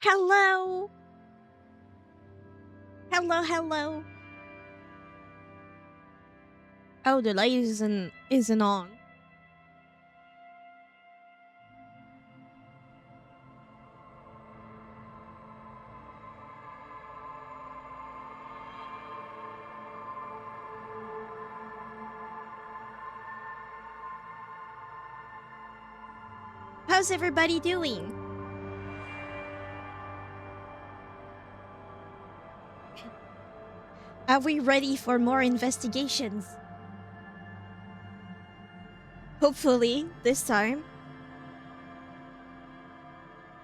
Hello! Hello, hello. Oh, the light isn't on. How's everybody doing? Are we ready for more investigations? Hopefully, this time.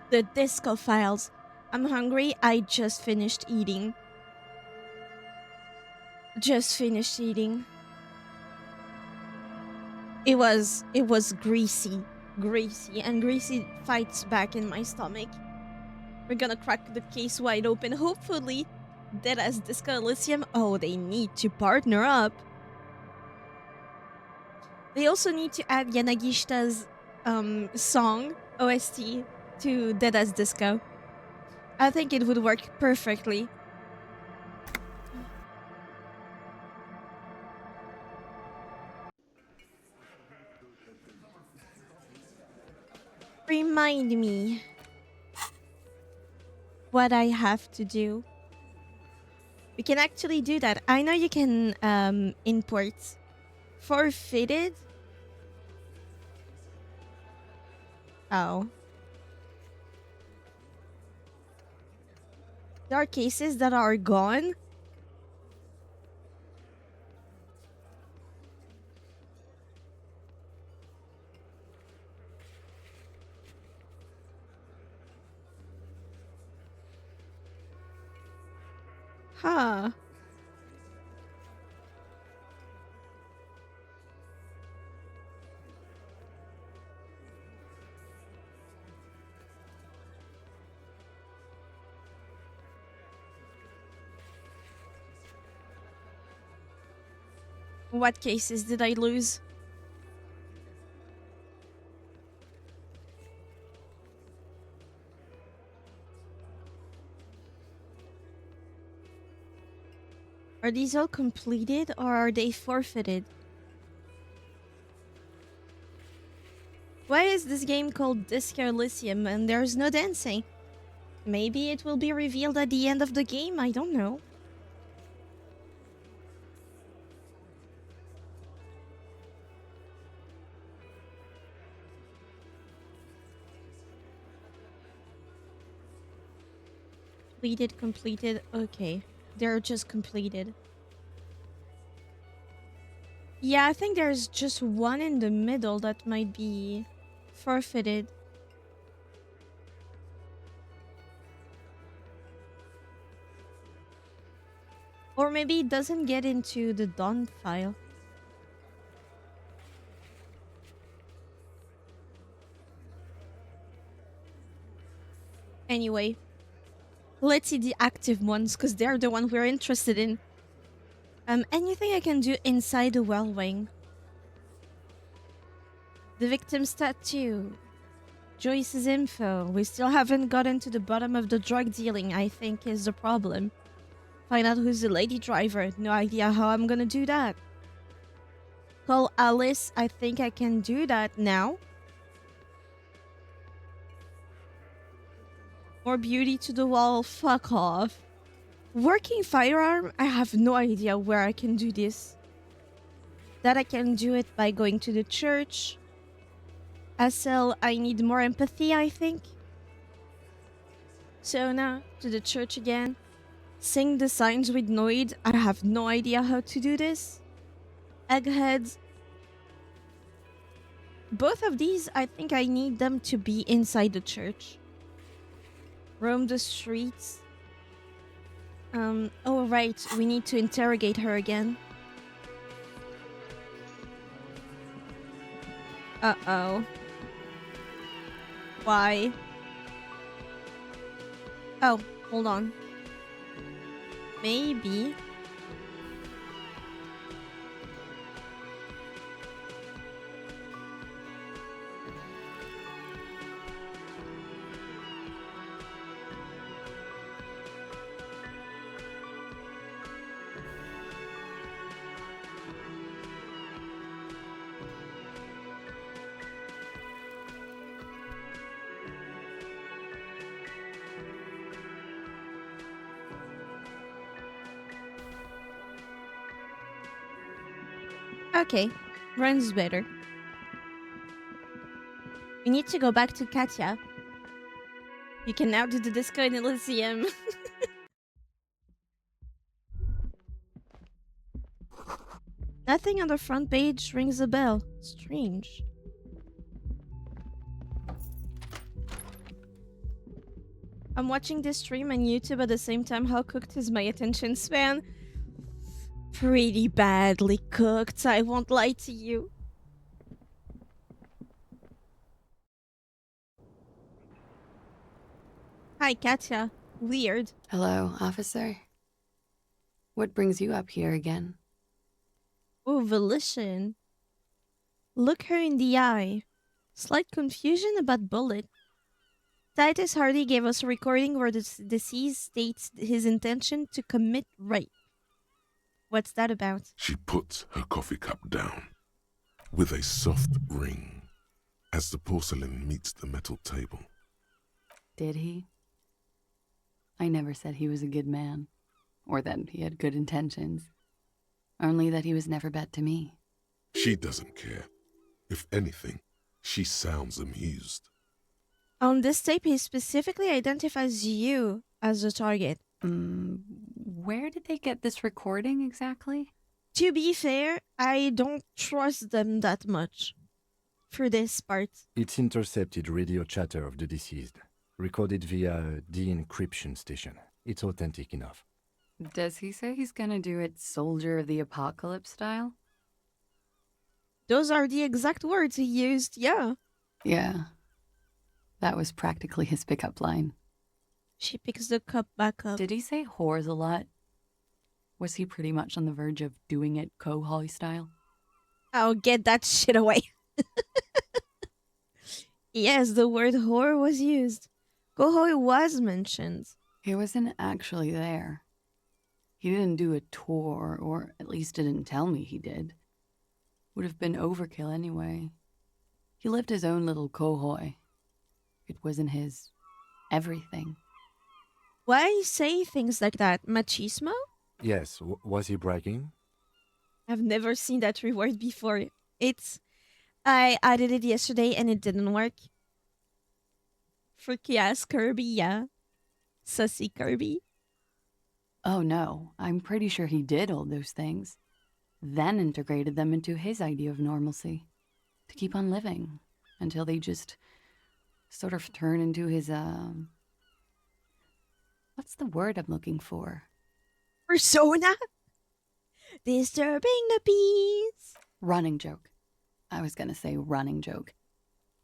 The Disco Files. I'm hungry. I just finished eating. Just finished eating. It was greasy. Greasy. And greasy fights back in my stomach. We're gonna crack the case wide open. Hopefully, that as Disco Elysium. Oh, they need to partner up. They also need to add Yanagishita's song OST to Dead as Disco. I think it would work perfectly. Remind me what I have to do. We can actually do that. I know you can import forfeited. Oh. There are cases that are gone. Huh. What cases did I lose? Are these all completed or are they forfeited? Why is this game called Disco Elysium and there's no dancing? Maybe it will be revealed at the end of the game, I don't know. Completed, okay. They're just completed. Yeah, I think there's just one in the middle that might be forfeited. Or maybe it doesn't get into the done file. Anyway, let's see the active ones, because they're the one we're interested in. Anything I can do inside the well wing? The victim's tattoo. Joyce's info. We still haven't gotten to the bottom of the drug dealing, I think, is the problem. Find out who's the lady driver. No idea how I'm gonna do that. Call Alice. I think I can do that now. More beauty to the wall. Fuck off. Working firearm? I have no idea where I can do this. That I can do it by going to the church. SL, I need more empathy, I think. So now, to the church again. Sing the signs with Noid. I have no idea how to do this. Eggheads. Both of these, I think I need them to be inside the church. Roam the streets. Oh right, we need to interrogate her again. Uh-oh. Why? Oh, hold on. Maybe. Okay, runs better. We need to go back to Katya. You can now do the Disco Elysium. Nothing on the front page rings a bell. Strange. I'm watching this stream on YouTube at the same time. How cooked is my attention span? Pretty badly cooked, I won't lie to you. Hi, Katya. Weird. Hello, officer. What brings you up here again? Oh, volition. Look her in the eye. Slight confusion about bullet. Titus Hardy gave us a recording where the deceased states his intention to commit rape. What's that about? She puts her coffee cup down with a soft ring as the porcelain meets the metal table. Did he? I never said he was a good man, or that he had good intentions. Only that he was never bad to me. She doesn't care. If anything, she sounds amused. On this tape, he specifically identifies you as a target. Where did they get this recording exactly? To be fair, I don't trust them that much for this part. It's intercepted radio chatter of the deceased, recorded via a de-encryption station. It's authentic enough. Does he say he's gonna do it Soldier of the Apocalypse style? Those are the exact words he used, yeah. Yeah. That was practically his pickup line. She picks the cup back up. Did he say whores a lot? Was he pretty much on the verge of doing it Kohoi style? Oh, get that shit away. Yes, the word whore was used. Kohoi was mentioned. He wasn't actually there. He didn't do a tour, or at least didn't tell me he did. Would have been overkill anyway. He lived his own little kohoi. It wasn't his everything. Why say things like that? Machismo? Yes, was he bragging? I've never seen that reward before. I added it yesterday and it didn't work. Freaky ass Kirby, yeah. Sussy Kirby. Oh no, I'm pretty sure he did all those things. Then integrated them into his idea of normalcy. To keep on living. Until they just sort of turn into his, what's the word I'm looking for? Persona? Disturbing the peace. Running joke. I was gonna say running joke.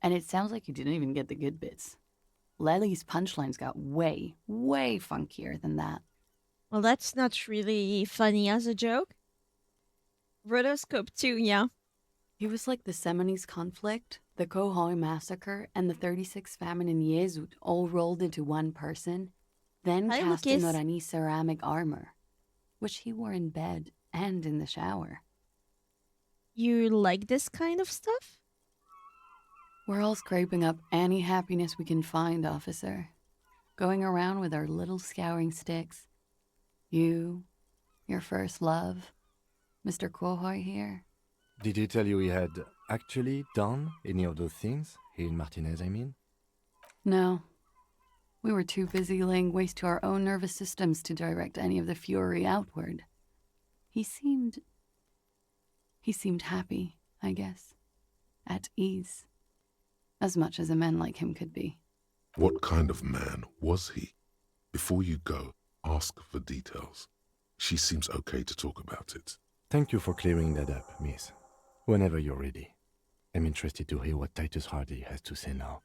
And it sounds like you didn't even get the good bits. Lely's punchlines got way, way funkier than that. Well, that's not really funny as a joke. Rotoscope too, yeah. He was like the Seminoles conflict, the Kohoi massacre, and the 36 famine in Yezut all rolled into one person, then Hi, cast in Lucas. Orani ceramic armor, which he wore in bed and in the shower. You like this kind of stuff? We're all scraping up any happiness we can find, officer. Going around with our little scouring sticks. You, your first love, Mr. Kohoi here. Did he tell you he had actually done any of those things? He and Martinez, I mean? No. We were too busy laying waste to our own nervous systems to direct any of the fury outward. He seemed happy, I guess. At ease. As much as a man like him could be. What kind of man was he? Before you go, ask for details. She seems okay to talk about it. Thank you for clearing that up, miss. Whenever you're ready. I'm interested to hear what Titus Hardy has to say now.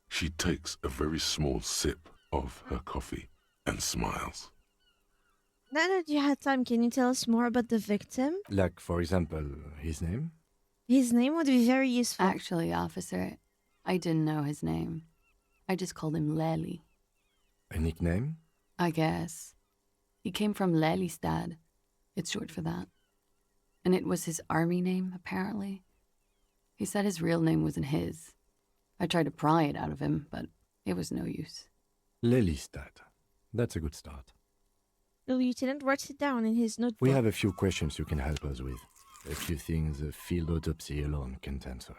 She takes a very small sip of her coffee and smiles. Now that you had time, can you tell us more about the victim? Like, for example, his name? His name would be very useful. Actually, officer, I didn't know his name. I just called him Lely. A nickname? I guess. He came from Lelystad. It's short for that. And it was his army name, apparently. He said his real name wasn't his. I tried to pry it out of him, but it was no use. Lelystad. That's a good start. The lieutenant writes it down in his notebook. We have a few questions you can help us with. A few things a field autopsy alone can't answer.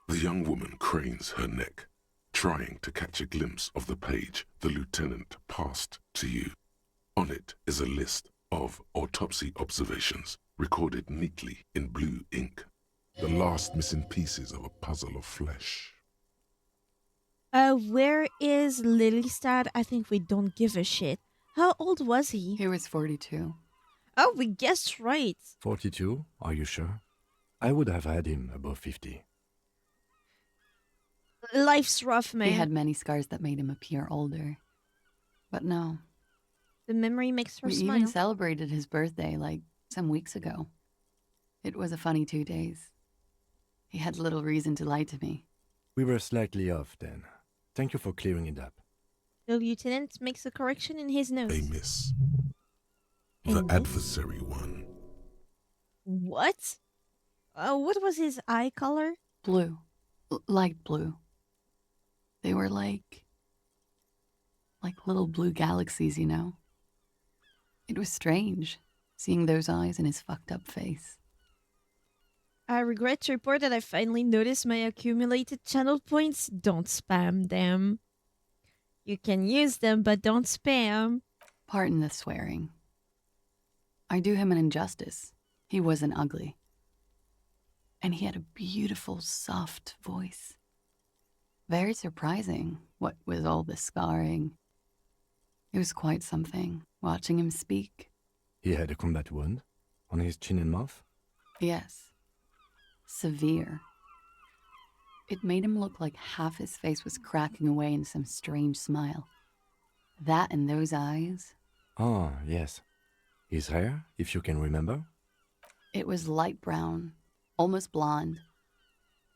The young woman cranes her neck, trying to catch a glimpse of the page the lieutenant passed to you. On it is a list of autopsy observations recorded neatly in blue ink. The last missing pieces of a puzzle of flesh. Where is Lilystad? I think we don't give a shit. How old was he? He was 42. Oh, we guessed right. 42? Are you sure? I would have had him above 50. Life's rough, man. He had many scars that made him appear older. But no, The memory makes her we smile. even celebrated his birthday like some weeks ago. It was a funny 2 days. He had little reason to lie to me. We were slightly off then. Thank you for clearing it up. The lieutenant makes a correction in his notes. A miss. A The miss? adversary won. What? What was his eye color? Blue. Light blue. They were like little blue galaxies, you know? It was strange, seeing those eyes in his fucked up face. I regret to report that I finally noticed my accumulated channel points. Don't spam them. You can use them, but don't spam. Pardon the swearing. I do him an injustice. He wasn't ugly. And he had a beautiful, soft voice. Very surprising, what with all the scarring. It was quite something, watching him speak. He had a combat wound on his chin and mouth. Yes. Severe. It made him look like half his face was cracking away in some strange smile. That and those eyes, Ah, yes. His hair, if you can remember. it was light brown, almost blonde.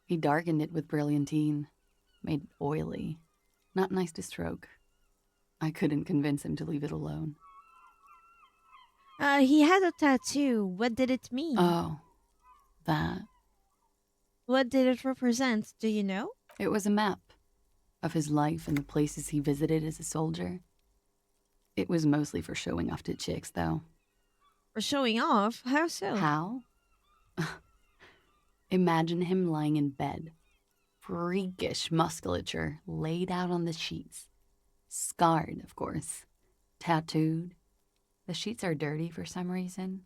He darkened it with brilliantine, made it oily. Not nice to stroke. I couldn't convince him to leave it alone. He had a tattoo. What did it mean? Oh, that. What did it represent? Do you know? It was a map of his life and the places he visited as a soldier. It was mostly for showing off to chicks, though. For showing off? How so? How? Imagine him lying in bed. Freakish musculature laid out on the sheets. Scarred, of course. Tattooed. The sheets are dirty for some reason.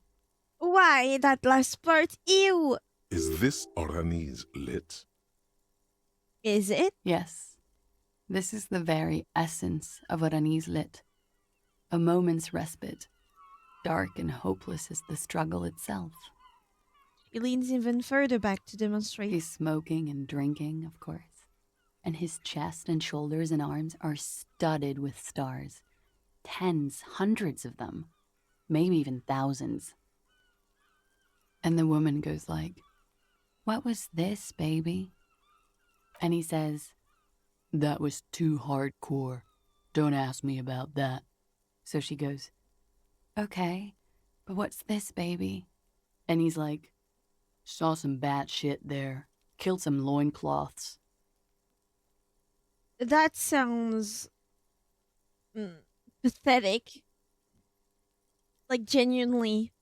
Why, that last part? Ew! Is this Oranese lit? Is it? Yes. This is the very essence of what Annie's lit. A moment's respite. Dark and hopeless as the struggle itself. He leans even further back to demonstrate. He's smoking and drinking, of course. And his chest and shoulders and arms are studded with stars. Tens, hundreds of them. Maybe even thousands. And the woman goes like, "What was this, baby?" And he says, "That was too hardcore. Don't ask me about that." So she goes, "Okay, but what's this, baby?" And he's like, "Saw some bat shit there. Killed some loincloths." That sounds pathetic. Like, genuinely.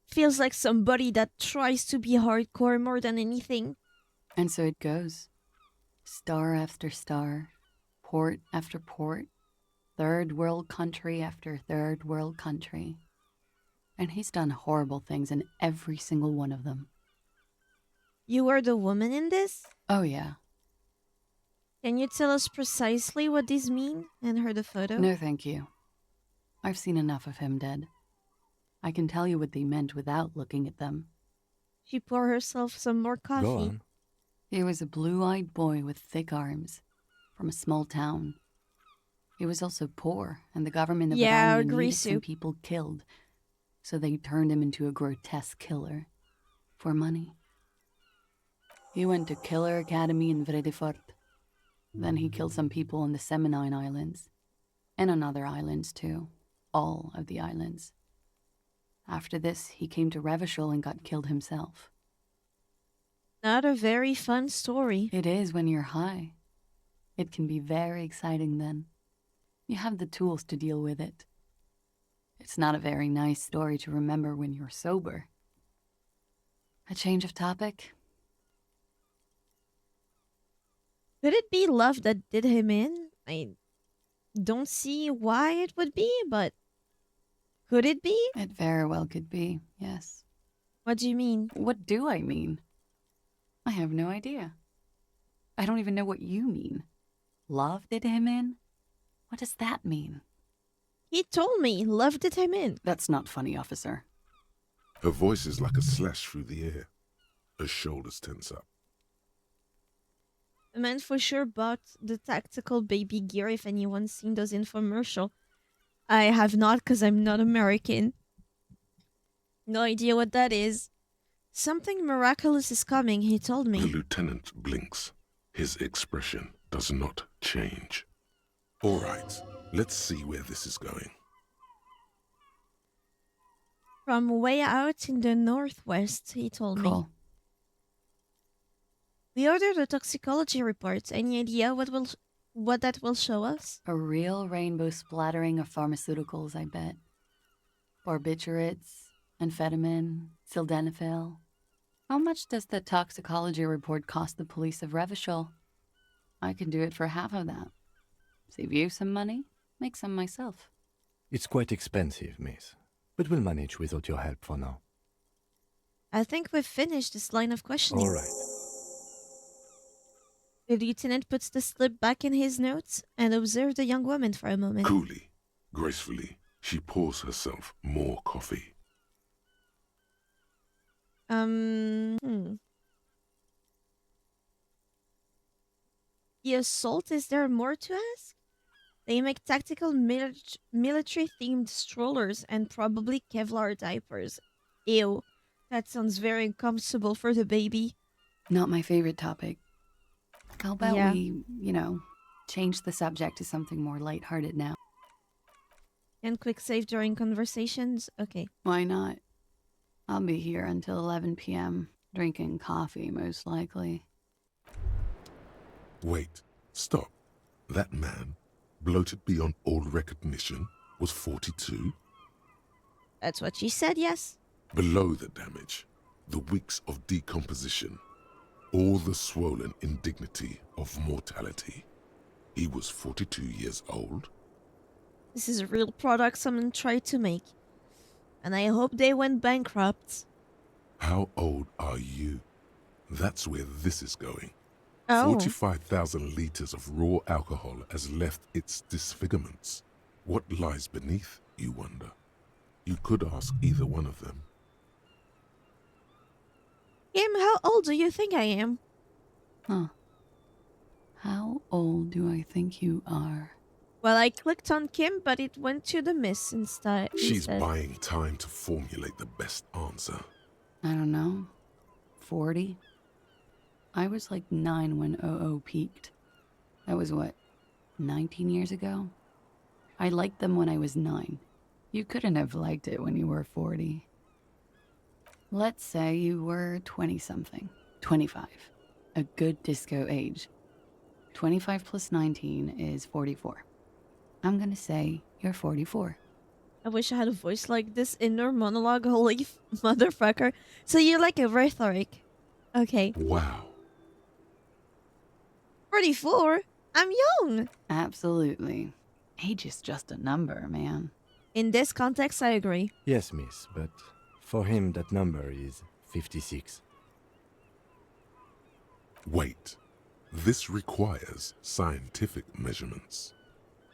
Feels like somebody that tries to be hardcore more than anything. And so it goes. Star after star, port after port, third world country after third world country. And he's done horrible things in every single one of them. You were the woman in this? Oh, yeah. Can you tell us precisely what these mean? And her the photo? No, thank you. I've seen enough of him dead. I can tell you what they meant without looking at them. She poured herself some more coffee. Go on. He was a blue-eyed boy with thick arms, from a small town. He was also poor, and the government of Yeah, Iran agree, needed some Sue. people killed, so they turned him into a grotesque killer, for money. He went to Killer Academy in Vredefort. Then he killed some people on the Semenine Islands, and on other islands too, all of the islands. After this, he came to Revachol and got killed himself. Not a very fun story. It is when you're high. It can be very exciting then. You have the tools to deal with it. It's not a very nice story to remember when you're sober. A change of topic? Could it be love that did him in? I don't see why it would be, but could it be? It very well could be, yes. What do you mean? What do I mean? I have no idea. I don't even know what you mean. Love did him in? What does that mean? He told me love did him in. That's not funny, officer. Her voice is like a slash through the air. Her shoulders tense up. The man for sure bought the tactical baby gear if anyone's seen those infomercial. I have not because I'm not American. No idea what that is. Something miraculous is coming, he told The me. lieutenant blinks. His expression does not change. All right, let's see where this is going. From way out in the northwest, he told me. Cool. We ordered a toxicology report. Any idea what that will show us? A real rainbow splattering of pharmaceuticals, I bet. Barbiturates, amphetamine, sildenafil. How much does the toxicology report cost the police of Revachol? I can do it for half of that. Save you some money, make some myself. It's quite expensive, miss, but we'll manage without your help for now. I think we've finished this line of questioning. All right. The lieutenant puts the slip back in his notes and observes the young woman for a moment. Coolly, gracefully, she pours herself more coffee. The assault, is there more to ask? They make tactical military-themed strollers and probably Kevlar diapers. Ew, that sounds very uncomfortable for the baby. Not my favorite topic. How about Yeah. we, change the subject to something more lighthearted now? And quick save during conversations? Okay. Why not? I'll be here until 11 p.m., drinking coffee, most likely. Wait, stop. That man, bloated beyond all recognition, was 42? That's what she said, yes. Below the damage, the weeks of decomposition, all the swollen indignity of mortality. He was 42 years old? This is a real product someone tried to make. And I hope they went bankrupt. How old are you? That's where this is going. Oh. 45,000 liters of raw alcohol has left its disfigurements. What lies beneath, you wonder? You could ask either one of them. Kim, how old do you think I am? Huh. How old do I think you are? Well, I clicked on Kim, but it went to the miss instead. She's buying time to formulate the best answer. I don't know. 40? I was like 9 when OO peaked. That was what, 19 years ago? I liked them when I was 9. You couldn't have liked it when you were 40. Let's say you were 20-something. 25. A good disco age. 25 plus 19 is 44. I'm gonna say you're 44. I wish I had a voice like this inner monologue. Holy motherfucker. So you're like a rhetoric. Okay. Wow. 44? I'm young. Absolutely. Age is just a number, man. In this context, I agree. Yes, miss, but for him that number is 56. Wait. This requires scientific measurements.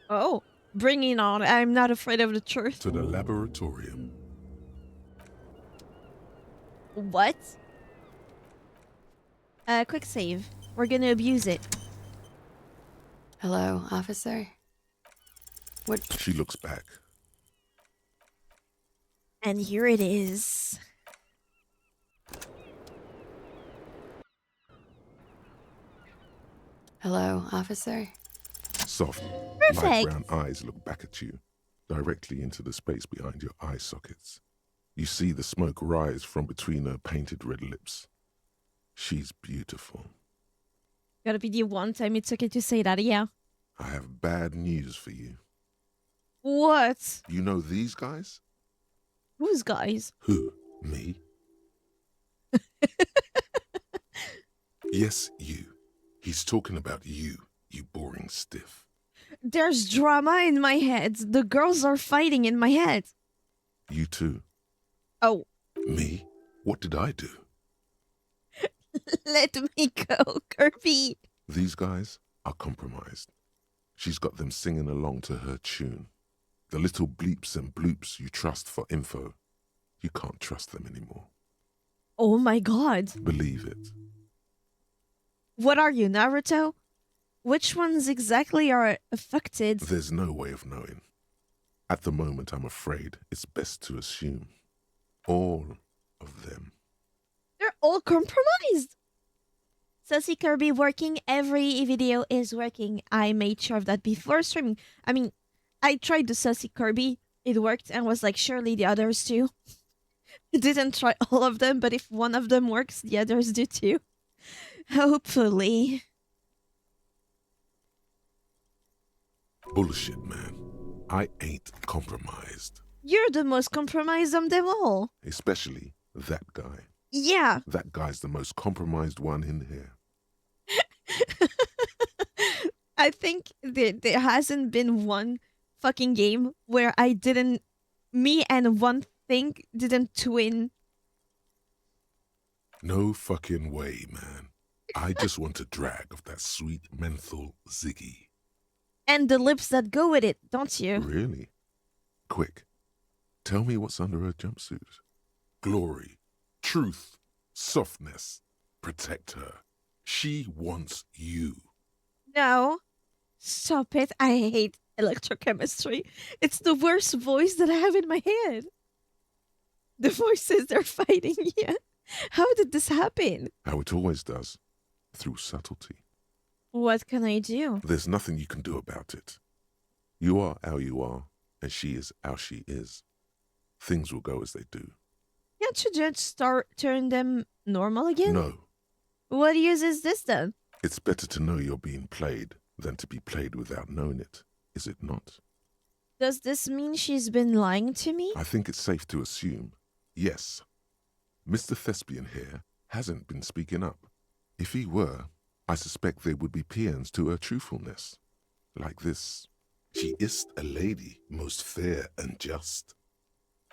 Oh, bring it on. I'm not afraid of the truth. To the laboratorium. What? Quick save. We're gonna abuse it. Hello, officer? What? She looks back. And here it is. Hello, officer? Soft, Perfect. light brown eyes look back at you, directly into the space behind your eye sockets. You see the smoke rise from between her painted red lips. She's beautiful. Gotta be the one time it's okay to say that, yeah. I have bad news for you. What? You know these guys? Whose guys? Who? Me? Yes, you. He He's talking about you boring stiff. There's drama in my head. The girls are fighting in my head. You too. Oh, Me? What did I do? let me go, Kirby. These guys are compromised. She's got them singing along to her tune. The little bleeps and bloops you trust for info, you can't trust them anymore. Oh my god. Believe it. What are you, Naruto? Which ones exactly are affected? There's no way of knowing. At the moment, I'm afraid it's best to assume. All of them. They're all compromised. Sassy Kirby working. Every video is working. I made sure of that before streaming. I mean, I tried the Sassy Kirby. It worked and was like, surely the others too. I didn't try all of them, but if one of them works, the others do too. Hopefully. Bullshit, man. I ain't compromised. You're the most compromised of them all. Especially that guy. Yeah. That guy's the most compromised one in here. I think there hasn't been one fucking game where me and one thing didn't twin. No fucking way, man. I just want a drag of that sweet menthol Ziggy. And the lips that go with it, don't you? Really? Quick, tell me what's under her jumpsuit. Glory, truth, softness. Protect her. She wants you. No. Stop it. I hate electrochemistry. It's the worst voice that I have in my head. The voices they're fighting, yeah. How did this happen? How it always does. Through subtlety. What can I do? There's nothing you can do about it. You are how you are, and she is how she is. Things will go as they do. Can't you just turn them normal again? No, What use is this then? it's better to know you're being played than to be played without knowing it, is it not? Does this mean she's been lying to me? I think it's safe to assume, yes. Mr. Thespian here hasn't been speaking up. If he were, I suspect there would be paeans to her truthfulness. Like this, she is a lady, most fair and just.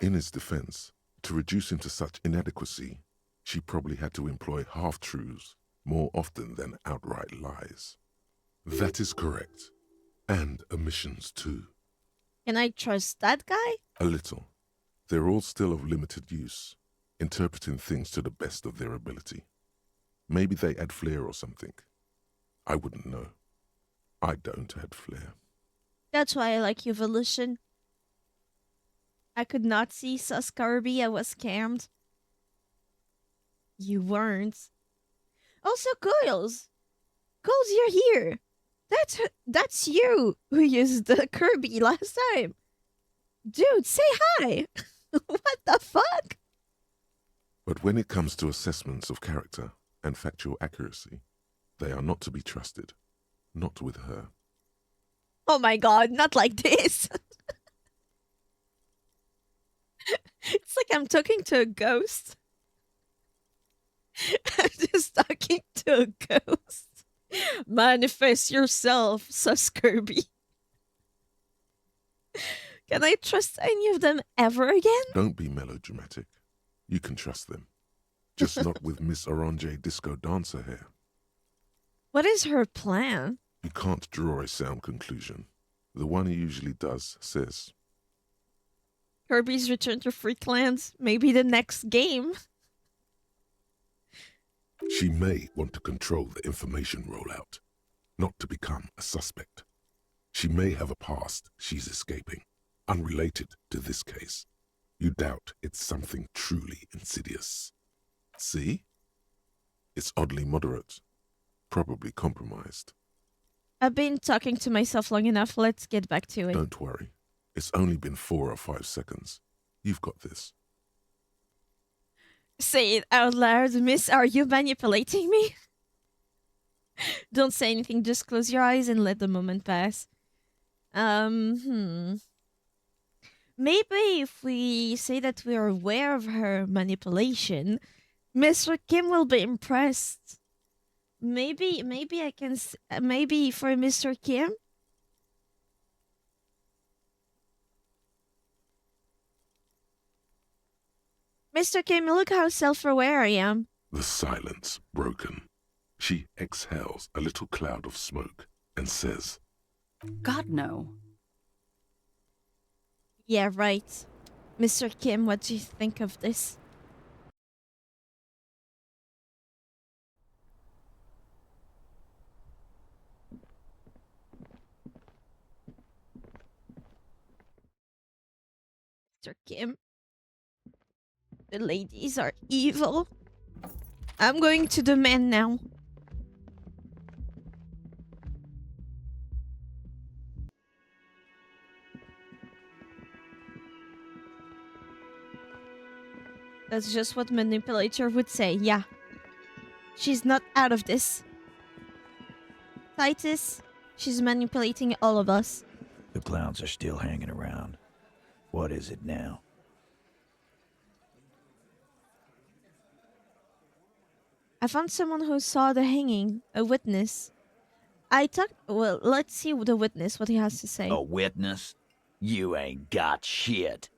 In his defense, to reduce him to such inadequacy, she probably had to employ half-truths more often than outright lies. That is correct. And omissions too. Can I trust that guy? A little. They're all still of limited use, interpreting things to the best of their ability. Maybe they add flair or something. I wouldn't know. I don't add flair. That's why I like evolution. I could not see Sus Kirby. I was scammed. You weren't. Also, Coils. Coils, you're here. That's you who used the Kirby last time. Dude, say hi. What the fuck? But when it comes to assessments of character and factual accuracy, they are not to be trusted. Not with her. Oh my god, not like this. It's like I'm talking to a ghost. I'm just talking to a ghost. Manifest yourself, Sus Kirby. Can I trust any of them ever again? Don't be melodramatic. You can trust them. Just not with Miss Orange Disco Dancer here. What is her plan? You can't draw a sound conclusion. The one he usually does says, Kirby's Return to Freaklands? Maybe the next game? she may want to control the information rollout, not to become a suspect. She may have a past she's escaping, unrelated to this case. You doubt it's something truly insidious. See? It's oddly moderate, probably compromised. I've been talking to myself long enough. Let's get back to it. Don't worry. It's only been 4 or 5 seconds. You've got this. Say it out loud, miss. Are you manipulating me? Don't say anything. Just close your eyes and let the moment pass. Maybe if we say that we're aware of her manipulation, Mr. Kim will be impressed. maybe I can maybe for Mr. Kim. Mr. Kim, look how self-aware I am. The silence broken. She exhales a little cloud of smoke and says, God, no. Yeah, right. Mr. Kim, what do you think of this? Mr. Kim, the ladies are evil. I'm going to the men now. That's just what manipulator would say, yeah. She's not out of this. Titus, she's manipulating all of us. The clowns are still hanging around. What is it now? I found someone who saw the hanging, a witness. Well, let's see the witness, what he has to say. A witness? You ain't got shit.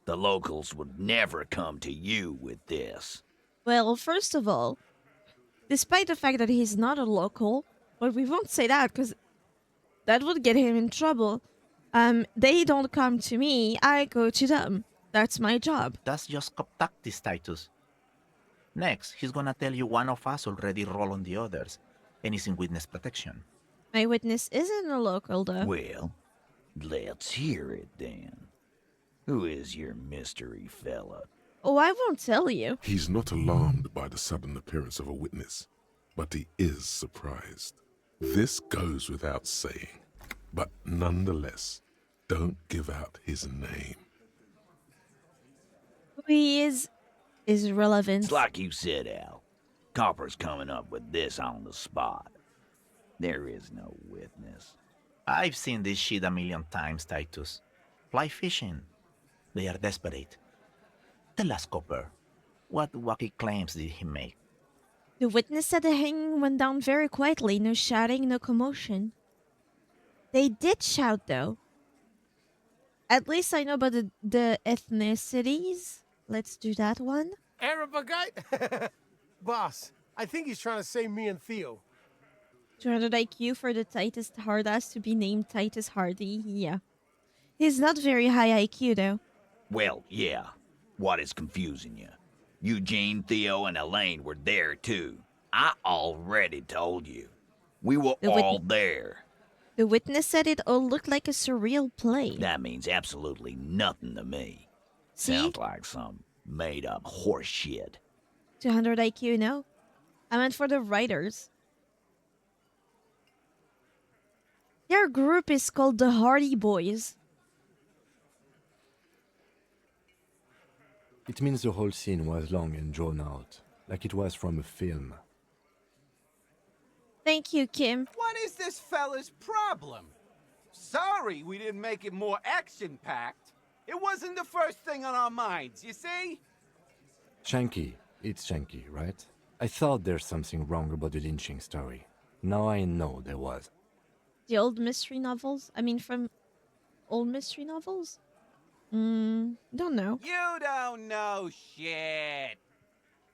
The locals would never come to you with this. Well, first of all, despite the fact that he's not a local, but we won't say that because that would get him in trouble. They don't come to me, I go to them. That's my job. That's just cop tactics, Titus. Next, he's gonna tell you one of us already roll on the others, and he's in witness protection. My witness isn't a local, though. Well, let's hear it then. Who is your mystery fella? Oh, I won't tell you. he's not alarmed by the sudden appearance of a witness, but he is surprised. This goes without saying, but nonetheless, don't give out his name. Who he is irrelevant. It's like you said, Al. Copper's coming up with this on the spot. There is no witness. I've seen this shit a million times, Titus. Fly fishing. They are desperate. Tell us, Copper, what wacky claims did he make? The witness said the hanging went down very quietly, no shouting, no commotion. They did shout, though. At least I know about the ethnicities. Let's do that one. Arab guy? Boss, I think he's trying to say me and Theo. 200 IQ for the tightest hardass to be named Titus Hardy. Yeah. He's not very high IQ, though. Well, yeah. What is confusing you? Eugene, Theo, and Elaine were there too. I already told you. We were all there. The witness said it all looked like a surreal play. That means absolutely nothing to me. See? Sounds like some made-up horse shit. 200 IQ, no? I meant for the writers. Their group is called the Hardy Boys. It means the whole scene was long and drawn out, like it was from a film. Thank you, Kim. What is this fella's problem? Sorry we didn't make it more action-packed. It wasn't the first thing on our minds, you see? Shanky. It's Shanky, right? I thought there's something wrong about the lynching story. Now I know there was. The old mystery novels? I mean, from old mystery novels? Don't know. You don't know shit.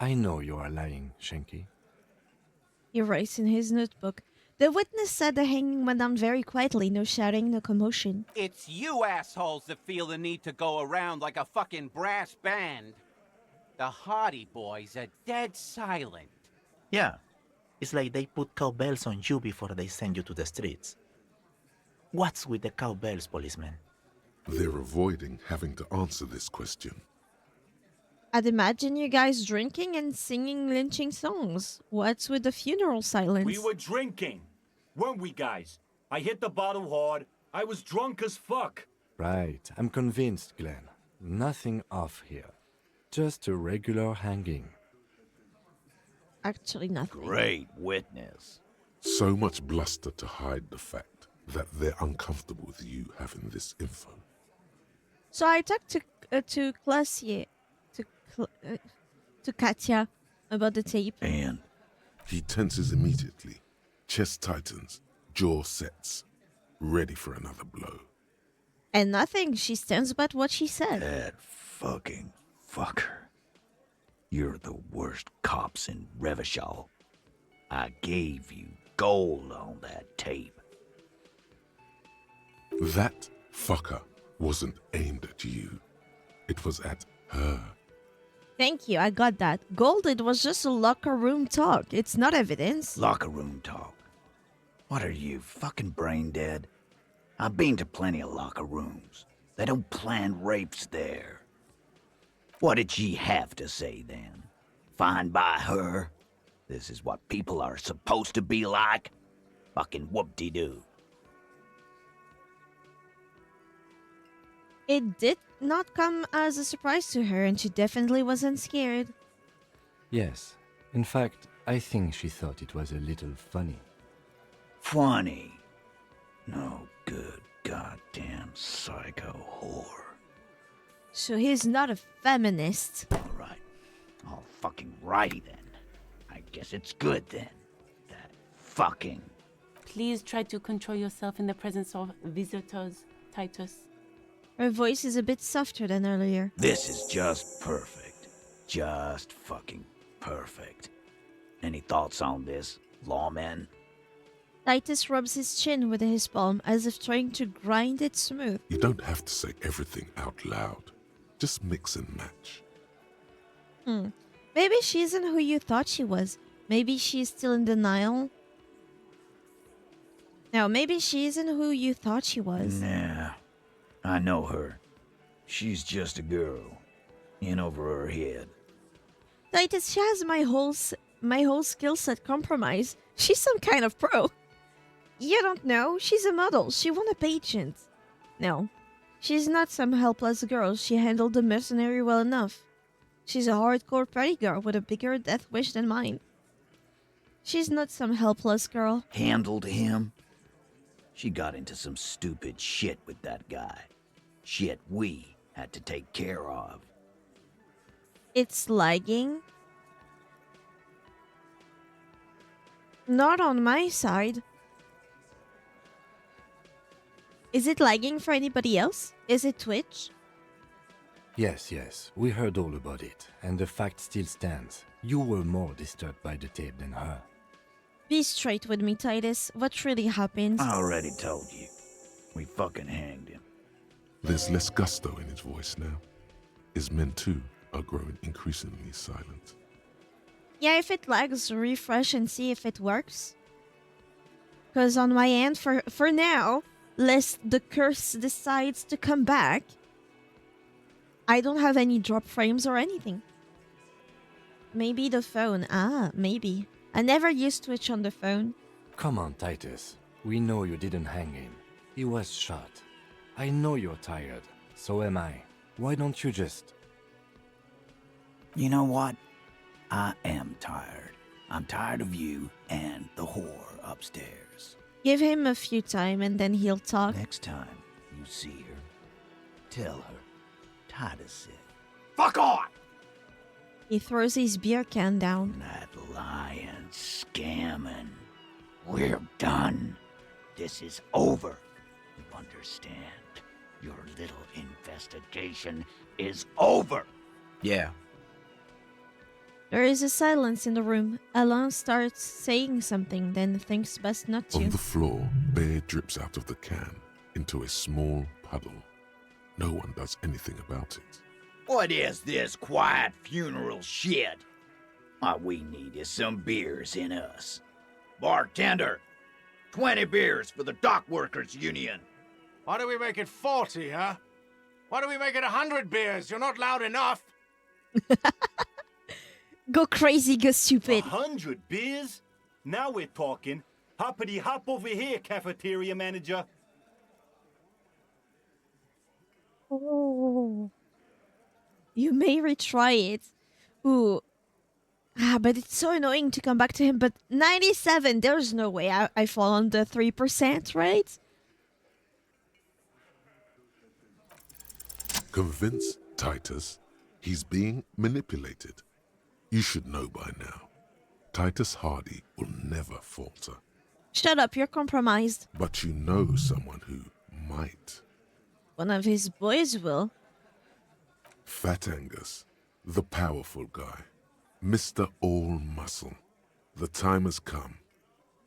I know you are lying, Shanky. He writes in his notebook. The witness said the hanging went down very quietly, no shouting, no commotion. It's you assholes that feel the need to go around like a fucking brass band. The Hardy Boys are dead silent. Yeah, it's like they put cowbells on you before they send you to the streets. What's with the cowbells, policeman? They're avoiding having to answer this question. I'd imagine you guys drinking and singing lynching songs. What's with the funeral silence? We were drinking, weren't we, guys? I hit the bottle hard. I was drunk as fuck. Right, I'm convinced, Glenn. Nothing off here. Just a regular hanging. Actually, nothing. Great witness. So much bluster to hide the fact that they're uncomfortable with you having this info. So I talked to Classier, to Katya about the tape. And He tenses immediately, chest tightens, jaw sets, ready for another blow. And nothing. She stands by what she said. That fucking fucker. You're the worst cops in Revachol. I gave you gold on that tape. That fucker wasn't aimed at you. It was at her. Thank you, I got that. Gold, it was just a locker room talk. It's not evidence. Locker room talk. What are you, fucking brain dead? I've been to plenty of locker rooms. They don't plan rapes there. What did she have to say then? Fine by her? This is what people are supposed to be like? Fucking whoop-de-doo. It did not come as a surprise to her, and she definitely wasn't scared. Yes. In fact, I think she thought it was a little funny. Funny. No good goddamn psycho whore. So he's not a feminist. Alright. All fucking righty then. I guess it's good then. That fucking... Please try to control yourself in the presence of visitors, Titus. Her voice is a bit softer than earlier. This is just perfect. Just fucking perfect. Any thoughts on this, lawman? Titus rubs his chin with his palm as if trying to grind it smooth. You don't have to say everything out loud. Just mix and match. Maybe she isn't who you thought she was. Maybe she's still in denial. No, maybe she isn't who you thought she was. Nah. I know her. She's just a girl. In over her head. Titus, she has my whole skill set compromised. She's some kind of pro. You don't know. She's a model. She won a pageant. No. She's not some helpless girl. She handled the mercenary well enough. She's a hardcore party girl with a bigger death wish than mine. She's not some helpless girl. Handled him? She got into some stupid shit with that guy. Shit we had to take care of. It's lagging. Not on my side. Is it lagging for anybody else? Is it Twitch? Yes, we heard all about it, and the fact still stands. You were more disturbed by the tape than her. Be straight with me, Titus. What really happened? I already told you. We fucking hanged him. There's less gusto in his voice now. His men too are growing increasingly silent. Yeah, if it lags, refresh and see if it works. Because on my end, for now, lest the curse decides to come back, I don't have any drop frames or anything. Maybe the phone. Maybe. I never used Twitch on the phone. Come on, Titus. We know you didn't hang him. He was shot. I know you're tired. So am I. Why don't you just... You know what? I am tired. I'm tired of you and the whore upstairs. Give him a few time and then he'll talk. Next time you see her, tell her Titus said, "Fuck off!" He throws his beer can down. That lying, scamming. We're done. This is over. You understand? Your little investigation is over. Yeah. There is a silence in the room. Alain starts saying something, then thinks best not to. On the floor, beer drips out of the can into a small puddle. No one does anything about it. What is this quiet funeral shit? What we need is some beers in us. Bartender, 20 beers for the Dock Workers Union. Why do we make it 40, huh? Why do we make it 100 beers? You're not loud enough. Go crazy, go stupid. 100 beers? Now we're talking. Hoppity hop over here, cafeteria manager. Oh. You may retry it. Ooh. But it's so annoying to come back to him. But 97, there's no way I fall on the 3%, right? Convince Titus he's being manipulated. You should know by now. Titus Hardy will never falter. Shut up, you're compromised. But you know someone who might. One of his boys will. Fat Angus, the powerful guy. Mr. All Muscle. The time has come.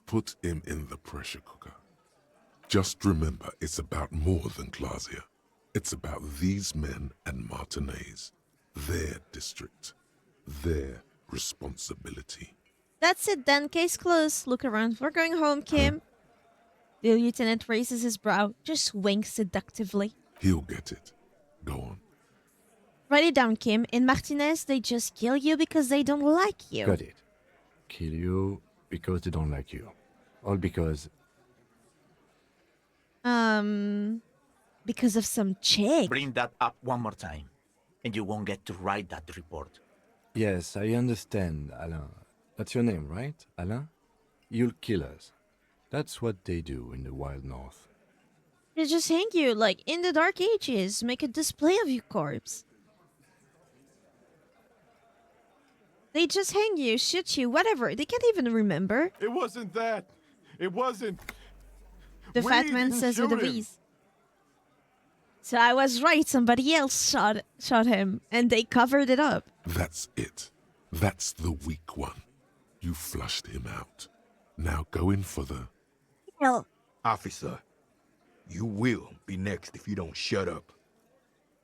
Put him in the pressure cooker. Just remember, it's about more than Glasia. It's about these men and Martinez. Their district. Their responsibility. That's it then, case closed. Look around. We're going home, Kim. The lieutenant raises his brow, just winks seductively. He'll get it. Go on. Write it down, Kim. In Martinez, they just kill you because they don't like you. Got it. Kill you because they don't like you. All because... Because of some chick. Bring that up one more time, and you won't get to write that report. Yes, I understand, Alain. That's your name, right, Alain? You'll kill us. That's what they do in the wild north. They just hang you, like in the Dark Ages. Make a display of your corpse. They just hang you, shoot you, whatever. They can't even remember. It wasn't that. It wasn't. The We fat man didn't says with a shoot him. wheeze. So I was right. Somebody else shot him, and they covered it up. That's it. That's the weak one. You flushed him out. Now go in for the... Well, Officer, you will be next if you don't shut up.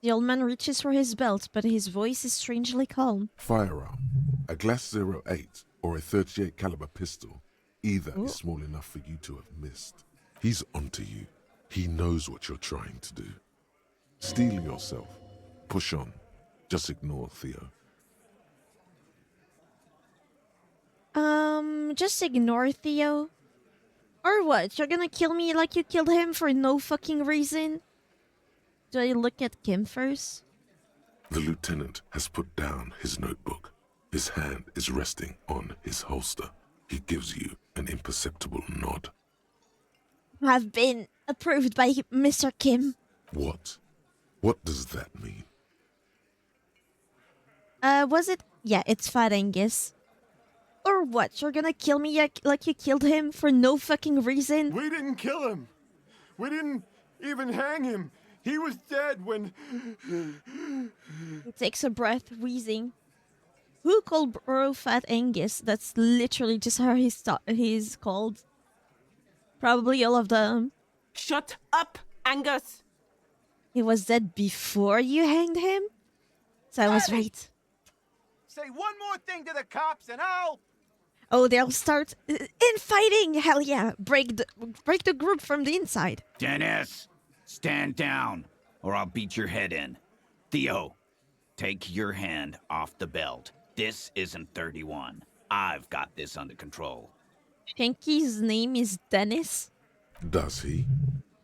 the old man reaches for his belt, but his voice is strangely calm. firearm. A Glass 08 or a 38 caliber pistol. Either Ooh. is small enough for you to have missed. He's onto you. He knows what you're trying to do. Steel yourself. Push on. Just ignore Theo. Just ignore Theo. Or what? You're gonna kill me like you killed him for no fucking reason? Do I look at Kim first? The lieutenant has put down his notebook. His hand is resting on his holster. He gives you an imperceptible nod. Have been approved by Mr. Kim. What? What does that mean? Was it? Yeah, it's Fat Angus. Or what? You're gonna kill me like you killed him for no fucking reason? We didn't kill him. We didn't even hang him. He was dead when... He takes a breath, wheezing. Who called bro Fat Angus? That's literally just how he's called. Probably all of them. Shut up, Angus! He was dead before you hanged him? So I was right. Say one more thing to the cops and I'll... Oh, they'll start infighting! Hell yeah! Break the group from the inside. Dennis, stand down, or I'll beat your head in. Theo, take your hand off the belt. This isn't 31. I've got this under control. Shanky's name is Dennis. Does he?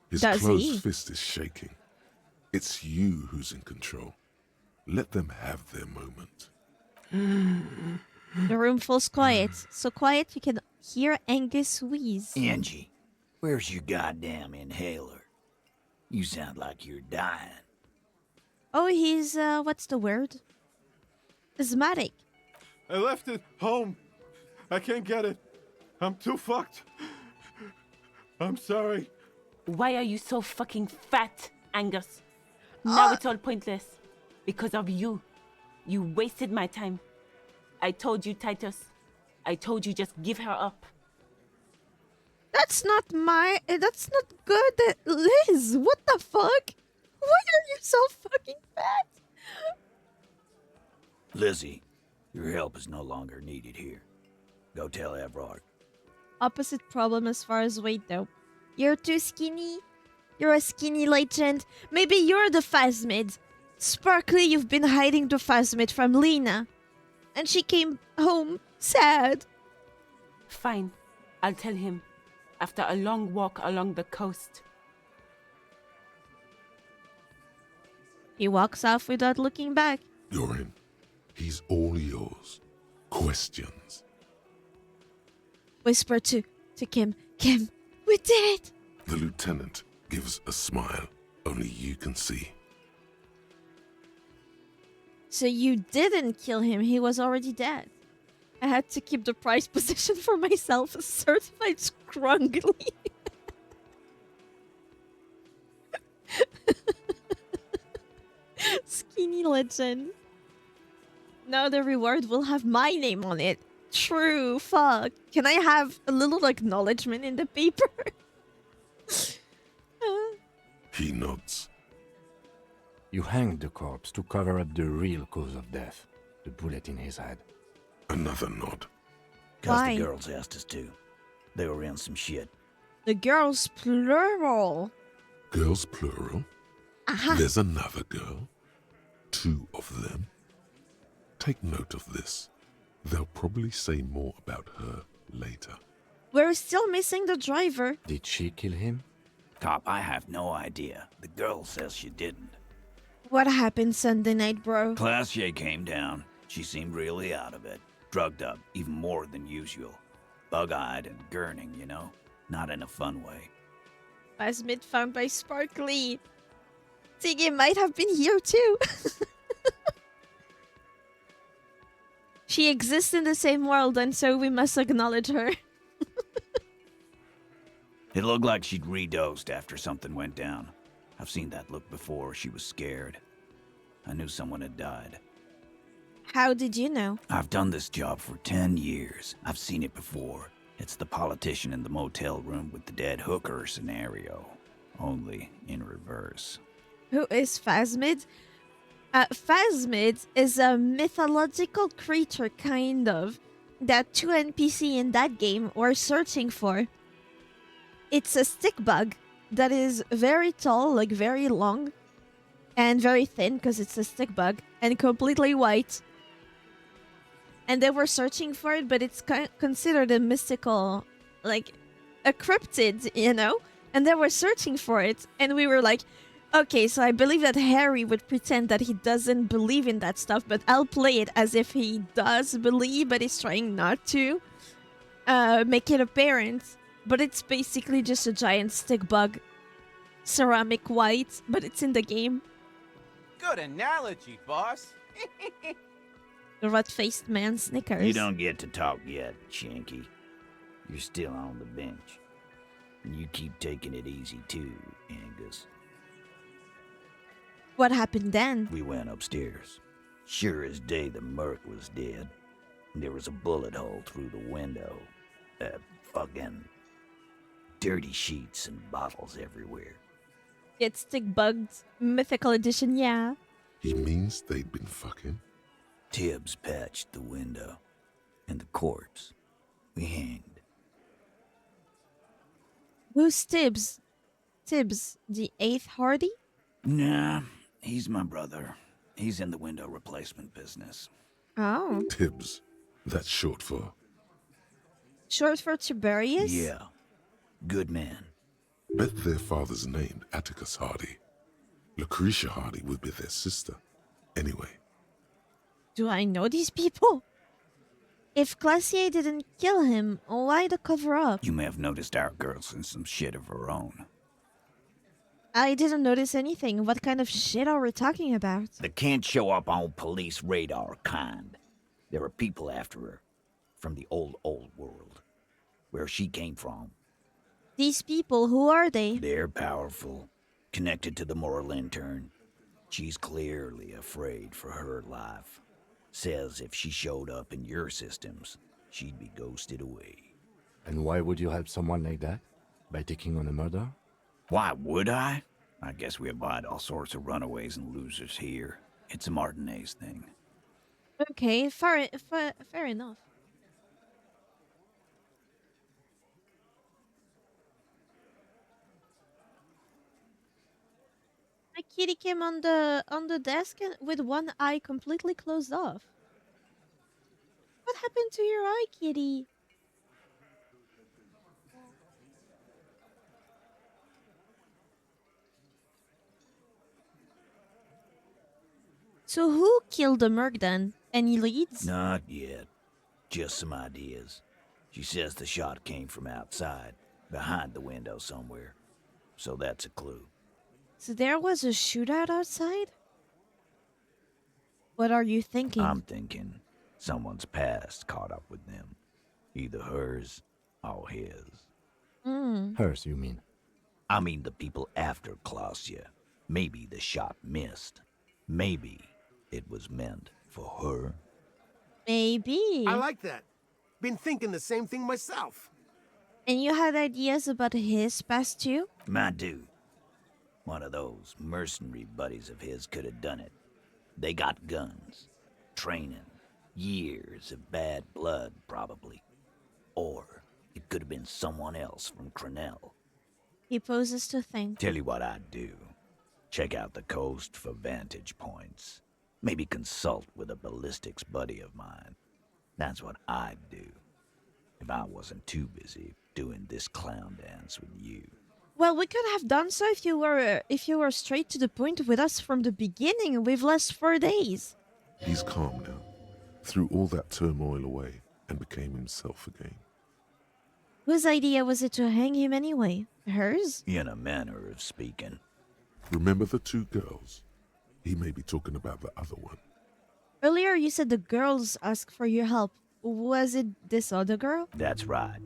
His Does closed he? fist is shaking. It's you who's in control. Let them have their moment. The room falls quiet. So quiet you can hear Angus wheeze. Angie, where's your goddamn inhaler? You sound like you're dying. Oh, he's, what's the word? Asthmatic. I left it home. I can't get it. I'm too fucked. I'm sorry. Why are you so fucking fat, Angus? Now it's all pointless. Because of you. You wasted my time. I told you, Titus. I told you just give her up. That's not good, Liz. What the fuck? Why are you so fucking fat? Lizzie, your help is no longer needed here. Go tell Everard. Opposite problem as far as weight, though. You're too skinny. You're a skinny legend. Maybe you're the phasmid. Sparkly, you've been hiding the phasmid from Lena. And she came home sad. Fine. I'll tell him. After a long walk along the coast. He walks off without looking back. You're in. He's all yours. Questions. Whisper to Kim. Kim, we did it! The lieutenant gives a smile only you can see. So you didn't kill him. He was already dead. I had to keep the prize position for myself. Certified scrungly. Skinny legend. Now the reward will have my name on it. True, fuck. Can I have a little acknowledgement in the paper? He nods. You hanged the corpse to cover up the real cause of death, the bullet in his head. Another nod. 'Cause Why? the girls asked us to. They were in some shit. The girls plural. Girls plural. Aha. There's another girl. 2 of them. Take note of this. They'll probably say more about her later. We're still missing the driver. Did she kill him? Cop, I have no idea. The girl says she didn't. What happened Sunday night, bro? Classier came down. She seemed really out of it. Drugged up, even more than usual. Bug-eyed and gurning, you know? Not in a fun way. Phasmid found by Sparkly. Tiggy might have been here too. She exists in the same world, and so we must acknowledge her. It looked like she'd redosed after something went down. I've seen that look before. She was scared. I knew someone had died. How did you know? I've done this job for 10 years. I've seen it before. It's the politician in the motel room with the dead hooker scenario. Only in reverse. Who is Phasmid? Phasmid is a mythological creature, kind of, that 2 NPC in that game were searching for. It's a stick bug that is very tall, like very long, and very thin because it's a stick bug, and completely white. And they were searching for it, but it's considered a mystical, like a cryptid, you know? And they were searching for it, and we were like, okay, so I believe that Harry would pretend that he doesn't believe in that stuff, but I'll play it as if he does believe, but he's trying not to make it apparent. But it's basically just a giant stick bug. Ceramic white, but it's in the game. Good analogy, boss. The rat-faced man snickers. You don't get to talk yet, Shanky. You're still on the bench. And you keep taking it easy too, Angus. What happened then? We went upstairs. Sure as day the merc was dead. And there was a bullet hole through the window. Fucking dirty sheets and bottles everywhere. It's stick bugs, mythical edition, yeah. He means they'd been fucking? Tibbs patched the window. And the corpse. We hanged. Who's Tibbs? Tibbs, the 8th Hardy? Nah, he's my brother. He's in the window replacement business. Oh. Tibbs. That's short for... Short for Tiberius? Yeah. Good man. Bet their father's named Atticus Hardy. Lucretia Hardy would be their sister. Anyway. Do I know these people? If Glacier didn't kill him, why the cover-up? You may have noticed our girl's in some shit of her own. I didn't notice anything. What kind of shit are we talking about? The can't show up on police radar kind. There are people after her. From the old world. Where she came from. These people, who are they? They're powerful. Connected to the moral intern. She's clearly afraid for her life. Says if she showed up in your systems, she'd be ghosted away. And why would you help someone like that? By taking on a murder? Why would I? I guess we abide all sorts of runaways and losers here. It's a Martinez thing. Okay, fair enough. My kitty came on the desk with one eye completely closed off. What happened to your eye, kitty? So who killed the merc then? Any leads? Not yet. Just some ideas. She says the shot came from outside, behind the window somewhere. So that's a clue. So there was a shootout outside? What are you thinking? I'm thinking Someone's past caught up with them. Either hers or his. Hers, you mean? I mean the people after Klausya. Maybe the shot missed. Maybe it was meant for her. Maybe. I like that. Been thinking the same thing myself. And you had ideas about his past too? My dude. One of those mercenary buddies of his could have done it. They got guns, training, years of bad blood, probably. Or it could have been someone else from Crenell. He poses to think. Tell you what I'd do. Check out the coast for vantage points. Maybe consult with a ballistics buddy of mine. That's what I'd do. If I wasn't too busy doing this clown dance with you. Well, we could have done so if you were straight to the point with us from the beginning. We've lost 4 days. He's calm now, threw all that turmoil away, and became himself again. Whose idea was it to hang him anyway? Hers? In a manner of speaking. Remember the 2 girls? He may be talking about the other one. Earlier you said the girls asked for your help. Was it this other girl? That's right.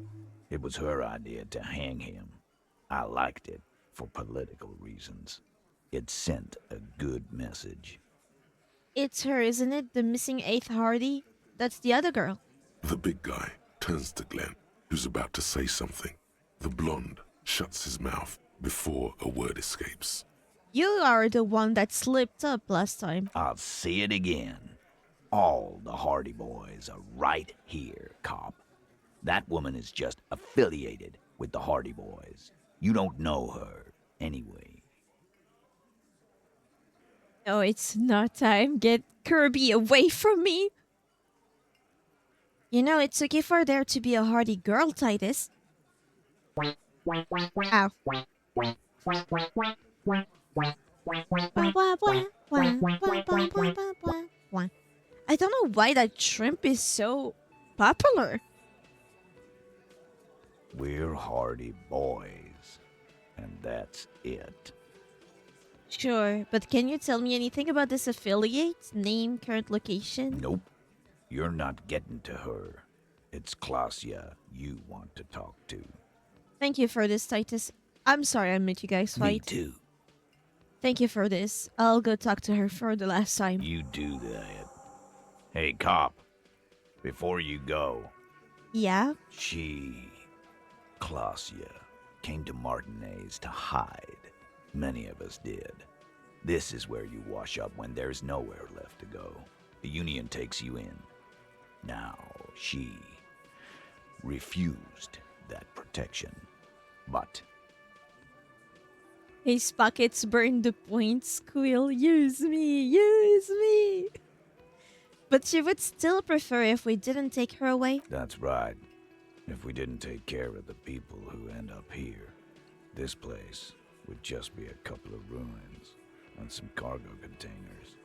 It was her idea to hang him. I liked it for political reasons. It sent a good message. It's her, isn't it? The missing 8th Hardy? That's the other girl. The big guy turns to Glenn, who's about to say something. The blonde shuts his mouth before a word escapes. You are the one that slipped up last time. I'll say it again. All the Hardy Boys are right here, cop. That woman is just affiliated with the Hardy Boys. You don't know her, anyway. No, it's not time. Get Kirby away from me. You know, it's okay for there to be a Hardy girl, Titus. Ow. I don't know why that shrimp is so popular. We're Hardy Boys, and that's it. Sure, but can you tell me anything about this affiliate? Name, current location? Nope. You're not getting to her. It's Klausya you want to talk to. Thank you for this, Titus. I'm sorry I made you guys fight. Me too. Thank you for this. I'll go talk to her for the last time. You do that. Hey, cop. Before you go, Yeah? Klausya, came to Martinez to hide. Many of us did. This is where you wash up when there's nowhere left to go. The Union takes you in. Now, she refused that protection. But His pockets burn the points. Quill, use me, use me. But she would still prefer if we didn't take her away. that's right. If we didn't take care of the people who end up here, this place would just be a couple of ruins and some cargo containers.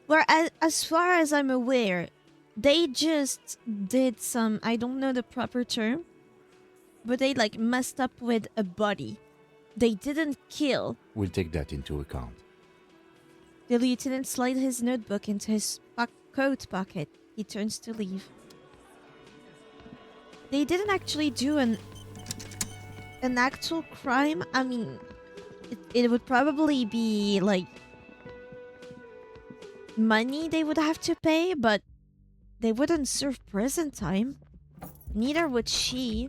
Where, as far as I'm aware, they just did some, I don't know the proper term, but they like messed up with a body. They didn't kill. We'll take that into account. The lieutenant slid his notebook into his coat pocket. He turns to leave. They didn't actually do an actual crime. I mean, it would probably be like money they would have to pay, but they wouldn't serve prison time. Neither would she,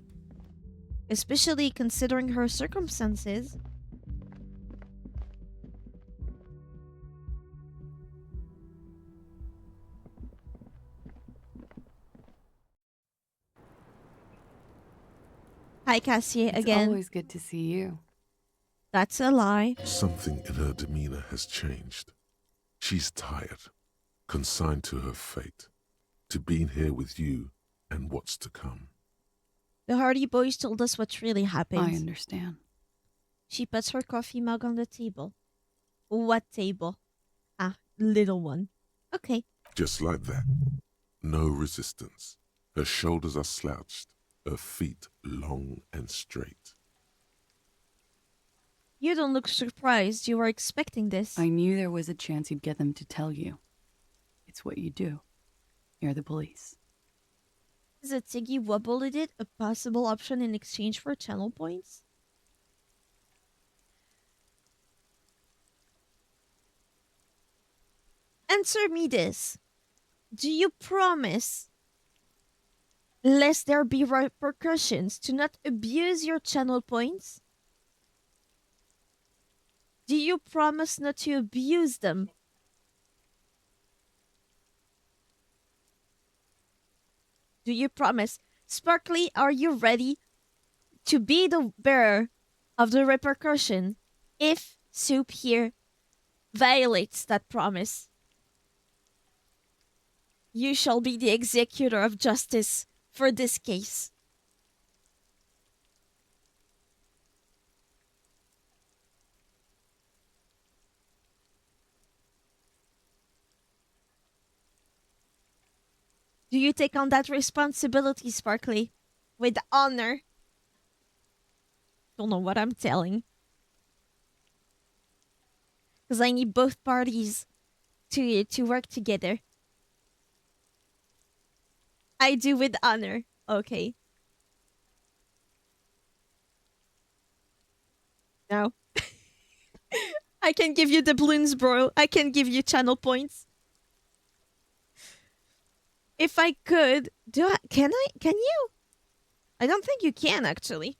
especially considering her circumstances. Hi, Cassie, It's again. always good to see you. That's a lie. Something in her demeanor has changed. She's tired, consigned to her fate, to being here with you and what's to come. The Hardy Boys told us what really happened. I understand. She puts her coffee mug on the table. What table? Ah, little one. Okay. Just like that. No resistance. Her shoulders are slouched, her feet long and straight. You don't look surprised. You were expecting this. I knew there was a chance you'd get them to tell you. It's what you do. You're the police. Is a Tiggy Wobble It a possible option in exchange for channel points? Answer me this. Do you promise, lest there be repercussions, to not abuse your channel points? Do you promise not to abuse them? Do you promise? Sparkly, are you ready to be the bearer of the repercussion if Soup here violates that promise? You shall be the executor of justice for this case. Do you take on that responsibility, Sparkly? With honor? Don't know what I'm telling. Because I need both parties to work together. I do with honor. Okay. No. I can give you the balloons, bro. I can give you channel points. If I could, can you? I don't think you can, actually.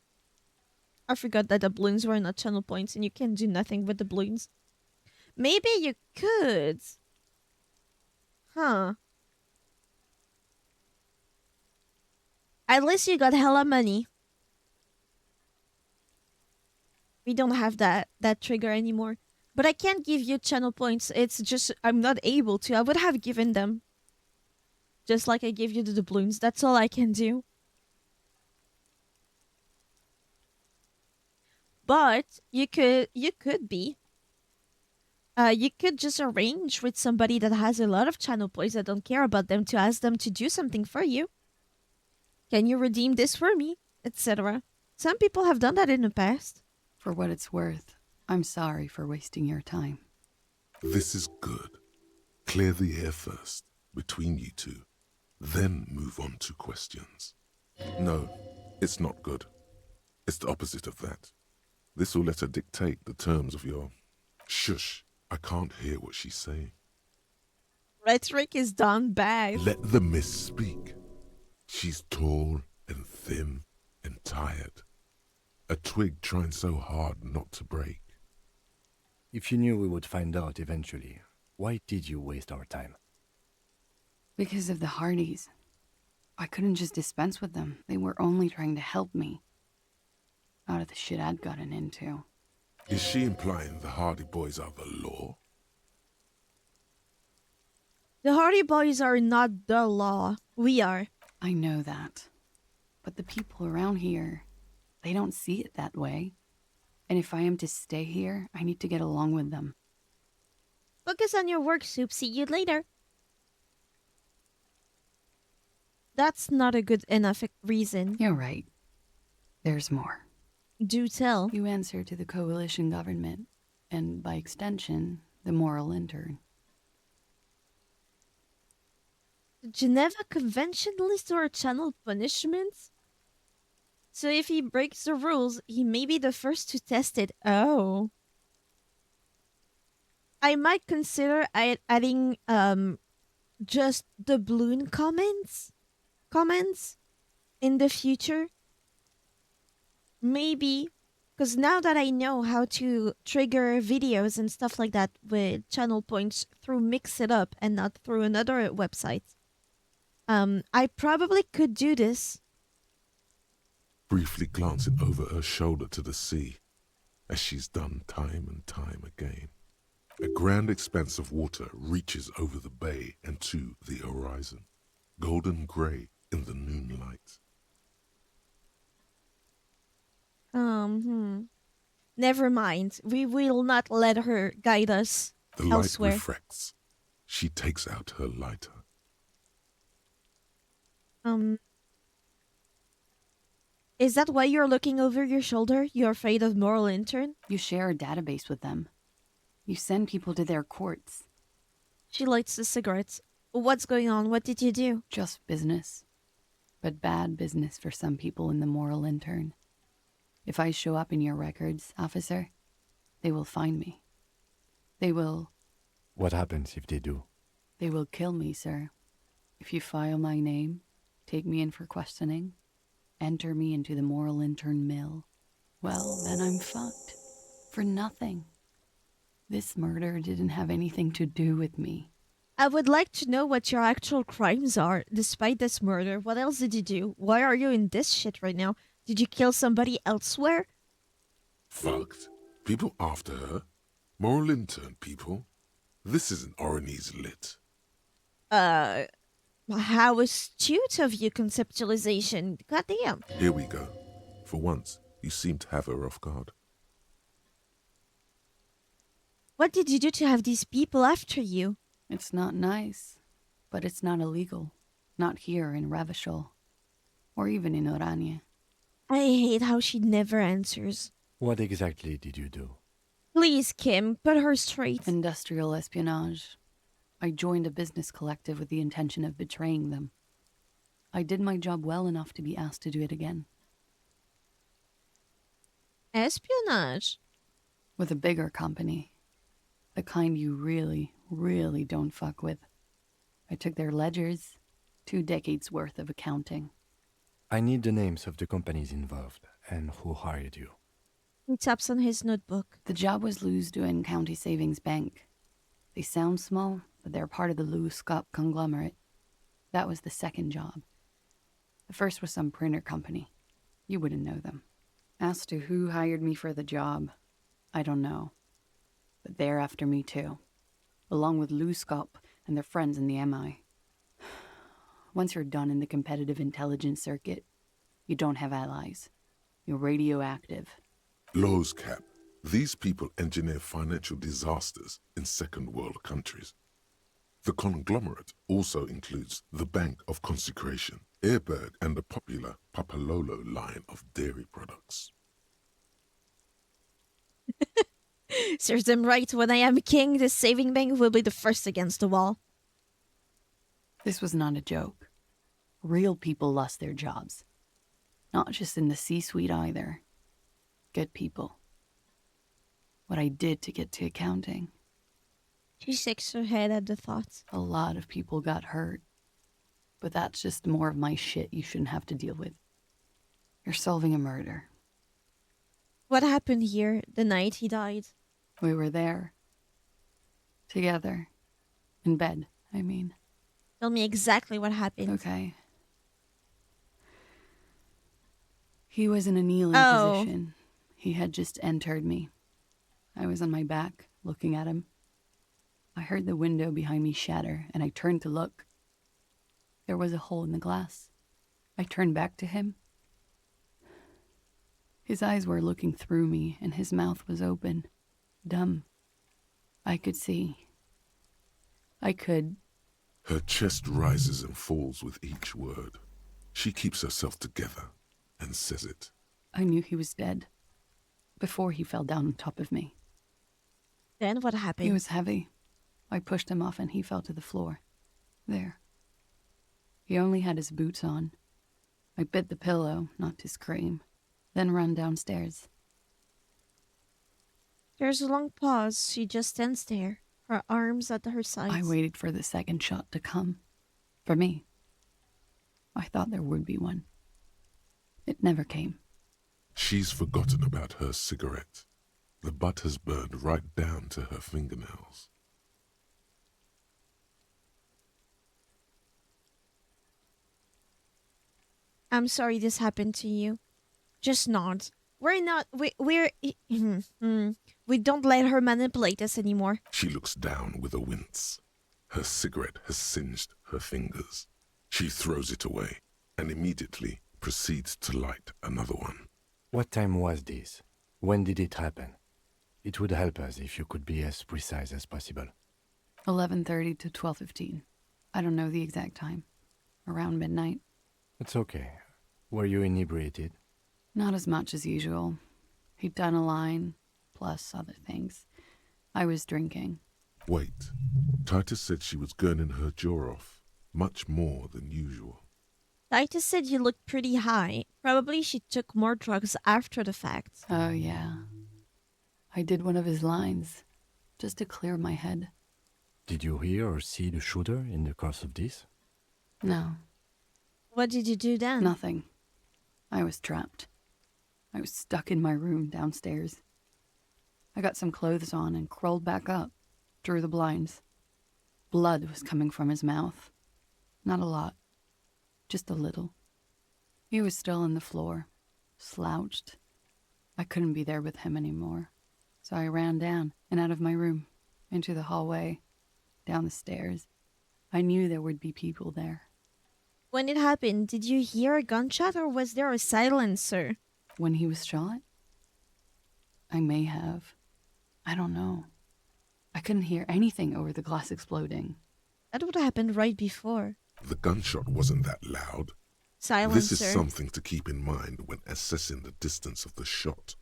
I forgot that the balloons were not channel points and you can do nothing with the balloons. Maybe you could. Huh. At least you got hella money. We don't have that trigger anymore. But I can't give you channel points. It's just I'm not able to. I would have given them. Just like I gave you the doubloons. That's all I can do. But you could be. You could just arrange with somebody that has a lot of channel points that don't care about them to ask them to do something for you. Can you redeem this for me? Etc. Some people have done that in the past. For what it's worth, I'm sorry for wasting your time. This is good. Clear the air first, between you two. Then move on to questions. No, it's not good. It's the opposite of that. This will let her dictate the terms of your... Shush, I can't hear what she's saying. Rhetoric is done bad. Let the miss speak. She's tall and thin and tired. A twig trying so hard not to break. If you knew we would find out eventually, why did you waste our time? Because of the Hardys. I couldn't just dispense with them. They were only trying to help me. Out of the shit I'd gotten into. Is she implying the Hardy Boys are the law? The Hardy Boys are not the law. We are. I know that. But the people around here, they don't see it that way. And if I am to stay here, I need to get along with them. Focus on your work, Soup. See you later. That's not a good enough reason. You're right. There's more. Do tell. You answer to the coalition government, and by extension, the moral intern. The Geneva Convention list or channel punishments? So if he breaks the rules, he may be the first to test it. Oh. I might consider adding just the balloon comments in the future. Maybe, because now that I know how to trigger videos and stuff like that with channel points through Mix It Up and not through another website, I probably could do this. Briefly glancing over her shoulder to the sea, as she's done time and time again. A grand expanse of water reaches over the bay and to the horizon, golden grey in the noonlight. Never mind. We will not let her guide us The light elsewhere. refracts. She takes out her lighter. Is that why you're looking over your shoulder? You're afraid of moral intern? You share a database with them. You send people to their courts. She lights the cigarettes. What's going on? What did you do? Just business. But bad business for some people in the moral intern. If I show up in your records, officer, they will find me. They will... What happens if they do? They will kill me, sir. If you file my name, take me in for questioning, enter me into the moral intern mill, well, then I'm fucked. For nothing. This murder didn't have anything to do with me. I would like to know what your actual crimes are, despite this murder. What else did you do? Why are you in this shit right now? Did you kill somebody elsewhere? Fucked. People after her. Moral intern people. This isn't Oronese lit. How astute of you, conceptualization. Goddamn. Here we go. For once, you seem to have her off guard. What did you do to have these people after you? It's not nice, but it's not illegal. Not here in Ravishol. Or even in Orania. I hate how she never answers. What exactly did you do? Please, Kim, put her straight. Industrial espionage. I joined a business collective with the intention of betraying them. I did my job well enough to be asked to do it again. Espionage? With a bigger company. The kind you really, really don't fuck with. I took their ledgers, 2 decades worth of accounting. I need the names of the companies involved and who hired you. He taps on his notebook. The job was Lewsdown County Savings Bank. They sound small, but they're part of the Lewis Scott conglomerate. That was the second job. The first was some printer company. You wouldn't know them. As to who hired me for the job, I don't know. But they're after me too, along with Lou Scott and their friends in the MI. Once you're done in the competitive intelligence circuit, you don't have allies. You're radioactive. Lowe's cap. These people engineer financial disasters in second world countries. The conglomerate also includes the Bank of Consecration, Airberg, and the popular Papalolo line of dairy products. Serves them right. When I am king, the saving bank will be the first against the wall. This was not a joke. Real people lost their jobs. Not just in the C-suite either. Good people. What I did to get to accounting. She shakes her head at the thought. A lot of people got hurt. But that's just more of my shit you shouldn't have to deal with. You're solving a murder. What happened here the night he died? We were there. Together. In bed, I mean. Tell me exactly what happened. Okay. He was in a kneeling position. He had just entered me. I was on my back, looking at him. I heard the window behind me shatter, and I turned to look. There was a hole in the glass. I turned back to him. His eyes were looking through me, and his mouth was open. Dumb. I could see. I could... Her chest rises and falls with each word. She keeps herself together and says it. I knew he was dead. Before he fell down on top of me. Then what happened? He was heavy. I pushed him off and he fell to the floor. There. He only had his boots on. I bit the pillow, not to scream, then ran downstairs. There's a long pause. She just stands there, her arms at her sides. I waited for the second shot to come. For me. I thought there would be one. It never came. She's forgotten about her cigarette. The butt has burned right down to her fingernails. I'm sorry this happened to you. Just nod. We're we don't let her manipulate us anymore. She looks down with a wince. Her cigarette has singed her fingers. She throws it away and immediately proceeds to light another one. What time was this? When did it happen? It would help us if you could be as precise as possible. 11:30 to 12:15. I don't know the exact time. Around midnight. It's okay. Were you inebriated? Not as much as usual. He'd done a line, plus other things. I was drinking. Wait. Titus said she was gurning her jaw off, much more than usual. Titus said you looked pretty high. Probably she took more drugs after the fact. Oh, yeah. I did one of his lines, just to clear my head. Did you hear or see the shooter in the course of this? No, What did you do then? nothing. I was trapped. I was stuck in my room downstairs. I got some clothes on and crawled back up, drew the blinds. Blood was coming from his mouth. Not a lot, just a little. He was still on the floor, slouched. I couldn't be there with him anymore, so I ran down and out of my room, into the hallway, down the stairs. I knew there would be people there. When it happened, did you hear a gunshot or was there a silencer? When he was shot? I may have. I don't know. I couldn't hear anything over the glass exploding. That would have happened right before. The gunshot wasn't that loud. Silencer. This is something to keep in mind when assessing the distance of the shot.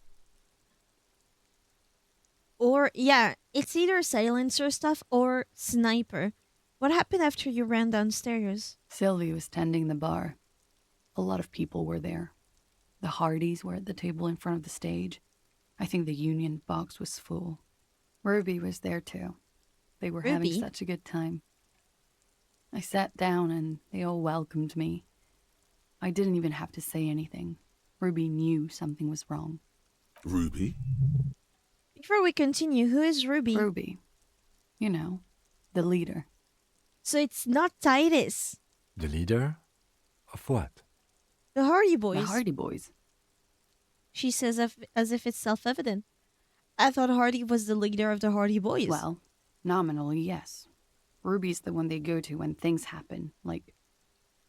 Or, yeah, it's either silencer stuff or sniper. What happened after you ran downstairs? Sylvie was tending the bar. A lot of people were there. The Hardys were at the table in front of the stage. I think the Union box was full. Ruby was there too. They were having Ruby? such a good time. I sat down and they all welcomed me. I didn't even have to say anything. Ruby knew something was wrong. Ruby? Before we continue, who is Ruby? Ruby. You know, the leader. So it's not Titus. The leader? Of what? The Hardy Boys. The Hardy Boys. She says as if it's self-evident. I thought Hardy was the leader of the Hardy Boys. Well, nominally, yes. Ruby's the one they go to when things happen, like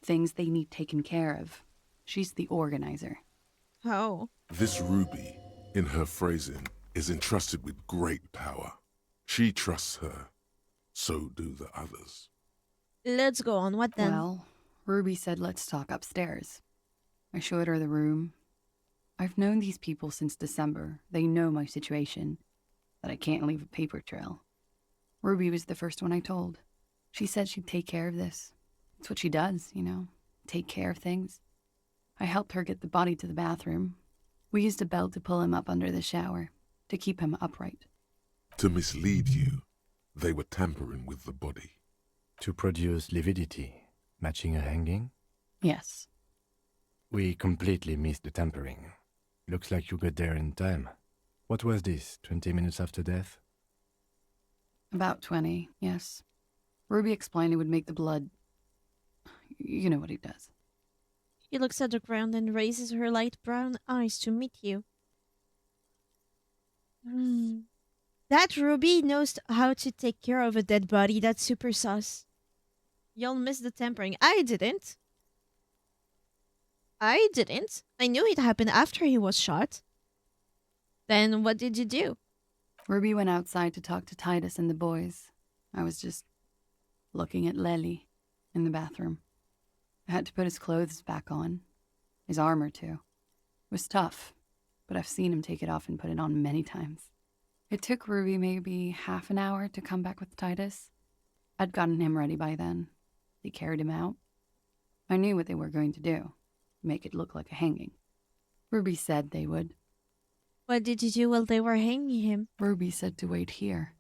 things they need taken care of. She's the organizer. Oh. This Ruby, in her phrasing, is entrusted with great power. She trusts her. So do the others. Let's go on. What then? Well, Ruby said let's talk upstairs. I showed her the room. I've known these people since December. They know my situation, that I can't leave a paper trail. Ruby was the first one I told. She said she'd take care of this. It's what she does, you know, take care of things. I helped her get the body to the bathroom. We used a belt to pull him up under the shower, to keep him upright. To mislead you, they were tampering with the body. To produce lividity, matching a hanging? Yes. We completely missed the tampering. Looks like you got there in time. What was this, 20 minutes after death? About 20, yes. Ruby explained it would make the blood... You know what he does. She looks at the ground and raises her light brown eyes to meet you. That Ruby knows how to take care of a dead body. That's super sus. Y'all missed the tampering. I didn't. I knew it happened after he was shot. Then what did you do? Ruby went outside to talk to Titus and the boys. I was just looking at Lely in the bathroom. I had to put his clothes back on. His armor, too. It was tough, but I've seen him take it off and put it on many times. It took Ruby maybe half an hour to come back with Titus. I'd gotten him ready by then. They carried him out. I knew what they were going to do. Make it look like a hanging. Ruby said they would. What did you do while they were hanging him? Ruby said to wait here.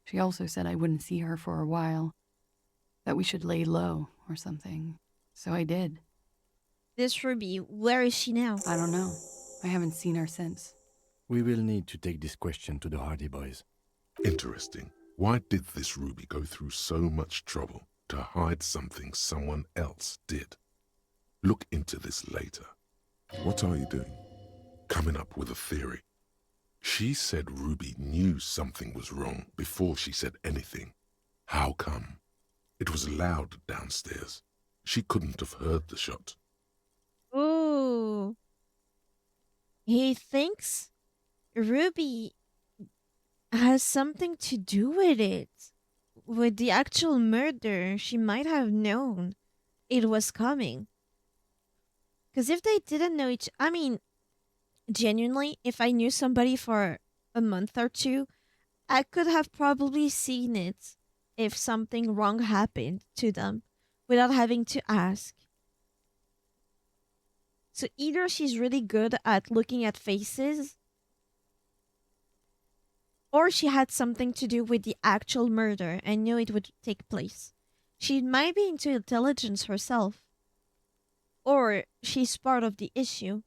She also said I wouldn't see her for a while. That we should lay low or something. So I did. This Ruby, where is she now? I don't know. I haven't seen her since. We will need to take this question to the Hardy Boys. Interesting. Why did this Ruby go through so much trouble to hide something someone else did? Look into this later. What are you doing? Coming up with a theory. She said Ruby knew something was wrong before she said anything. How come? It was loud downstairs. She couldn't have heard the shot. Ooh. He thinks Ruby has something to do with it. With the actual murder, she might have known it was coming. Because if they didn't know genuinely, if I knew somebody for a month or two, I could have probably seen it if something wrong happened to them without having to ask. So either she's really good at looking at faces, or she had something to do with the actual murder and knew it would take place. She might be into intelligence herself, or she's part of the issue.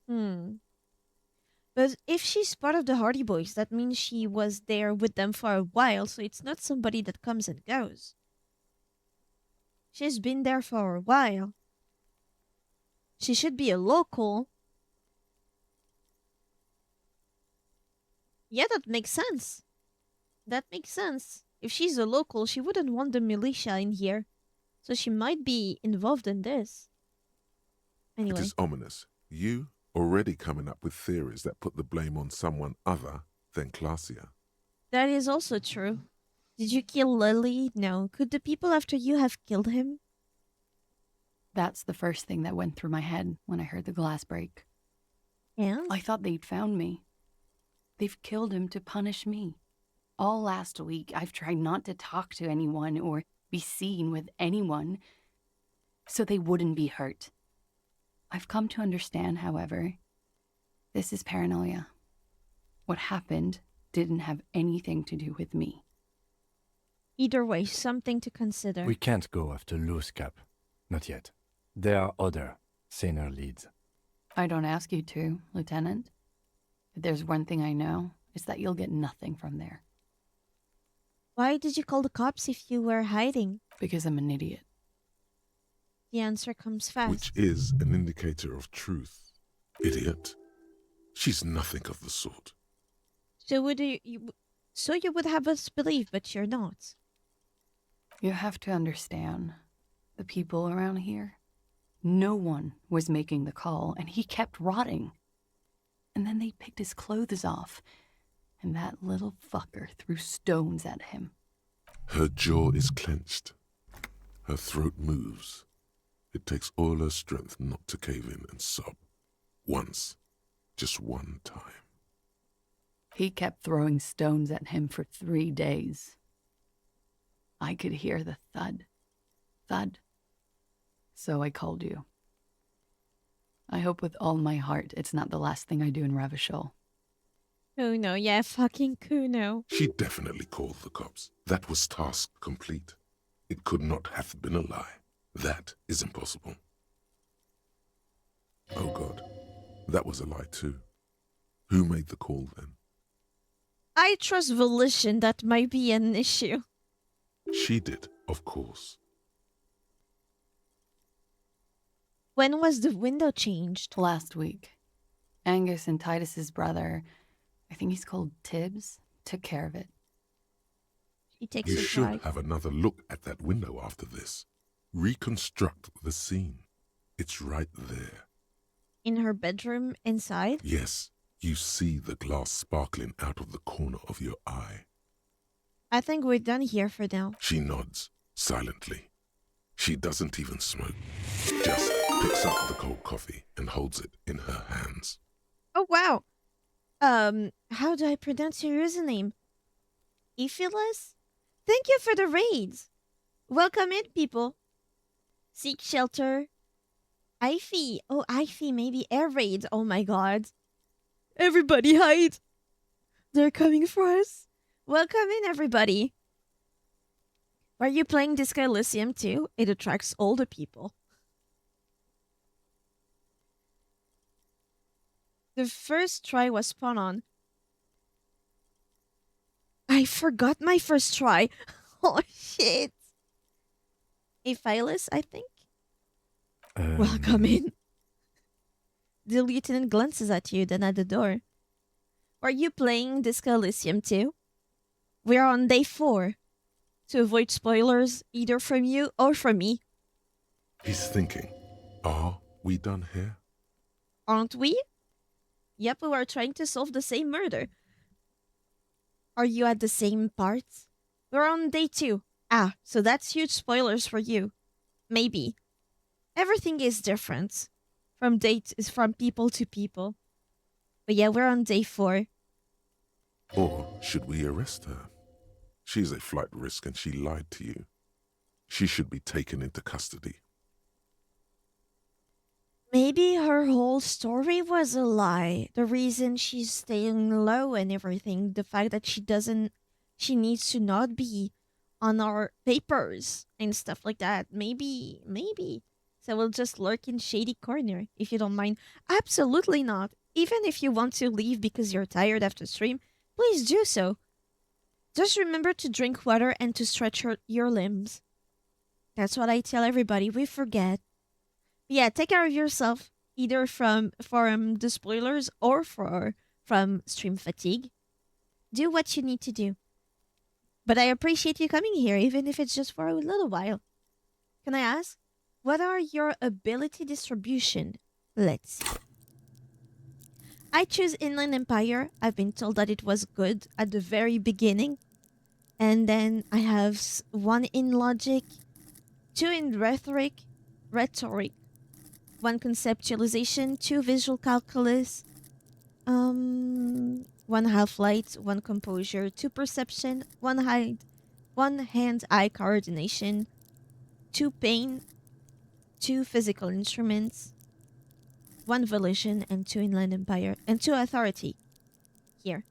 But if she's part of the Hardy Boys, that means she was there with them for a while, so it's not somebody that comes and goes. She's been there for a while. She should be a local. Yeah, that makes sense. That makes sense. If she's a local, she wouldn't want the militia in here. So she might be involved in this. It Anyway, is ominous. You already coming up with theories that put the blame on someone other than Clausia. that is also true. Did you kill Lily? No. Could the people after you have killed him? That's the first thing that went through my head when I heard the glass break. And? I thought they'd found me. They've killed him to punish me. All last week, I've tried not to talk to anyone or be seen with anyone so they wouldn't be hurt. I've come to understand, however, this is paranoia. What happened didn't have anything to do with me. Either way, something to consider. We can't go after Loose Cap. Not yet. There are other, saner leads. I don't ask you to, Lieutenant. If there's one thing I know, it's that you'll get nothing from there. Why did you call the cops if you were hiding? Because I'm an idiot. The answer comes fast. Which is an indicator of truth. Idiot. She's nothing of the sort. So you would have us believe, but you're not. You have to understand, the people around here, no one was making the call, and he kept rotting. And then they picked his clothes off, and that little fucker threw stones at him. Her jaw is clenched. Her throat moves. It takes all her strength not to cave in and sob. Once. Just one time. He kept throwing stones at him for 3 days. I could hear the thud. Thud. So I called you. I hope with all my heart it's not the last thing I do in Ravishol. Kuno, yeah, fucking Kuno. She definitely called the cops. That was task complete. It could not have been a lie. That is impossible. Oh God, that was a lie too. Who made the call then? I trust volition, that might be an issue. She did, of course. When was the window changed? Last week. Angus and Titus's brother, I think he's called Tibbs, took care of it. He takes You a should drive. have another look at that window after this. Reconstruct the scene. It's right there. In her bedroom, inside? Yes, you see the glass sparkling out of the corner of your eye. I think we're done here for now. She nods, silently. She doesn't even smoke. Just picks up the cold coffee and holds it in her hands. Oh, wow. How do I pronounce your username? Ephilas? Thank you for the raids. Welcome in, people. Seek shelter. Ivy. Oh, Ivy, maybe air raids. Oh my god. Everybody hide. They're coming for us. Welcome in, everybody. Are you playing Disco Elysium too? It attracts older people. The first try was spot on. I forgot my first try. Oh, shit. Ephilas, I think. Welcome in. The lieutenant glances at you, then at the door. Are you playing Disco Elysium too? We're on day 4. To avoid spoilers, either from you or from me. He's thinking, are we done here? Aren't we? Yep, we are trying to solve the same murder. Are you at the same part? We're on day 2. Ah, so that's huge spoilers for you. Maybe. Everything is different. From people to people. But yeah, we're on day 4. Or should we arrest her? She's a flight risk and she lied to you. She should be taken into custody. Maybe her whole story was a lie. The reason she's staying low and everything, the fact that she needs to not be on our papers and stuff like that. Maybe. So we'll just lurk in shady corner, if you don't mind. Absolutely not. Even if you want to leave because you're tired after stream, please do so. Just remember to drink water and to stretch your limbs. That's what I tell everybody. We forget. Yeah, take care of yourself, either from the spoilers or from stream fatigue. Do what you need to do. But I appreciate you coming here, even if it's just for a little while. Can I ask, what are your ability distribution? Let's see. I choose Inland Empire. I've been told that it was good at the very beginning. And then I have 1 in logic, 2 in rhetoric, 1 conceptualization, 2 visual calculus, 1 half-light, 1 composure, 2 perception, 1 hand-eye coordination, 2 pain, 2 physical instruments, 1 volition, and 2 inland empire, and 2 authority. Here.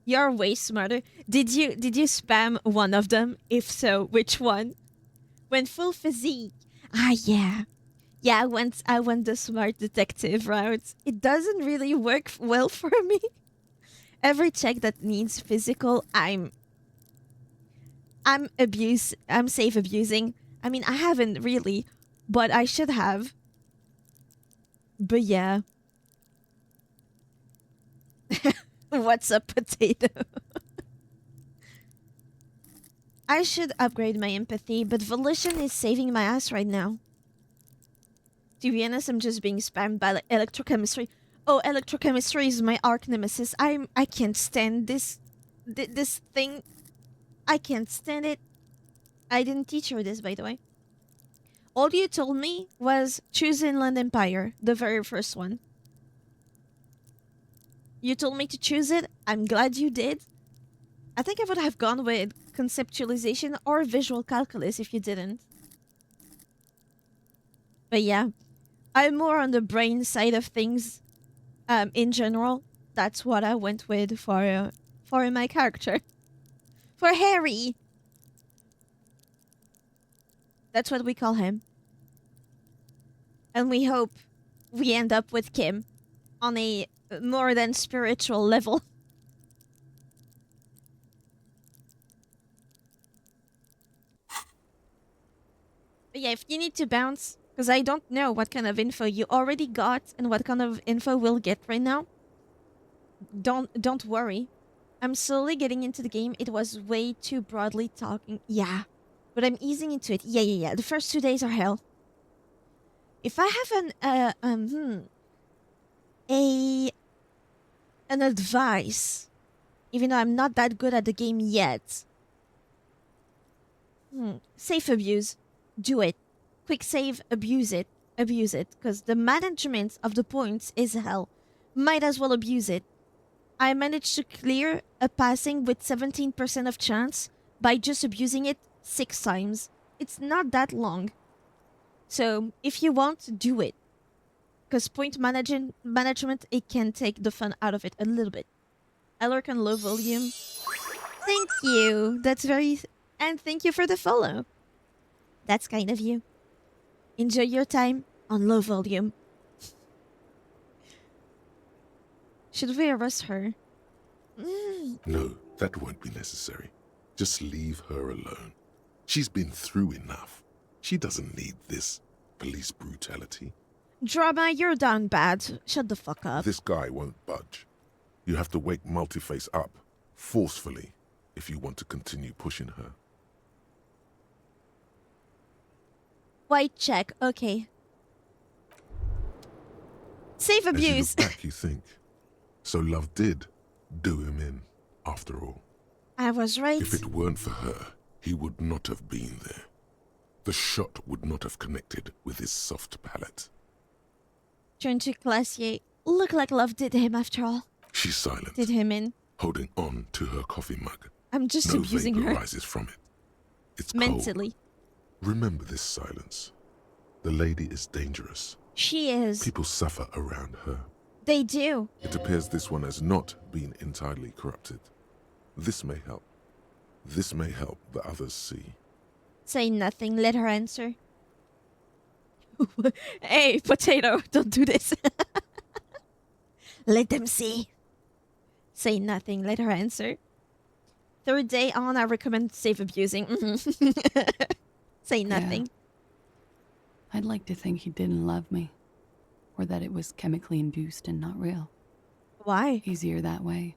You're way smarter. Did you spam one of them? If so, which one? When full physique. Ah, yeah. Yeah, I went the smart detective route. It doesn't really work well for me. Every check that needs physical, I'm safe abusing. I mean, I haven't really, but I should have. But yeah. What's a potato? I should upgrade my empathy, but volition is saving my ass right now. To be honest, I'm just being spammed by electrochemistry. Oh, electrochemistry is my arch nemesis. I can't stand this thing. I can't stand it. I didn't teach her this, by the way. All you told me was choose Inland Empire, the very first one. You told me to choose it. I'm glad you did. I think I would have gone with conceptualization or visual calculus if you didn't. But yeah, I'm more on the brain side of things. In general, that's what I went with for my character. For Harry. That's what we call him. And we hope we end up with Kim on a more than spiritual level. But yeah, if you need to bounce, because I don't know what kind of info you already got and what kind of info we'll get right now. Don't worry. I'm slowly getting into the game. It was way too broadly talking. Yeah. But I'm easing into it. Yeah. The first 2 days are hell. If I have an advice, even though I'm not that good at the game yet. Safe abuse. Do it. Quick save, abuse it. Abuse it. Because the management of the points is hell. Might as well abuse it. I managed to clear a passing with 17% of chance by just abusing it 6 times. It's not that long. So, if you want, do it. Because point management, it can take the fun out of it a little bit. I lurk on low volume. Thank you. That's very... And thank you for the follow. That's kind of you. Enjoy your time on low volume. Should we arrest her? No, that won't be necessary. Just leave her alone. She's been through enough. She doesn't need this police brutality. Drama, you're down bad. Shut the fuck up. This guy won't budge. You have to wake Multiface up, forcefully, if you want to continue pushing her. White check, okay. Safe abuse. As you look back, you think. So love did do him in, after all. I was right. If it weren't for her, he would not have been there. The shot would not have connected with his soft palate. Turn to Classier. Look like love did him after all. She's silent. Did him in. holding on to her coffee mug. I'm just No abusing vapor her rises from it. It's mentally. cold. Remember this silence. The lady is dangerous. She is. People suffer around her. They do. It appears this one has not been entirely corrupted. This may help. This may help the others see. Say nothing. Let her answer. Hey, potato, don't do this. Let them see. Say nothing. Let her answer. Third day on, I recommend safe abusing. Say nothing. I'd like to think he didn't love me. Or that it was chemically induced and not real. Why? Easier that way.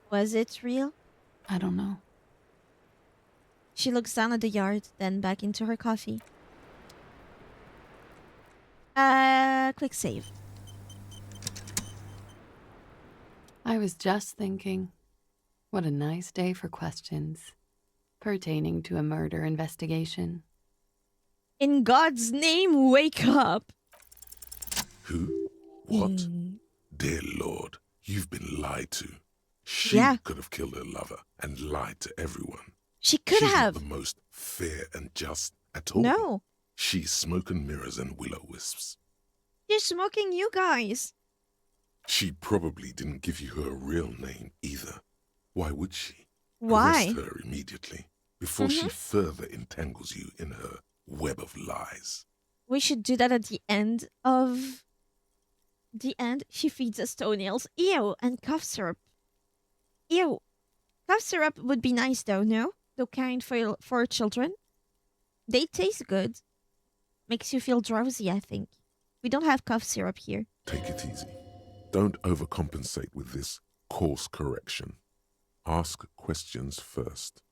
Was it real? I don't know. She looks down at the yard, then back into her coffee. Quick save. I was just thinking, what a nice day for questions pertaining to a murder investigation. In God's name, wake up! Who? What? Dear Lord, you've been lied to. She Yeah. could have killed her lover and lied to everyone. She could She's have. not the most fair and just at all. No. She's smoke and mirrors and will-o-wisps. She's smoking you guys. She probably didn't give you her real name either. Why would she? Why? Arrest her immediately before she further entangles you in her web of lies. We should do that at the end of... The end, she feeds us toenails. Ew, and cough syrup. Ew. Cough syrup would be nice though, no? The kind for children. They taste good. Makes you feel drowsy, I think. We don't have cough syrup here. Take it easy. Don't overcompensate with this course correction. Ask questions first.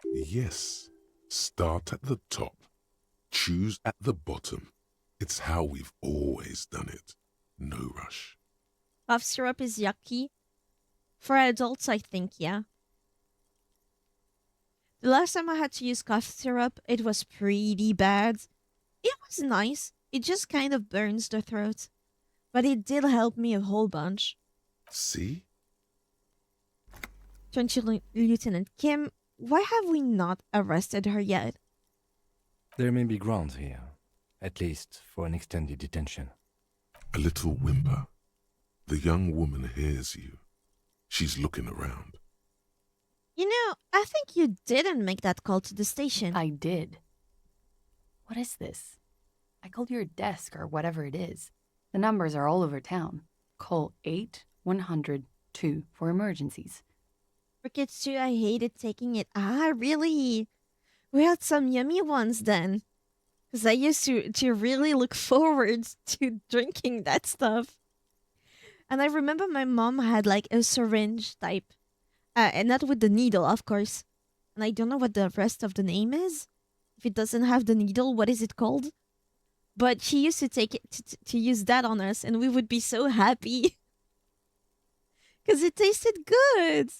Yes, start at the top. Choose at the bottom. It's how we've always done it. No rush. Cough syrup is yucky. For adults, I think, yeah. The last time I had to use cough syrup, it was pretty bad. It was nice. It just kind of burns the throat. But it did help me a whole bunch. See? Turn to Lieutenant Kim. Why have we not arrested her yet? There may be grounds here, at least for an extended detention. A little whimper. The young woman hears you. She's looking around. You know, I think you didn't make that call to the station. I did. What is this? I called your desk or whatever it is. The numbers are all over town. Call 8-100-2 for emergencies. For kids too, I hated taking it. Ah, really? We had some yummy ones then. Because I used to really look forward to drinking that stuff. And I remember my mom had like a syringe type. And not with the needle, of course. And I don't know what the rest of the name is. If it doesn't have the needle, what is it called? But she used to take it to use that on us, and we would be so happy. Because it tasted good.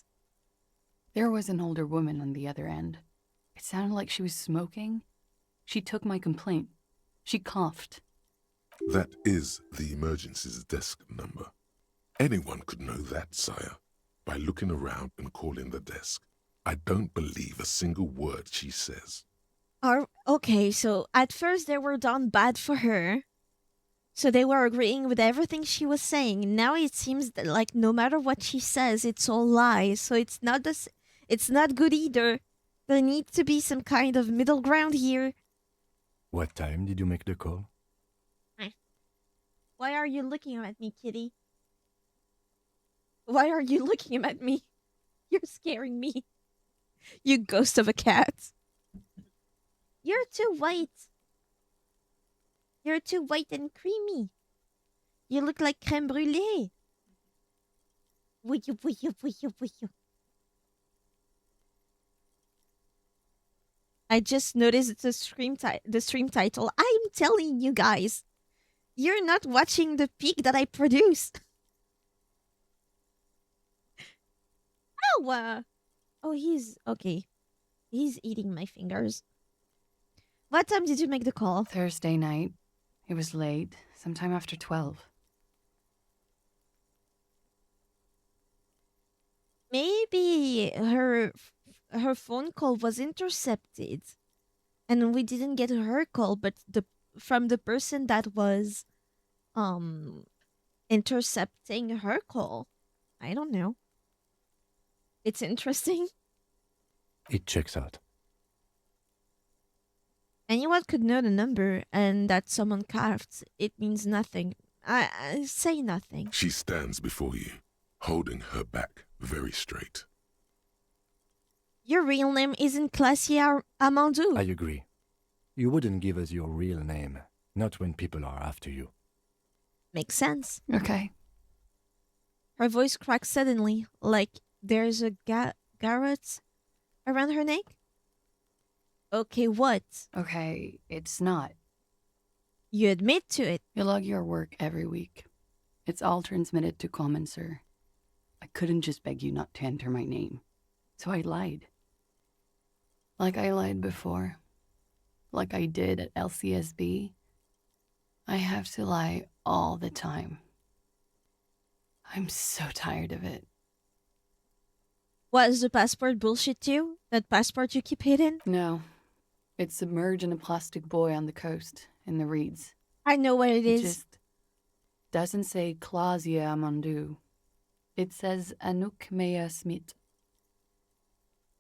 There was an older woman on the other end. It sounded like she was smoking. She took my complaint. She coughed. That is the emergencies desk number. Anyone could know that, sire, by looking around and calling the desk. I don't believe a single word she says. Okay, so at first they were done bad for her. So they were agreeing with everything she was saying. Now it seems that like no matter what she says, it's all lies. So it's not good either. There needs to be some kind of middle ground here. What time did you make the call? Why are you looking at me, kitty? Why are you looking at me? You're scaring me. You ghost of a cat. You're too white. You're too white and creamy. You look like crème brûlée. Woo-you. I just noticed the stream title. I'm telling you guys, you're not watching the peak that I produce. Ow! Oh, he's okay. He's eating my fingers. What time did you make the call? Thursday night. It was late, sometime after 12. Maybe her phone call was intercepted, and we didn't get her call, but from the person that was um intercepting her call. I don't know. It's interesting. It checks out. Anyone could know the number, and that someone carved. It means nothing. I say nothing. She stands before you, holding her back very straight. Your real name isn't Clasia Amandou. I agree. You wouldn't give us your real name, not when people are after you. Makes sense. Okay. Her voice cracks suddenly, like there's a garrote around her neck. Okay, what? Okay, it's not. You admit to it. You log your work every week. It's all transmitted to Common, sir. I couldn't just beg you not to enter my name. So I lied. Like I lied before. Like I did at LCSB. I have to lie all the time. I'm so tired of it. Was the passport bullshit too? That passport you keep hidden? No. It's submerged in a plastic buoy on the coast, in the reeds. I know what it is. Just doesn't say Clausia Amandu. It says Anouk Mea Smith.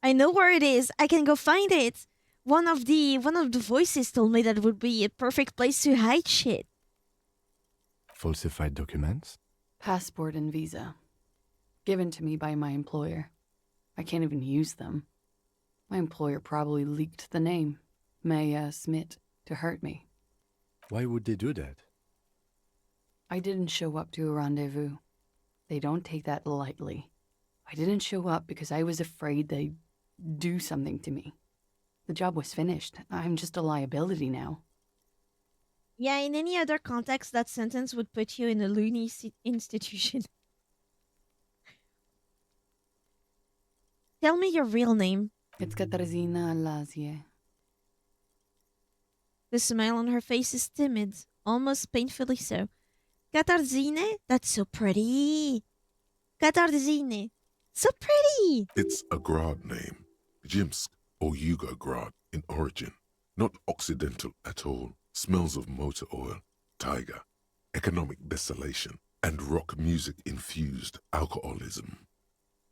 I know where it is. I can go find it. One of the voices told me that would be a perfect place to hide shit. Falsified documents? Passport and visa. Given to me by my employer. I can't even use them. My employer probably leaked the name, Maya Smith, to hurt me. Why would they do that? I didn't show up to a rendezvous. They don't take that lightly. I didn't show up because I was afraid they'd do something to me. The job was finished. I'm just a liability now. Yeah, in any other context, that sentence would put you in a loony institution. Tell me your real name. It's Katarzyna Lazie. The smile on her face is timid, almost painfully so. Katarzyne? That's so pretty. Katarzyne. So pretty. It's a Grad name, Jimsk or Yugo Grad in origin, not Occidental at all. Smells of motor oil, tiger, economic desolation, and rock music infused alcoholism.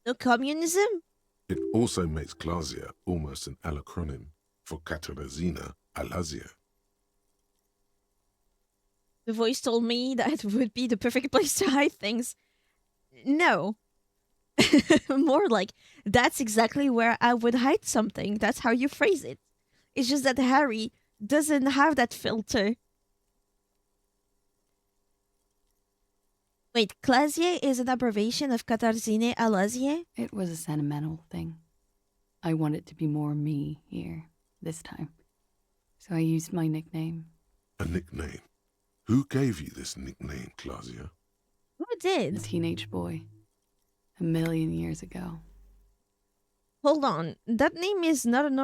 No communism? It also makes Clausia almost an allochronym for Katarzyna Alazia. The voice told me that would be the perfect place to hide things. No. More like, that's exactly where I would hide something. That's how you phrase it. It's just that Harry doesn't have that filter. Wait, Clausia is an abbreviation of Katarzyne Alazie? It was a sentimental thing. I wanted to be more me here, this time. So I used my nickname. A nickname? Who gave you this nickname, Clausia? Who A did? teenage boy. 1,000,000 years ago. Hold on. That name is not an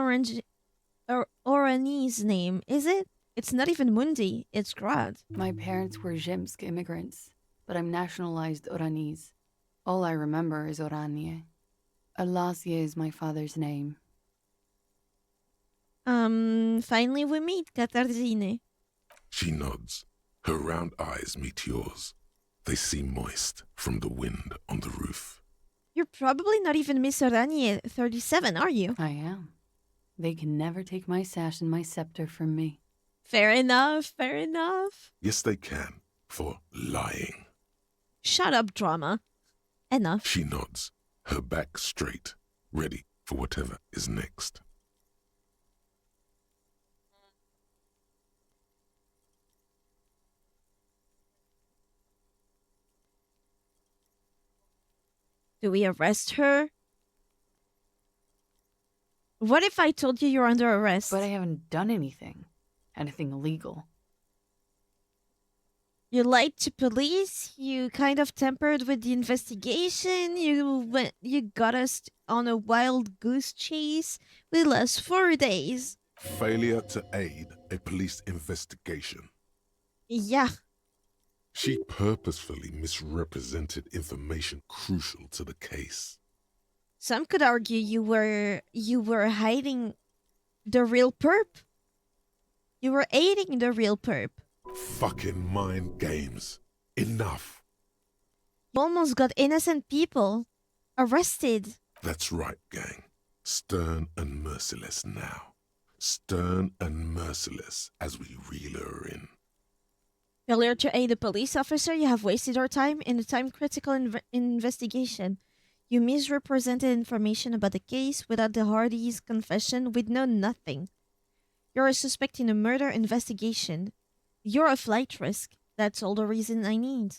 Oranese name, is it? It's not even Mundi. It's Grad. My parents were Zhimsk immigrants, but I'm nationalized Oranese. All I remember is Oranje. Alasia is my father's name. Finally we meet, Katarzyne. She nods. Her round eyes meet yours. They seem moist from the wind on the roof. You're probably not even Miss Oranje 37, are you? I am. They can never take my sash and my scepter from me. Fair enough, fair enough. Yes, they can, for lying. Shut up, drama. Enough. She nods, her back straight, ready for whatever is next. Do we arrest her? What if I told you you're under arrest? But I haven't done anything. Anything illegal. You lied to police. You kind of tampered with the investigation. You got us on a wild goose chase. We lost 4 days. Failure to aid a police investigation. Yeah. She purposefully misrepresented information crucial to the case. Some could argue you were hiding the real perp. You were aiding the real perp. Fucking mind games. Enough. You almost got innocent people arrested. That's right, gang. Stern and merciless now. Stern and merciless as we reel her in. Failure to aid a police officer, you have wasted our time in a time-critical investigation. You misrepresented information about the case without the Hardy's confession. We'd know nothing. You're a suspect in a murder investigation. You're a flight risk. That's all the reason I need.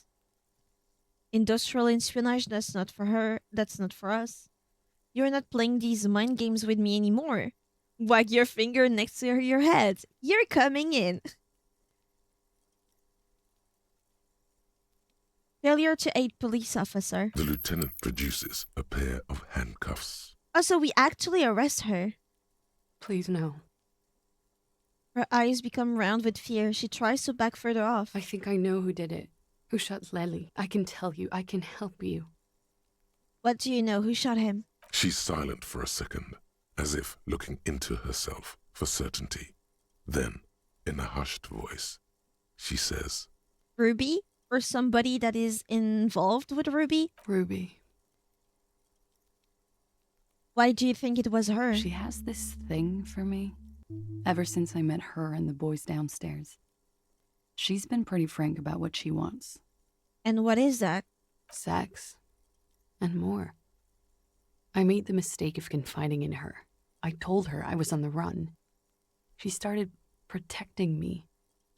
Industrial espionage, that's not for her. That's not for us. You're not playing these mind games with me anymore. Wag your finger next to your head. You're coming in. Failure to aid police officer. The lieutenant produces a pair of handcuffs. Oh, so we actually arrest her. Please, no. Her eyes become round with fear. She tries to back further off. I think I know who did it. Who shot Lely. I can tell you. I can help you. What do you know? Who shot him? She's silent for a second, as if looking into herself for certainty. Then, in a hushed voice, she says, Ruby? Or somebody that is involved with Ruby? Ruby. Why do you think it was her? She has this thing for me. Ever since I met her and the boys downstairs. She's been pretty frank about what she wants. And what is that? Sex. And more. I made the mistake of confiding in her. I told her I was on the run. She started protecting me.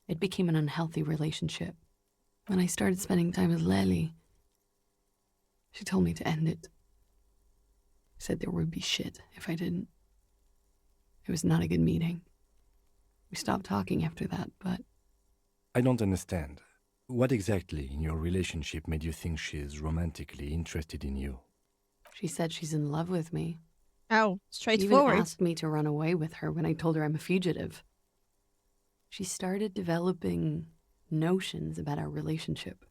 It became an unhealthy relationship. When I started spending time with Lely, she told me to end it. Said there would be shit if I didn't. It was not a good meeting. We stopped talking after that, but... I don't understand. What exactly in your relationship made you think she's romantically interested in you? She said she's in love with me. Oh, She straightforward. even asked me to run away with her when I told her I'm a fugitive. She started developing notions about our relationship.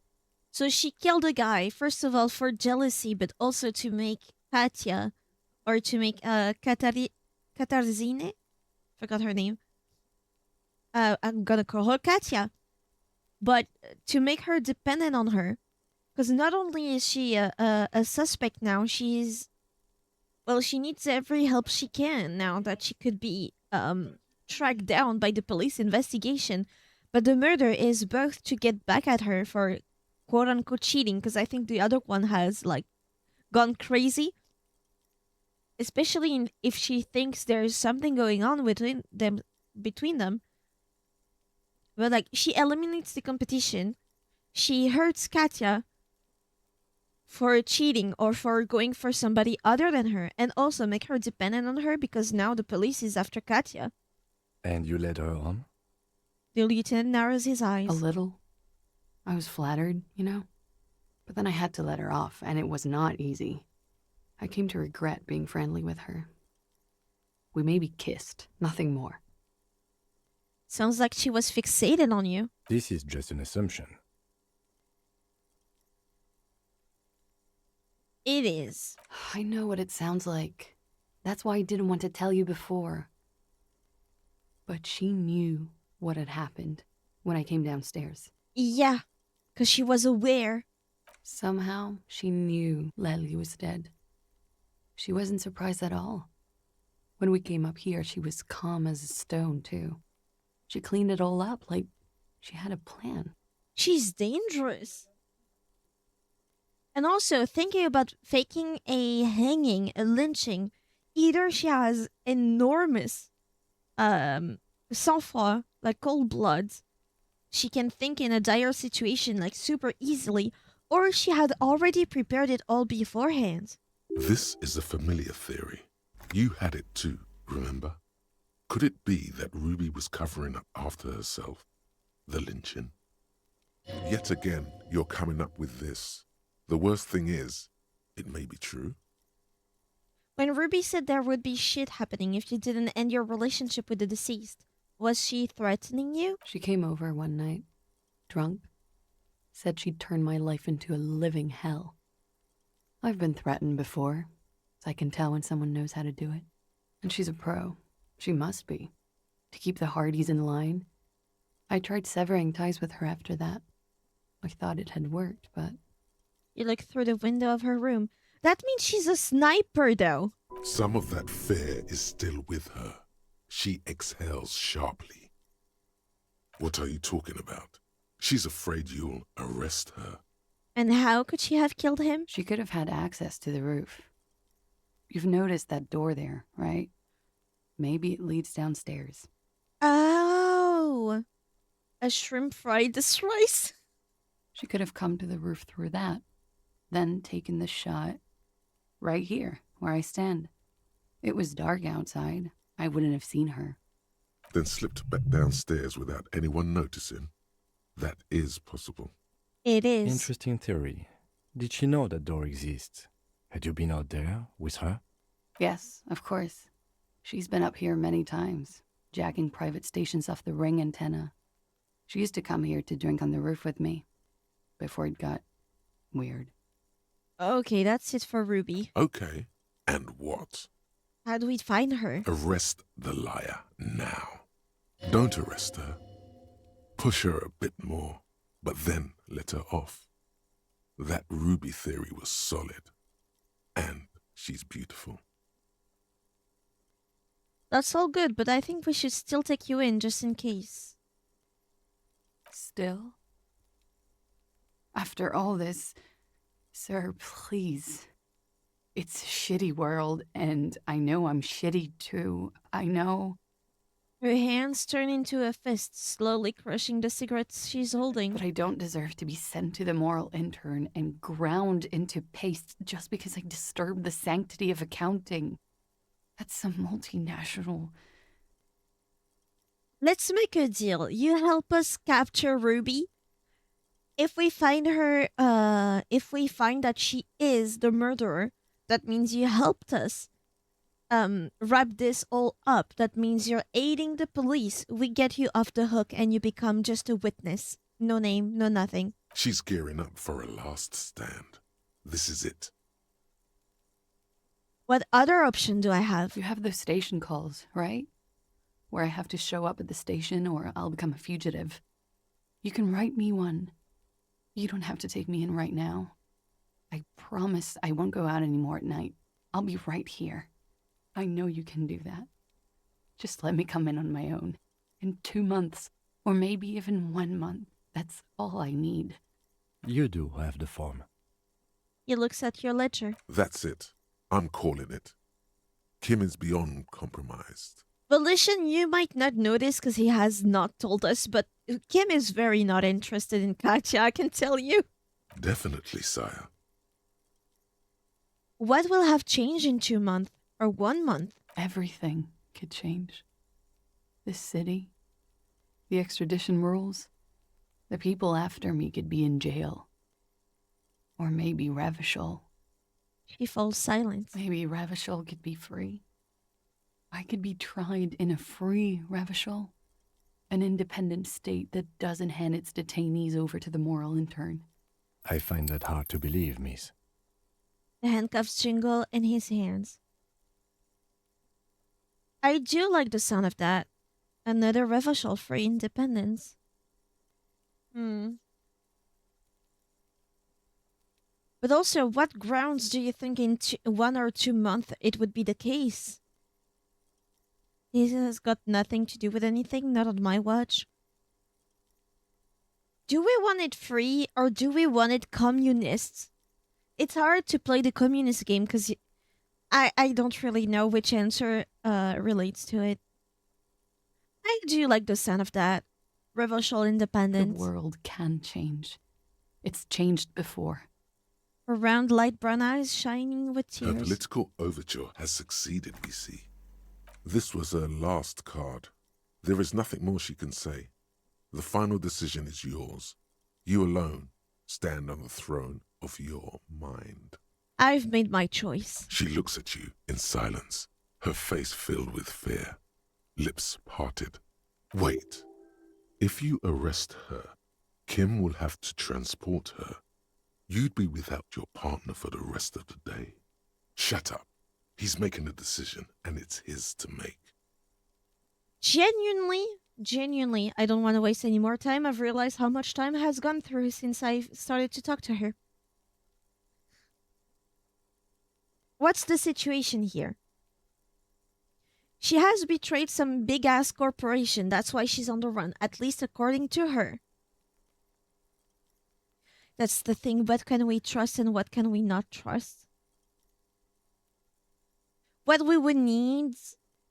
So she killed a guy, first of all, for jealousy, but also to make Katya, or to make Katarzine? Forgot her name. I'm gonna call her Katya. But to make her dependent on her. Because not only is she a suspect now, she needs every help she can now that she could be tracked down by the police investigation. But the murder is both to get back at her for quote-unquote cheating, because I think the other one has, like, gone crazy. Especially if she thinks there's something going on between them. But, like, she eliminates the competition. She hurts Katya for cheating or for going for somebody other than her, and also make her dependent on her because now the police is after Katya. And you led her on? The lieutenant narrows his eyes. A little. I was flattered, you know? But then I had to let her off, and it was not easy. I came to regret being friendly with her. We maybe kissed, nothing more. Sounds like she was fixated on you. This is just an assumption. It is. I know what it sounds like. That's why I didn't want to tell you before. But she knew what had happened when I came downstairs. Yeah, because she was aware. Somehow, she knew Lely was dead. She wasn't surprised at all. When we came up here, she was calm as a stone, too. She cleaned it all up like she had a plan. She's dangerous. And also, thinking about faking a hanging, a lynching, either she has enormous sang-froid, like cold blood, she can think in a dire situation like super easily, or she had already prepared it all beforehand. This is a familiar theory. You had it too, remember? Could it be that Ruby was covering up after herself? The lynching? Yet again, you're coming up with this. The worst thing is, it may be true. When Ruby said there would be shit happening if you didn't end your relationship with the deceased, was she threatening you? She came over one night, drunk, said she'd turn my life into a living hell. I've been threatened before, So I can tell when someone knows how to do it. And she's a pro. She must be. To keep the Hardys in line. I tried severing ties with her after that. I thought it had worked, but... You look through the window of her room. That means she's a sniper, though. Some of that fear is still with her. She exhales sharply. What are you talking about? She's afraid you'll arrest her. And how could she have killed him? She could have had access to the roof. You've noticed that door there, right? Maybe it leads downstairs. Oh, a shrimp fried rice. She could have come to the roof through that, then taken the shot right here, where I stand. It was dark outside. I wouldn't have seen her. Then slipped back downstairs without anyone noticing. That is possible. It is. Interesting theory. Did she know that door exists? Had you been out there with her? Yes, of course. She's been up here many times, jacking private stations off the ring antenna. She used to come here to drink on the roof with me, before it got weird. Okay, that's it for Ruby. Okay, and what? How do we find her? Arrest the liar now. Don't arrest her. Push her a bit more, but then let her off. That Ruby theory was solid. And she's beautiful. That's all good, but I think we should still take you in just in case. Still? After all this, sir, please. It's a shitty world, and I know I'm shitty too. I know. Her hands turn into a fist, slowly crushing the cigarettes she's holding. But I don't deserve to be sent to the moral intern and ground into paste just because I disturbed the sanctity of accounting. That's some multinational... Let's make a deal. You help us capture Ruby. If we find her, if we find that she is the murderer, that means you helped us wrap this all up. That means you're aiding the police. We get you off the hook and you become just a witness. No name, no nothing. She's gearing up for a last stand. This is it. What other option do I have? You have those station calls, right? Where I have to show up at the station or I'll become a fugitive. You can write me one. You don't have to take me in right now. I promise I won't go out anymore at night. I'll be right here. I know you can do that. Just let me come in on my own. In 2 months, or maybe even 1 month. That's all I need. You do have the form. He looks at your ledger. That's it. I'm calling it. Kim is beyond compromised. Volition, you might not notice because he has not told us, but Kim is very not interested in Katya, I can tell you. Definitely, sire. What will have changed in 2 months or 1 month? Everything could change. This city, the extradition rules, the people after me could be in jail. Or maybe Revachol. She falls silent. Maybe Revachol could be free. I could be tried in a free Revachol. An independent state that doesn't hand its detainees over to the moral intern. I find that hard to believe, miss. The handcuffs jingle in his hands. I do like the sound of that. Another Revachol for independence. But also, what grounds do you think in 1 or 2 months it would be the case? This has got nothing to do with anything, not on my watch. Do we want it free or do we want it communist? It's hard to play the communist game because I don't really know which answer relates to it. I do like the sound of that. Revachol independence. The world can change. It's changed before. Her round light brown eyes shining with Her tears. political overture has succeeded, we see. This was her last card. There is nothing more she can say. The final decision is yours. You alone stand on the throne of your mind. I've made my choice. She looks at you in silence, her face filled with fear, lips parted. Wait. If you arrest her, Kim will have to transport her. You'd be without your partner for the rest of the day. Shut up He's making a decision, and it's his to make. Genuinely, I don't want to waste any more time. I've realized how much time has gone through since I started to talk to her. What's the situation here? She has betrayed some big ass corporation. That's why she's on the run, at least according to her. That's the thing. What can we trust and what can we not trust? What we would need.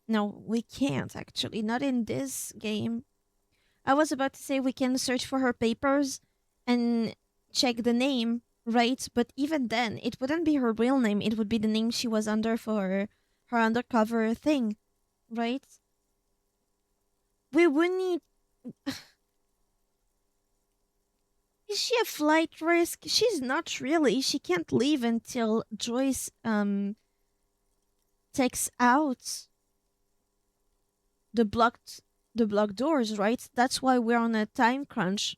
No, we can't actually. Not in this game. I was about to say we can search for her papers and check the name, right? But even then, it wouldn't be her real name. It would be the name she was under for her undercover thing, right? We would need. Is she a flight risk? She's not really. She can't leave until Joyce takes out the blocked doors, right? That's why we're on a time crunch.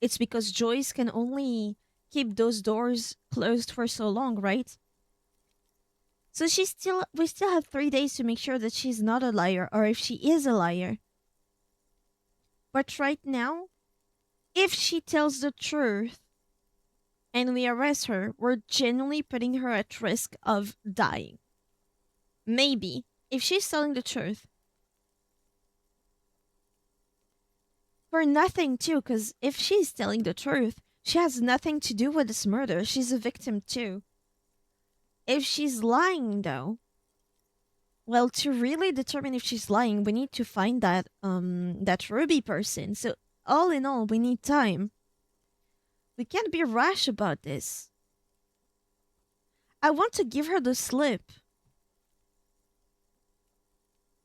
It's because Joyce can only keep those doors closed for so long, right? So we still have 3 days to make sure that she's not a liar, or if she is a liar. But right now, if she tells the truth and we arrest her, we're genuinely putting her at risk of dying. Maybe, if she's telling the truth. For nothing, too, because if she's telling the truth, she has nothing to do with this murder. She's a victim, too. If she's lying, though, well, to really determine if she's lying, we need to find that Ruby person. So, all in all, we need time. We can't be rash about this. I want to give her the slip.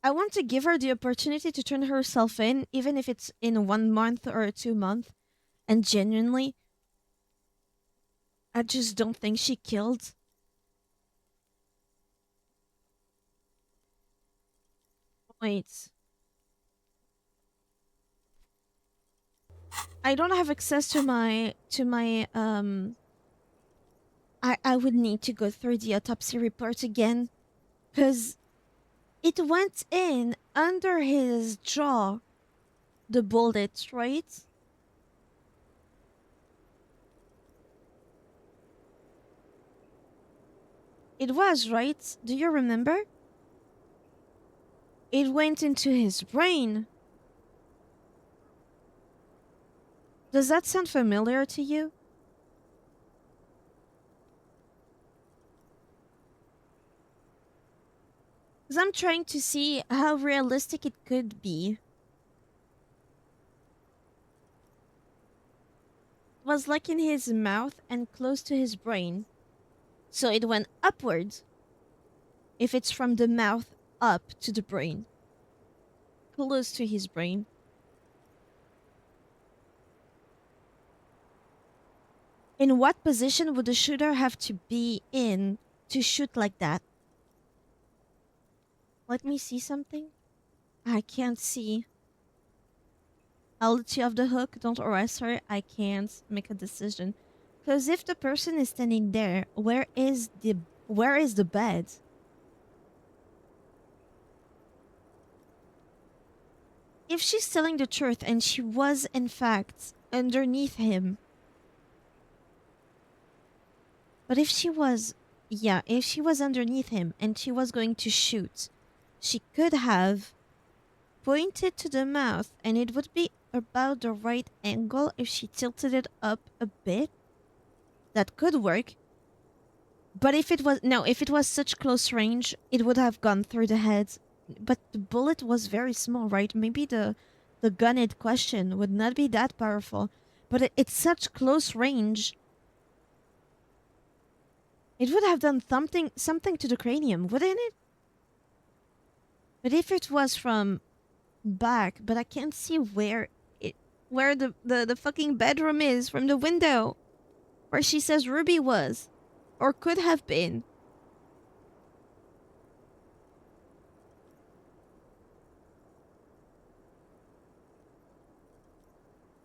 I want to give her the opportunity to turn herself in, even if it's in 1 month or 2 months. And genuinely, I just don't think she killed. Wait. I don't have access to my I would need to go through the autopsy report again, cuz it went in under his jaw, the bullet, right? It was, right? Do you remember? It went into his brain. Does that sound familiar to you? Because I'm trying to see how realistic it could be. It was like in his mouth and close to his brain. So it went upwards. If it's from the mouth up to the brain. Close to his brain. In what position would the shooter have to be in to shoot like that? Let me see something. I can't see. I'll let you off the hook. Don't arrest her. I can't make a decision. Because if the person is standing there, where is the bed? If she's telling the truth and she was in fact underneath him. But if she was underneath him and she was going to shoot, she could have pointed to the mouth and it would be about the right angle if she tilted it up a bit. That could work. But if it was such close range, it would have gone through the head. But the bullet was very small, right? Maybe the gun in question would not be that powerful. But it's such close range. It would have done something to the cranium, wouldn't it? But if it was from back, but I can't see where the fucking bedroom is from the window. Where she says Ruby was. Or could have been.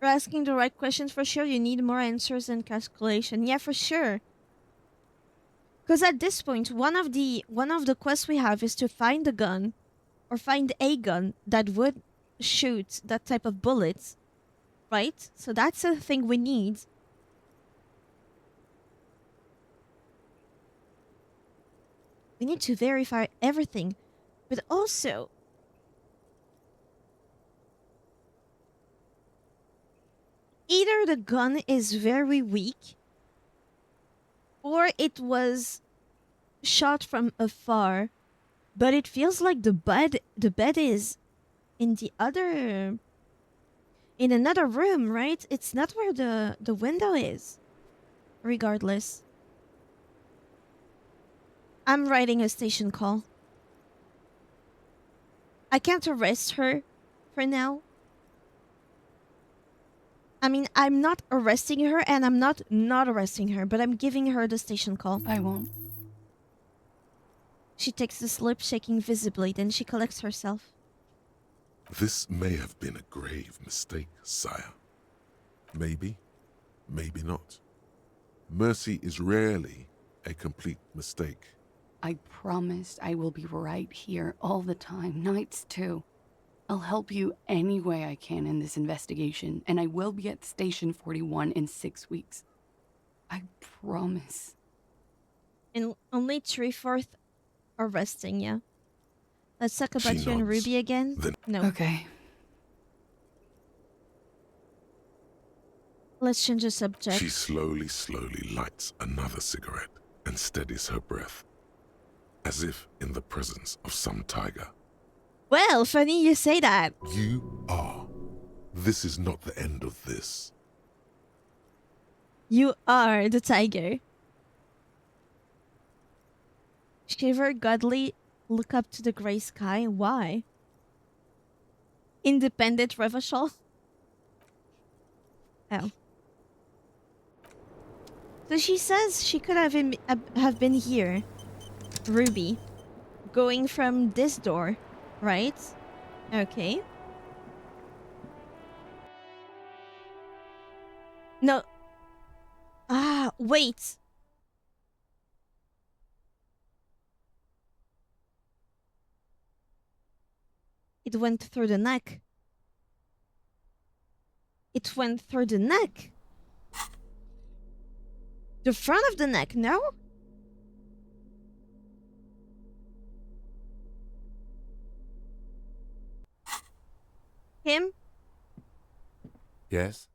You're asking the right questions for sure. You need more answers and calculation. Yeah, for sure. Because at this point, one of the quests we have is to find a gun, or find a gun that would shoot that type of bullets, right? So that's a thing we need. We need to verify everything, but also either the gun is very weak, or it was shot from afar, but it feels like the bed is in the other, in another room, right? It's not where the window is. Regardless, I'm writing a station call. I can't arrest her for now. I mean, I'm not arresting her, and I'm not arresting her, but I'm giving her the station call. I won't. She takes the slip, shaking visibly, then she collects herself. This may have been a grave mistake, sire. Maybe, maybe not. Mercy is rarely a complete mistake. I promised I will be right here all the time, nights too. I'll help you any way I can in this investigation, and I will be at Station 41 in 6 weeks. I promise. And only 3/4 are resting, yeah? Let's talk about She you and nods. Ruby again? Then- No. Okay. Let's change the subject. She slowly lights another cigarette and steadies her breath, as if in the presence of some tiger. Well, funny you say that. You are. This is not the end of this. You are the tiger. Shiver godly, look up to the grey sky. Why? Independent reversal? Oh. So she says she could have been here, Ruby, going from this door, right? Okay. No. Ah, wait. It went through the neck. It went through the neck. The front of the neck, no? Him? Yes?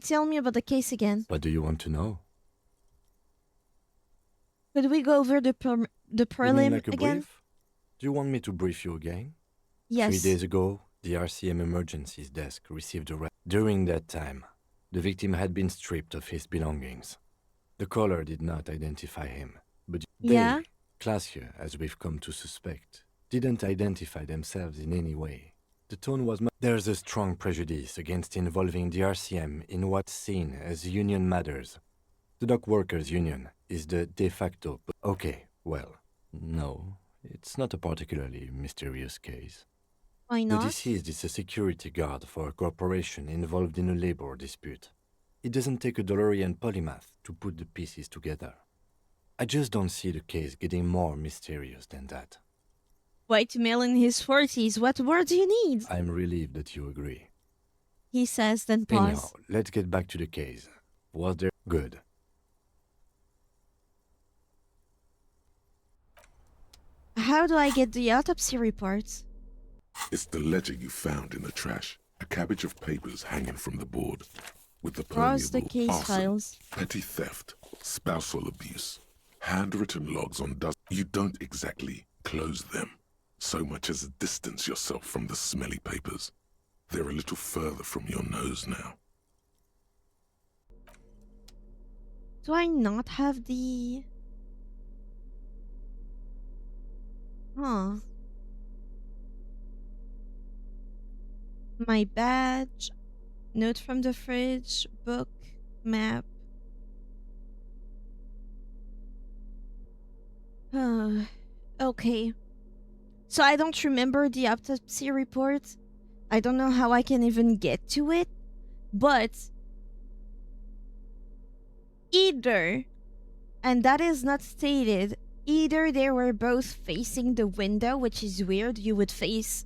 Tell me about the case again. What do you want to know? Could we go over the You mean prelim like a again? brief? Do you want me to brief you again? Yes. 3 days ago, the RCM emergencies desk received a During that time, the victim had been stripped of his belongings. The caller did not identify him, but Yeah? they, classier as we've come to suspect, didn't identify themselves in any way. The tone was There's a strong prejudice against involving the RCM in what's seen as union matters. The dock workers' union is the de facto... Okay, well, no, it's not a particularly mysterious case. Why The not? deceased is a security guard for a corporation involved in a labor dispute. It doesn't take a DeLorean polymath to put the pieces together. I just don't see the case getting more mysterious than that. White male in his 40s, what more do you need? I'm relieved that you agree. He says, then pause. Anyhow, let's get back to the case. Was there... Good. How do I get the autopsy reports? It's the ledger you found in the trash. A cabbage of papers hanging from the board. With the Browse the permeable case arson, files. petty theft, spousal abuse, handwritten logs on dozens. You don't exactly close them, so much as distance yourself from the smelly papers. They're a little further from your nose now. Do I not have the... Huh. My badge, note from the fridge, book, map. Okay. So I don't remember the autopsy report. I don't know how I can even get to it. But either And that is not stated. Either they were both facing the window, which is weird. You would face...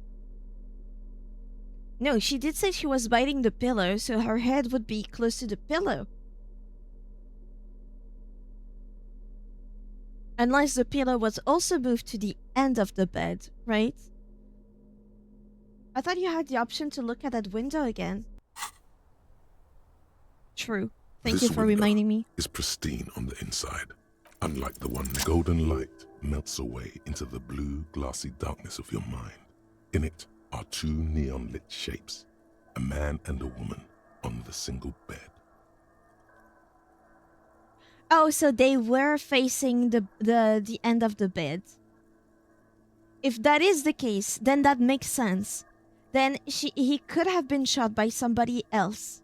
No, she did say she was biting the pillow, so her head would be close to the pillow. Unless the pillow was also moved to the end of the bed, right? I thought you had the option to look at that window again. True. Thank you This for window reminding me. is pristine on the inside. Unlike the one, golden light melts away into the blue, glassy darkness of your mind. In it are two neon-lit shapes, a man and a woman on the single bed. Oh, so they were facing the end of the bed. If that is the case, then that makes sense. Then he could have been shot by somebody else.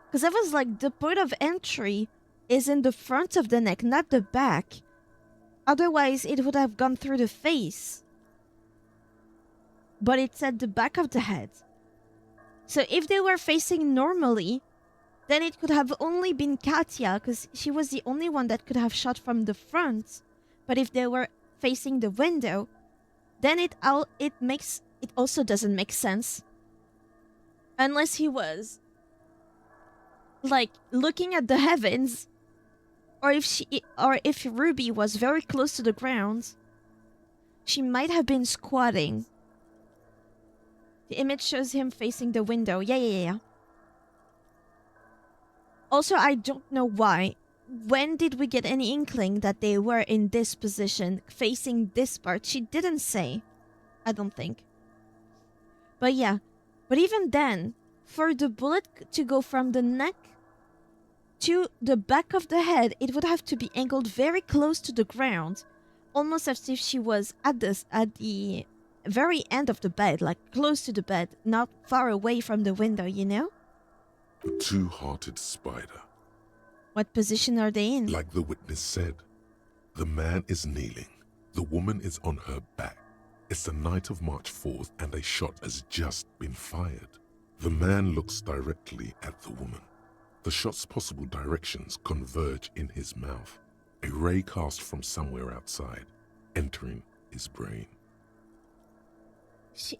Because I was like, the point of entry is in the front of the neck, not the back. Otherwise, it would have gone through the face. But it's at the back of the head. So if they were facing normally, then it could have only been Katya, because she was the only one that could have shot from the front. But if they were facing the window, then it also doesn't make sense. Unless he was like looking at the heavens, or if Ruby was very close to the ground, she might have been squatting. The image shows him facing the window. Yeah. Also, I don't know why. When did we get any inkling that they were in this position, facing this part? She didn't say. I don't think. But yeah. But even then, for the bullet to go from the neck to the back of the head, it would have to be angled very close to the ground. Almost as if she was at the very end of the bed, like close to the bed, not far away from the window, you know? A two-hearted spider. What position are they in? Like the witness said, the man is kneeling, the woman is on her back. It's the night of March 4th and a shot has just been fired. The man looks directly at the woman. The shot's possible directions converge in his mouth, a ray cast from somewhere outside, entering his brain.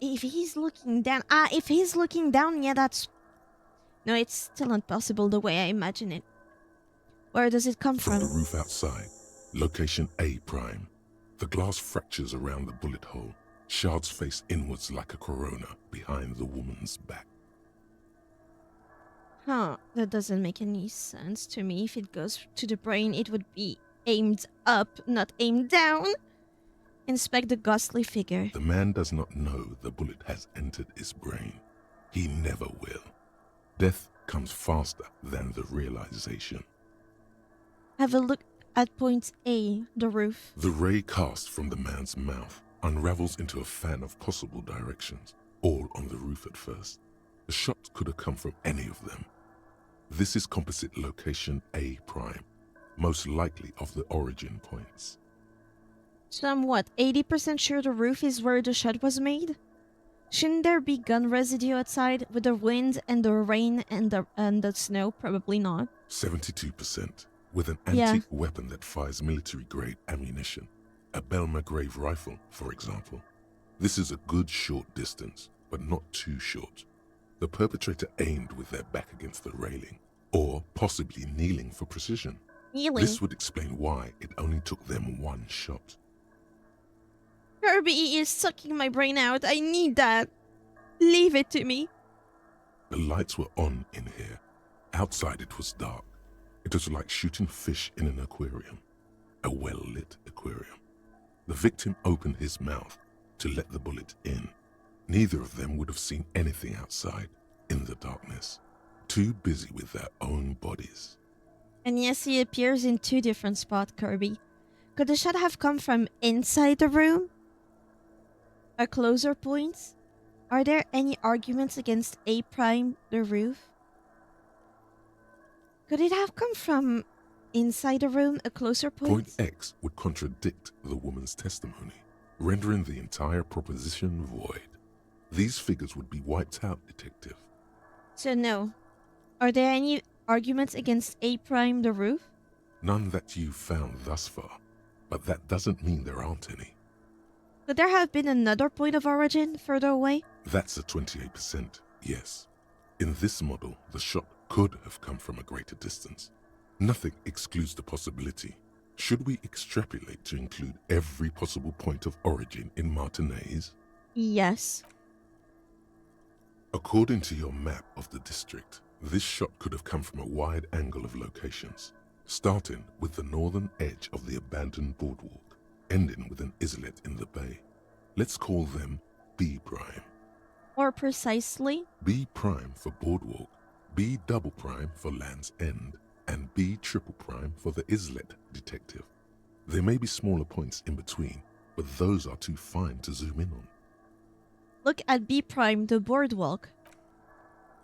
If he's looking down... yeah, that's... No, it's still not possible the way I imagine it. Where does it come From from? the roof outside, location A prime. The glass fractures around the bullet hole. Shards face inwards like a corona behind the woman's back. Huh, that doesn't make any sense to me. If it goes to the brain, it would be aimed up, not aimed down. Inspect the ghostly figure. The man does not know the bullet has entered his brain. He never will. Death comes faster than the realization. Have a look at point A, the roof. The ray cast from the man's mouth unravels into a fan of possible directions, all on the roof at first. The shot could have come from any of them. This is composite location A prime, most likely of the origin points. So I'm what, 80% sure the roof is where the shot was made? Shouldn't there be gun residue outside with the wind and the rain and the snow? Probably not. 72%, with an antique weapon that fires military-grade ammunition. A Belmagrave rifle, for example. This is a good short distance, but not too short. The perpetrator aimed with their back against the railing, or possibly kneeling for precision. Kneeling? This would explain why it only took them one shot. Kirby is sucking my brain out. I need that. Leave it to me. The lights were on in here. Outside it was dark. It was like shooting fish in an aquarium. A well-lit aquarium. The victim opened his mouth to let the bullet in. Neither of them would have seen anything outside in the darkness. Too busy with their own bodies. And yes, he appears in two different spots, Kirby. Could the shot have come from inside the room? A closer point? Are there any arguments against A prime, the roof? Could it have come from inside the room, a closer point? Point X would contradict the woman's testimony, rendering the entire proposition void. These figures would be wiped out, Detective. So no. Are there any arguments against A prime, the roof? None that you've found thus far, but that doesn't mean there aren't any. Could there have been another point of origin further away? That's a 28%, yes. In this model, the shot could have come from a greater distance. Nothing excludes the possibility. Should we extrapolate to include every possible point of origin in Martinez? Yes. According to your map of the district, this shot could have come from a wide angle of locations, starting with the northern edge of the abandoned boardwalk, ending with an islet in the bay. Let's call them B prime. More precisely? B prime for boardwalk, B double prime for Land's End, and B triple prime for the islet detective. There may be smaller points in between, but those are too fine to zoom in on. Look at B prime, the boardwalk.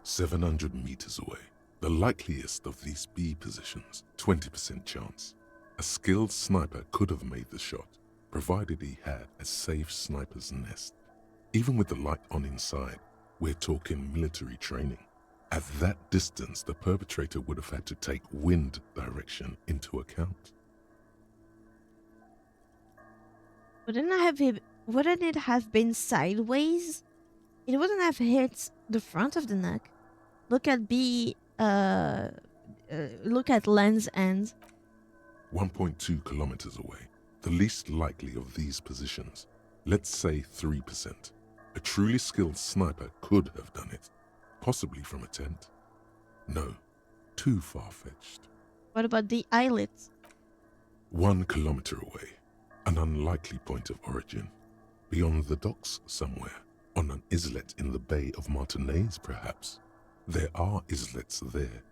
700 meters away. The likeliest of these B positions, 20% chance. A skilled sniper could have made the shot, provided he had a safe sniper's nest. Even with the light on inside, we're talking military training. At that distance, the perpetrator would have had to take wind direction into account. Wouldn't it have been sideways? It wouldn't have hit the front of the neck. Look at look at Land's End. 1.2 kilometers away, the least likely of these positions. Let's say 3%. A truly skilled sniper could have done it, possibly from a tent. No, too far-fetched. What about the islet? 1 kilometer away, an unlikely point of origin. Beyond the docks somewhere, on an islet in the Bay of Martinez perhaps. There are islets there,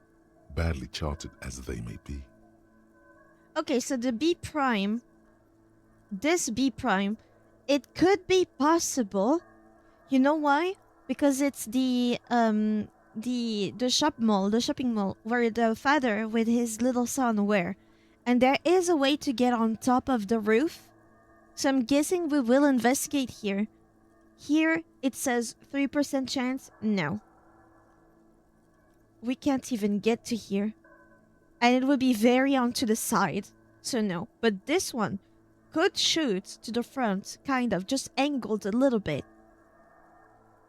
badly charted as they may be. Okay, so the B prime, this B prime, it could be possible. You know why? Because it's the shopping mall where the father with his little son were. And there is a way to get on top of the roof. So I'm guessing we will investigate here. Here it says 3% chance. No. We can't even get to here. And it would be very onto the side. So no. But this one could shoot to the front, kind of, just angled a little bit.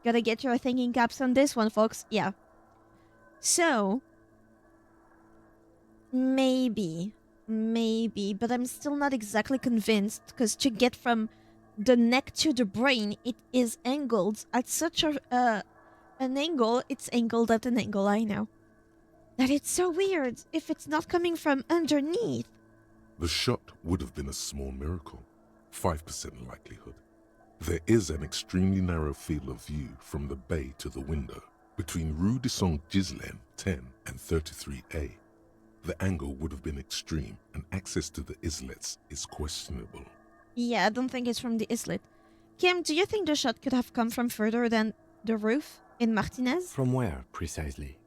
Gotta get your thinking caps on this one, folks. Yeah. So, maybe, but I'm still not exactly convinced, because to get from the neck to the brain, it is angled at such an angle. It's angled at an angle, I know. That it's so weird if it's not coming from underneath. The shot would have been a small miracle, 5% likelihood. There is an extremely narrow field of view from the bay to the window, between Rue de Saint-Ghislain 10 and 33A. The angle would have been extreme, and access to the islets is questionable. Yeah, I don't think it's from the islet. Kim, do you think the shot could have come from further than the roof in Martinez? From where, precisely?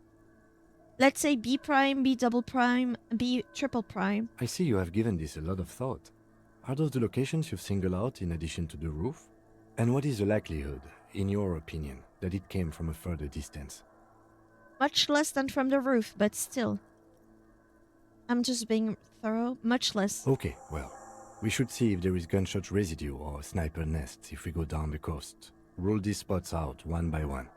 Let's say B prime, B double prime, B triple prime. I see you have given this a lot of thought. Are those the locations you've singled out in addition to the roof? And what is the likelihood, in your opinion, that it came from a further distance? Much less than from the roof, but still. I'm just being thorough. Much less. Okay, well, we should see if there is gunshot residue or sniper nests if we go down the coast. Rule these spots out one by one.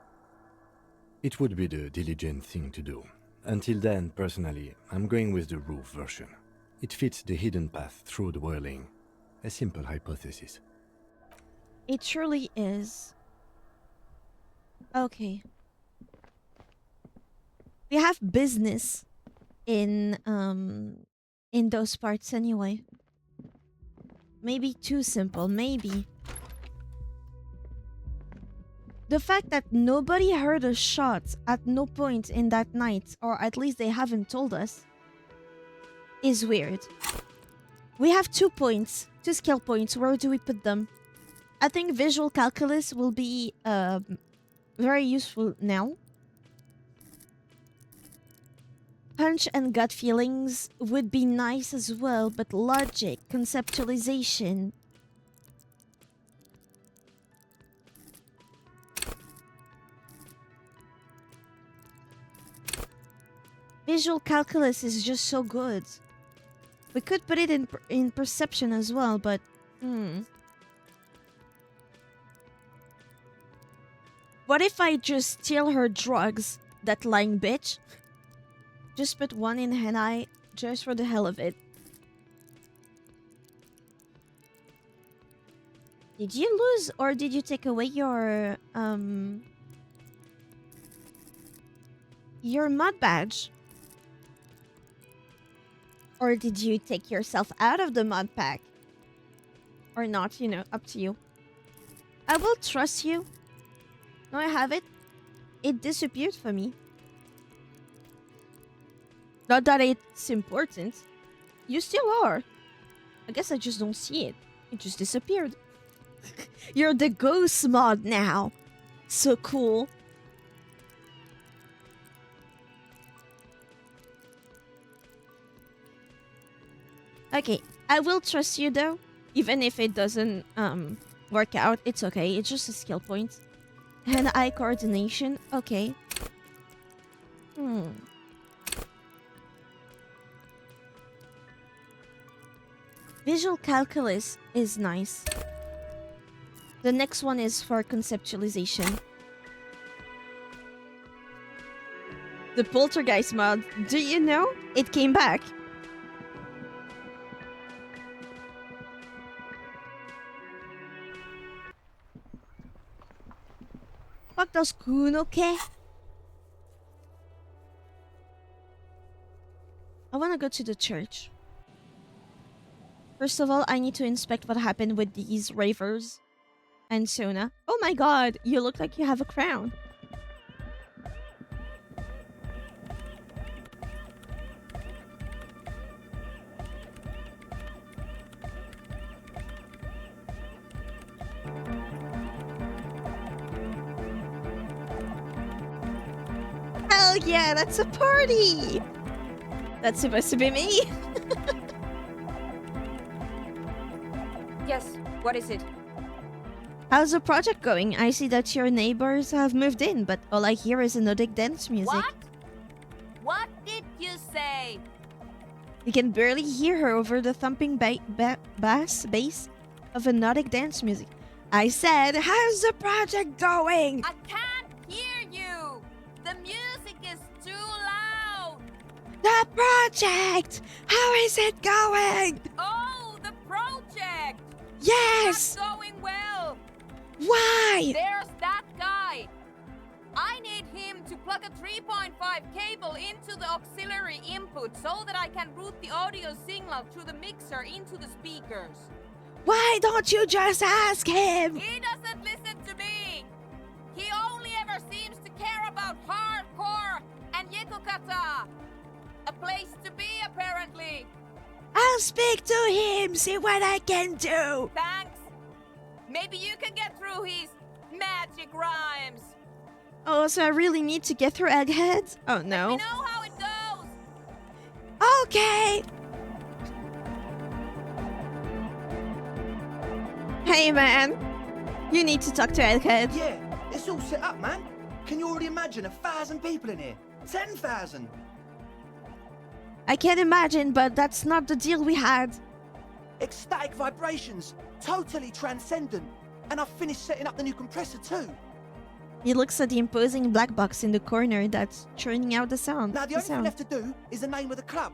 It would be the diligent thing to do. Until then, personally, I'm going with the roof version. It fits the hidden path through the whirling. A simple hypothesis. It truly is. Okay. We have business in those parts anyway. Maybe too simple, maybe. The fact that nobody heard a shot at no point in that night, or at least they haven't told us, is weird. We have 2 points, 2 skill points. Where do we put them? I think visual calculus will be very useful now. Punch and gut feelings would be nice as well, but logic, conceptualization. Visual calculus is just so good. We could put it in perception as well, but what if I just steal her drugs, that lying bitch? Just put one in hand eye, just for the hell of it. Did you lose or did you take away your mod badge? Or did you take yourself out of the mod pack? Or not, you know, up to you. I will trust you. No, I have it. It disappeared for me. Not that it's important. You still are. I guess I just don't see it. It just disappeared. You're the ghost mod now. So cool. Okay, I will trust you though. Even if it doesn't work out, it's okay. It's just a skill point. Hand-eye coordination. Okay. Visual calculus is nice. The next one is for conceptualization. The poltergeist mod. Do you know? It came back. Fuck does Kuno okay? I wanna go to the church. First of all, I need to inspect what happened with these ravers and Sona. Oh my god, you look like you have a crown. Hell yeah, that's a party! That's supposed to be me. Yes, what is it? How's the project going? I see that your neighbors have moved in, but all I hear is Nordic dance music. What? What did you say? You can barely hear her over the thumping bass of Nordic dance music. I said, how's the project going? I can't hear you! The music is too loud! The project! How is it going? Oh, the project! Yes! It's not going well! Why? There's that guy! I need him to plug a 3.5 cable into the auxiliary input so that I can route the audio signal through the mixer into the speakers. Why don't you just ask him? He doesn't listen to me! He only ever seems to care about hardcore and Yekukata! A place to be, apparently! I'll speak to him, see what I can do! Thanks! Maybe you can get through his magic rhymes! Oh, so I really need to get through Egghead? Oh no. Let me know how it goes! Okay! Hey man, you need to talk to Egghead. Yeah, it's all set up, man. Can you already imagine 1,000 people in here? 10,000! I can't imagine, but that's not the deal we had. Ecstatic vibrations, totally transcendent. And I've finished setting up the new compressor too. He looks at the imposing black box in the corner that's churning out the sound. Now the only thing left to do is the name of the club.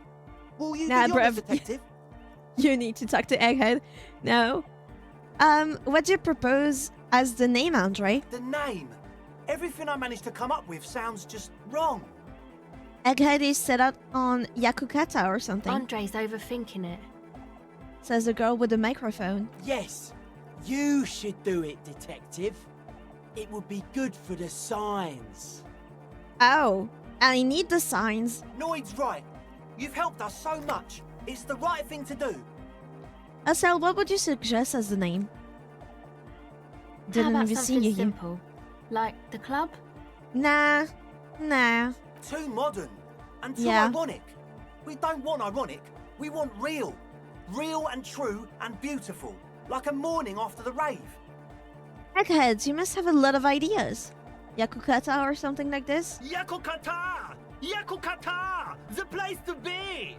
Will you Nah, be honest, bruv. detective? You need to talk to Egghead. No. What do you propose as the name, Andre? The name. Everything I managed to come up with sounds just wrong. Egghead is set up on Yakukata or something. Andre's overthinking it. Says the girl with the microphone. Yes, you should do it, detective. It would be good for the signs. Oh, I need the signs. Noid's right. You've helped us so much. It's the right thing to do. Asel, what would you suggest as the name? How Didn't about even see something you here. simple? Like the club? Nah. Too modern and too Yeah. ironic. We don't want ironic. We want real. Real and true and beautiful. Like a morning after the rave. Eggheads, you must have a lot of ideas. Yakukata or something like this? Yakukata! Yakukata! The place to be!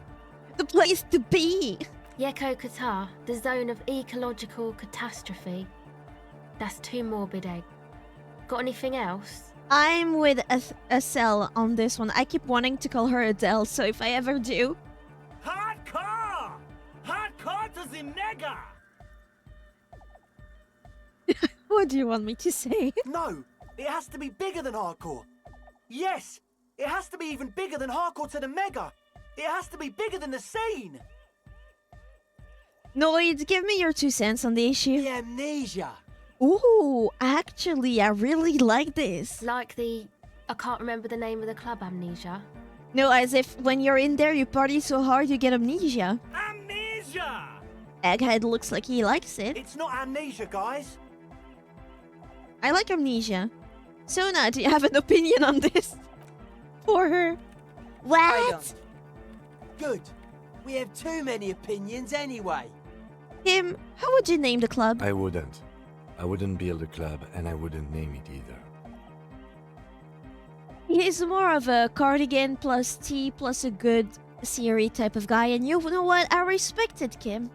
The place to be! Yeko Qatar, the zone of ecological catastrophe. That's too morbid, Egg. Got anything else? I'm with Estelle on this one. I keep wanting to call her Adele, so if I ever do... Hardcore! Hardcore to the mega! What do you want me to say? No, it has to be bigger than hardcore. Yes, it has to be even bigger than hardcore to the mega. It has to be bigger than the scene. Noid, give me your 2 cents on the issue. The amnesia. Ooh, actually, I really like this. Like the... I can't remember the name of the club, Amnesia. No, as if when you're in there, you party so hard you get amnesia. Amnesia! Egghead looks like he likes it. It's not amnesia, guys. I like amnesia. Sona, do you have an opinion on this? For her? I What? don't. Good. We have too many opinions anyway. Kim, how would you name the club? I wouldn't. I wouldn't build a club, and I wouldn't name it either. He's more of a cardigan plus tea plus a good Siri type of guy, and you know what? I respect it, Kim.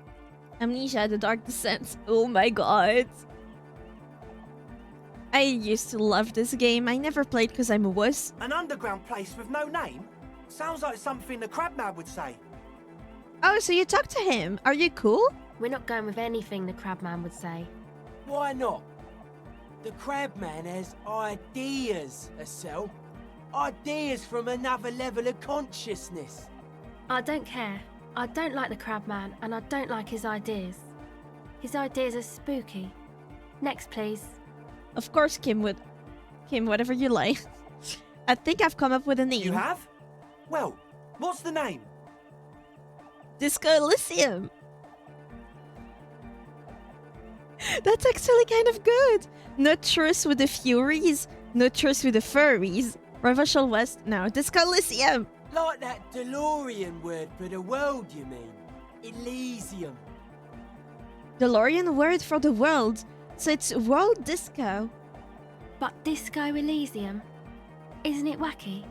Amnesia, The Dark Descent. Oh my god. I used to love this game. I never played because I'm a wuss. An underground place with no name? Sounds like something the Crabman would say. Oh, so you talked to him. Are you cool? We're not going with anything the Crabman would say. Why not? The Crabman has ideas, Estelle. Ideas from another level of consciousness. I don't care. I don't like the Crabman, and I don't like his ideas. His ideas are spooky. Next, please. Of course, Kim would. Kim, whatever you like. I think I've come up with a name. You have? Well, what's the name? Disco Elysium. That's actually kind of good. No truce with the Furies, no truce with the Furries. Reversal West, no. Disco Elysium. Like that DeLorean word for the world, you mean? Elysium. DeLorean word for the world. So it's World Disco. But Disco Elysium? Isn't it wacky?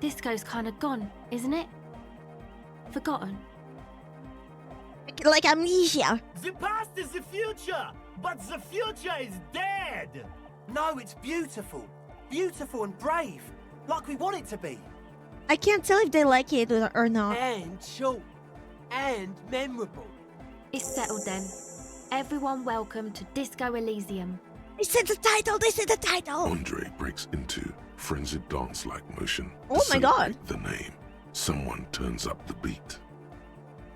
Disco's kind of gone, isn't it? Forgotten. Like amnesia. The past is the future, but the future is dead! No, it's beautiful. Beautiful and brave. Like we want it to be. I can't tell if they like it or not. And short. And memorable. It's settled then. Everyone welcome to Disco Elysium. They said the title, they said the title! Andre breaks into frenzied dance-like motion. to Oh my god. celebrate the name. Someone turns up the beat.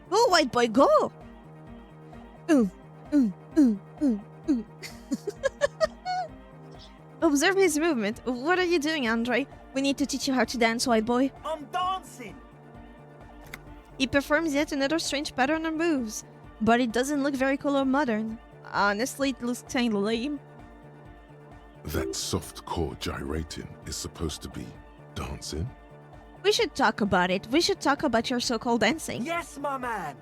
Go, white boy, go! Observe his movement. What are you doing, Andre? We need to teach you how to dance, white boy. I'm dancing. He performs yet another strange pattern of moves, but it doesn't look very cool or modern. Honestly, it looks kinda lame. That soft core gyrating is supposed to be dancing? We should talk about it. We should talk about your so-called dancing. Yes, my man.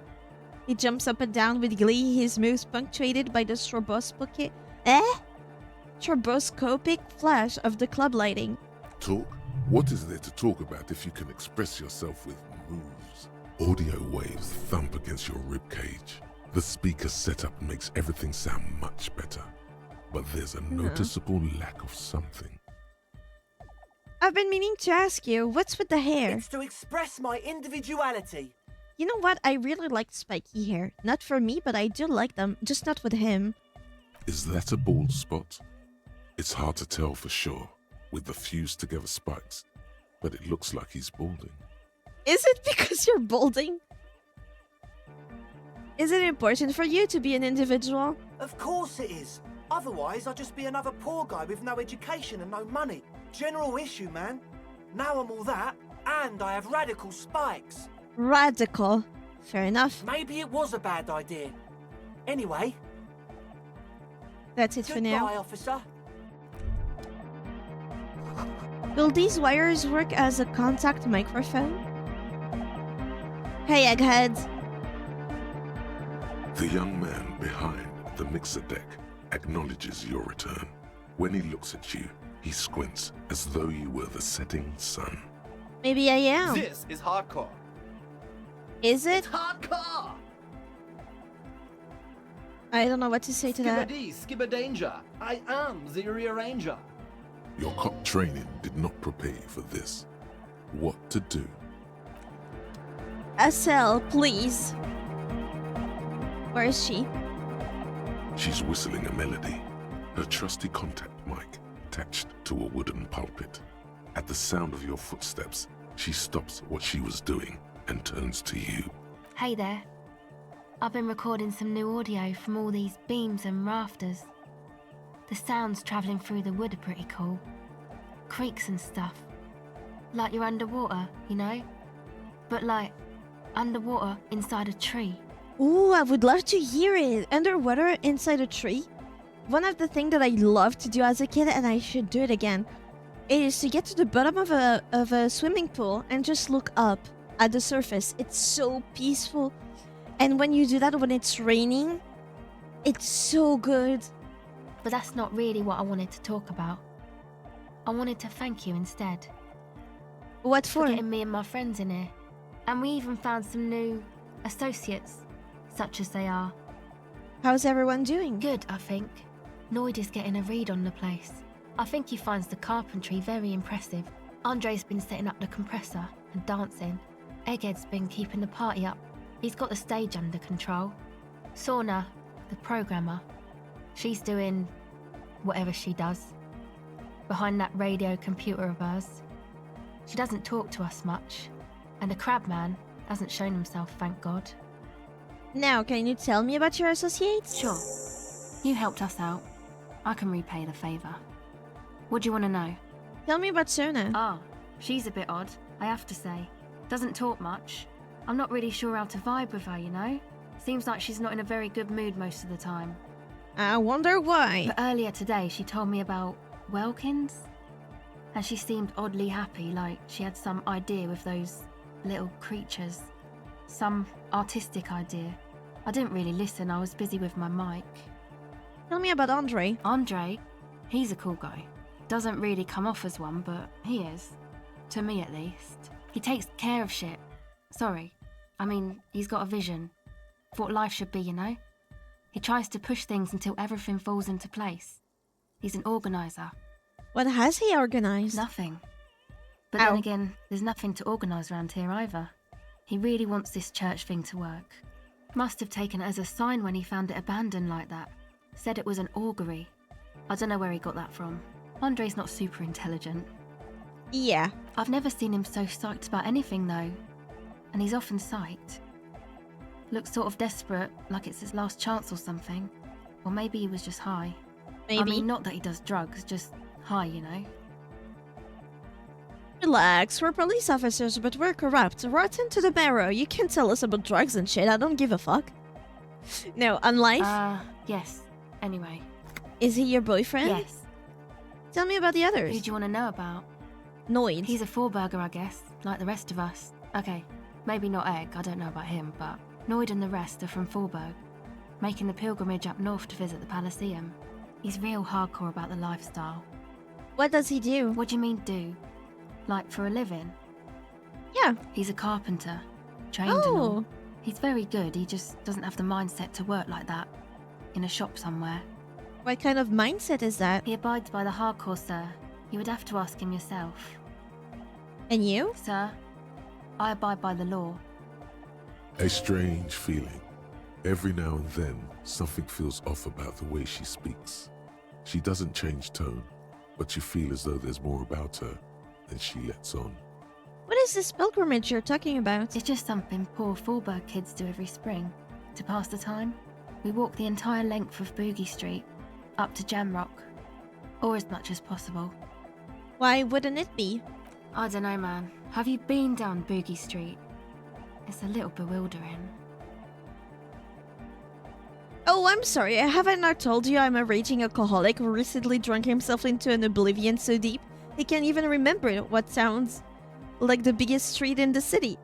He jumps up and down with glee, his moves punctuated by the stroboscopic flash of the club lighting. Talk? What is there to talk about if you can express yourself with moves? Audio waves thump against your ribcage. The speaker setup makes everything sound much better. But there's a noticeable lack of something. I've been meaning to ask you, what's with the hair? It's to express my individuality. You know what? I really like spiky hair. Not for me, but I do like them. Just not with him. Is that a bald spot? It's hard to tell for sure with the fused together spikes, but it looks like he's balding. Is it because you're balding? Is it important for you to be an individual? Of course it is. Otherwise, I'd just be another poor guy with no education and no money. General issue, man. Now I'm all that, and I have radical spikes. Radical. Fair enough. Maybe it was a bad idea. Anyway. That's it for now. Goodbye, officer. Will these wires work as a contact microphone? Hey, eggheads. The young man behind the mixer deck acknowledges your return. When he looks at you, he squints as though you were the setting sun. Maybe I am. This is hardcore. Is it? It's hardcore. I don't know what to say to that. Skibbity, skibberdanger. I am the rearranger. Your cop training did not prepare you for this. What to do? Estelle, please. Where is she? She's whistling a melody, her trusty contact mic attached to a wooden pulpit. At the sound of your footsteps, she stops what she was doing and turns to you. Hey there. I've been recording some new audio from all these beams and rafters. The sounds travelling through the wood are pretty cool. Creaks and stuff. Like you're underwater, you know? But like, underwater inside a tree. Ooh, I would love to hear it. Underwater inside a tree. One of the things that I loved to do as a kid, and I should do it again, is to get to the bottom of a swimming pool and just look up at the surface. It's so peaceful. And when you do that when it's raining, it's so good. But that's not really what I wanted to talk about. I wanted to thank you instead. What for? Getting me and my friends in here. And we even found some new associates, such as they are. How's everyone doing? Good, I think. Noid is getting a read on the place. I think he finds the carpentry very impressive. Andre's been setting up the compressor and dancing. Egghead's been keeping the party up. He's got the stage under control. Sorna, the programmer, she's doing whatever she does. Behind that radio computer of hers. She doesn't talk to us much. And the Crabman hasn't shown himself, thank God. Now, can you tell me about your associates? Sure. You helped us out. I can repay the favour. What do you want to know? Tell me about Sona. Ah, she's a bit odd, I have to say. Doesn't talk much. I'm not really sure how to vibe with her, you know? Seems like she's not in a very good mood most of the time. I wonder why. But earlier today, she told me about Welkins. And she seemed oddly happy, like she had some idea with those little creatures. Some artistic idea. I didn't really listen, I was busy with my mic. Tell me about Andre. Andre? He's a cool guy. Doesn't really come off as one, but he is. To me, at least. He takes care of shit. Sorry. I mean, he's got a vision. For what life should be, you know? He tries to push things until everything falls into place. He's an organiser. What has he organised? Nothing. But then again, there's nothing to organise around here either. He really wants this church thing to work. Must have taken it as a sign when he found it abandoned like that. Said it was an augury. I don't know where he got that from. Andre's not super intelligent. Yeah. I've never seen him so psyched about anything though. And he's often psyched. Looks sort of desperate, like it's his last chance or something. Or maybe he was just high. Maybe. I mean, not that he does drugs, just high, you know? Relax, we're police officers, but we're corrupt. Rotten to the marrow. You can tell us about drugs and shit, I don't give a fuck. No, on life? Yes. Anyway. Is he your boyfriend? Yes. Tell me about the others. Who do you want to know about? Noid. He's a four-burger, I guess, like the rest of us. Okay, maybe not Egg, I don't know about him, but Noid and the rest are from Forberg, making the pilgrimage up north to visit the Palaceum. He's real hardcore about the lifestyle. What does he do? What do you mean do? Like for a living? Yeah. He's a carpenter, trained and all. He's very good, he just doesn't have the mindset to work like that, in a shop somewhere. What kind of mindset is that? He abides by the hardcore, sir. You would have to ask him yourself. And you? Sir, I abide by the law. A strange feeling. Every now and then, something feels off about the way she speaks. She doesn't change tone, but you feel as though there's more about her than she lets on. What is this pilgrimage you're talking about? It's just something poor Forberg kids do every spring, to pass the time. We walk the entire length of Boogie Street, up to Jamrock, or as much as possible. Why wouldn't it be? I don't know, man. Have you been down Boogie Street? It's a little bewildering. Oh, I'm sorry, have I not told you I'm a raging alcoholic who recently drank himself into an oblivion so deep he can't even remember what sounds like the biggest street in the city?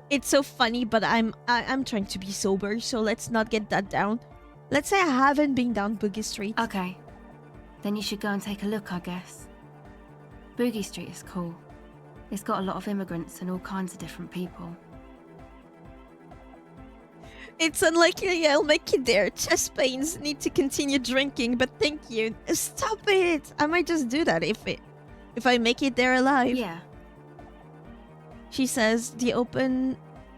It's so funny, but I'm trying to be sober, so let's not get that down. Let's say I haven't been down Boogie Street. Okay. Then you should go and take a look, I guess. Boogie Street is cool. It's got a lot of immigrants and all kinds of different people. It's unlikely I'll make it there. Chest pains. Need to continue drinking, but thank you. Stop it! I might just do that if I make it there alive. Yeah. She says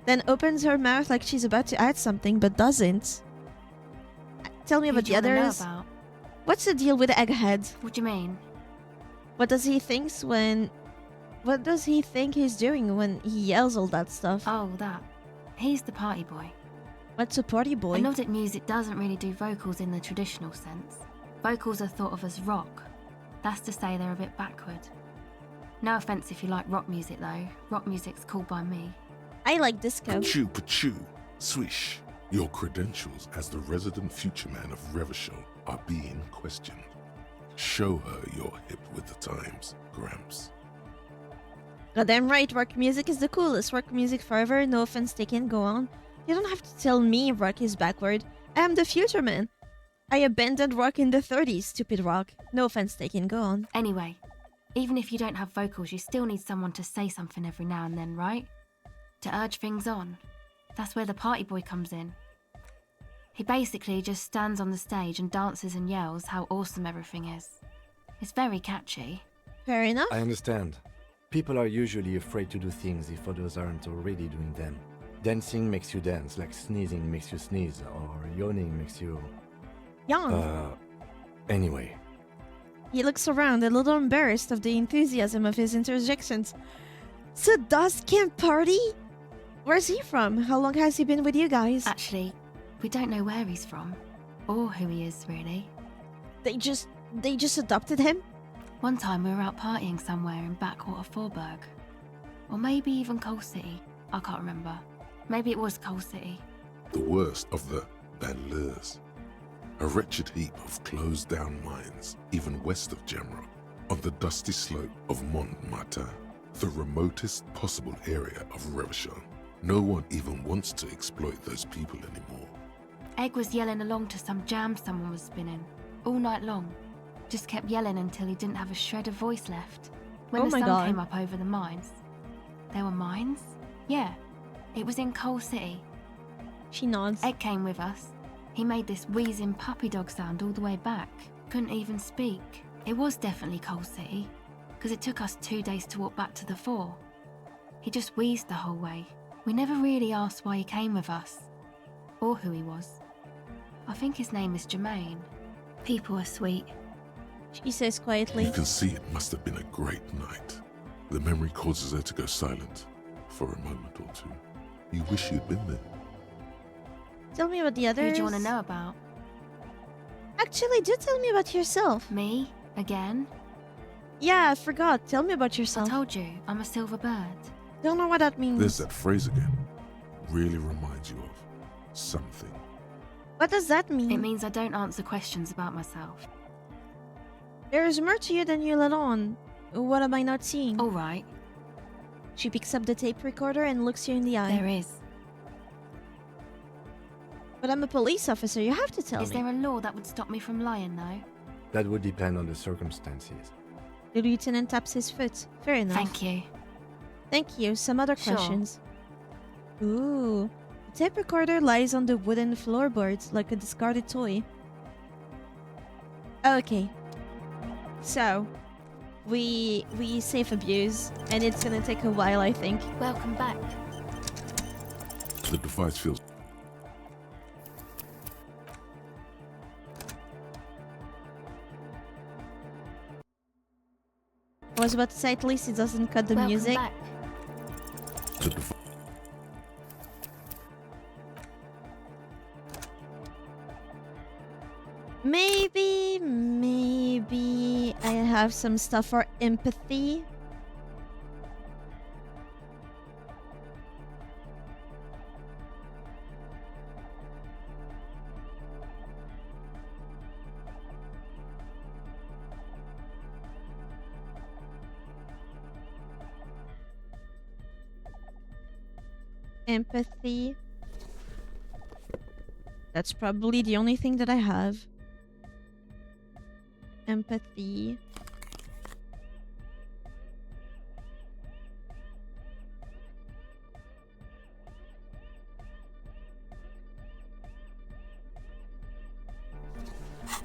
then opens her mouth like she's about to add something, but doesn't. Tell me Who about do the you wanna know others. about? What's the deal with Egghead? What do you mean? What does he think he's doing when he yells all that stuff? Oh, that. He's the party boy. What's a party boy? Melodic music doesn't really do vocals in the traditional sense. Vocals are thought of as rock. That's to say they're a bit backward. No offense if you like rock music though. Rock music's cool by me. I like disco. Pachoo, swish. Your credentials as the resident future man of Revachol are being questioned. Show her you're hip with the times, Gramps. Goddamn right, rock music is the coolest. Rock music forever, no offense taken, go on. You don't have to tell me rock is backward. I am the future man. I abandoned rock in the 30s, stupid rock. No offense taken, go on. Anyway, even if you don't have vocals, you still need someone to say something every now and then, right? To urge things on. That's where the party boy comes in. He basically just stands on the stage and dances and yells how awesome everything is. It's very catchy. Fair enough. I understand. People are usually afraid to do things if others aren't already doing them. Dancing makes you dance, like sneezing makes you sneeze, or yawning makes you... Yawn. Anyway. He looks around, a little embarrassed of the enthusiasm of his interjections. So does Camp Party? Where's he from? How long has he been with you guys? Actually, we don't know where he's from. Or who he is, really. They just adopted him? One time we were out partying somewhere in backwater Forburg. Or maybe even Coal City. I can't remember. Maybe it was Coal City. The worst of the banlieues. A wretched heap of closed-down mines, even west of Jamrock, on the dusty slope of Montmartin, the remotest possible area of Revachol. No one even wants to exploit those people anymore. Egg was yelling along to some jam someone was spinning, all night long. Just kept yelling until he didn't have a shred of voice left. When Oh the my sun God. came up over the mines. There were mines? Yeah, it was in Coal City. She nods. Egg came with us. He made this wheezing puppy dog sound all the way back. Couldn't even speak. It was definitely Coal City, because it took us 2 days to walk back to the fort. He just wheezed the whole way. We never really asked why he came with us, or who he was. I think his name is Jermaine. People are sweet. She says quietly. You can see it must have been a great night. The memory causes her to go silent for a moment or two. You wish you'd been there. Tell me about the others. Who do you want to know about? Actually, do tell me about yourself. Me? Again? Yeah, I forgot. Tell me about yourself. I told you, I'm a silver bird. Don't know what that means. There's that phrase again. Really reminds you of something. What does that mean? It means I don't answer questions about myself. There is more to you than you let on. What am I not seeing? All right. She picks up the tape recorder and looks you in the eye. There is. But I'm a police officer. You have to tell me. Is there a law that would stop me from lying, though? That would depend on the circumstances. The lieutenant taps his foot. Fair enough. Thank you. Thank you. Some other Sure. questions? Ooh. The tape recorder lies on the wooden floorboards like a discarded toy. Okay. So, we safe abuse, and it's gonna take a while, I think. Welcome back. The device feels... I was about to say, at least it doesn't cut the Welcome music. back. The device... Maybe I have some stuff for empathy. Empathy. That's probably the only thing that I have. Empathy.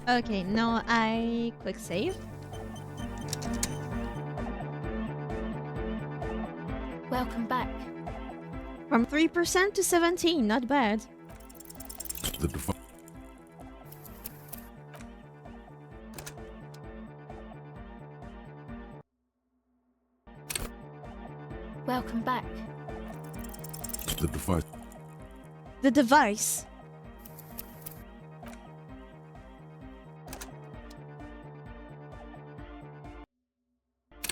Okay, now I quick save. Welcome back. From 3% to 17, not bad. The device. Welcome back. The device. The device.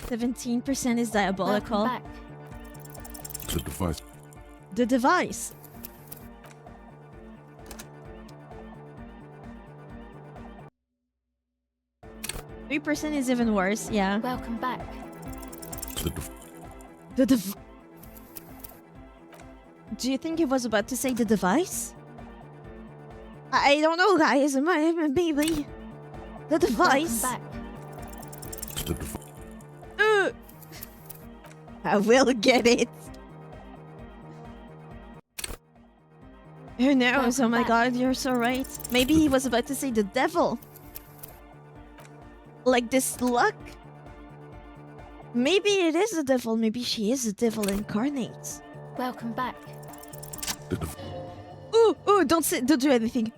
%17% is diabolical. Welcome back. The device. The device. %3% is even worse, yeah. Welcome back. The dev- The Do you think he was about to say the device? I don't know, guys. Maybe. The device. Welcome back. The device. I will get it. Who knows? Welcome Oh my back. god, you're so right. Maybe he was about to say the devil. Like this luck. Maybe it is the devil. Maybe she is the devil incarnate. Welcome back. Ooh, don't do anything.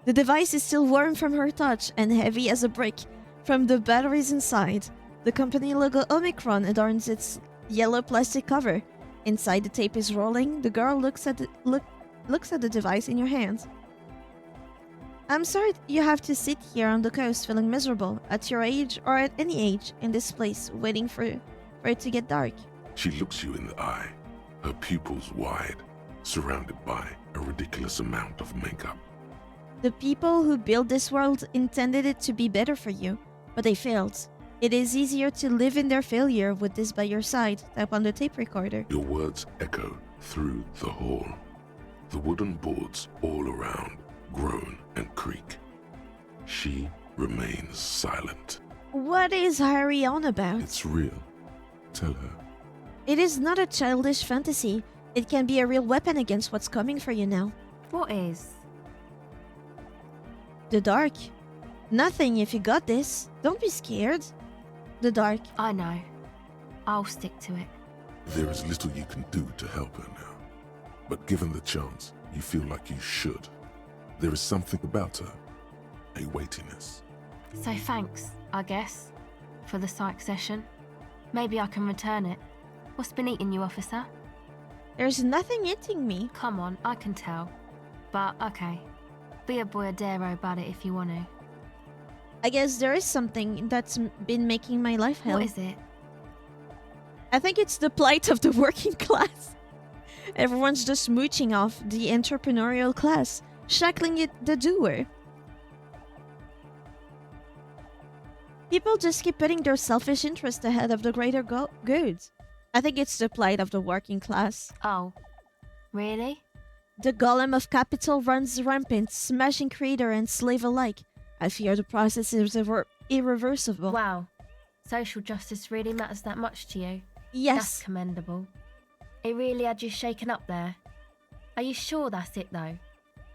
The device is still warm from her touch and heavy as a brick from the batteries inside. The company logo Omicron adorns its yellow plastic cover. Inside, the tape is rolling. The girl looks at the device in your hands. I'm sorry you have to sit here on the coast feeling miserable at your age or at any age in this place waiting for it to get dark. She looks you in the eye, her pupils wide, surrounded by a ridiculous amount of makeup. The people who built this world intended it to be better for you, but they failed. It is easier to live in their failure with this by your side. Type on the tape recorder. Your words echo through the hall. The wooden boards all around groan and creak. She remains silent. What is Harry on about? It's real. Tell her. It is not a childish fantasy. It can be a real weapon against what's coming for you now. What is? The dark. Nothing if you got this. Don't be scared. The dark. I know. I'll stick to it. There is little you can do to help her now. But given the chance, you feel like you should. There is something about her. A weightiness. So thanks, I guess, for the psych session. Maybe I can return it. What's been eating you, officer? There's nothing eating me. Come on, I can tell. But okay. Be a boyadero about it if you want to. I guess there is something that's been making my life hell. What is it? I think it's the plight of the working class. Everyone's just mooching off the entrepreneurial class, shackling it the doer. People just keep putting their selfish interest ahead of the greater good. I think it's the plight of the working class. Oh, really? The golem of capital runs rampant, smashing creator and slave alike. I fear the process is irreversible. Wow. Social justice really matters that much to you? Yes. That's commendable. It really had you shaken up there. Are you sure that's it, though?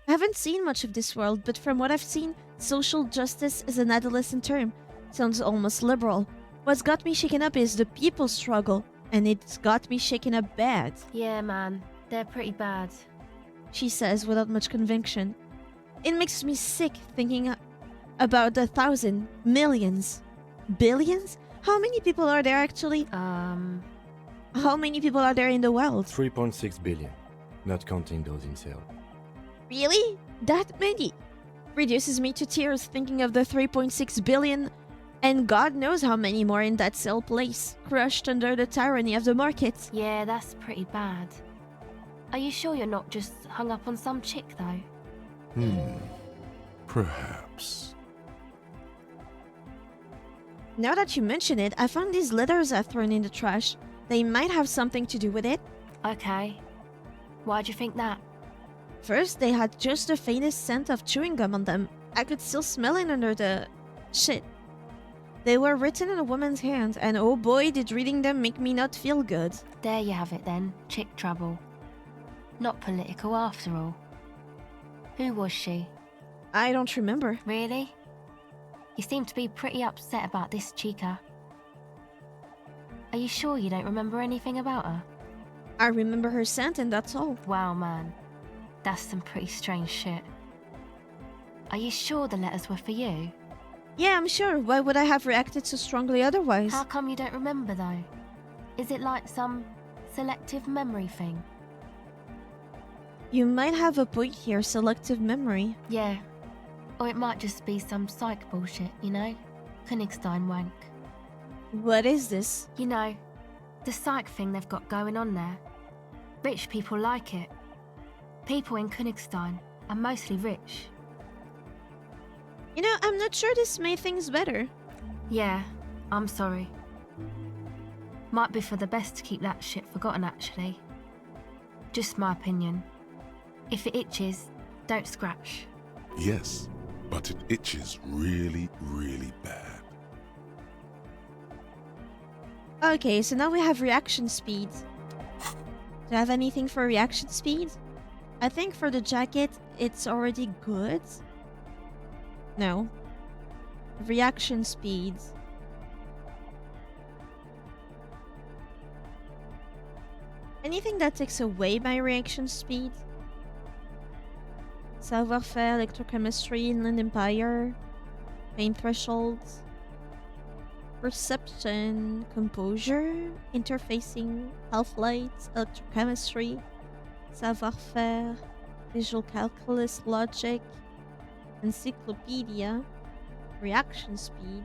I haven't seen much of this world, but from what I've seen, social justice is an adolescent term. Sounds almost liberal. What's got me shaken up is the people's struggle, and it's got me shaken up bad. Yeah, man. They're pretty bad. She says without much conviction. It makes me sick thinking about the thousand, millions, billions? How many people are there actually? How many people are there in the world? 3.6 billion, not counting those in cell. Really? That many? Reduces me to tears thinking of the 3.6 billion and God knows how many more in that cell place, crushed under the tyranny of the market. Yeah, that's pretty bad. Are you sure you're not just hung up on some chick, though? Perhaps. Now that you mention it, I found these letters I've thrown in the trash. They might have something to do with it. Okay. Why'd you think that? First, they had just the faintest scent of chewing gum on them. I could still smell it under the... shit. They were written in a woman's hand, and oh boy, did reading them make me not feel good. There you have it then. Chick trouble. Not political after all. Who was she? I don't remember. Really? You seem to be pretty upset about this chica. Are you sure you don't remember anything about her? I remember her scent and that's all. Wow, man. That's some pretty strange shit. Are you sure the letters were for you? Yeah, I'm sure. Why would I have reacted so strongly otherwise? How come you don't remember, though? Is it like some selective memory thing? You might have a point here, selective memory. Yeah. Or it might just be some psych bullshit, you know? Königstein wank. What is this? You know, the psych thing they've got going on there. Rich people like it. People in Königstein are mostly rich. You know, I'm not sure this made things better. Yeah, I'm sorry. Might be for the best to keep that shit forgotten, actually. Just my opinion. If it itches, don't scratch. Yes, but it itches really, really bad. Okay, so now we have reaction speed. Do you have anything for reaction speed? I think for the jacket, it's already good. No. Reaction speed. Anything that takes away my reaction speed? Savoir-faire, electrochemistry, inland empire, pain thresholds, perception, composure, interfacing, health lights, electrochemistry, savoir-faire, visual calculus, logic, encyclopedia, reaction speed,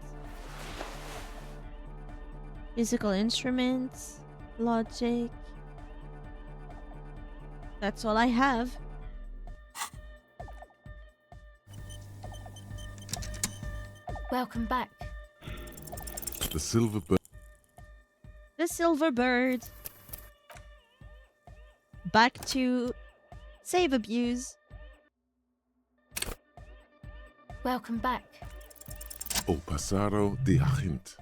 physical instruments, logic. That's all I have. Welcome back. The silver bird. The silver bird. Back to save abuse. Welcome back. O pasaro de agint.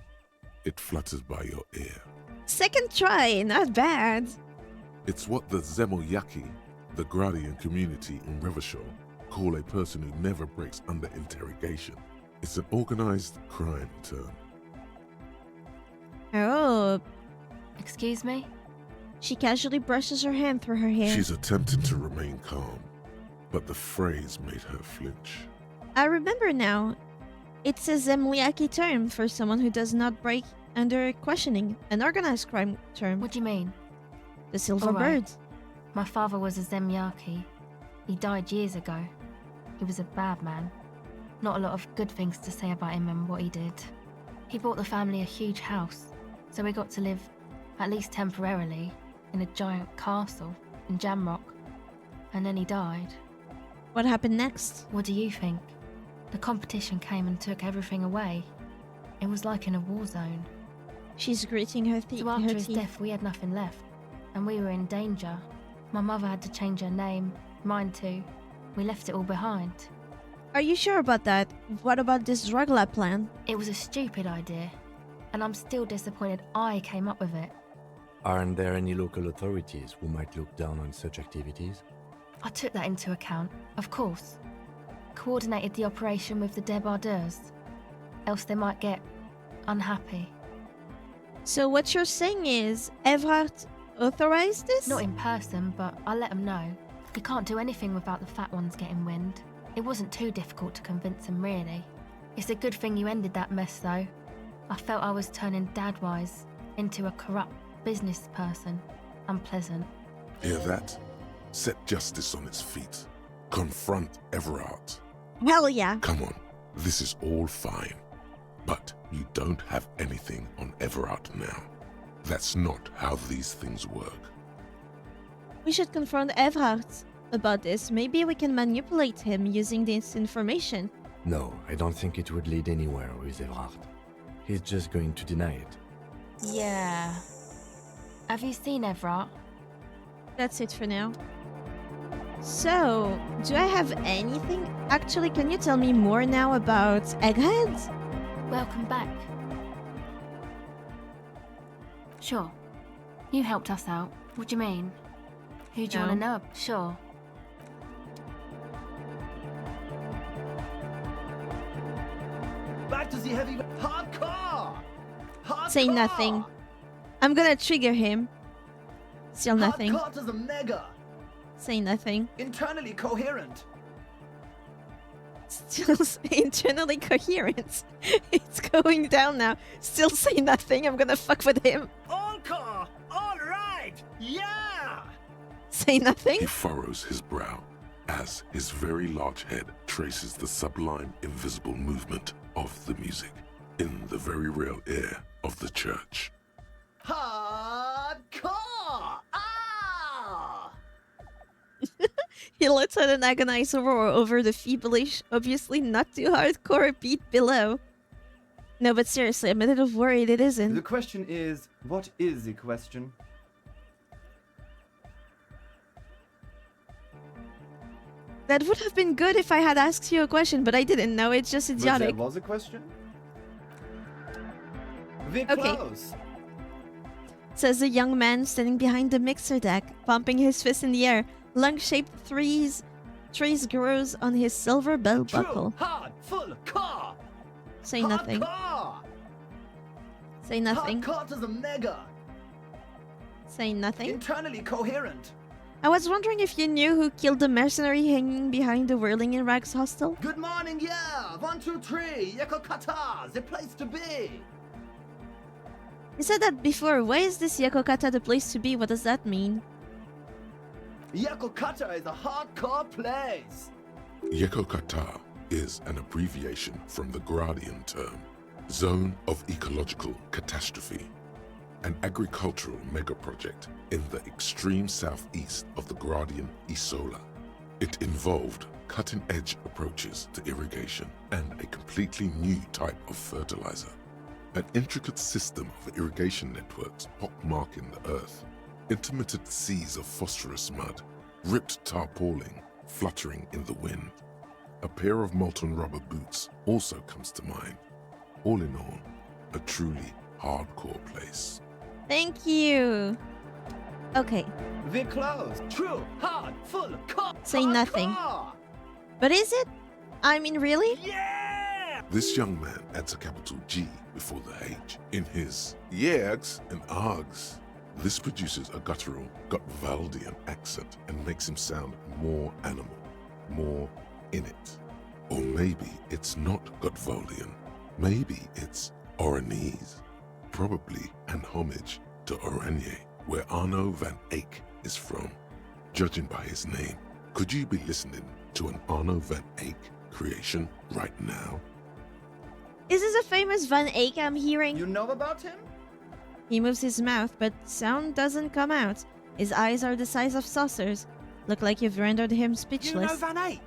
It flutters by your ear. Second try, not bad. It's what the Zemoyaki, the Gradian community in Revachol, call a person who never breaks under interrogation. It's an organized crime term. Oh. Excuse me? She casually brushes her hand through her hair. She's attempting to remain calm, but the phrase made her flinch. I remember now. It's a Zemliaki term for someone who does not break under questioning. An organized crime term. What do you mean? The silver All right. bird. My father was a Zemyaki. He died years ago. He was a bad man. Not a lot of good things to say about him and what he did. He bought the family a huge house, so we got to live, at least temporarily, in a giant castle in Jamrock. And then he died. What happened next? What do you think? The competition came and took everything away. It was like in a war zone. She's gritting her teeth. So after his death, we had nothing left, and we were in danger. My mother had to change her name, mine too. We left it all behind. Are you sure about that? What about this drug lab plan? It was a stupid idea, and I'm still disappointed I came up with it. Aren't there any local authorities who might look down on such activities? I took that into account, of course. Coordinated the operation with the débardeurs, else they might get unhappy. So what you're saying is Evrart authorized this? Not in person, but I'll let them know. You can't do anything without the fat ones getting wind. It wasn't too difficult to convince them, really. It's a good thing you ended that mess, though. I felt I was turning Dadwise into a corrupt business person. Unpleasant. Hear that? Set justice on its feet. Confront Everard. Hell yeah. Come on, this is all fine. But you don't have anything on Everard now. That's not how these things work. We should confront Evrart about this. Maybe we can manipulate him using this information. No, I don't think it would lead anywhere with Everard. He's just going to deny it. Yeah. Have you seen Evrart? That's it for now. So, do I have anything? Actually, can you tell me more now about Egghead? Welcome back. Sure. You helped us out. What do you mean? Who do you want to know? Sure. the heavy hardcore. Hardcore. Say nothing. I'm gonna trigger him. Still nothing. Hardcore to the mega. Say nothing. Internally coherent. Still internally coherent. It's going down now. Still say nothing. I'm gonna fuck with him. Encore. All right. Yeah. Say nothing. He furrows his brow as his very large head traces the sublime invisible movement of the music in the very real air of the church. Hardcore. Ah. He lets out an agonized roar over the feebleish, obviously not too hardcore beat below. No, but seriously, I'm a little worried it isn't. The question is, what is the question? That would have been good if I had asked you a question, but I didn't know. It's just But idiotic. there was a question? The Okay. close. Says the young man standing behind the mixer deck, pumping his fist in the air. Lung-shaped trees grows on his silver belt buckle. True. Hard. Full. Car. Say nothing. Hardcore. Say nothing. Hardcore to the mega. Say nothing. Internally coherent. I was wondering if you knew who killed the mercenary hanging behind the Whirling in Rags hostel? Good morning, yeah. 1, 2, 3. Yekokata, the place to be. You said that before. Why is this Yekokata the place to be? What does that mean? Yekokata is a hardcore place. Yekokata is an abbreviation from the Gradian term, Zone of Ecological Catastrophe, an agricultural megaproject in the extreme southeast of the Gradian Isola. It involved cutting-edge approaches to irrigation and a completely new type of fertilizer. An intricate system of irrigation networks pockmarking the earth, intermittent seas of phosphorus mud, ripped tarpaulin fluttering in the wind. A pair of molten rubber boots also comes to mind. All in all, a truly hardcore place. Thank you. Okay. The close. True. Hard. Full. Car. Say nothing. But is it? I mean, really? Yeah! This young man adds a capital G before the H in his yegs and args. This produces a guttural Gotwaldian accent and makes him sound more animal, more in it. Or maybe it's not Gotwaldian. Maybe it's Oranese. Probably an homage to Oranje, where Arno van Eyck is from. Judging by his name, could you be listening to an Arno van Eyck creation right now? Is this a famous Van Eyck I'm hearing? You know about him? He moves his mouth, but sound doesn't come out. His eyes are the size of saucers. Look like you've rendered him speechless. You know Van Eyck?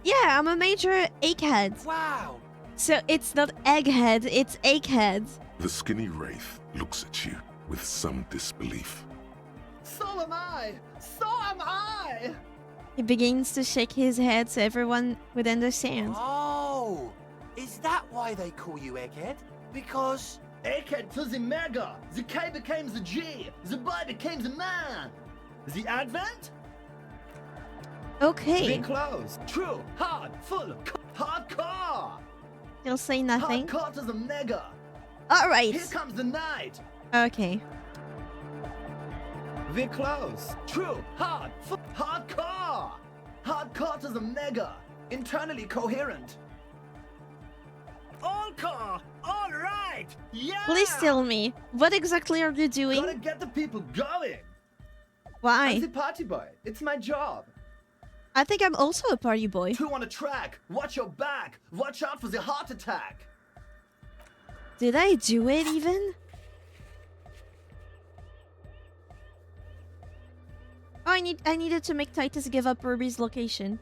Yeah, I'm a major Egghead. Wow. So it's not Egghead, it's Egghead. The skinny wraith looks at you with some disbelief. So am I. So am I. He begins to shake his head so everyone would understand. Oh, is that why they call you Egghead? Because Egghead to the mega. The K became the G. The boy became the man. The Advent? Okay. The close. True. Hard. Full. Hardcore. He'll say nothing. Hardcore to the mega. Alright. Here comes the night. Okay. The close. True. Hard. Hardcore. Hardcore to the mega. Internally coherent. All car. All right. Yeah. Please tell me, what exactly are you doing? Gotta get the people going. Why? I'm the party boy. It's my job. I think I'm also a party boy. 2 on a track. Watch your back. Watch out for the heart attack. Did I do it even? Oh, I needed to make Titus give up Ruby's location.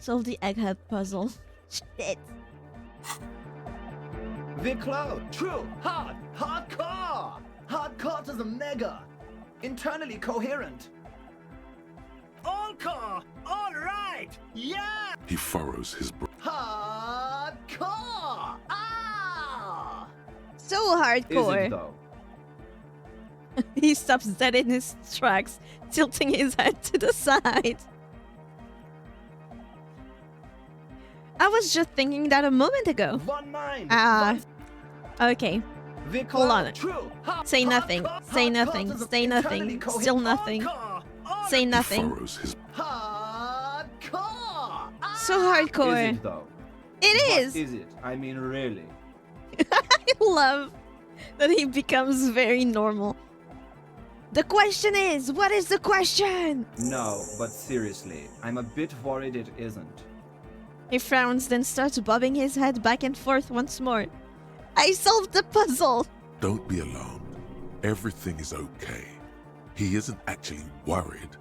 Solve the egghead puzzle. Shit. The cloud. True. Hard. Hardcore. Hardcore to the mega. Internally coherent. All car. All right. Yeah. He furrows his brow. Hardcore. Ah. So hardcore. Is it though? He stops dead in his tracks, tilting his head to the side. I was just thinking that a moment ago. One mind. Okay. Hold on. Say nothing. Say nothing. Say nothing. Still nothing. Say nothing. So hardcore. Is it though? It is. What is it? I mean, really? I love that he becomes very normal. The question is, what is the question? No, but seriously, I'm a bit worried it isn't. He frowns, then starts bobbing his head back and forth once more. I solved the puzzle! Don't be alarmed. Everything is okay. He isn't actually worried.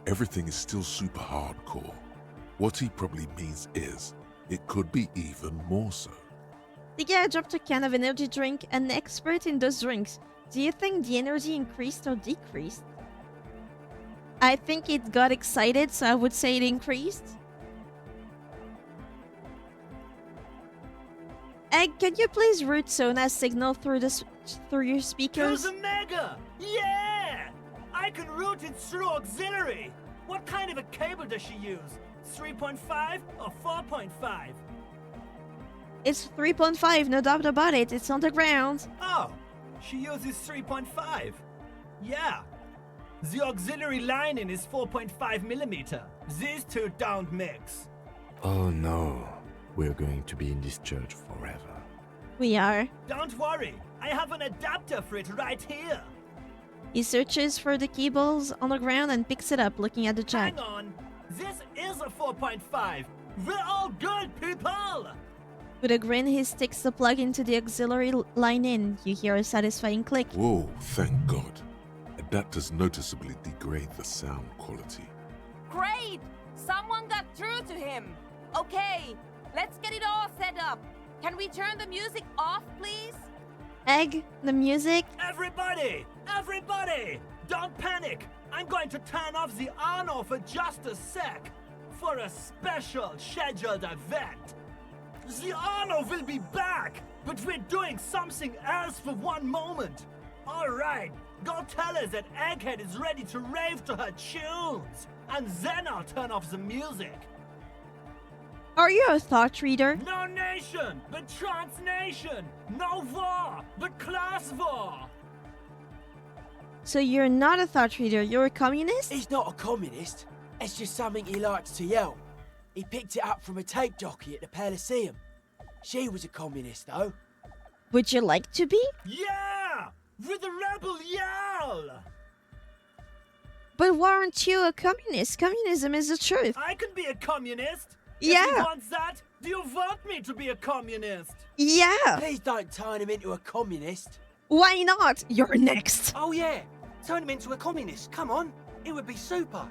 Everything is still super hardcore. What he probably means is, it could be even more so. The guy dropped a can of energy drink, an expert in those drinks. Do you think the energy increased or decreased? I think it got excited, so I would say it increased. Egg, can you please route Sona's signal through your speakers? There's a mega! Yeah! I can route it through auxiliary! What kind of a cable does she use? 3.5 or 4.5? It's 3.5, no doubt about it. It's on the ground. Oh, she uses 3.5. Yeah. The auxiliary lining is 4.5 millimeter. These two don't mix. Oh no. We're going to be in this church forever. We are. Don't worry. I have an adapter for it right here. He searches for the cables on the ground and picks it up, looking at the jack. Hang on. This is a 4.5. We're all good, people! With a grin, he sticks the plug into the auxiliary line in. You hear a satisfying click. Whoa, thank God. Adapters noticeably degrade the sound quality. Great! Someone got through to him. Okay, let's get it all set up. Can we turn the music off, please? Egg, the music. Everybody! Everybody! Don't panic! I'm going to turn off the Arno for just a sec. For a special scheduled event. The Arno will be back, but we're doing something else for one moment. Alright, go tell her that Egghead is ready to rave to her tunes, and then I'll turn off the music. Are you a thought reader? No nation, but transnation. No war, but class war. So you're not a thought reader, you're a communist? He's not a communist. It's just something he likes to yell. He picked it up from a tape jockey at the Elysium. She was a communist, though. Would you like to be? Yeah! With a rebel yell! But weren't you a communist? Communism is the truth. I can be a communist. Yeah. If he wants that, do you want me to be a communist? Yeah. Please don't turn him into a communist. Why not? You're next. Oh yeah, turn him into a communist. Come on, it would be super.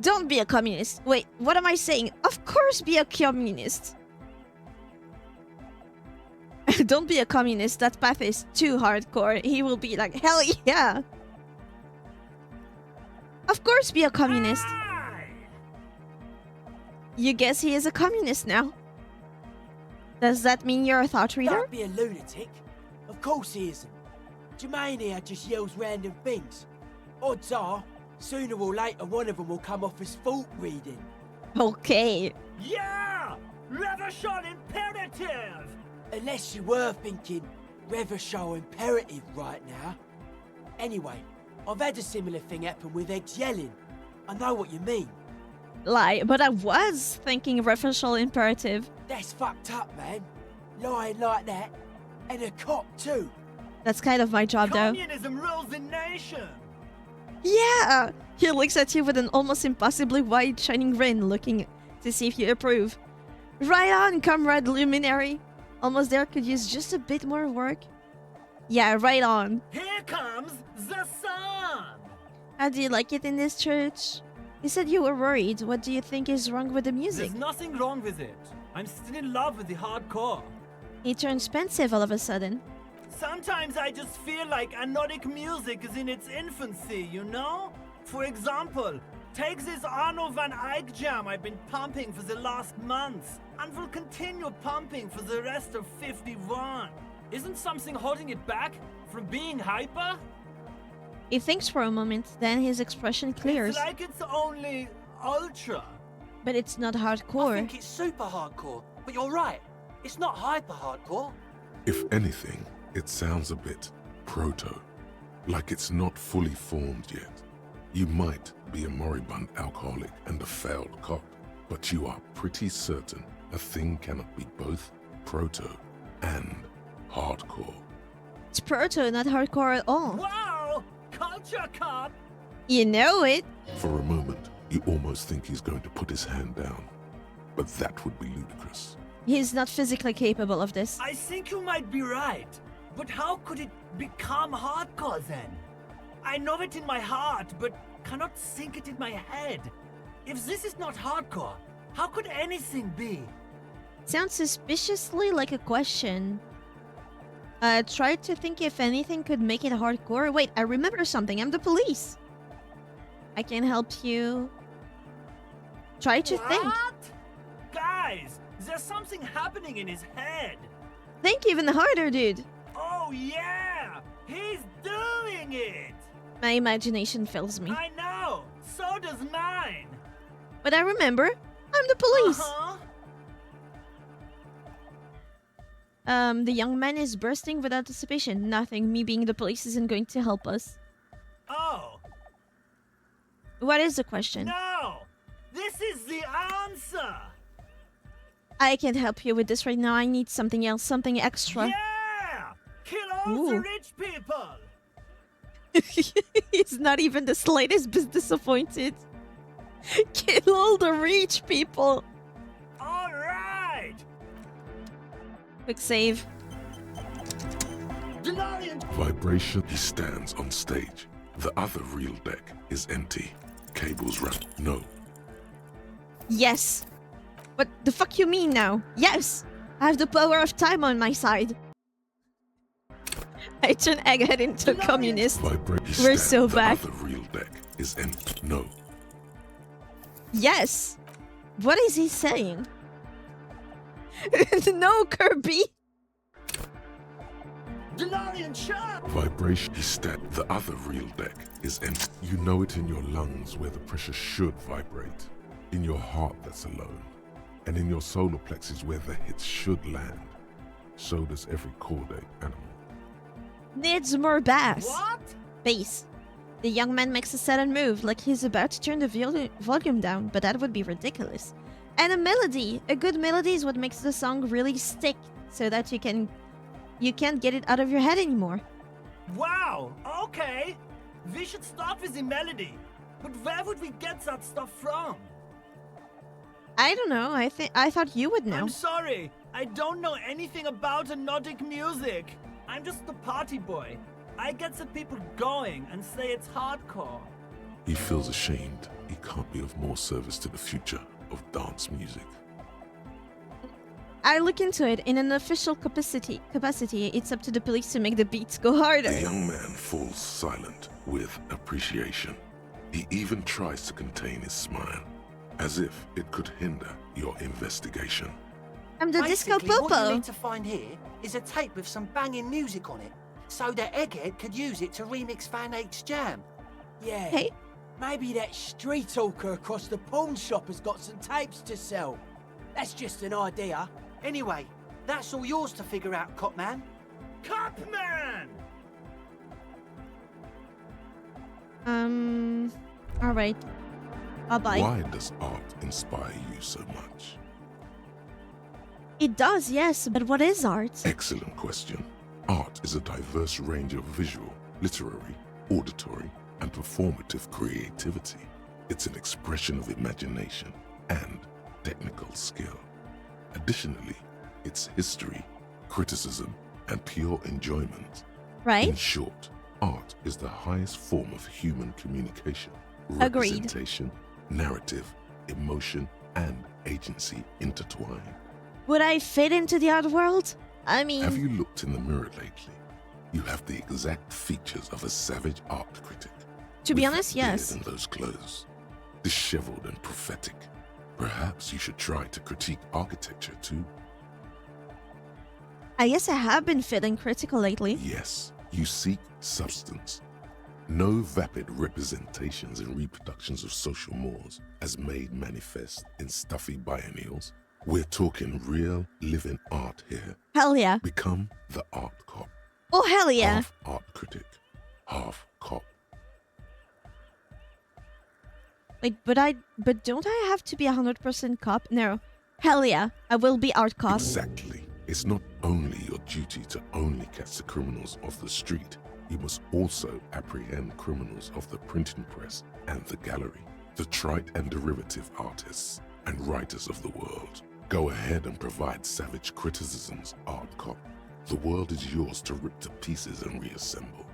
Don't be a communist. Wait, what am I saying? Of course be a communist. Don't be a communist. That path is too hardcore. He will be like, hell yeah. Of course be a communist. You guess he is a communist now. Does that mean you're a thought reader? Don't be a lunatic. Of course he isn't. Jermaine here just yells random things. Odds are, sooner or later one of them will come off as fault reading. Okay. Yeah! Reversion imperative! Unless you were thinking Reversion imperative right now. Anyway, I've had a similar thing happen with Egg's yelling. I know what you mean. Lie, but I was thinking referential imperative. That's fucked up, man. Lying like that. And a cop, too. That's kind of my job, though. Communism rules the nation! Yeah! He looks at you with an almost impossibly wide, shining grin, looking to see if you approve. Right on, comrade luminary. Almost there, could use just a bit more work. Yeah, right on. Here comes the sun! How do you like it in this church? You said you were worried. What do you think is wrong with the music? There's nothing wrong with it. I'm still in love with the hardcore. He turns pensive all of a sudden. Sometimes I just feel like anodic music is in its infancy, you know? For example, take this Arno van Eyck jam I've been pumping for the last month, and will continue pumping for the rest of 51. Isn't something holding it back from being hyper? He thinks for a moment, then his expression clears. It's like it's only ultra. But it's not I hardcore. think it's super hardcore, but you're right. It's not hyper hardcore. If anything, it sounds a bit proto, like it's not fully formed yet. You might be a moribund alcoholic and a failed cop, but you are pretty certain a thing cannot be both proto and hardcore. It's proto, not hardcore at all. Wow! Culture cop! You know it. For a moment, you almost think he's going to put his hand down, but that would be ludicrous. He's not physically capable of this. I think you might be right. But how could it become hardcore then? I know it in my heart, but cannot think it in my head. If this is not hardcore, how could anything be? Sounds suspiciously like a question. Try to think if anything could make it hardcore. Wait, I remember something. I'm the police. I can help you. Try to think. Guys, there's something happening in his head. Think even harder, dude. Oh yeah! He's doing it! My imagination fails me. I know! So does mine! But I remember. I'm the police. The young man is bursting with anticipation. Nothing. Me being the police isn't going to help us. Oh! What is the question? No! This is the answer! I can't help you with this right now. I need something else, something extra. Yeah! Kill all the rich people! He's not even the slightest bit disappointed. Kill all the rich people. All right! Quick save. Vibration, he stands on stage. The other real deck is empty. Cables run. No. Yes. What the fuck you mean now? Yes. I have the power of time on my side. I turn Egghead into a communist. We're so back. The other real deck is empty. No. Yes. What is he saying? No, Kirby. Vibration, he stands. The other real deck is empty. You know it in your lungs where the pressure should vibrate. In your heart that's alone. And in your solar plexus where the hits should land. So does every caudate animal. Needs more bass. What? Bass. The young man makes a sudden move, like he's about to turn the volume down, but that would be ridiculous. And a melody. A good melody is what makes the song really stick, so that you can't get it out of your head anymore. Wow, okay. We should start with the melody. But where would we get that stuff from? I don't know. I thought you would know. I'm sorry. I don't know anything about Nordic music. I'm just the party boy. I get the people going and say it's hardcore. He feels ashamed. He can't be of more service to the future of dance music. I look into it. In an official capacity, it's up to the police to make the beats go harder. The young man falls silent with appreciation. He even tries to contain his smile, as if it could hinder your investigation. I'm the Disco Basically, what you Popo. need to find here is a tape with some banging music on it, so that Egghead could use it to remix Van Eight's jam. Yeah. Hey. Maybe that street hawker across the pawn shop has got some tapes to sell. That's just an idea. Anyway, that's all yours to figure out, Copman. Copman! All right. Bye-bye. Why does art inspire you so much? It does, yes, but what is art? Excellent question. Art is a diverse range of visual, literary, auditory, and performative creativity. It's an expression of imagination and technical skill. Additionally, it's history, criticism, and pure enjoyment. Right? In short, art is the highest form of human communication, Agreed. representation, narrative, emotion, and agency intertwined. Would I fit into the art world? I mean... Have you looked in the mirror lately? You have the exact features of a savage art critic. To be with honest, that beard yes. and those clothes, disheveled and prophetic. Perhaps you should try to critique architecture too. I guess I have been feeling critical lately. Yes, you seek substance. No vapid representations and reproductions of social mores as made manifest in stuffy biennials. We're talking real, living art here. Hell yeah. Become the art cop. Oh, hell yeah. Half art critic, half cop. Wait, but don't I have to be 100% cop? No. Hell yeah. I will be art cop. Exactly. It's not only your duty to only catch the criminals off the street. You must also apprehend criminals of the printing press and the gallery, the trite and derivative artists and writers of the world. Go ahead and provide savage criticisms, art cop. The world is yours to rip to pieces and reassemble.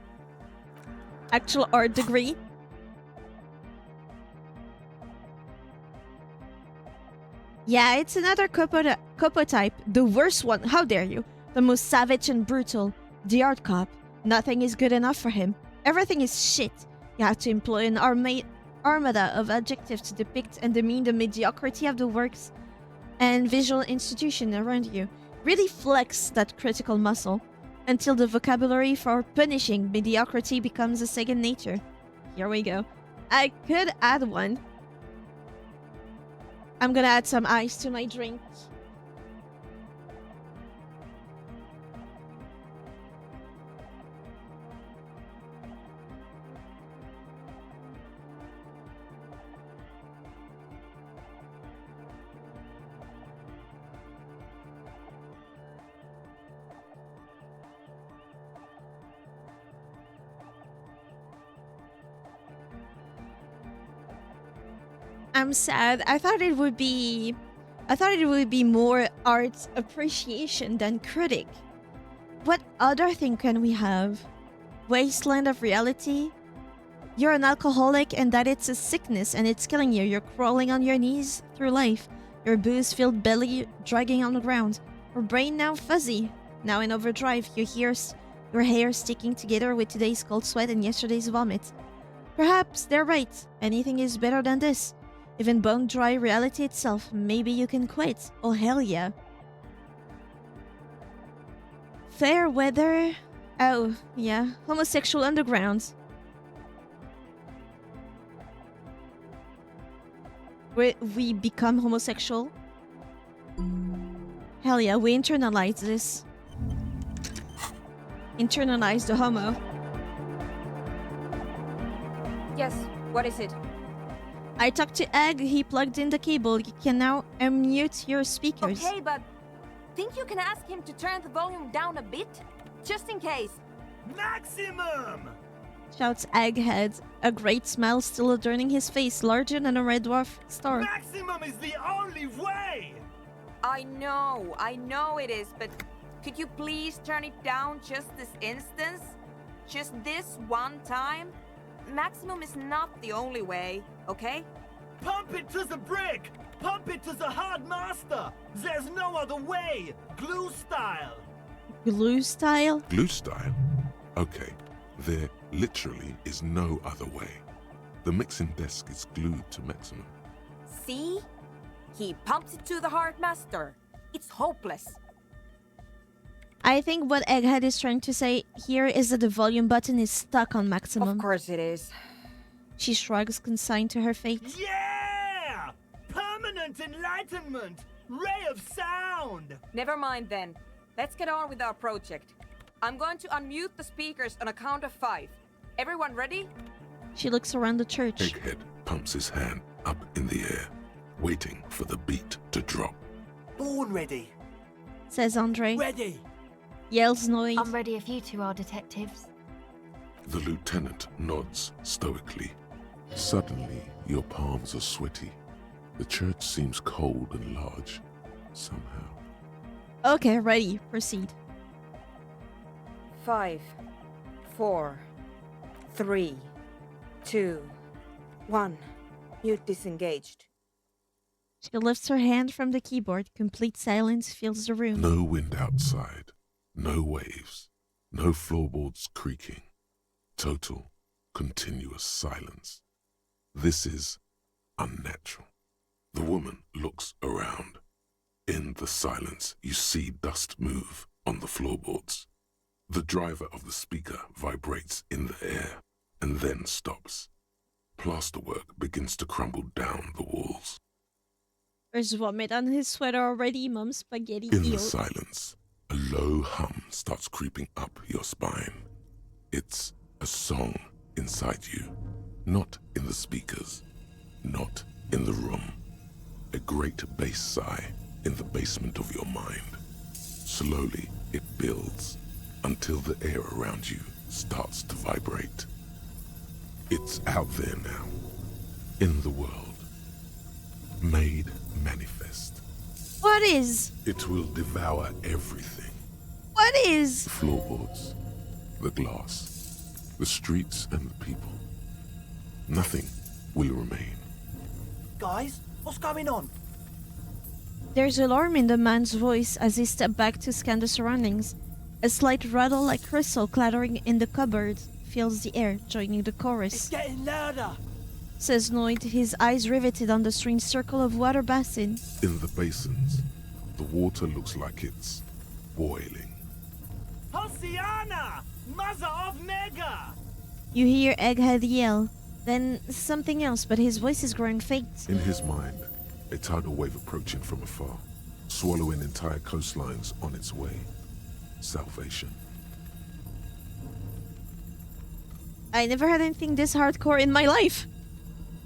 Actual art degree. Yeah, it's another Copo type. The worst one. How dare you? The most savage and brutal. The art cop. Nothing is good enough for him. Everything is shit. You have to employ an armada of adjectives to depict and demean the mediocrity of the works and visual institution around you. Really flex that critical muscle until the vocabulary for punishing mediocrity becomes a second nature. Here we go. I could add one. I'm gonna add some ice to my drink. I'm sad. I thought it would be more art appreciation than critic. What other thing can we have? Wasteland of reality? You're an alcoholic and that it's a sickness and it's killing you. You're crawling on your knees through life. Your booze-filled belly dragging on the ground. Your brain now fuzzy. Now in overdrive. Your hair sticking together with today's cold sweat and yesterday's vomit. Perhaps they're right. Anything is better than this. Even bone dry reality itself. Maybe you can quit. Oh, hell yeah. Fair weather. Oh, yeah. Homosexual underground. We become homosexual. Hell yeah, we internalize this. Internalize the homo. Yes, what is it? I talked to Egg, he plugged in the cable. You can now unmute your speakers. Okay, but think you can ask him to turn the volume down a bit? Just in case. Maximum! Shouts Egghead, a great smile still adorning his face, larger than a red dwarf star. Maximum is the only way! I know it is, but could you please turn it down just this instance? Just this one time? Maximum is not the only way, okay? Pump it to the brick! Pump it to the hard master! There's no other way! Glue style! Glue style? Glue style? Okay, there literally is no other way. The mixing desk is glued to maximum. See? He pumps it to the hard master. It's hopeless. I think what Egghead is trying to say here is that the volume button is stuck on maximum. Of course it is. She shrugs, consigned to her fate. Yeah! Permanent enlightenment! Ray of sound! Never mind then. Let's get on with our project. I'm going to unmute the speakers on a count of 5. Everyone ready? She looks around the church. Egghead pumps his hand up in the air, waiting for the beat to drop. Born ready, says Andre. Ready! Yells Noid. I'm ready if you two are detectives. The lieutenant nods stoically. Suddenly, your palms are sweaty. The church seems cold and large, somehow. Okay, ready. Proceed. 5, 4, 3, 2, 1. Mute disengaged. She lifts her hand from the keyboard. Complete silence fills the room. No wind outside. No waves. No floorboards creaking. Total, continuous silence. This is unnatural. The woman looks around. In the silence, you see dust move on the floorboards. The driver of the speaker vibrates in the air, and and then stops. Plasterwork begins to crumble down the walls. There's vomit on his sweater already, Mom Spaghetti. In the Ew. silence, a low hum starts creeping up your spine. It's a song inside you, not in the speakers, not in the room. A great bass sigh in the basement of your mind. Slowly, it builds until the air around you starts to vibrate. It's out there now, in the world, made manifest. What is? It will devour everything. What is? The floorboards, the glass, the streets and the people. Nothing will remain. Guys, what's going on? There's alarm in the man's voice as he steps back to scan the surroundings. A slight rattle like crystal clattering in the cupboard fills the air, joining the chorus. It's getting louder, says Noid, his eyes riveted on the strange circle of water basin. In the basins, the water looks like it's boiling. Hosiana! Mother of Mega! You hear Egghead yell, then something else, but his voice is growing faint. In his mind, a tidal wave approaching from afar, swallowing entire coastlines on its way. Salvation. I never had anything this hardcore in my life.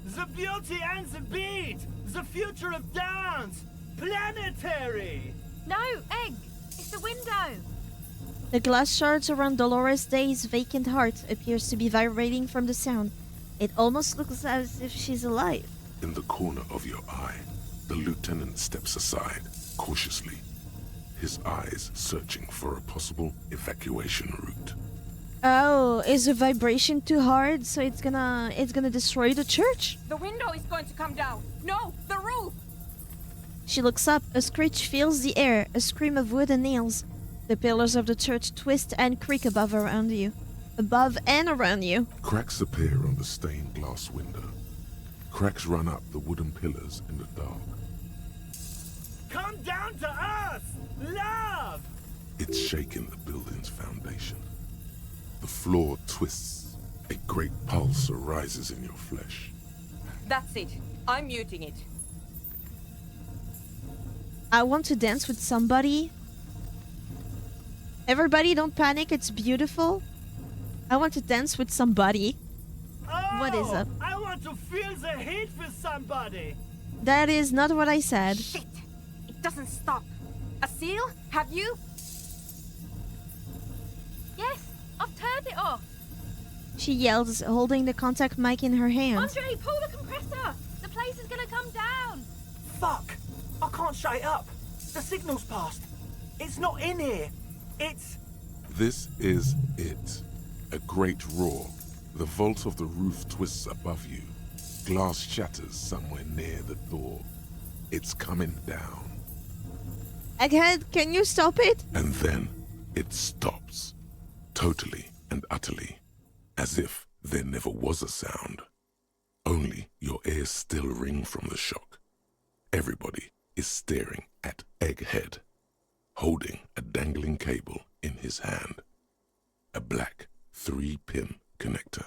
The beauty and the beat! The future of dance! Planetary! No, Egg! It's the window! The glass shards around Dolores Day's vacant heart appears to be vibrating from the sound. It almost looks as if she's alive. In the corner of your eye, the lieutenant steps aside, cautiously, his eyes searching for a possible evacuation route. Oh, is the vibration too hard, so it's gonna destroy the church? The window is going to come down. No, the roof! She looks up, a screech fills the air, a scream of wood and nails. The pillars of the church twist and creak above and around you. Cracks appear on the stained glass window. Cracks run up the wooden pillars in the dark. Come down to us! Love! It's shaking the building's foundation. The floor twists. A great pulse arises in your flesh. That's it. I'm muting it. I want to dance with somebody. Everybody don't panic, it's beautiful. I want to dance with somebody. Oh, What is up? I want to feel the heat with somebody! That is not what I said. Shit! It doesn't stop. Asil, have you? Yes, I've turned it off. She yells, holding the contact mic in her hand. Andre, pull the compressor. The place is gonna come down. Fuck! I can't shut it up. The signal's passed. It's not in here. It's... This is it. A great roar. The vault of the roof twists above you. Glass shatters somewhere near the door. It's coming down. Egghead, can you stop it? And then it stops. Totally and utterly. As if there never was a sound. Only your ears still ring from the shock. Everybody is staring at Egghead, holding a dangling cable in his hand. A black 3-pin connector.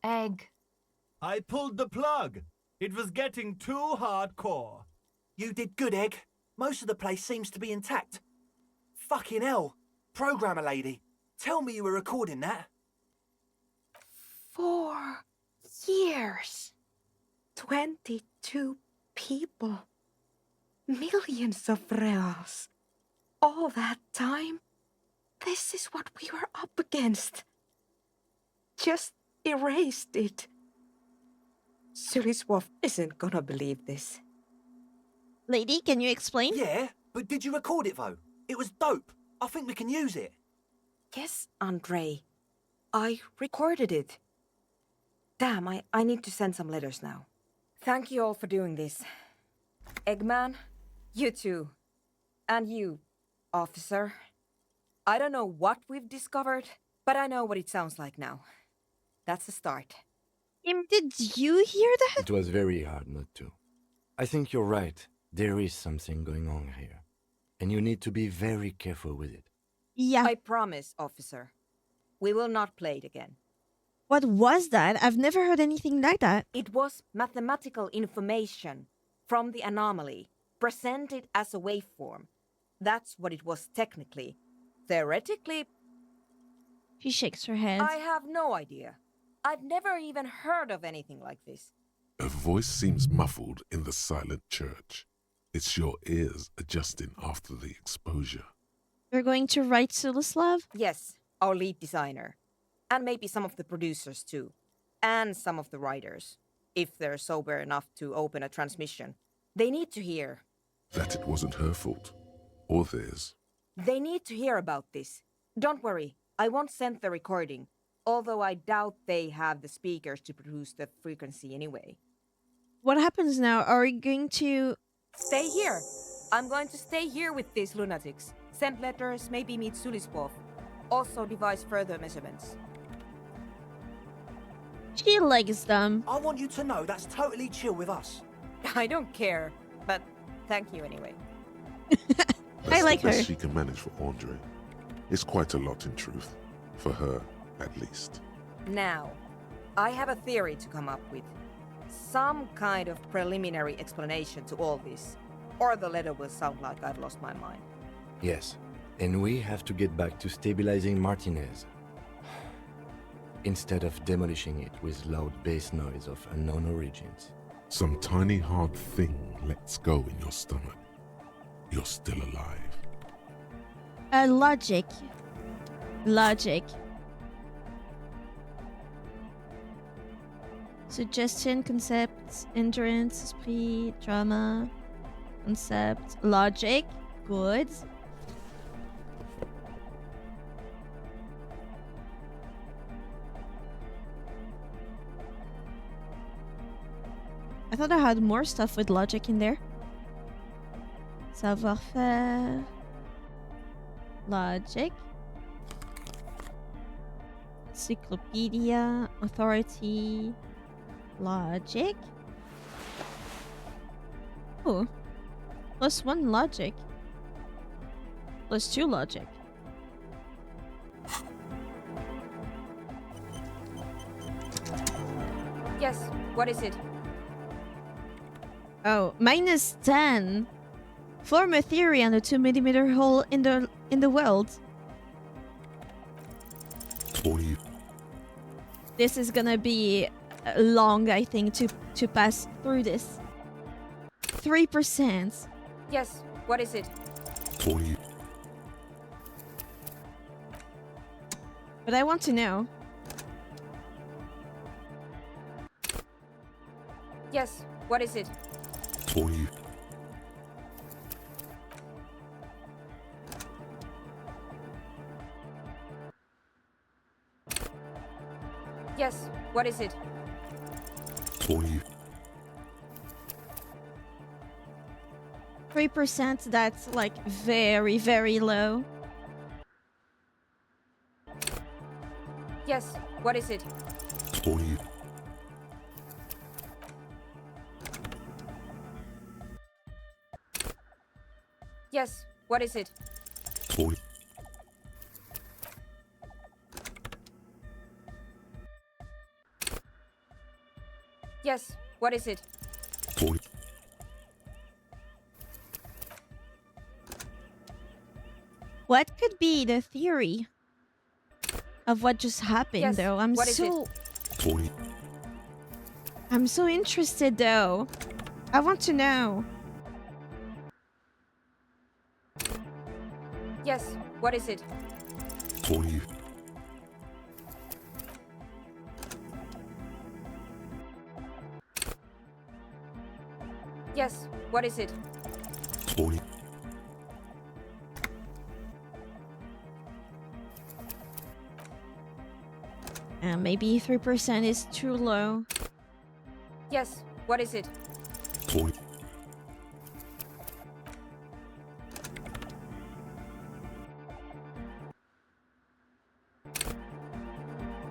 Egg. I pulled the plug. It was getting too hardcore. You did good, Egg. Most of the place seems to be intact. Fucking hell. Programmer lady, tell me you were recording that. 4 years. 22 people. Millions of reals. All that time? This is what we were up against. Just erased it. Suliswov isn't gonna believe this. Lady, can you explain? Yeah, but did you record it though? It was dope. I think we can use it. Yes, Andre. I recorded it. Damn, I need to send some letters now. Thank you all for doing this. Eggman, you too. And you, officer. I don't know what we've discovered, but I know what it sounds like now. That's a start. Did you hear that? It was very hard not to. I think you're right. There is something going on here. And you need to be very careful with it. Yeah. I promise, officer. We will not play it again. What was that? I've never heard anything like that. It was mathematical information from the anomaly, presented as a waveform. That's what it was technically. Theoretically, She shakes her head. I have no idea. I've never even heard of anything like this. A voice seems muffled in the silent church. It's your ears adjusting after the exposure. You're going to write Sulislav? Yes, our lead designer. And maybe some of the producers too. And some of the writers. If they're sober enough to open a transmission. They need to hear. That it wasn't her fault. Or theirs. They need to hear about this. Don't worry, I won't send the recording. Although I doubt they have the speakers to produce the frequency anyway. What happens now? Are we going to... Stay here. I'm going to stay here with these lunatics. Send letters, maybe meet Sulispov. Also devise further measurements. She likes them. I want you to know that's totally chill with us. I don't care, but thank you anyway. I like the best her. she can manage for Andre. It's quite a lot in truth. For her, at least. Now, I have a theory to come up with. Some kind of preliminary explanation to all this. Or the letter will sound like I've lost my mind. Yes, and we have to get back to stabilizing Martinez. Instead of demolishing it with loud bass noise of unknown origins. Some tiny hard thing lets go in your stomach. You're still alive. Logic. Logic. Suggestion, concepts, endurance, esprit, drama, concept, logic. Good. I thought I had more stuff with logic in there. Savoir-faire. Logic. Encyclopedia. Authority. Logic. Oh. +1 logic. +2 logic. Yes, what is it? Oh, -10. Form a theory on the 2mm hole in the world. This is gonna be long, I think, to pass through this. 3%. Yes, what is it? But I want to know. Yes, what is it? Yes, what is it? 3%, that's like very, very low. Yes, what is it? Yes, what is it? Yes, what is it? What could be the theory of what just happened, Yes, though? I'm what is so... I'm so interested, though. I want to know. Yes, what is it? Yes, what is it? Maybe 3% is too low. Yes, what is it?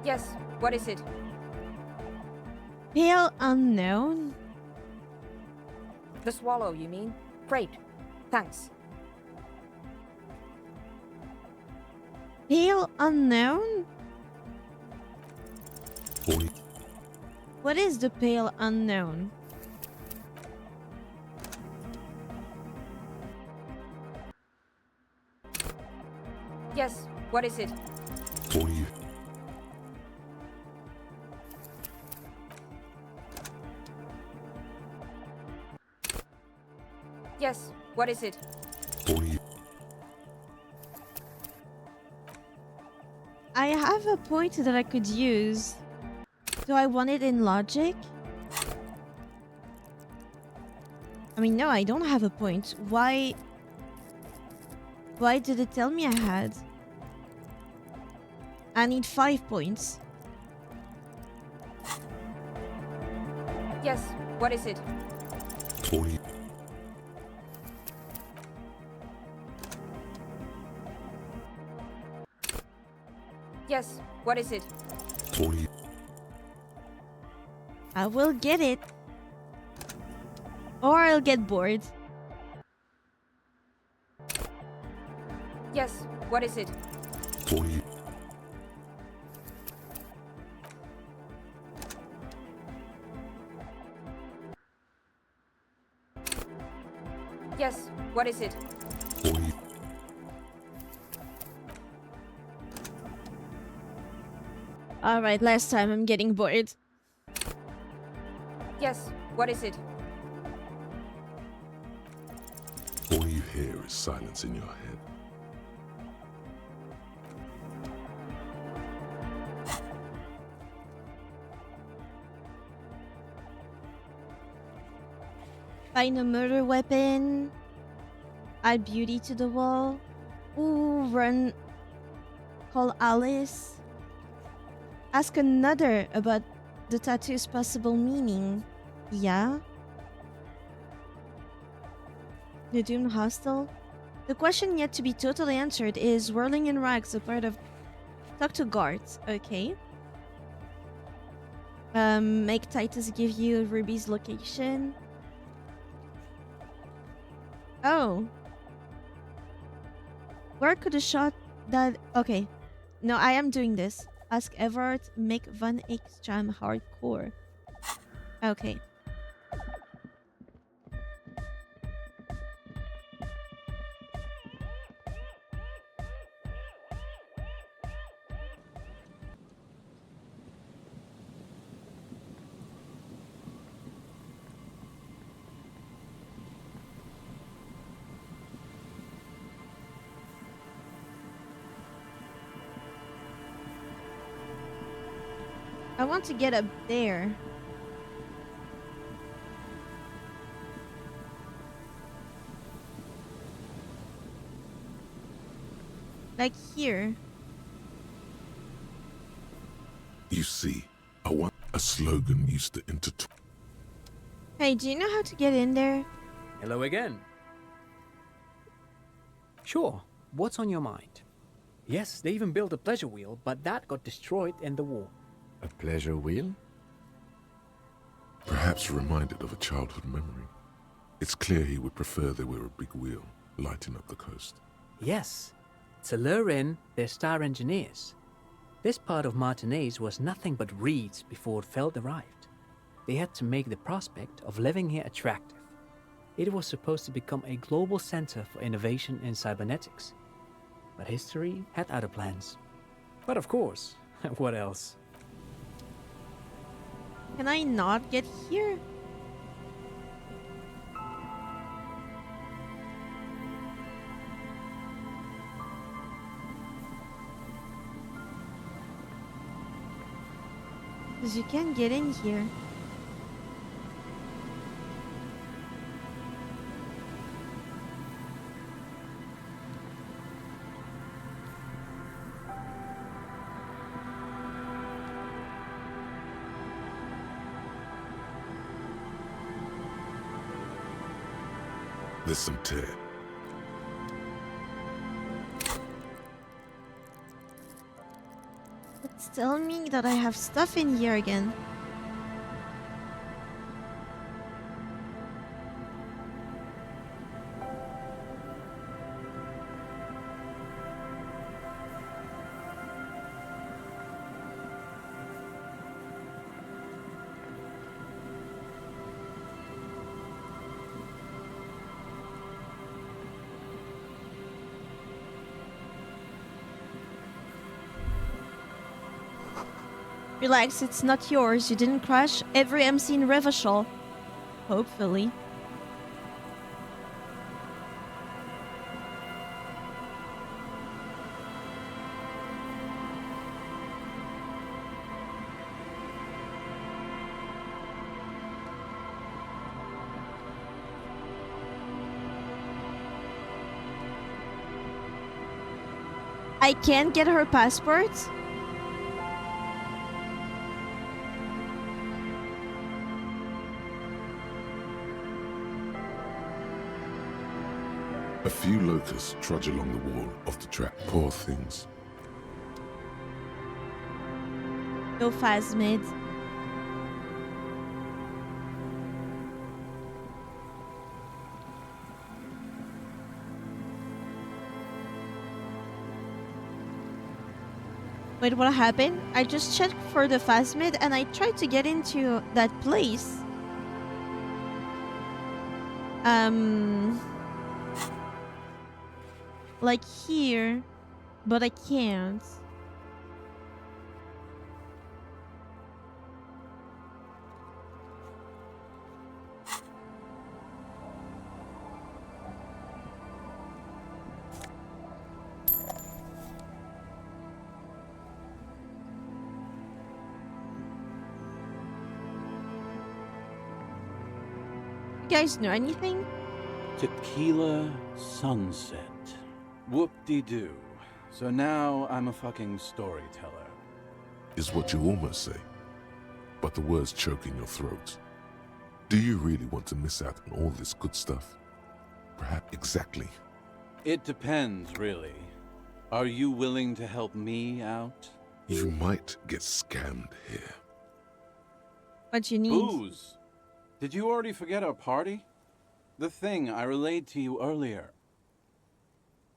Yes, what is it? Pale unknown? The swallow, you mean? Great. Thanks. Pale unknown? Or What is the pale unknown? Yes, what is it? or you Yes, what is it? or you I have a point that I could use. Do I want it in logic? I mean, no, I don't have a point. Why did it tell me I had? I need 5 points. Yes, what is it? or you Yes, what is it? or you I will get it. Or I'll get bored. Yes, what is it? or you Yes, what is it? or you Alright, last time I'm getting bored. Yes, what is it? all you hear is silence in your head. Find a murder weapon. Add beauty to the wall. Ooh, run. Call Alice. Ask another about the tattoo's possible meaning. Yeah? The doomed hostel? The question yet to be totally answered is whirling in rags a part of talk to guards. Okay. Make Titus give you Ruby's location. Oh. Where could a shot that... Okay. No, I am doing this. Ask Everett, make Van Ekstrom hardcore. Okay. I want to get up there. Like here. You see, a slogan used to intertwine. Hey, do you know how to get in there? Hello again. Sure, what's on your mind? Yes, they even built a pleasure wheel, but that got destroyed in the war. A pleasure wheel? Perhaps reminded of a childhood memory. It's clear he would prefer there were a big wheel lighting up the coast. Yes, to lure in their star engineers. This part of Martinaise was nothing but reeds before Feld arrived. They had to make the prospect of living here attractive. It was supposed to become a global center for innovation in cybernetics. But history had other plans. But of course, what else? Can I not get here? Because you can't get in here. There's some tear. It's telling me that I have stuff in here again. Relax, it's not yours. You didn't crash every MC in Revachol. Hopefully. I can't get her passport? A few locusts trudge along the wall of the track. Poor things. No phasmid. Wait, what happened? I just checked for the phasmid and I tried to get into that place. Like here, but I can't. You guys know anything? Tequila sunset. Whoop-de-doo. So now I'm a fucking storyteller. Is what you almost say, but the words choke in your throat. Do you really want to miss out on all this good stuff? Perhaps exactly. It depends, really. Are you willing to help me out? You might get scammed here. What you need? Booze! Did you already forget our party? The thing I relayed to you earlier.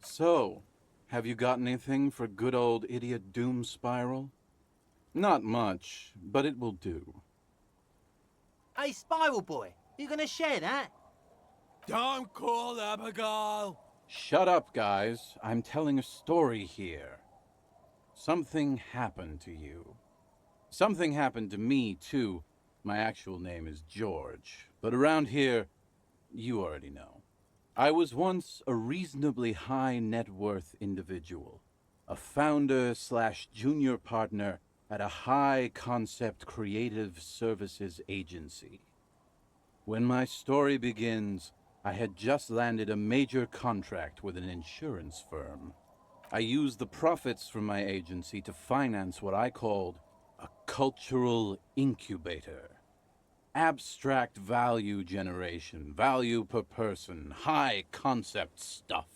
So, have you got anything for good old idiot Doom Spiral? Not much, but it will do. Hey, Spiral Boy, you gonna share that? Don't call Abigail! Shut up, guys. I'm telling a story here. Something happened to you. Something happened to me, too. My actual name is George, but around here, you already know. I was once a reasonably high net worth individual, a founder/junior partner at a high concept creative services agency. When my story begins, I had just landed a major contract with an insurance firm. I used the profits from my agency to finance what I called a cultural incubator. Abstract value generation, value per person, high concept stuff.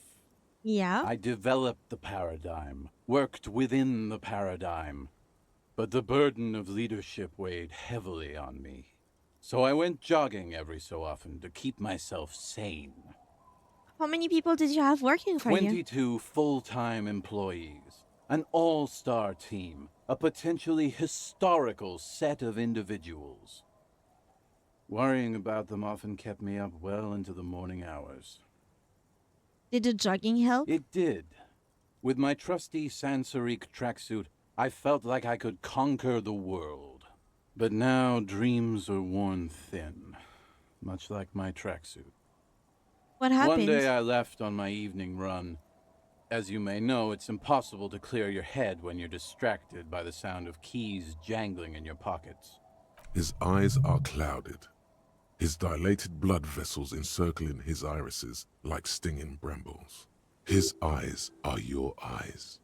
Yeah. I developed the paradigm, worked within the paradigm, but the burden of leadership weighed heavily on me. So I went jogging every so often to keep myself sane. How many people did you have working for you? 22 full-time employees, an all-star team, a potentially historical set of individuals. Worrying about them often kept me up well into the morning hours. Did the jogging help? It did. With my trusty Sansarique tracksuit, I felt like I could conquer the world. But now dreams are worn thin, much like my tracksuit. What happened? One day I left on my evening run. As you may know, it's impossible to clear your head when you're distracted by the sound of keys jangling in your pockets. His eyes are clouded, his dilated blood vessels encircling his irises like stinging brambles. His eyes are your eyes.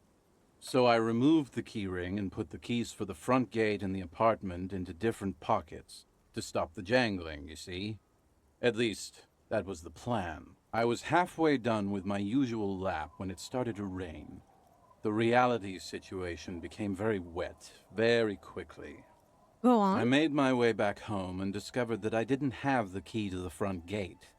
So I removed the key ring and put the keys for the front gate and the apartment into different pockets to stop the jangling, you see. At least, that was the plan. I was halfway done with my usual lap when it started to rain. The reality situation became very wet, very quickly. Go on. I made my way back home and discovered that I didn't have the key to the front gate.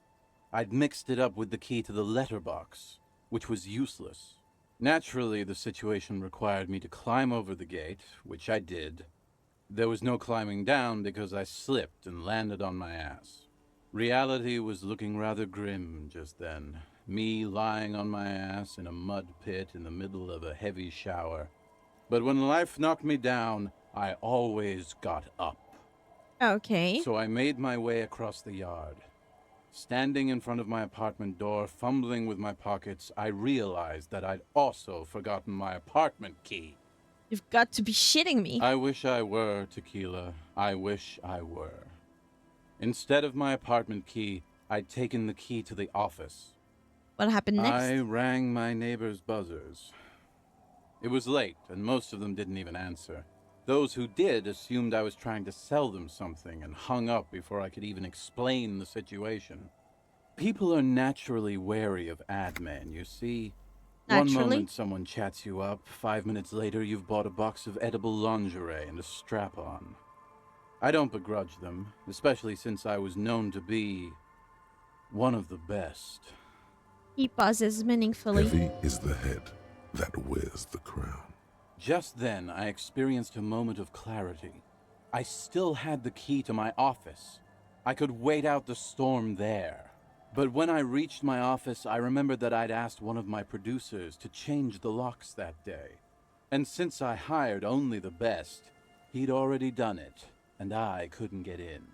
I'd mixed it up with the key to the letterbox, which was useless. Naturally, the situation required me to climb over the gate, which I did. There was no climbing down because I slipped and landed on my ass. Reality was looking rather grim just then. Me lying on my ass in a mud pit in the middle of a heavy shower. But when life knocked me down, I always got up. Okay. So I made my way across the yard. Standing in front of my apartment door, fumbling with my pockets, I realized that I'd also forgotten my apartment key. You've got to be shitting me. I wish I were, Tequila. I wish I were. Instead of my apartment key, I'd taken the key to the office. What happened next? I rang my neighbors' buzzers. It was late, and most of them didn't even answer. Those who did assumed I was trying to sell them something and hung up before I could even explain the situation. People are naturally wary of ad men, you see. One moment someone chats you up, 5 minutes later you've bought a box of edible lingerie and a strap-on. I don't begrudge them, especially since I was known to be one of the best. He pauses meaningfully. Heavy is the head that wears the crown. Just then, I experienced a moment of clarity. I still had the key to my office. I could wait out the storm there. But when I reached my office, I remembered that I'd asked one of my producers to change the locks that day. And since I hired only the best, he'd already done it, and I couldn't get in.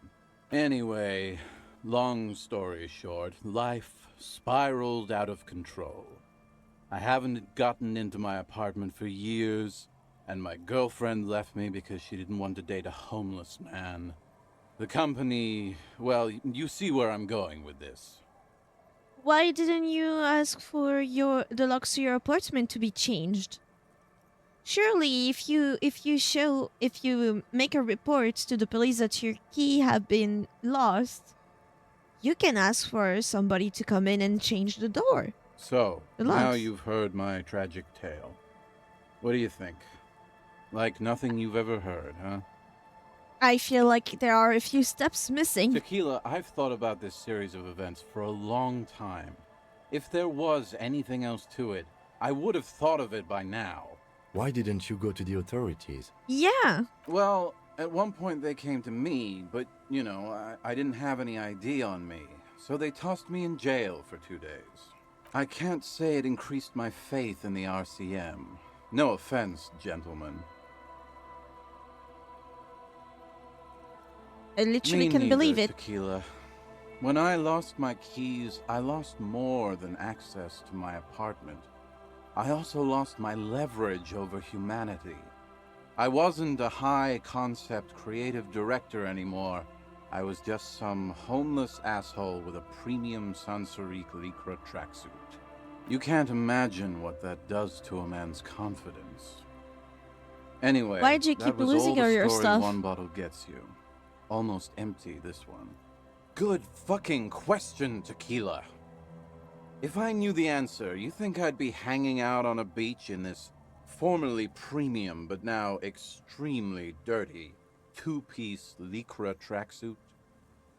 Anyway, long story short, life spiraled out of control. I haven't gotten into my apartment for years, and my girlfriend left me because she didn't want to date a homeless man. The company, well, you see where I'm going with this. Why didn't you ask for the locks to your apartment to be changed? Surely, if you make a report to the police that your key have been lost, you can ask for somebody to come in and change the door. So, The now locks. you've heard my tragic tale. What do you think? Like nothing you've ever heard, huh? I feel like there are a few steps missing. Tequila, I've thought about this series of events for a long time. If there was anything else to it, I would have thought of it by now. Why didn't you go to the authorities? Yeah. Well, at one point they came to me, but, you know, I didn't have any ID on me. So they tossed me in jail for 2 days. I can't say it increased my faith in the RCM. No offense, gentlemen. I literally Me can neither, believe it. Tequila. When I lost my keys, I lost more than access to my apartment. I also lost my leverage over humanity. I wasn't a high-concept creative director anymore. I was just some homeless asshole with a premium Sansorique Lycra tracksuit. You can't imagine what that does to a man's confidence. Anyway, Why'd you that keep was losing all all the your story stuff? one bottle gets you. Almost empty, this one. Good fucking question, Tequila. If I knew the answer, you think I'd be hanging out on a beach in this formerly premium but now extremely dirty two-piece Lycra tracksuit?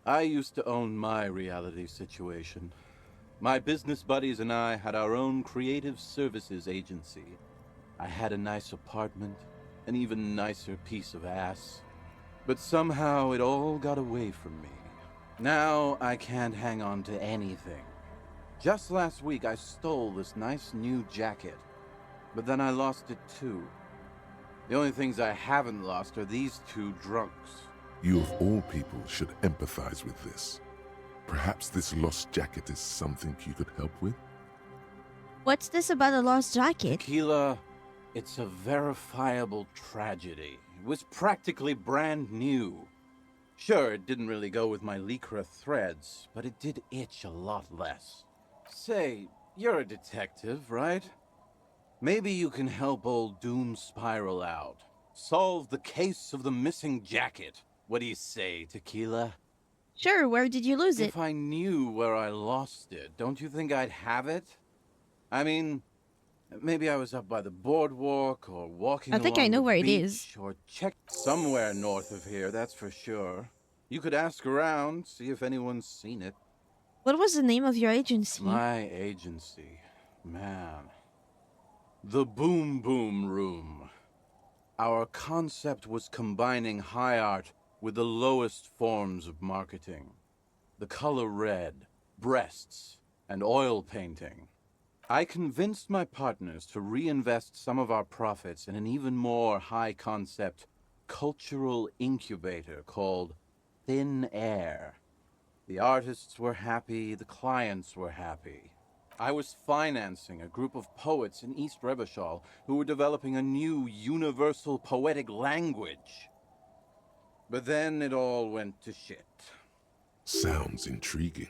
I used to own my reality situation. My business buddies and I had our own creative services agency. I had a nice apartment, an even nicer piece of ass. But somehow it all got away from me. Now I can't hang on to anything. Just last week I stole this nice new jacket, but then I lost it too. The only things I haven't lost are these two drunks. You of all people should empathize with this. Perhaps this lost jacket is something you could help with? What's this about a lost jacket? Tequila, it's a verifiable tragedy. It was practically brand new. Sure, it didn't really go with my Lycra threads, but it did itch a lot less. Say, you're a detective, right? Maybe you can help old Doom Spiral out. Solve the case of the missing jacket. What do you say, Tequila? Sure, where did you lose it? If I knew where I lost it, don't you think I'd have it? I mean, maybe I was up by the boardwalk or walking I think along I know the where it beach, is. or checked somewhere north of here, that's for sure. You could ask around, see if anyone's seen it. What was the name of your agency? My agency, man. The Boom Boom Room. Our concept was combining high art with the lowest forms of marketing. The color red, breasts, and oil painting. I convinced my partners to reinvest some of our profits in an even more high-concept cultural incubator called Thin Air. The artists were happy, the clients were happy. I was financing a group of poets in East Revachol who were developing a new universal poetic language. But then it all went to shit. Sounds intriguing.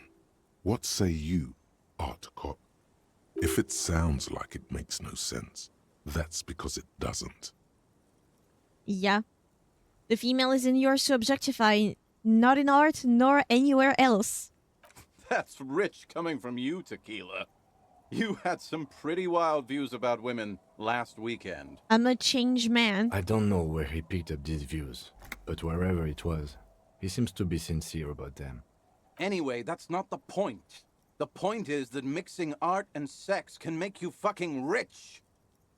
What say you, Art Cop? If it sounds like it makes no sense, that's because it doesn't. Yeah. The female is in yours to objectify, not in art nor anywhere else. That's rich coming from you, Tequila. You had some pretty wild views about women last weekend. I'm a changed man. I don't know where he picked up these views, but wherever it was, he seems to be sincere about them. Anyway, that's not the point. The point is that mixing art and sex can make you fucking rich.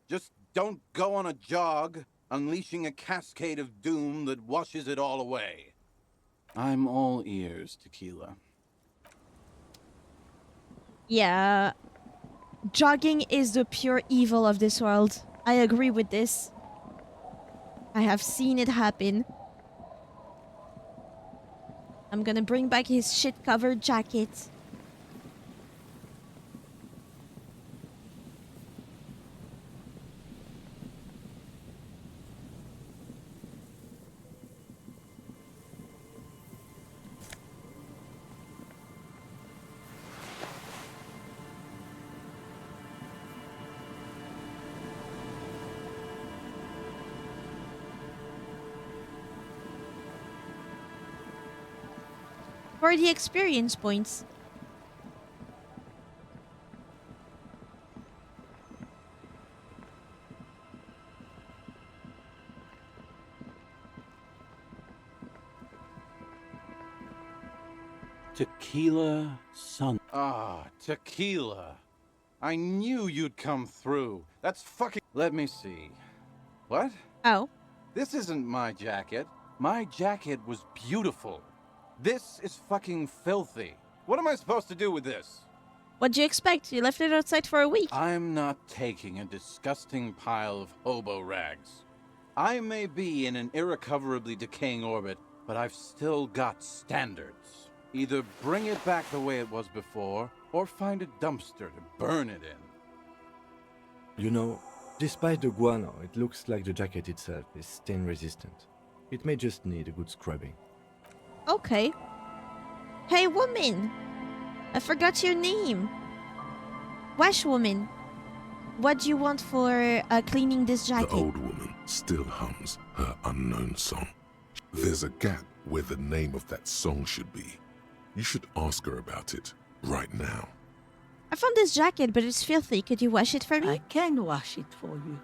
Just don't go on a jog, unleashing a cascade of doom that washes it all away. I'm all ears, Tequila. Yeah. Jogging is the pure evil of this world. I agree with this. I have seen it happen. I'm gonna bring back his shit-covered jacket. For the experience points. Tequila Sun. Ah, Tequila. I knew you'd come through. That's fucking... Let me see. What? Oh. This isn't my jacket. My jacket was beautiful. This is fucking filthy. What am I supposed to do with this? What do you expect? You left it outside for a week. I'm not taking a disgusting pile of hobo rags. I may be in an irrecoverably decaying orbit, but I've still got standards. Either bring it back the way it was before, or find a dumpster to burn it in. You know, despite the guano, it looks like the jacket itself is stain resistant. It may just need a good scrubbing. Okay. Hey, woman! I forgot your name. Wash woman. What do you want for cleaning this jacket? The old woman still hums her unknown song. There's a gap where the name of that song should be. You should ask her about it right now. I found this jacket, but it's filthy. Could you wash it for me? I can wash it for you,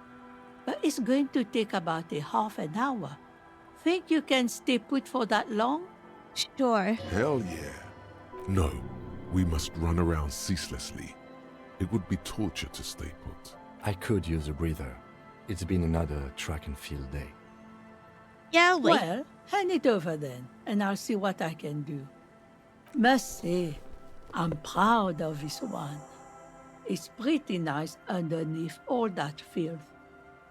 but it's going to take about a half an hour. Think you can stay put for that long? Sure. Hell yeah. No, we must run around ceaselessly. It would be torture to stay put. I could use a breather. It's been another track and field day. Yeah, wait. Well, hand it over then, and I'll see what I can do. Must say, I'm proud of this one. It's pretty nice underneath all that filth.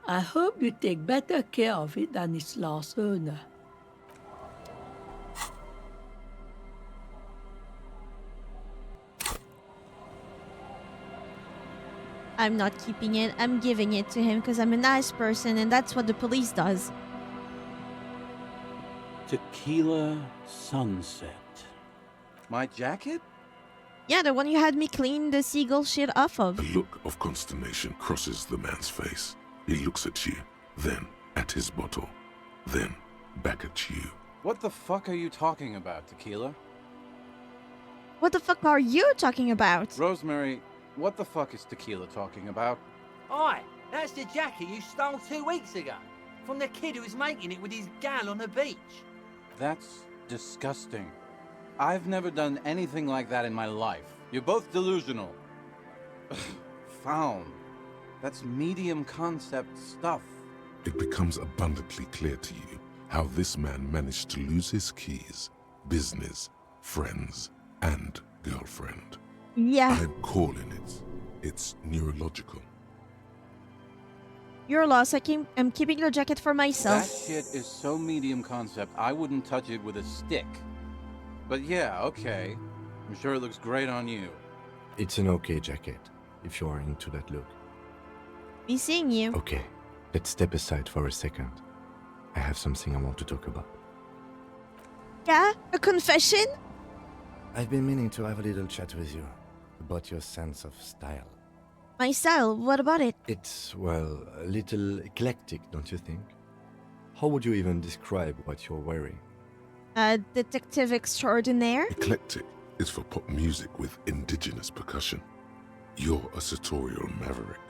I hope you take better care of it than its last owner. I'm not keeping it. I'm giving it to him because I'm a nice person and that's what the police does. Tequila Sunset. My jacket? Yeah, the one you had me clean the seagull shit off of. A look of consternation crosses the man's face. He looks at you, then at his bottle, then back at you. What the fuck are you talking about, Tequila? What the fuck are you talking about? Rosemary, what the fuck is Tequila talking about? Oi, that's the jacket you stole 2 weeks ago. From the kid who was making it with his gal on the beach. That's disgusting. I've never done anything like that in my life. You're both delusional. Found. That's medium concept stuff. It becomes abundantly clear to you how this man managed to lose his keys, business, friends, and girlfriend. Yeah. I'm calling it. It's neurological. Your loss. I'm keeping the jacket for myself. That shit is so medium concept, I wouldn't touch it with a stick. But yeah, okay. I'm sure it looks great on you. It's an okay jacket, if you are into that look. Be seeing you. Okay, let's step aside for a second. I have something I want to talk about. Yeah? A confession? I've been meaning to have a little chat with you about your sense of style. My style? What about it? It's, well, a little eclectic, don't you think? How would you even describe what you're wearing? A detective extraordinaire? Eclectic is for pop music with indigenous percussion. You're a sartorial maverick.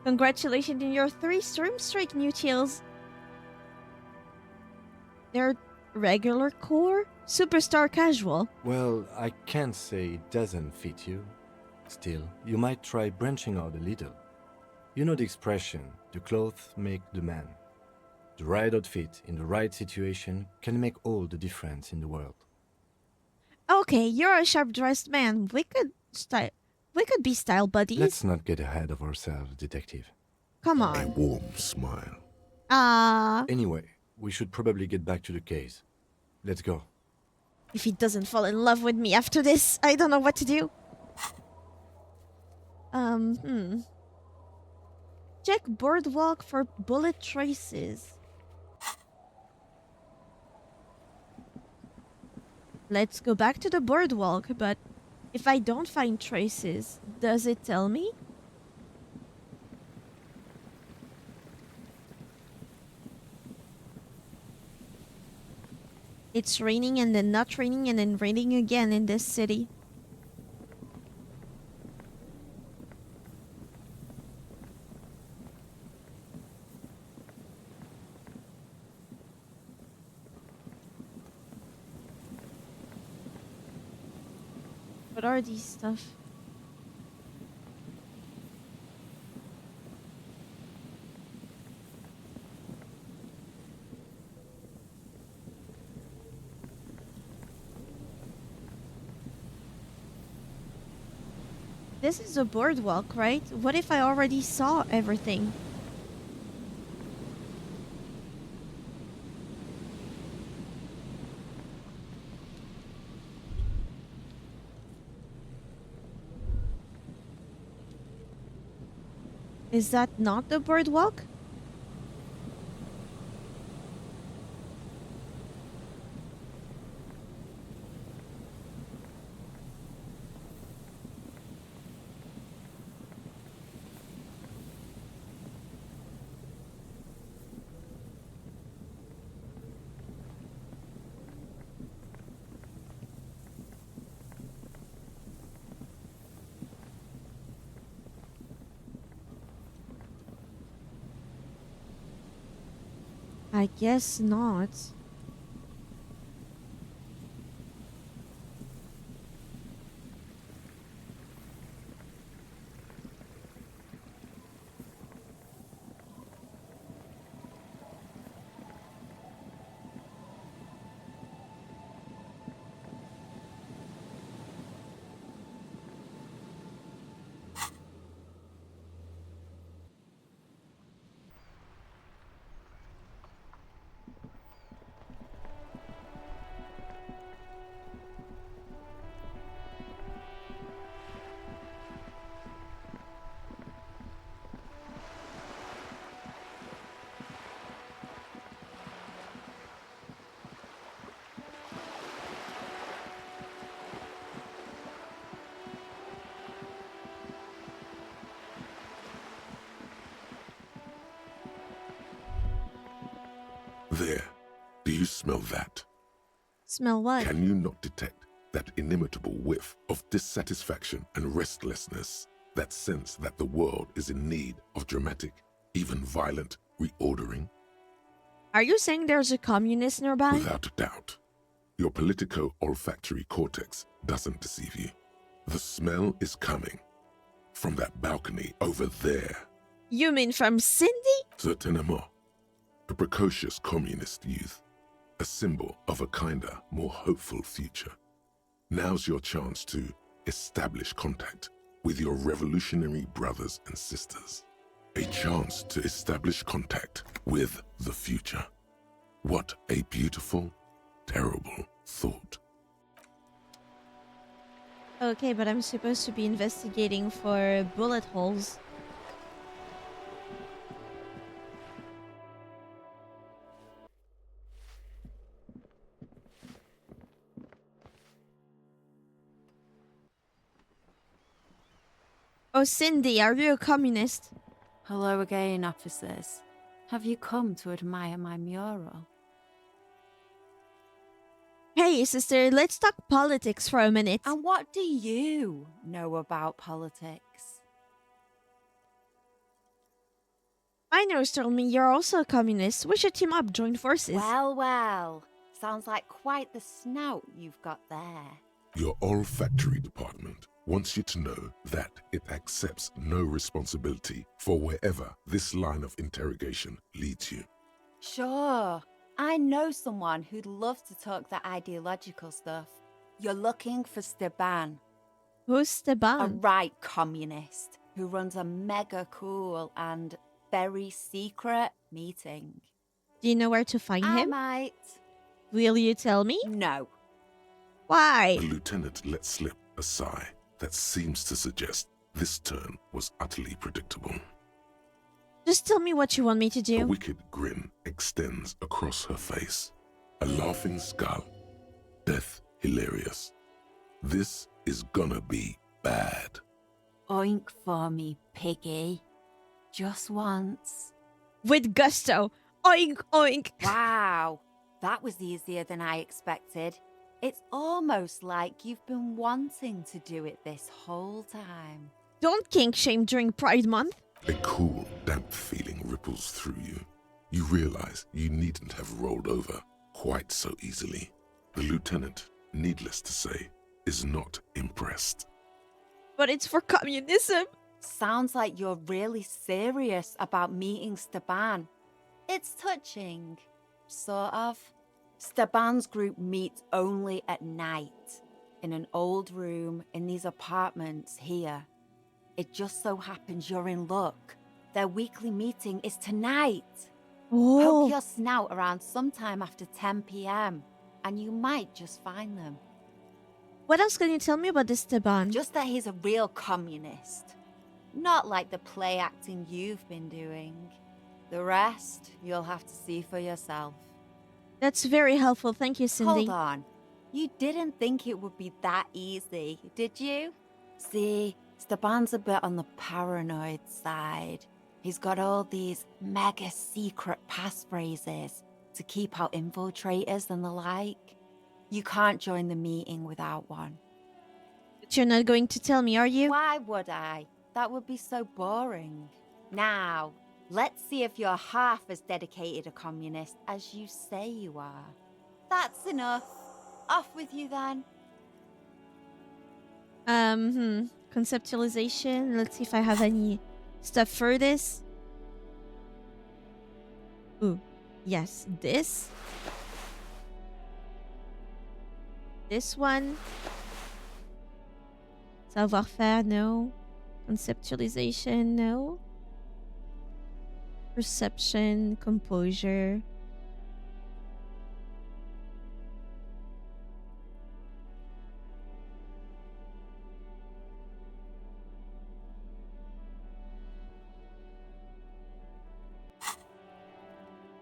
Congratulations on your 3 stream strike, New Chills. They're regular core? Superstar casual? Well, I can't say it doesn't fit you. Still, you might try branching out a little. You know the expression, the clothes make the man. The right outfit in the right situation can make all the difference in the world. Okay, you're a sharp-dressed man. We could be style buddies. Let's not get ahead of ourselves, detective. Come A on. warm smile. Anyway, we should probably get back to the case. Let's go. If he doesn't fall in love with me after this, I don't know what to do. Check boardwalk for bullet traces. Let's go back to the boardwalk, but if I don't find traces, does it tell me? It's raining and then not raining and then raining again in this city. What are these stuff? This is a boardwalk, right? What if I already saw everything? Is that not the boardwalk? I guess not. There. Do you smell that? Smell what? Can you not detect that inimitable whiff of dissatisfaction and restlessness? That sense that the world is in need of dramatic, even violent reordering? Are you saying there's a communist nearby? Without a doubt. Your politico-olfactory cortex doesn't deceive you. The smell is coming from that balcony over there. You mean from Cindy? Certainement. A precocious communist youth. A symbol of a kinder, more hopeful future. Now's your chance to establish contact with your revolutionary brothers and sisters. A chance to establish contact with the future. What a beautiful, terrible thought. Okay, but I'm supposed to be investigating for bullet holes. Oh, Cindy, are you a communist? Hello again, officers. Have you come to admire my mural? Hey, sister, let's talk politics for a minute. And what do you know about politics? My nose told me you're also a communist. We should team up, join forces. Well, well. Sounds like quite the snout you've got there. Your olfactory department wants you to know that it accepts no responsibility for wherever this line of interrogation leads you. Sure. I know someone who'd love to talk that ideological stuff. You're looking for Steban. Who's Steban? A right communist who runs a mega cool and very secret meeting. Do you know where to find I him? might. Will you tell me? No. Why? The lieutenant let slip a sigh that seems to suggest this turn was utterly predictable. Just tell me what you want me to A do. wicked grin extends across her face. A laughing skull. Death hilarious. This is gonna be bad. Oink for me, piggy. Just once. With gusto. Oink, oink. Wow. That was easier than I expected. It's almost like you've been wanting to do it this whole time. Don't kink shame during Pride Month. A cool, damp feeling ripples through you. You realize you needn't have rolled over quite so easily. The lieutenant, needless to say, is not impressed. But it's for communism. Sounds like you're really serious about meeting Steban. It's touching. Sort of. Steban's group meets only at night. In an old room in these apartments here. It just so happens you're in luck. Their weekly meeting is tonight. Oh. Poke your snout around sometime after 10 p.m. and you might just find them. What else can you tell me about this Steban? Just that he's a real communist. Not like the play acting you've been doing. The rest, you'll have to see for yourself. That's very helpful. Thank you, Cindy. Hold on. You didn't think it would be that easy, did you? See, Steban's a bit on the paranoid side. He's got all these mega secret passphrases to keep out infiltrators and the like. You can't join the meeting without one. But you're not going to tell me, are you? Why would I? That would be so boring. Now, let's see if you're half as dedicated a communist as you say you are. That's enough. Off with you then. Conceptualization. Let's see if I have any stuff for this. Ooh, yes, this. This one. Savoir-faire, no. Conceptualization, no. Perception, composure.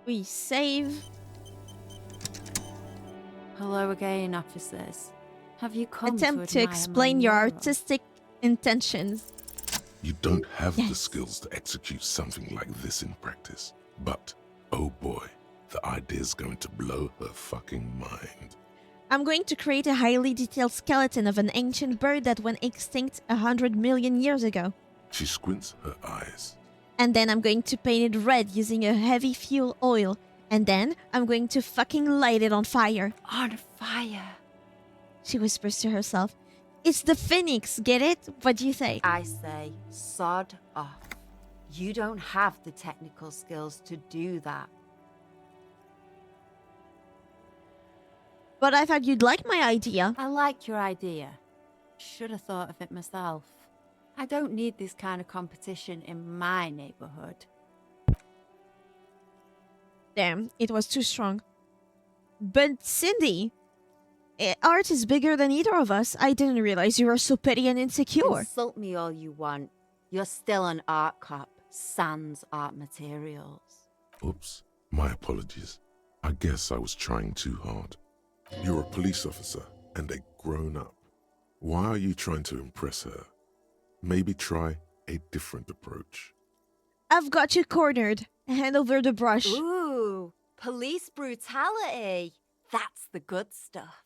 We save. Hello again, officers. Have you come Attempt to to admire explain my your mural? artistic intentions. You don't have the skills to execute something like this in practice. But, oh boy, the idea's going to blow her fucking mind. I'm going to create a highly detailed skeleton of an ancient bird that went extinct 100 million years ago. She squints her eyes. And then I'm going to paint it red using a heavy fuel oil. And then I'm going to fucking light it on fire. On fire? She whispers to herself. It's the phoenix, get it? What do you say? I say, sod off. You don't have the technical skills to do that. But I thought you'd like my idea. I like your idea. Should have thought of it myself. I don't need this kind of competition in my neighborhood. Damn, it was too strong. But Cindy, art is bigger than either of us. I didn't realize you were so petty and insecure. Insult me all you want. You're still an art cop, sans art materials. Oops, my apologies. I guess I was trying too hard. You're a police officer and a grown-up. Why are you trying to impress her? Maybe try a different approach. I've got you cornered. Hand over the brush. Ooh, police brutality. That's the good stuff.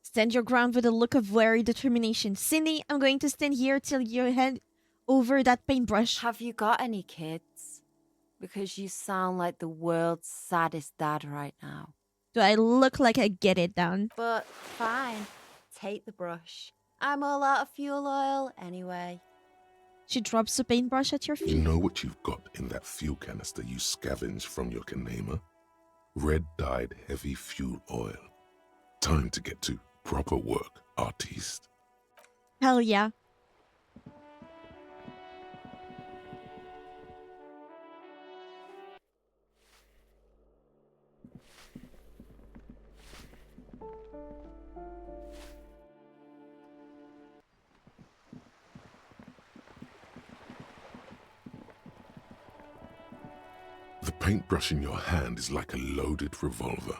Stand your ground with a look of wary determination. Cindy, I'm going to stand here till you hand over that paintbrush. Have you got any kids? Because you sound like the world's saddest dad right now. Do I look like I get it down? But fine, take the brush. I'm all out of fuel oil anyway. She drops the paintbrush at your feet. You know what you've got in that fuel canister you scavenged from your Kanema? Red-dyed heavy fuel oil. Time to get to proper work, artiste. Hell yeah. The paintbrush in your hand is like a loaded revolver.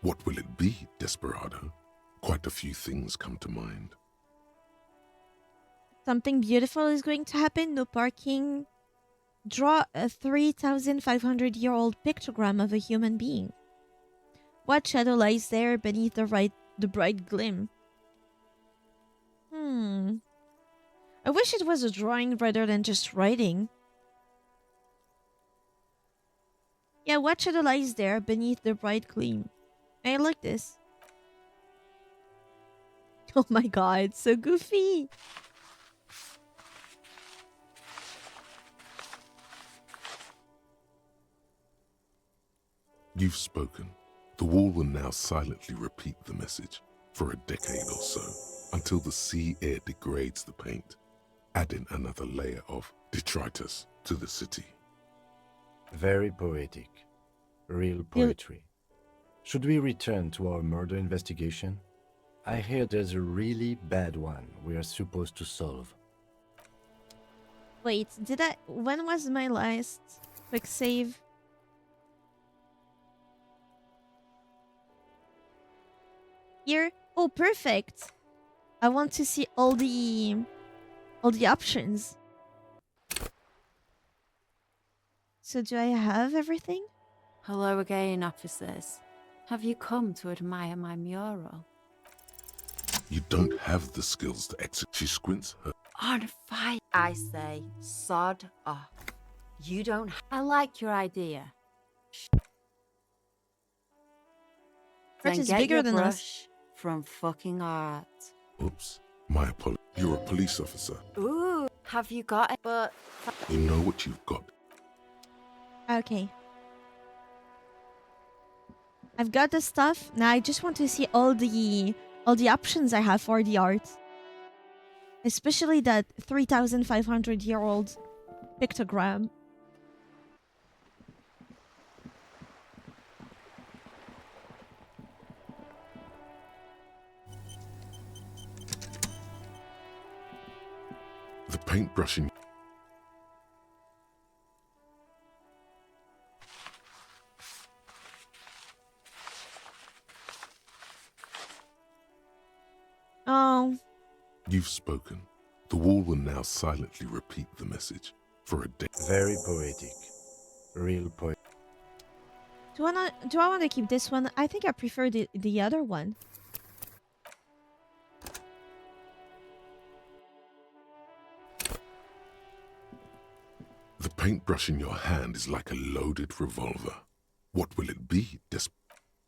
What will it be, Desperado? Quite a few things come to mind. Something beautiful is going to happen. No parking. Draw a 3,500-year-old pictogram of a human being. What shadow lies there beneath the bright gleam? I wish it was a drawing rather than just writing. Yeah, what shadow lies there beneath the bright gleam? I like this. Oh my god, so goofy! You've spoken. The wall will now silently repeat the message for a decade or so, until the sea air degrades the paint, adding another layer of detritus to the city. Very poetic. Real poetry. Should we return to our murder investigation? I hear there's a really bad one we are supposed to solve. Wait, when was my last quick save? Here? Oh, perfect. I want to see all the options. So do I have everything? Hello again, officers. Have you come to admire my mural? You don't have the skills to execute. She squints her. On fire, I say. Sod off. You don't. I like your idea. Art Then is get bigger your than brush us. from fucking art. Oops, my apologies. You're a police officer. Ooh, have you got it? But You know what you've got. Okay. I've got the stuff. Now I just want to see all the options I have for the art. Especially that 3,500-year-old pictogram. The paintbrushing. Oh. You've spoken. The wall will now silently repeat the message for a day. Very poetic. Real poetic. Do I want to keep this one? I think I prefer the other one. The paintbrush in your hand is like a loaded revolver. What will it be?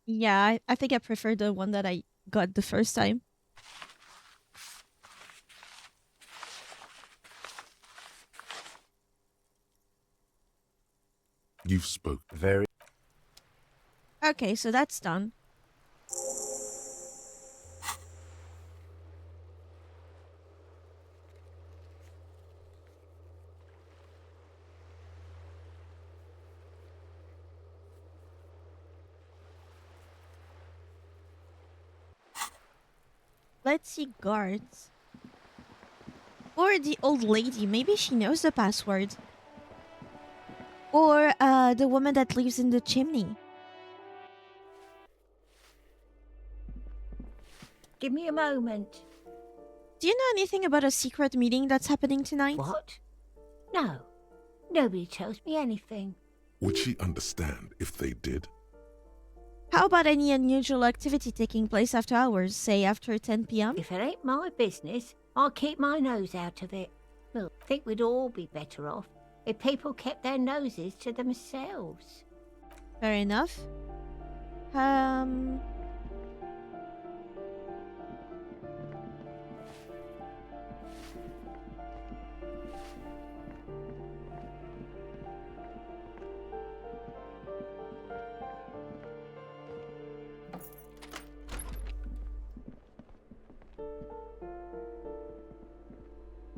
Yeah, I think I prefer the one that I got the first time. You've spoken. Very. Okay, so that's done. Let's see guards. Or the old lady. Maybe she knows the password. Or the woman that lives in the chimney. Give me a moment. Do you know anything about a secret meeting that's happening tonight? What? No. Nobody tells me anything. Would she understand if they did? How about any unusual activity taking place after hours, say after 10 p.m.? If it ain't my business, I'll keep my nose out of it. Look, I think we'd all be better off if people kept their noses to themselves. Fair enough.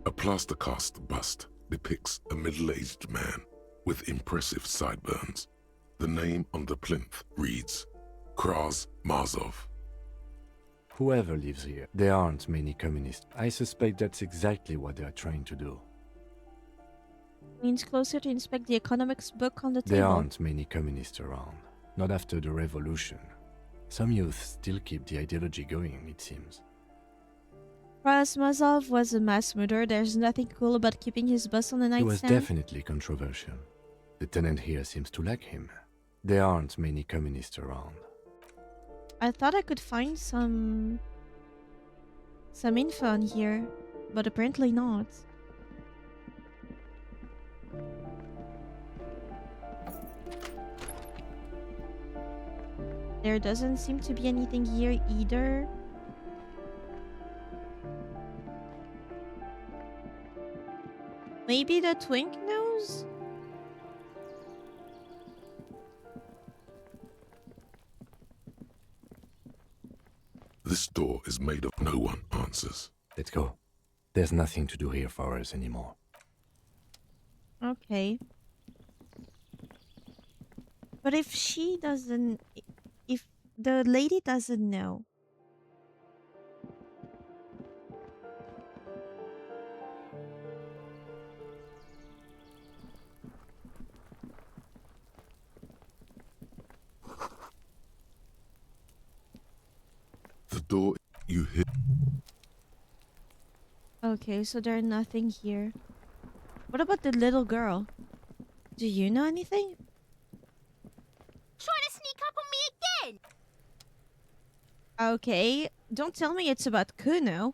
A plaster cast bust depicts a middle-aged man with impressive sideburns. The name on the plinth reads Kraz Marzov. Whoever lives here, there aren't many communists. I suspect that's exactly what they're trying to do. Means closer to inspect the economics book on the There table. aren't many communists around. Not after the revolution. Some youth still keep the ideology going, it seems. Razmazov was a mass murderer. There's nothing cool about keeping his bus on the He was nightstand. definitely controversial. The tenant here seems to like him. There aren't many communists around. I thought I could find some info on here, but apparently not. There doesn't seem to be anything here either. Maybe the twink knows? This door is made of no one answers. Let's go. There's nothing to do here for us anymore. Okay. But if she doesn't... If the lady doesn't know... The door you hit. Okay, so there's nothing here. What about the little girl? Do you know anything? Trying to sneak up on me again! Okay, don't tell me it's about Kuno.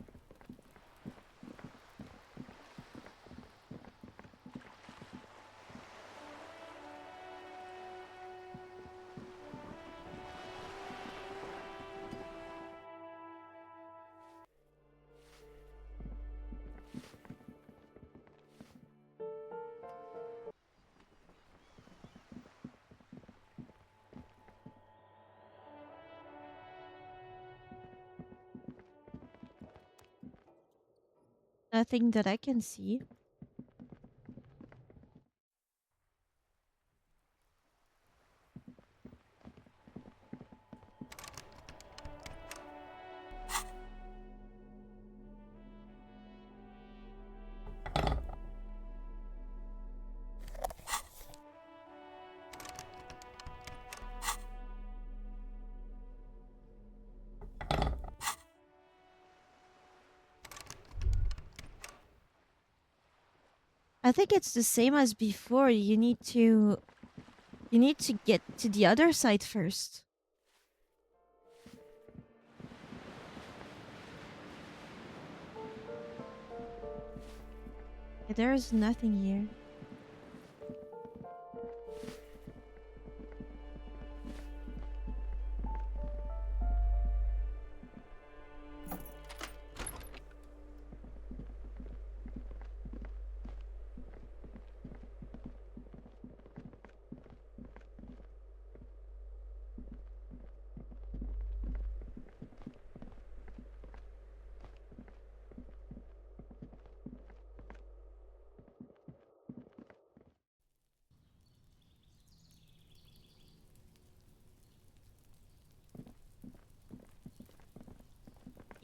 Nothing that I can see. I think it's the same as before. You need to get to the other side first. There is nothing here.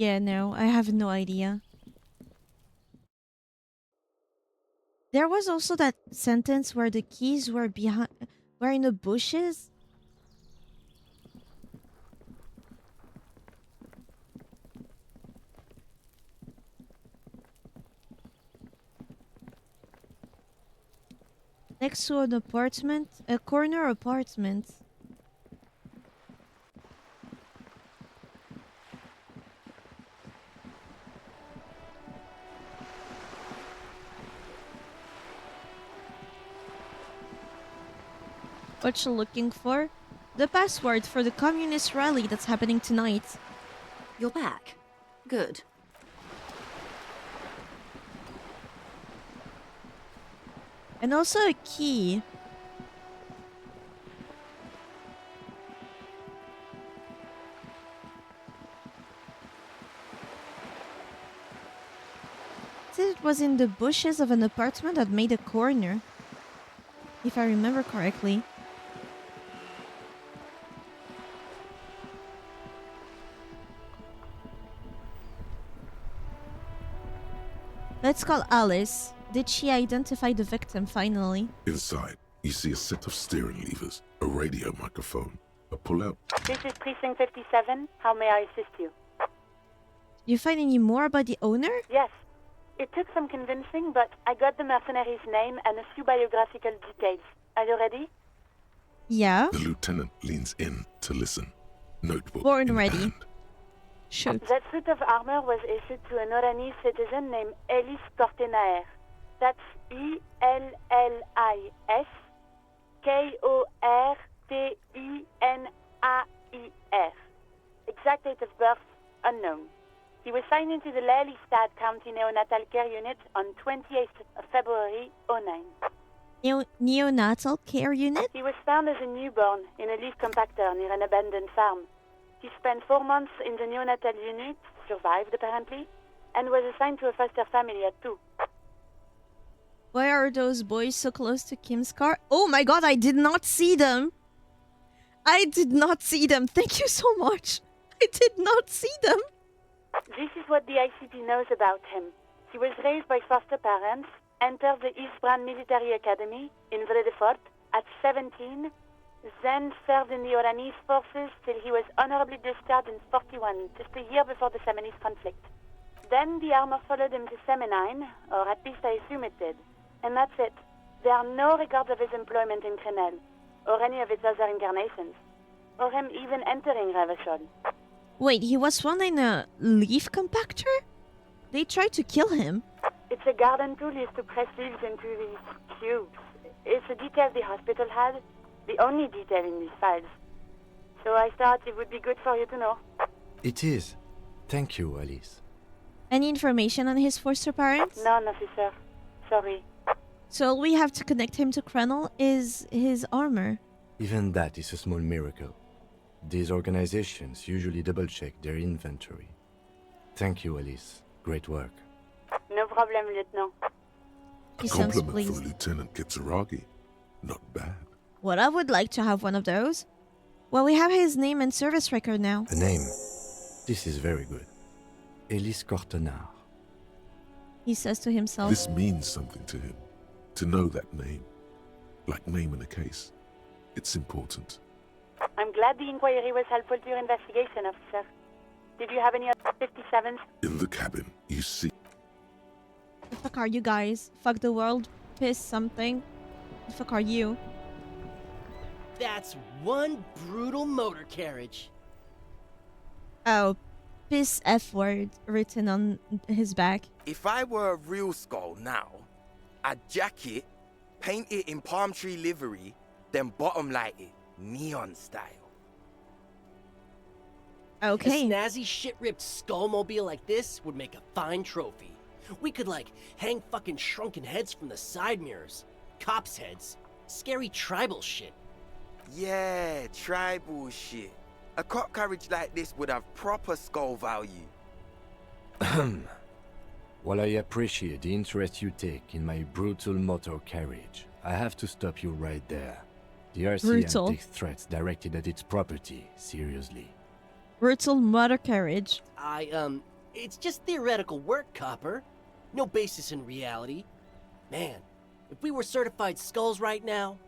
Yeah, no, I have no idea. There was also that sentence where the keys were were in the bushes. Next to an apartment, a corner apartment. What you looking for? The password for the communist rally that's happening tonight. You're back. Good. And also a key. It was in the bushes of an apartment that made a corner, if I remember correctly. Let's call Alice. Did she identify the victim finally? Inside, you see a set of steering levers, a radio microphone, a pull-out. This is Precinct 57. How may I assist you? You find any more about the owner? Yes. It took some convincing, but I got the mercenary's name and a few biographical details. Are you ready? Yeah. The lieutenant leans in to listen. Notebook Born in ready. hand. Shoot. That suit of armor was issued to an Oranese citizen named Ellis Cortenaer. That's Ellis Kortenair. Exact date of birth unknown. He was signed into the Lelystad County Neonatal Care Unit on 28th of February 09. Neonatal care unit? He was found as a newborn in a leaf compactor near an abandoned farm. He spent 4 months in the neonatal unit, survived apparently, and was assigned to a foster family at 2. Why are those boys so close to Kim's car? Oh my god, I did not see them! I did not see them. Thank you so much. I did not see them. This is what the ICP knows about him. He was raised by foster parents, entered the Eastbrand Military Academy in Vredefort at 17, then served in the Oranese forces till he was honorably discharged in 41, just a year before the Seminese conflict. Then the armor followed him to Seminine, or at least I assume it did. And that's it. There are no records of his employment in Crenel, or any of its other incarnations, or him even entering Revachol. Wait, he was found in a leaf compactor? They tried to kill him. It's a garden tool used to press leaves into these cubes. It's a detail the hospital had, the only detail in these files. So I thought it would be good for you to know. It is. Thank you, Alice. Any information on his foster parents? None, officer. Sorry. So all we have to connect him to Krenel is his armor. Even that is a small miracle. These organizations usually double-check their inventory. Thank you, Alice. Great work. No problem, Lieutenant. A compliment from Lieutenant Kitsuragi. Not bad. Well, I would like to have one of those. Well, we have his name and service record now. A name. This is very good. Ellis Cortenair. He says to himself. This means something to him. To know that name. Like name in a case. It's important. I'm glad the inquiry was helpful to your investigation, officer. Did you have any other 57s? In the cabin, you see. The fuck are you guys? Fuck the world? Piss something? The fuck are you? That's one brutal motor carriage. Oh, piss F word written on his back. If I were a real skull now, I'd jack it, paint it in palm tree livery, then bottom light it, neon style. Okay. A snazzy shit-ripped skullmobile like this would make a fine trophy. We could, like, hang fucking shrunken heads from the side mirrors. Cops' heads. Scary tribal shit. Yeah, tribal shit. A cop carriage like this would have proper skull value. While I appreciate the interest you take in my brutal motor carriage, I have to stop you right there. The RCM takes threats directed at its property seriously. Brutal motor carriage. I It's just theoretical work, Copper. No basis in reality. Man, if we were certified skulls right now...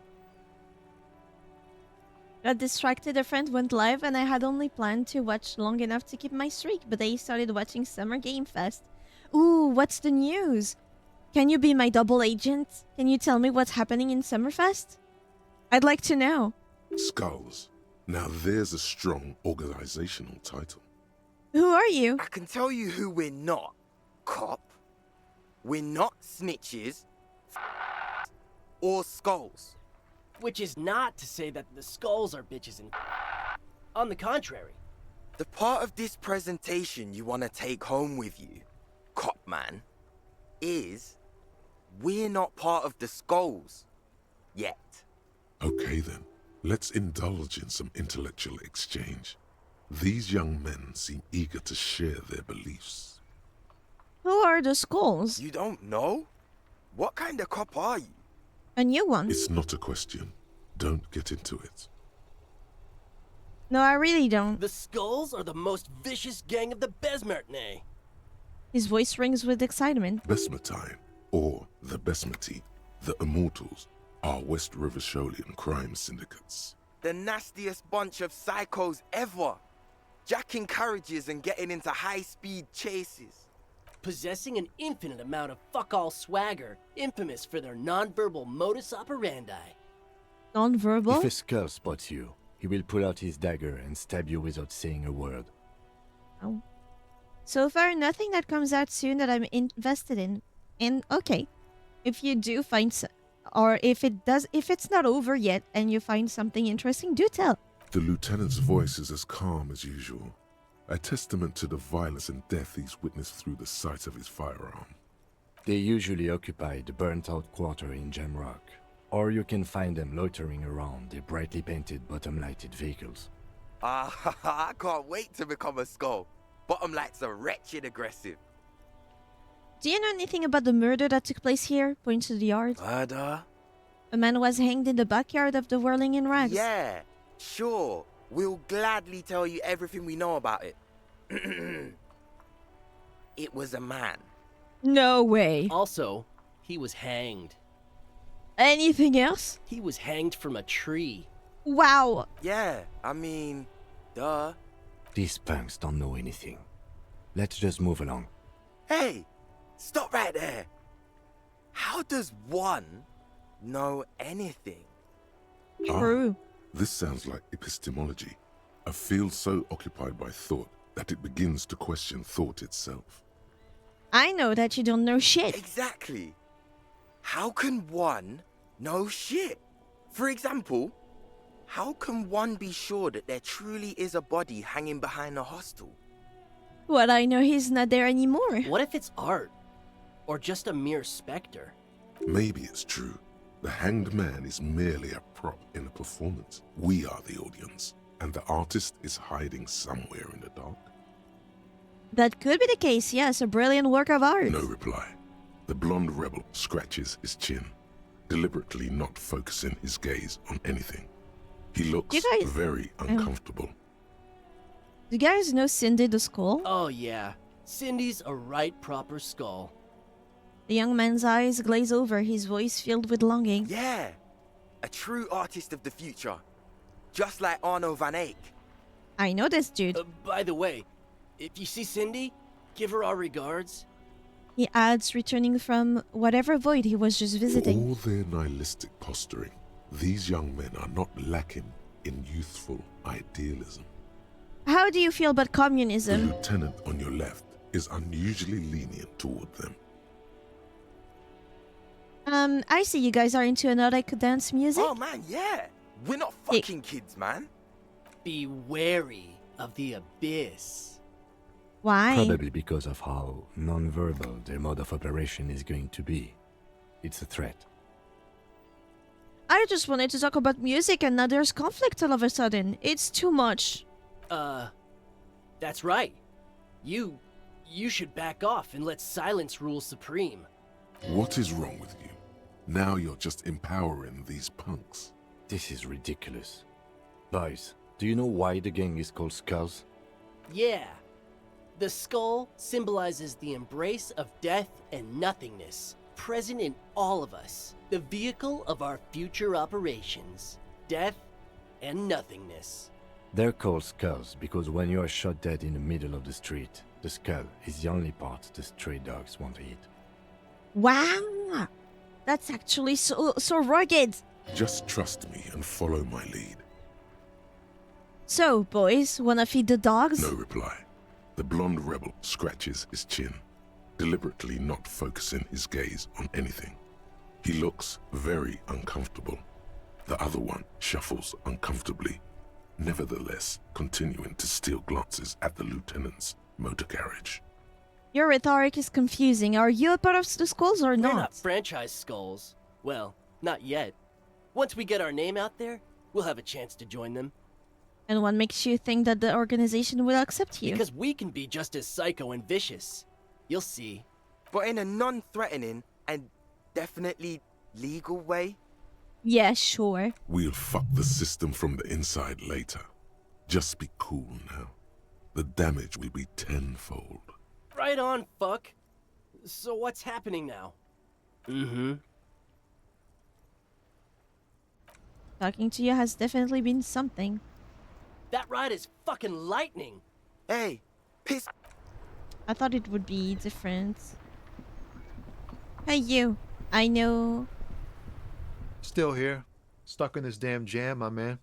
Got distracted, a friend went live, and I had only planned to watch long enough to keep my streak, but I started watching Summer Game Fest. Ooh, what's the news? Can you be my double agent? Can you tell me what's happening in Summerfest? I'd like to know. Skulls. Now there's a strong organizational title. Who are you? I can tell you who we're not, cop. We're not snitches or skulls. Which is not to say that the skulls are bitches and... On the contrary. The part of this presentation you want to take home with you, cop man, is we're not part of the skulls yet. Okay then, let's indulge in some intellectual exchange. These young men seem eager to share their beliefs. Who are the skulls? You don't know? What kind of cop are you? A new one. It's not a question. Don't get into it. No, I really don't. The skulls are the most vicious gang of the Besmertne. His voice rings with excitement. Besmatine, or the Besmati, the Immortals, are West Rivisholian crime syndicates. The nastiest bunch of psychos ever. Jacking carriages and getting into high-speed chases. Possessing an infinite amount of fuck-all swagger, infamous for their non-verbal modus operandi. Non-verbal? If a skull spots you, he will pull out his dagger and stab you without saying a word. Oh. So far, nothing that comes out soon that I'm invested in. And okay, if you do find, or if it's not over yet and you find something interesting, do tell. The lieutenant's voice is as calm as usual, a testament to the violence and death he's witnessed through the sight of his firearm. They usually occupy the burnt-out quarter in Jamrock, or you can find them loitering around their brightly painted bottom-lighted vehicles. I can't wait to become a skull. Bottom lights are wretched aggressive. Do you know anything about the murder that took place here? Points to the yard. Murder? A man was hanged in the backyard of the Whirling in Rags. Yeah, sure. We'll gladly tell you everything we know about it. It was a man. No way. Also, he was hanged. Anything else? He was hanged from a tree. Wow. Yeah, I mean, duh. These punks don't know anything. Let's just move along. Hey, stop right there. How does one know anything? True. This sounds like epistemology, a field so occupied by thought that it begins to question thought itself. I know that you don't know shit. Exactly. How can one know shit? For example, how can one be sure that there truly is a body hanging behind a hostel? Well, I know he's not there anymore. What if it's art? Or just a mere specter? Maybe it's true. The hanged man is merely a prop in a performance. We are the audience, and the artist is hiding somewhere in the dark. That could be the case, yes. A brilliant work of art. No reply. The blonde rebel scratches his chin, deliberately not focusing his gaze on anything. He looks very uncomfortable. Do you guys know Cindy the Skull? Oh yeah, Cindy's a right proper skull. The young man's eyes glaze over, his voice filled with longing. Yeah, a true artist of the future. Just like Arno van Eyck. I know this dude. By the way, if you see Cindy, give her our regards. He adds, returning from whatever void he was just visiting. For all their nihilistic posturing, these young men are not lacking in youthful idealism. How do you feel about The communism? lieutenant on your left is unusually lenient toward them. I see you guys are into erotic dance music. Oh man, yeah. We're not fucking kids, man. Be wary of the abyss. Why? Probably because of how non-verbal their mode of operation is going to be. It's a threat. I just wanted to talk about music and now there's conflict all of a sudden. It's too much. That's right. You should back off and let silence rule supreme. What is wrong with you? Now you're just empowering these punks. This is ridiculous. Boys, do you know why the gang is called Skulls? Yeah. The skull symbolizes the embrace of death and nothingness, present in all of us. The vehicle of our future operations. Death and nothingness. They're called skulls because when you are shot dead in the middle of the street, the skull is the only part the stray dogs want to eat. Wow! That's actually so rugged! Just trust me and follow my lead. So, boys, wanna feed the dogs? No reply. The blonde rebel scratches his chin, deliberately not focusing his gaze on anything. He looks very uncomfortable. The other one shuffles uncomfortably, nevertheless continuing to steal glances at the lieutenant's motor carriage. Your rhetoric is confusing. Are you a part of the skulls or We're not? not franchise skulls. Well, not yet. Once we get our name out there, we'll have a chance to join them. And what makes you think that the organization will accept you? Because we can be just as psycho and vicious. You'll see. But in a non-threatening and definitely legal way. Yeah, sure. We'll fuck the system from the inside later. Just be cool now. The damage will be tenfold. Right on, fuck. So what's happening now? Mm-hmm. Talking to you has definitely been something. That ride is fucking lightning. Hey, piss. I thought it would be different. Hey, you. I know. Still here. Stuck in this damn jam, my man.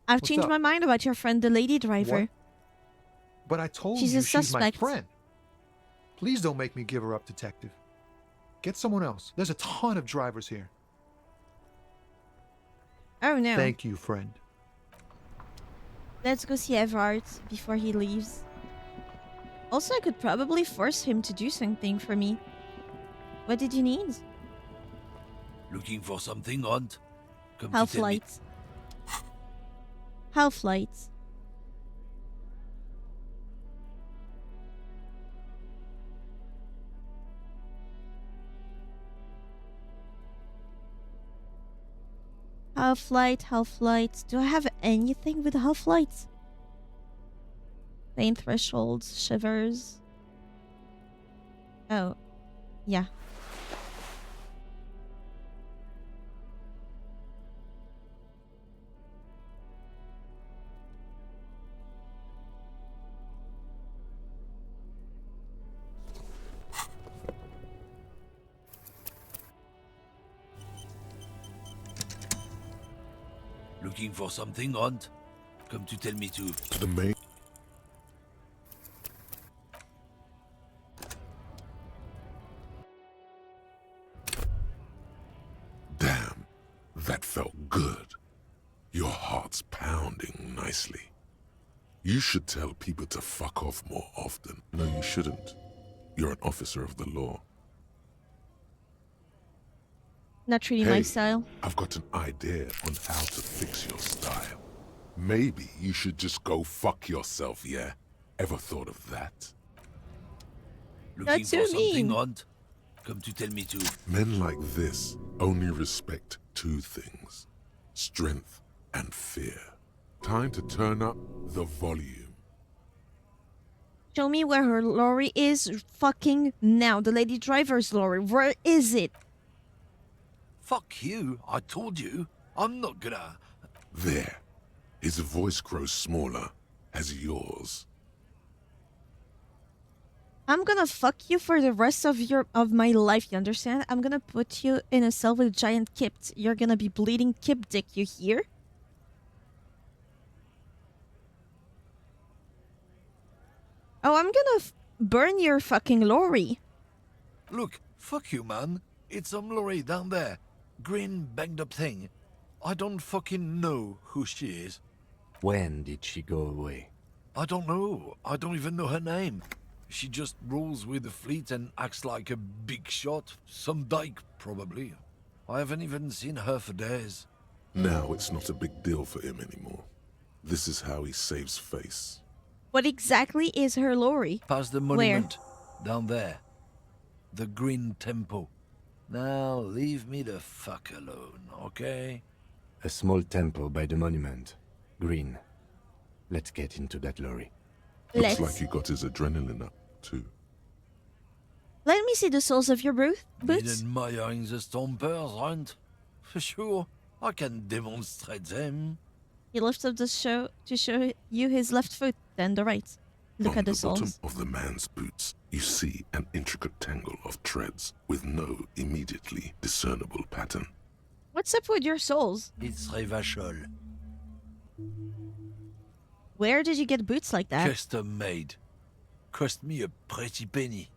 I've What's changed up? my mind about your friend, the lady driver. What? But I told She's you a she's my suspect. friend. Please don't make me give her up, detective. Get someone else. There's a ton of drivers here. Oh, no. Thank you, friend. Let's go see Everard before he leaves. Also, I could probably force him to do something for me. What did you need? Looking for something, Hunt? Come to Half tell me. light. Half light. Half light, half light. Do I have anything with half light? Pain thresholds, shivers. Oh, yeah. Looking for something, Hunt? Come to tell me to. The main. Damn, that felt good. Your heart's pounding nicely. You should tell people to fuck off more often. No, you shouldn't. You're an officer of the law. Not really my style. I've got an idea on how to fix your style. Maybe you should just go fuck yourself, yeah? Ever thought of that? Looking That's for so something, mean. Hunt? Come to tell me to. Men like this only respect two things: strength and fear. Time to turn up the volume. Show me where her lorry is fucking now. The lady driver's lorry. Where is it? Fuck you, I told you. I'm not gonna. There. His voice grows smaller as yours. I'm gonna fuck you for the rest of my life, you understand? I'm gonna put you in a cell with a giant kip. You're gonna be bleeding kip dick, you hear? Oh, I'm gonna burn your fucking lorry. Look, fuck you, man. It's some lorry down there. Green banged up thing. I don't fucking know who she is. When did she go away? I don't know. I don't even know her name. She just rolls with the fleet and acts like a big shot. Some dyke, probably. I haven't even seen her for days. Now it's not a big deal for him anymore. This is how he saves face. What exactly is her lorry? Past the Where? monument. Down there. The Green Temple. Now leave me the fuck alone, okay? A small temple by the monument. Green. Let's get into that lorry. Looks like he got his adrenaline up, too. Let me see the soles of your boots. Didn't admiring the stompers, right? For sure, I can demonstrate them. He lifts up the show to show you his left foot, then the right. Look at the soles. On the bottom of the man's boots, you see an intricate tangle of treads with no immediately discernible pattern. What's up with your soles? It's Revachol. Where did you get boots like that? Custom made. Cost me a pretty penny.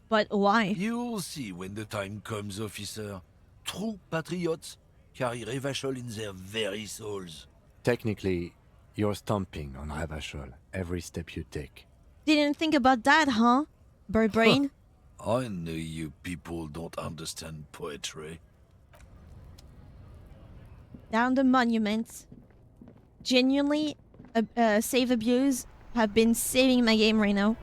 But why? You'll see when the time comes, officer. True patriots carry Revachol in their very souls. Technically, you're stomping on Revachol every step you take. Didn't think about that, huh? Bird brain? I know you people don't understand poetry. Down the monuments. Genuinely, save abuse have been saving my game right now.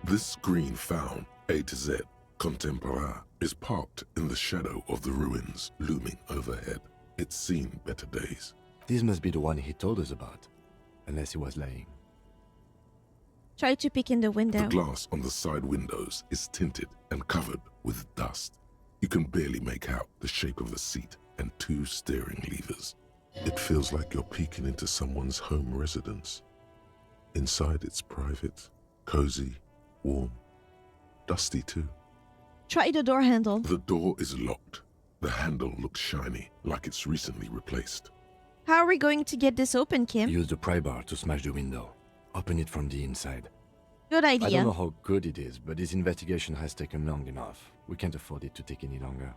This green found, A to Z, contemporaire, is parked in the shadow of the ruins looming overhead. It's seen better days. This must be the one he told us about, unless he was lying. Try to peek in the window. The glass on the side windows is tinted and covered with dust. You can barely make out the shape of a seat and 2 steering levers. It feels like you're peeking into someone's home residence. Inside it's private, cozy, warm, dusty too. Try the door handle. The door is locked. The handle looks shiny, like it's recently replaced. How are we going to get this open, Kim? Use the pry bar to smash the window. Open it from the inside. Good idea. I don't know how good it is, but this investigation has taken long enough. We can't afford it to take any longer.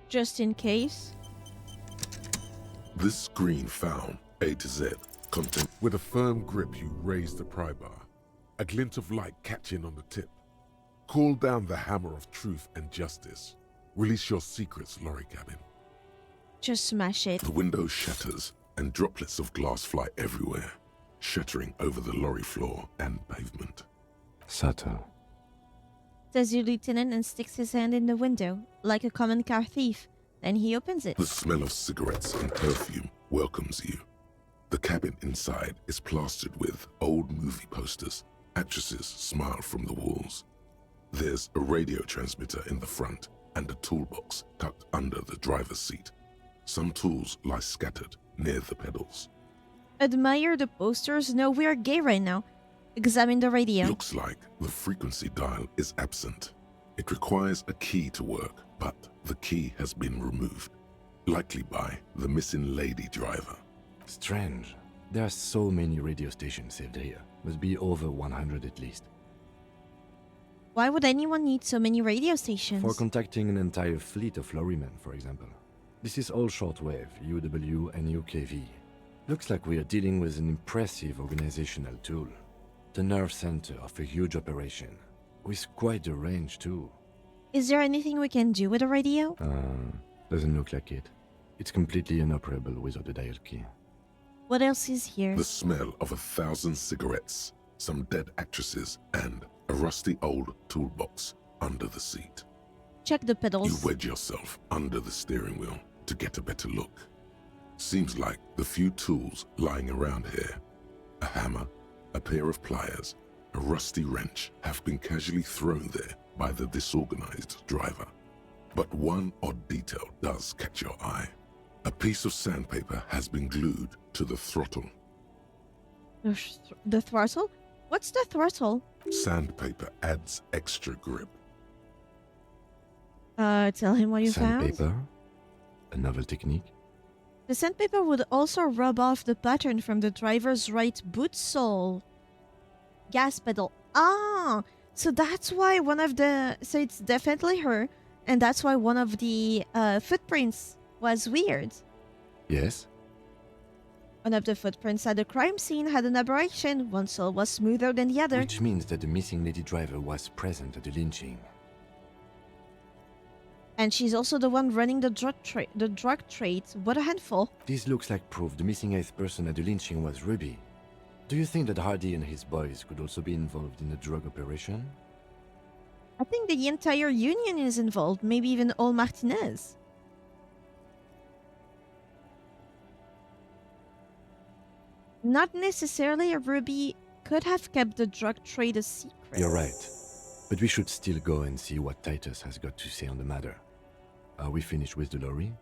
Just in case. This screen found, A to Z, content. With a firm grip, you raise the pry bar. A glint of light catching on the tip. Call down the hammer of truth and justice. Release your secrets, lorry cabin. Just smash it. The window shatters, and droplets of glass fly everywhere, shattering over the lorry floor and pavement. Subtle. Says your lieutenant and sticks his hand in the window, like a common car thief. Then he opens it. The smell of cigarettes and perfume welcomes you. The cabin inside is plastered with old movie posters. Actresses smile from the walls. There's a radio transmitter in the front and a toolbox tucked under the driver's seat. Some tools lie scattered near the pedals. Admire the posters. No, we're gay right now. Examine the radio. Looks like the frequency dial is absent. It requires a key to work, but the key has been removed, likely by the missing lady driver. Strange. There are so many radio stations saved here. Must be over 100 at least. Why would anyone need so many radio stations? For contacting an entire fleet of lorrymen, for example. This is all shortwave, UW and UKV. Looks like we are dealing with an impressive organizational tool. The nerve center of a huge operation. With quite a range too. Is there anything we can do with the radio? Doesn't look like it. It's completely inoperable without the dial key. What else is here? The smell of 1,000 cigarettes, some dead actresses, and a rusty old toolbox under the seat. Check the pedals. You wedge yourself under the steering wheel to get a better look. Seems like the few tools lying around here, a hammer, a pair of pliers, a rusty wrench, have been casually thrown there by the disorganized driver. But one odd detail does catch your eye. A piece of sandpaper has been glued to the throttle. The throttle? What's the throttle? Sandpaper adds extra grip. Tell him what you found. Sandpaper? A novel technique? The sandpaper would also rub off the pattern from the driver's right boot sole. Gas pedal. Ah! So that's why one of the... So it's definitely her. And that's why one of the footprints was weird. Yes? One of the footprints at the crime scene had an aberration. One sole was smoother than the other. Which means that the missing lady driver was present at the lynching. And she's also the one running the drug trade. What a handful. This looks like proof the missing eighth person at the lynching was Ruby. Do you think that Hardy and his boys could also be involved in the drug operation? I think the entire union is involved, maybe even all Martinez. Not necessarily. Ruby could have kept the drug trade a secret. You're right. But we should still go and see what Titus has got to say on the matter. Are we finished with the lorry?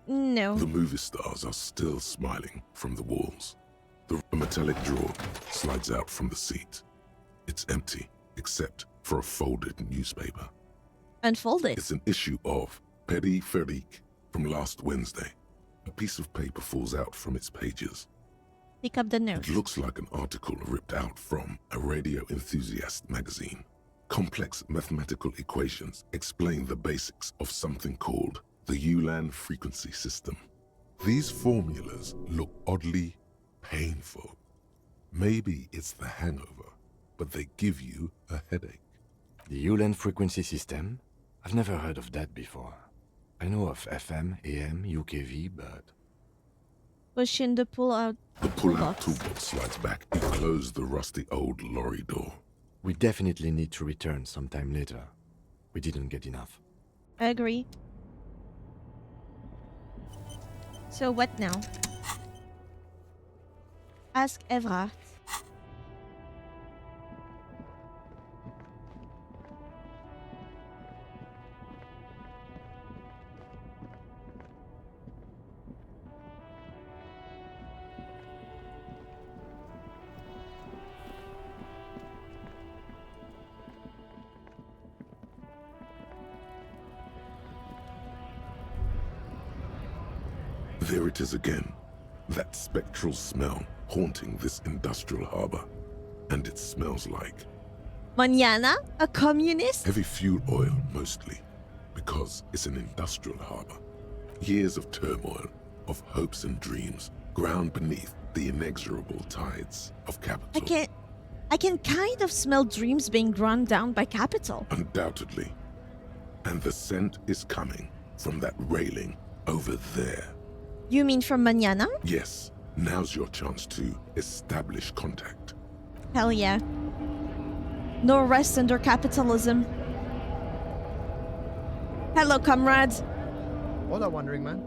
No. The movie stars are still smiling from the walls. The metallic drawer slides out from the seat. It's empty, except for a folded newspaper. Unfolded. It's an issue of Petit Férique from last Wednesday. A piece of paper falls out from its pages. Pick up the note. It looks like an article ripped out from a radio enthusiast magazine. Complex mathematical equations explain the basics of something called the Ulan frequency system. These formulas look oddly painful. Maybe it's the hangover, but they give you a headache. The Ulan frequency system? I've never heard of that before. I know of FM, AM, UKV, but... Push in the pull-out. The pull-out toolbox slides back and closes the rusty old lorry door. We definitely need to return sometime later. We didn't get enough. I agree. So what now? Ask Evrard. There it is again, that spectral smell haunting this industrial harbor. And it smells like... Mañana? A communist? heavy fuel oil, mostly, because it's an industrial harbor. Years of turmoil, of hopes and dreams, ground beneath the inexorable tides of capital. I can kind of smell dreams being ground down by capital. Undoubtedly. And the scent is coming from that railing over there. You mean from Mañana? Yes, now's your chance to establish contact. Hell yeah. No rest under capitalism. Hello, comrades. Hola, Wandering Man.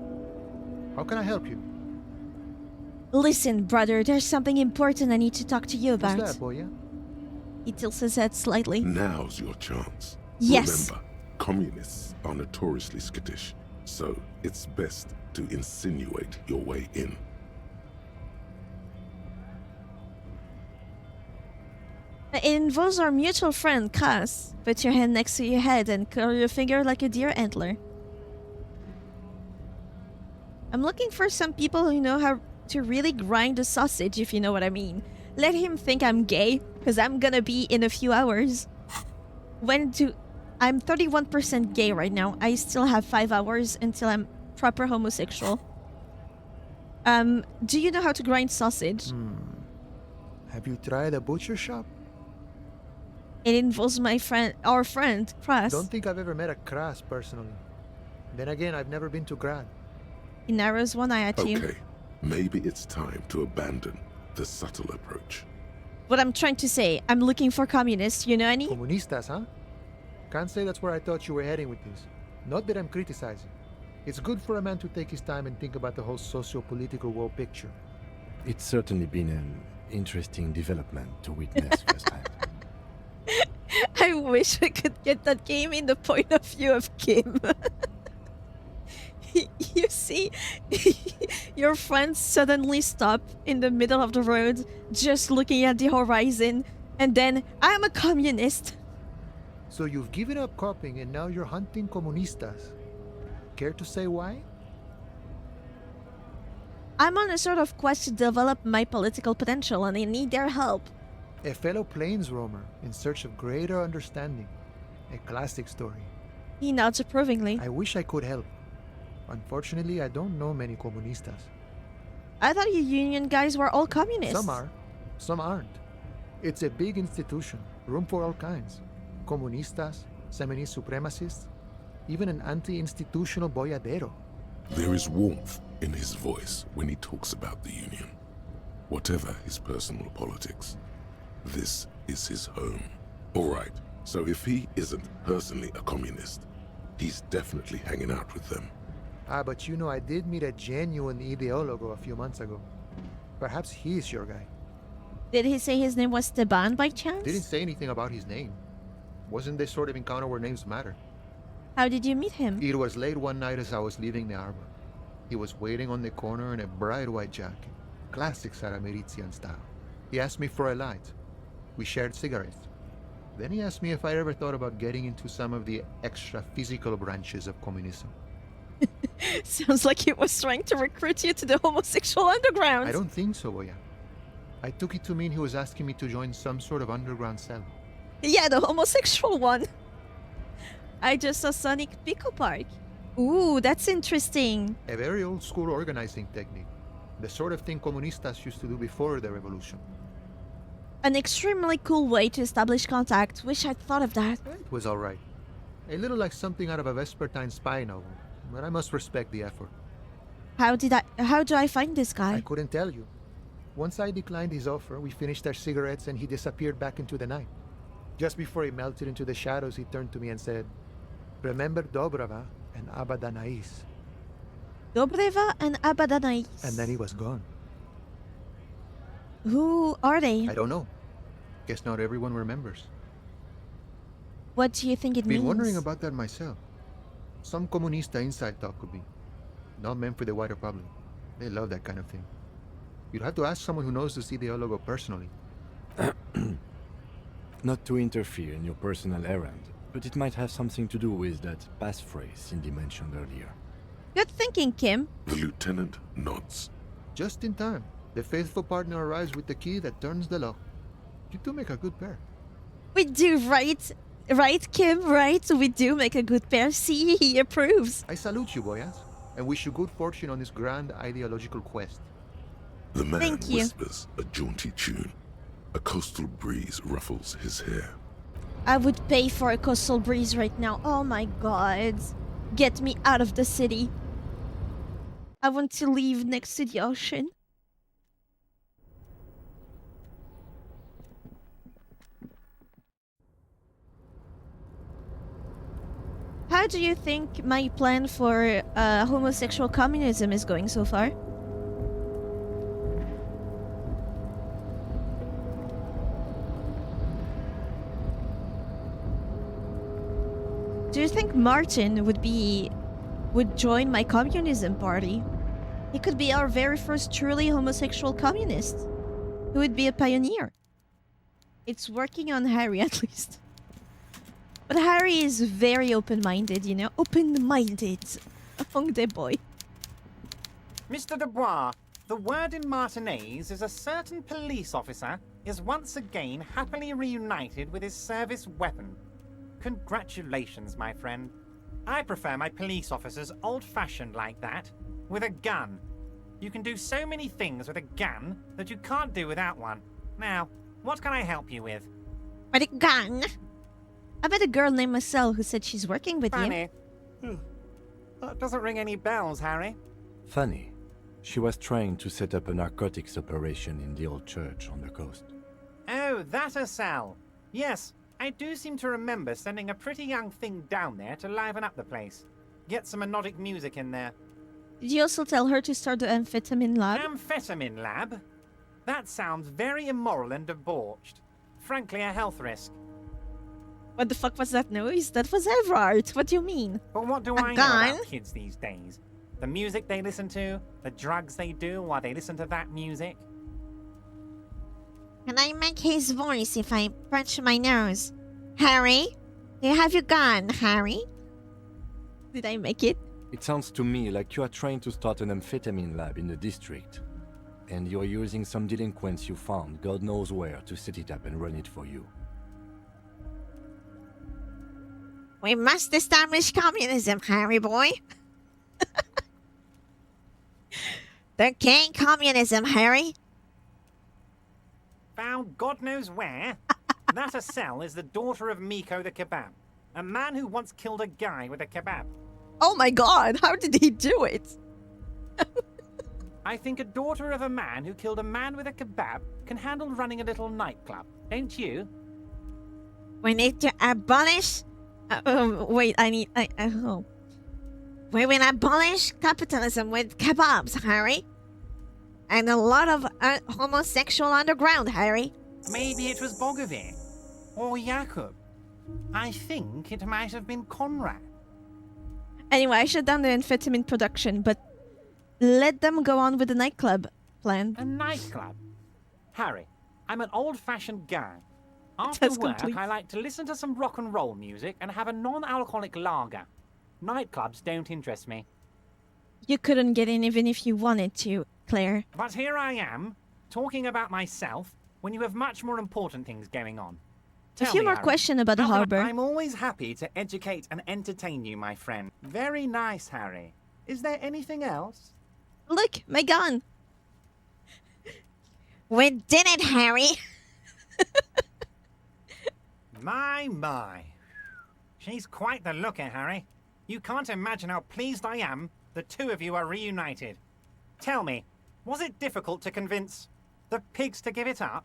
How can I help you? Listen, brother, there's something important I need to talk to you about. What's that, boy? He tilts his head slightly. Now's your chance. Yes. Remember, communists are notoriously skittish, so it's best to insinuate your way in. It involves our mutual friend, Cass. Put your hand next to your head and curl your finger like a deer antler. I'm looking for some people who know how to really grind a sausage, if you know what I mean. Let him think I'm gay, because I'm gonna be in a few hours. I'm 31% gay right now. I still have 5 hours until I'm proper homosexual. Do you know how to grind sausage? Have you tried a butcher shop? It involves our friend, Kras. Don't think I've ever met a Kras personally. Then again, I've never been to Grad. He narrows one eye at you. Okay, maybe it's time to abandon the subtle approach. What I'm trying to say, I'm looking for communists, you know any? Comunistas, huh? Can't say that's where I thought you were heading with this. Not that I'm criticizing. It's good for a man to take his time and think about the whole socio-political world picture. It's certainly been an interesting development to witness firsthand. I wish I could get that game in the point of view of Kim. You see, your friends suddenly stop in the middle of the road, just looking at the horizon, and then, I'm a communist. So you've given up copying and now you're hunting comunistas. Care to say why? I'm on a sort of quest to develop my political potential and I need their help. A fellow plains roamer in search of greater understanding. A classic story. He nods approvingly. I wish I could help. Unfortunately, I don't know many comunistas. I thought you union guys were all communists. Some are, some aren't. It's a big institution, room for all kinds. Comunistas, feminist supremacists. Even an anti-institutional boyadero. There is warmth in his voice when he talks about the Union. Whatever his personal politics, this is his home. All right, so if he isn't personally a communist, he's definitely hanging out with them. Ah, but you know, I did meet a genuine ideologo a few months ago. Perhaps he's your guy. Did he say his name was Esteban by chance? Didn't say anything about his name. Wasn't this sort of encounter where names matter? How did you meet him? It was late one night as I was leaving the arbor. He was waiting on the corner in a bright white jacket. Classic Sarameritian style. He asked me for a light. We shared cigarettes. Then he asked me if I ever thought about getting into some of the extra physical branches of communism. Sounds like he was trying to recruit you to the homosexual underground. I don't think so, Boya. I took it to mean he was asking me to join some sort of underground cell. Yeah, the homosexual one. I just saw Sonic Pico Park. Ooh, that's interesting. A very old school organizing technique. The sort of thing comunistas used to do before the revolution. An extremely cool way to establish contact. Wish I'd thought of that. It was alright. A little like something out of a Vespertine spy novel, but I must respect the effort. How do I find this guy? I couldn't tell you. Once I declined his offer, we finished our cigarettes and he disappeared back into the night. Just before he melted into the shadows, he turned to me and said, "Remember Dobrava and Abadanais." Dobreva and Abadanais. And then he was gone. Who are they? I don't know. Guess not everyone remembers. What do you think it means? Been wondering about that myself. Some comunista inside talk could be. Not meant for the wider public. They love that kind of thing. You'd have to ask someone who knows this ideologo personally. Not to interfere in your personal errand, but it might have something to do with that passphrase Cindy mentioned earlier. Good thinking, Kim. The lieutenant nods. Just in time. The faithful partner arrives with the key that turns the lock. You two make a good pair. We do, right? Right, Kim, right? We do make a good pair. See, he approves. I salute you, boyas, and wish you good fortune on this grand ideological quest. The man Thank you. whispers a jaunty tune. A coastal breeze ruffles his hair. I would pay for a coastal breeze right now. Oh my god. Get me out of the city. I want to live next to the ocean. How do you think my plan for homosexual communism is going so far? Do you think Martin would join my communism party? He could be our very first truly homosexual communist. He would be a pioneer. It's working on Harry at least. But Harry is very open-minded, you know? Open-minded. Among the boy. Mr. Dubois, the word in Martinez is a certain police officer is once again happily reunited with his service weapon. Congratulations, my friend. I prefer my police officers old-fashioned like that, with a gun. You can do so many things with a gun that you can't do without one. Now, what can I help you with? With a gun? I met a girl named Marcel who said she's working with Funny. That doesn't ring any bells, Harry. Funny. She was trying to set up a narcotics operation in the old church on the coast. Oh, that a cell. Yes, I do seem to remember sending a pretty young thing down there to liven up the place. Get some melodic music in there. Did you also tell her to start the amphetamine lab? Amphetamine lab? That sounds very immoral and debauched. Frankly, a health risk. What the fuck was that noise? That was Everard. What do you mean? But what do I know about kids these days? The music they listen to, the drugs they do while they listen to that music. Can I make his voice if I punch my nose? Harry? Do you have your gun, Harry? Did I make it? It sounds to me like you are trying to start an amphetamine lab in the district. And you're using some delinquents you found, God knows where, to set it up and run it for you. We must establish communism, Harry boy. The king communism, Harry. Found God knows where? That a cell is the daughter of Miko the Kebab. A man who once killed a guy with a kebab. Oh my god, how did he do it? I think a daughter of a man who killed a man with a kebab can handle running a little nightclub, don't you? We need to abolish... wait, oh. We will abolish capitalism with kebabs, Harry. And a lot of homosexual underground, Harry. Maybe it was Bogovir. Or Jakub. I think it might have been Conrad. Anyway, I shut down the amphetamine production, but let them go on with the nightclub plan. A nightclub? Harry, I'm an old-fashioned guy. After That's work, complete. I like to listen to some rock and roll music and have a non-alcoholic lager. Nightclubs don't interest me. You couldn't get in even if you wanted to, Claire. But here I am, talking about myself, when you have much more important things going on. A few more questions about the harbor. I'm always happy to educate and entertain you, my friend. Very nice, Harry. Is there anything else? Look, my gun. We did it, Harry. My. She's quite the looker, Harry. You can't imagine how pleased I am the two of you are reunited. Tell me, was it difficult to convince the pigs to give it up?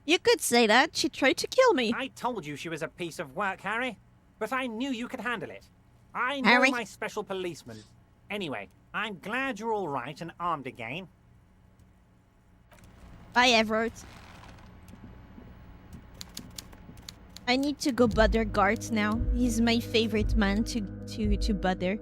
You could say that. She tried to kill me. I told you she was a piece of work, Harry. But I knew you could handle it. I know Harry? my special policeman. Anyway, I'm glad you're all right and armed again. Bye, Everett. I need to go bother Gart now. He's my favorite man to bother.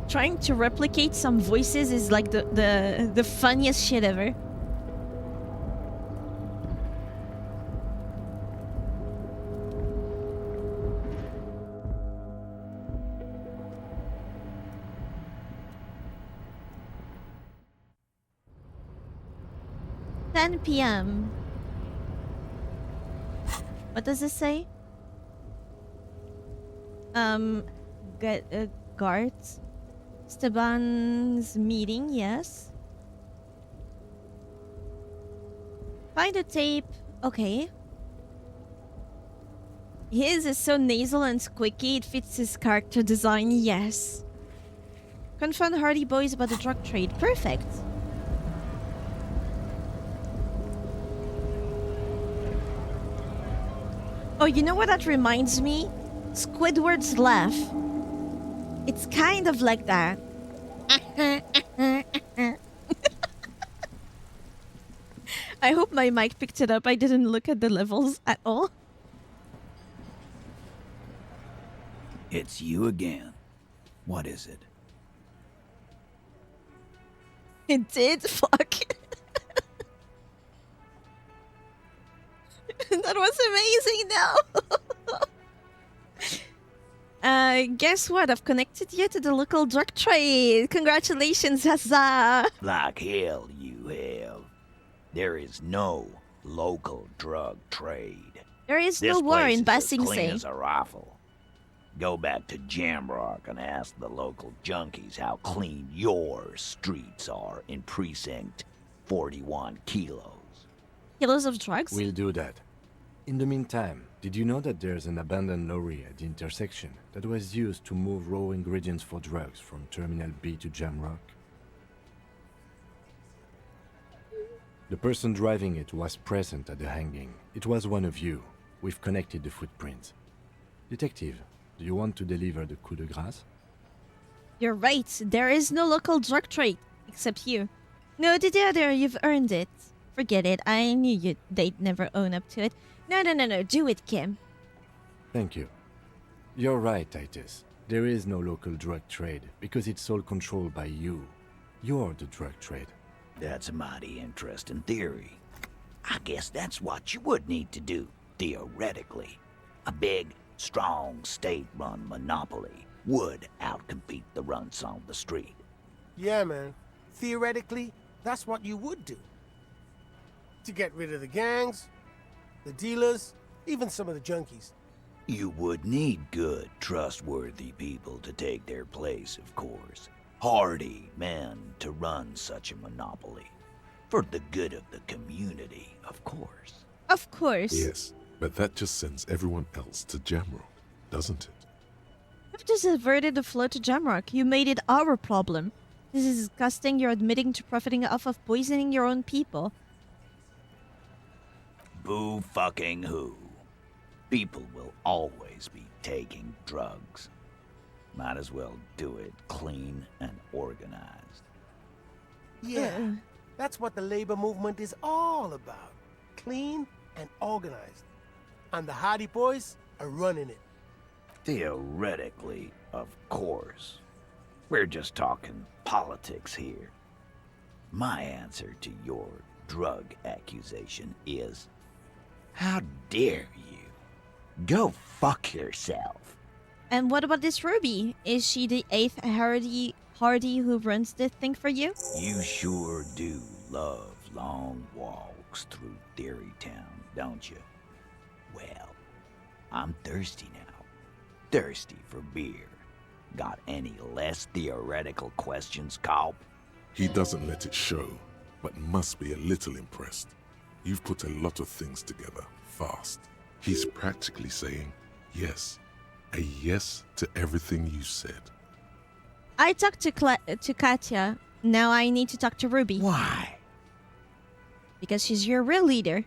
Trying to replicate some voices is like the funniest shit ever. PM. What does it say? Guards. Esteban's meeting, yes. Find a tape. Okay. His is so nasal and squeaky, it fits his character design, yes. Confront Hardy Boys about the drug trade. Perfect. Oh, you know what that reminds me? Squidward's laugh. It's kind of like that. I hope my mic picked it up. I didn't look at the levels at all. It's you again. What is it? It did? Fuck. That was amazing now. Guess what? I've connected you to the local drug trade. Congratulations, huzzah! Like hell you have. There is no local drug trade. There is This no war place in is Ba as Sing clean Se. as a rifle. Go back to Jamrock and ask the local junkies how clean your streets are in Precinct 41 kilos. Kilos of drugs? We'll do that. In the meantime, did you know that there's an abandoned lorry at the intersection that was used to move raw ingredients for drugs from Terminal B to Jamrock? The person driving it was present at the hanging. It was one of you. We've connected the footprints. Detective, do you want to deliver the coup de grâce? You're right. There is no local drug trade. Except you. No, the other, you've earned it. Forget it. I knew they'd never own up to it. No. Do it, Kim. Thank you. You're right, Titus. There is no local drug trade because it's all controlled by you. You're the drug trade. That's a mighty interesting theory. I guess that's what you would need to do, theoretically. A big, strong, state-run monopoly would outcompete the runts on the street. Yeah, man. Theoretically, that's what you would do. To get rid of the gangs, the dealers, even some of the junkies. You would need good, trustworthy people to take their place, of course. Hardy men to run such a monopoly. For the good of the community, of course. Of course. Yes, but that just sends everyone else to Jamrock, doesn't it? You've just diverted the flow to Jamrock. You made it our problem. This is disgusting. You're admitting to profiting off of poisoning your own people. Boo fucking who? People will always be taking drugs. Might as well do it clean and organized. Yeah, that's what the labor movement is all about. Clean and organized. And the Hardy Boys are running it. Theoretically, of course. We're just talking politics here. My answer to your drug accusation is, how dare you? Go fuck yourself. And what about this Ruby? Is she the 8th Hardy who runs this thing for you? You sure do love long walks through Theory Town, don't you? Well, I'm thirsty now. Thirsty for beer. Got any less theoretical questions, Cobb? He doesn't let it show, but must be a little impressed. You've put a lot of things together, fast. He's practically saying yes. A yes to everything you said. I talked to Katya. Now I need to talk to Ruby. Why? Because she's your real leader.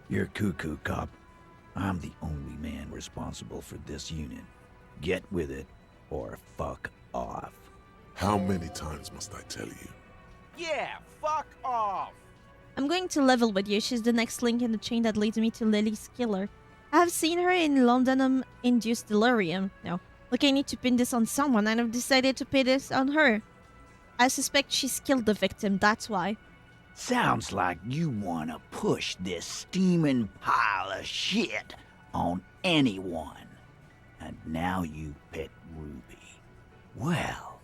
You're cuckoo, Cop. I'm the only man responsible for this unit. Get with it, or fuck off. How many times must I tell you? Yeah, fuck off! I'm going to level with you. She's the next link in the chain that leads me to Lily's killer. I have seen her in London-induced delirium. No. Look, I need to pin this on someone, and I've decided to pin this on her. I suspect she's killed the victim, that's why. Sounds like you want to push this steaming pile of shit on anyone. And now you pet Ruby. Well,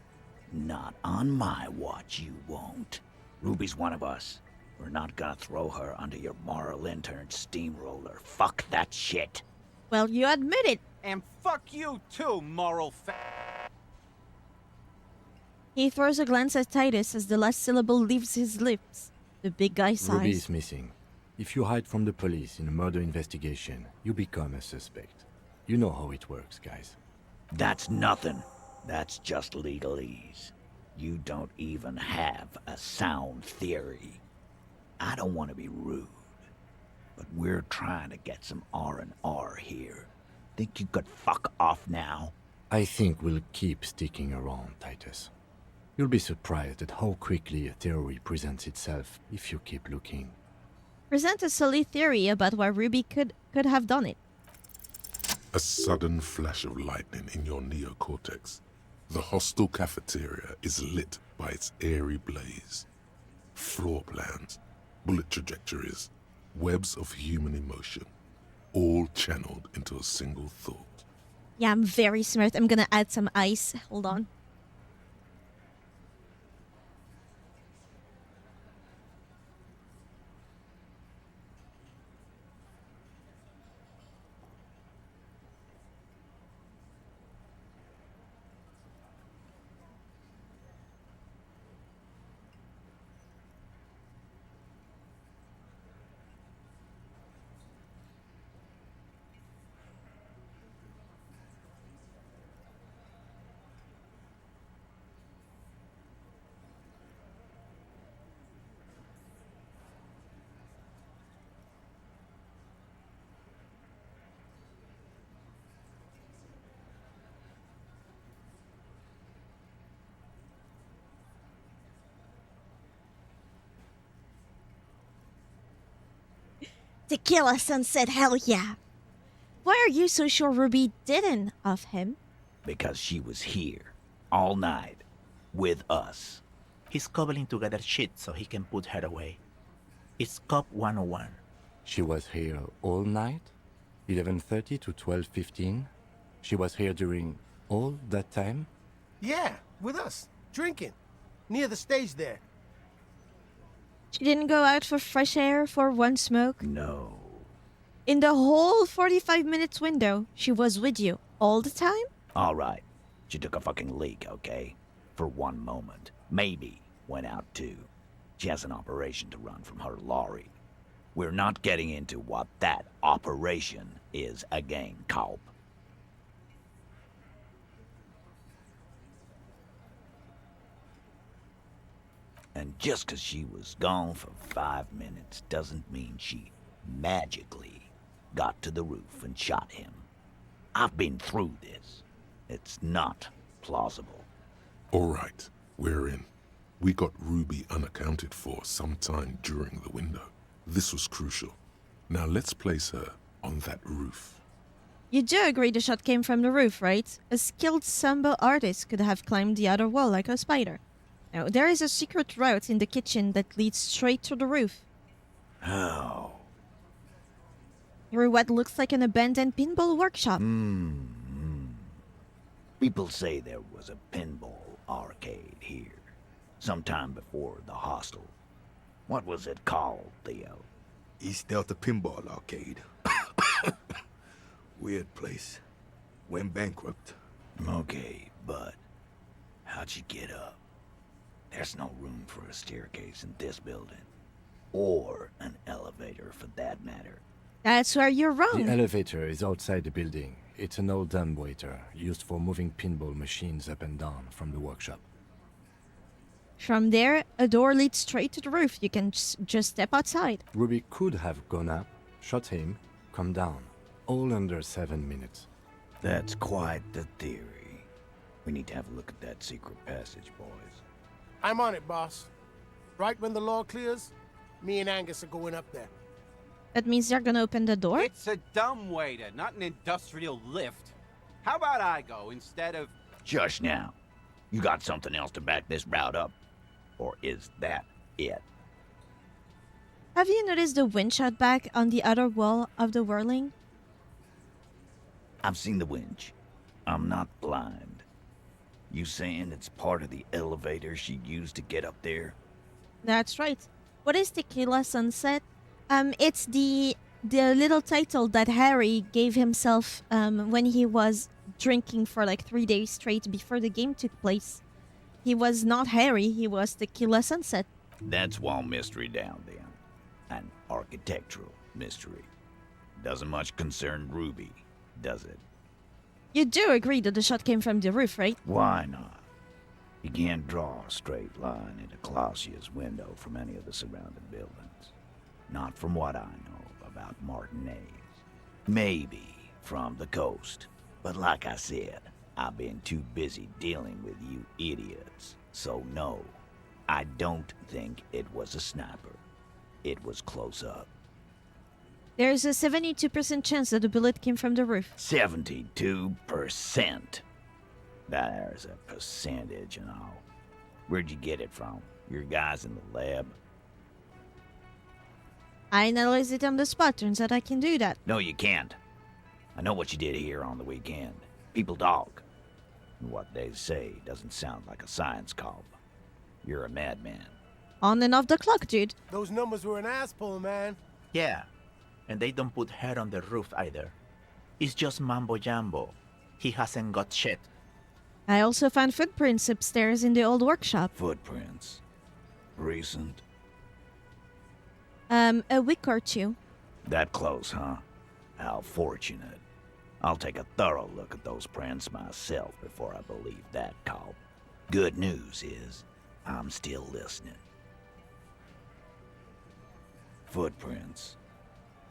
not on my watch you won't. Ruby's one of us. We're not gonna throw her under your moral intern steamroller. Fuck that shit. Well, you admit it. And fuck you too, moral He throws a glance at Titus as the last syllable leaves his lips. The big guy sighs. Ruby is missing. If you hide from the police in a murder investigation, you become a suspect. You know how it works, guys. That's nothing. That's just legalese. You don't even have a sound theory. I don't want to be rude, but we're trying to get some R&R here. Think you could fuck off now? I think we'll keep sticking around, Titus. You'll be surprised at how quickly a theory presents itself if you keep looking. Present a solid theory about why Ruby could have done it. A sudden flash of lightning in your neocortex. The hostel cafeteria is lit by its airy blaze. Floor plans, bullet trajectories, webs of human emotion, all channeled into a single thought. Yeah, I'm very smart. I'm gonna add some ice. Hold on. Tequila Sunset, hell yeah. Why are you so sure Ruby didn't of him? Because she was here, all night, with us. He's cobbling together shit so he can put her away. It's Cop 101. She was here all night? 11:30 to 12:15? She was here during all that time? Yeah, with us, drinking. Near the stage there. She didn't go out for fresh air for one smoke? No. In the whole 45 minutes window, she was with you all the time? All right. She took a fucking leak, okay? For one moment. Maybe went out too. She has an operation to run from her lorry. We're not getting into what that operation is again, Culp. And just 'cause she was gone for 5 minutes doesn't mean she magically got to the roof and shot him. I've been through this. It's not plausible. All right, we're in. We got Ruby unaccounted for sometime during the window. This was crucial. Now let's place her on that roof. You do agree the shot came from the roof, right? A skilled samba artist could have climbed the other wall like a spider. Now, there is a secret route in the kitchen that leads straight to the roof. How? Through what looks like an abandoned pinball workshop. People say there was a pinball arcade here, sometime before the hostel. What was it called, Theo? East Delta Pinball Arcade. Weird place. Went bankrupt. Okay, but how'd you get up? There's no room for a staircase in this building. Or an elevator, for that matter. That's where you're wrong. The elevator is outside the building. It's an old dumbwaiter used for moving pinball machines up and down from the workshop. From there, a door leads straight to the roof. You can just step outside. Ruby could have gone up, shot him, come down. All under 7 minutes. That's quite the theory. We need to have a look at that secret passage, boys. I'm on it, boss. Right when the law clears, me and Angus are going up there. That means they're gonna open the door? It's a dumbwaiter, not an industrial lift. How about I go instead of... Shush now. You got something else to back this route up? Or is that it? Have you noticed the winch out back on the other wall of the whirling? I've seen the winch. I'm not blind. You saying it's part of the elevator she used to get up there? That's right. What is Tequila Sunset? It's the little title that Harry gave himself when he was drinking for like 3 days straight before the game took place. He was not Harry, he was Tequila Sunset. That's one mystery down then. An architectural mystery. Doesn't much concern Ruby, does it? You do agree that the shot came from the roof, right? Why not? You can't draw a straight line into Clausia's window from any of the surrounding buildings. Not from what I know about Martinez. Maybe from the coast. But like I said, I've been too busy dealing with you idiots. So no, I don't think it was a sniper. It was close up. There's a 72% chance that the bullet came from the roof. 72%. There's a percentage and all. Where'd you get it from? Your guys in the lab? I analyzed it on the spot. Turns out I can do that. No, you can't. I know what you did here on the weekend. People talk. And what they say doesn't sound like a science call. You're a madman. On and off the clock, dude. Those numbers were an ass pull, man. Yeah, and they don't put her on the roof either. It's just mambo jumbo. He hasn't got shit. I also found footprints upstairs in the old workshop. Footprints? Recent? A week or two. That close, huh? How fortunate. I'll take a thorough look at those prints myself before I believe that call. Good news is, I'm still listening. Footprints.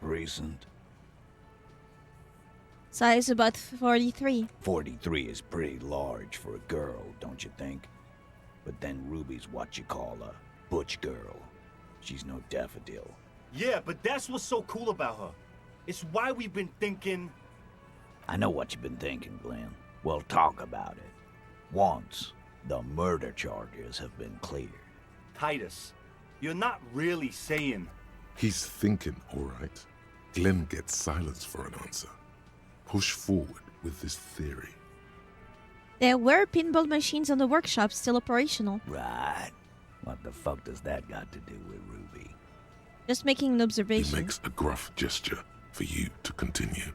Recent? Size about 43. 43 is pretty large for a girl, don't you think? But then Ruby's what you call a butch girl. She's no daffodil. Yeah, but that's what's so cool about her. It's why we've been thinking... I know what you've been thinking, Glenn. We'll talk about it. Once the murder charges have been cleared. Titus, you're not really saying... He's thinking, all right. Glenn gets silence for an answer. Push forward with this theory. There were pinball machines on the workshop still operational. Right. What the fuck does that got to do with Ruby? Just making an He observation. makes a gruff gesture for you to continue.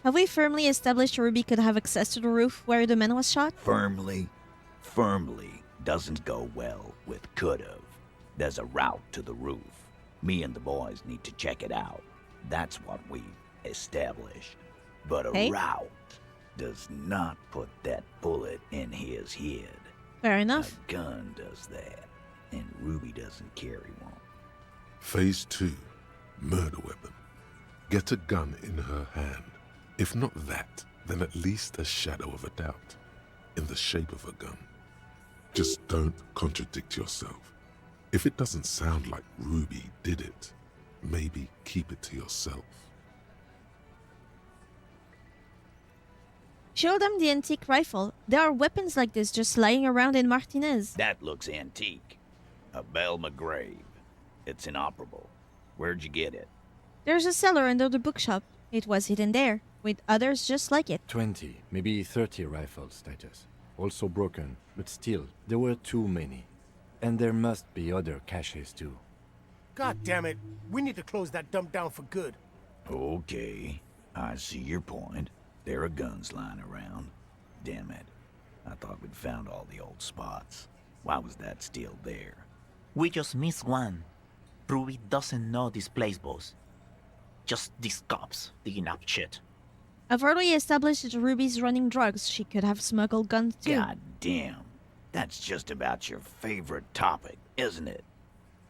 Have we firmly established Ruby could have access to the roof where the man was shot? Firmly doesn't go well with could've. There's a route to the roof. Me and the boys need to check it out. That's what we've established. But a route does not put that bullet in his head. Fair enough. A gun does that, and Ruby doesn't carry one. Phase 2. Murder weapon. Get a gun in her hand. If not that, then at least a shadow of a doubt. In the shape of a gun. Just don't contradict yourself. If it doesn't sound like Ruby did it, maybe keep it to yourself. Show them the antique rifle. There are weapons like this just lying around in Martinez. That looks antique. A Belle McGrave. It's inoperable. Where'd you get it? There's a cellar under the bookshop. It was hidden there, with others just like it. 20, maybe 30 rifles, Titus. Also broken, but still, there were too many. And there must be other caches too. God damn it. We need to close that dump down for good. Okay, I see your point. There are guns lying around. Damn it. I thought we'd found all the old spots. Why was that still there? We just missed one. Ruby doesn't know this place, boss. Just these cops digging up shit. I've already established that Ruby's running drugs. She could have smuggled guns too. God damn. That's just about your favorite topic, isn't it?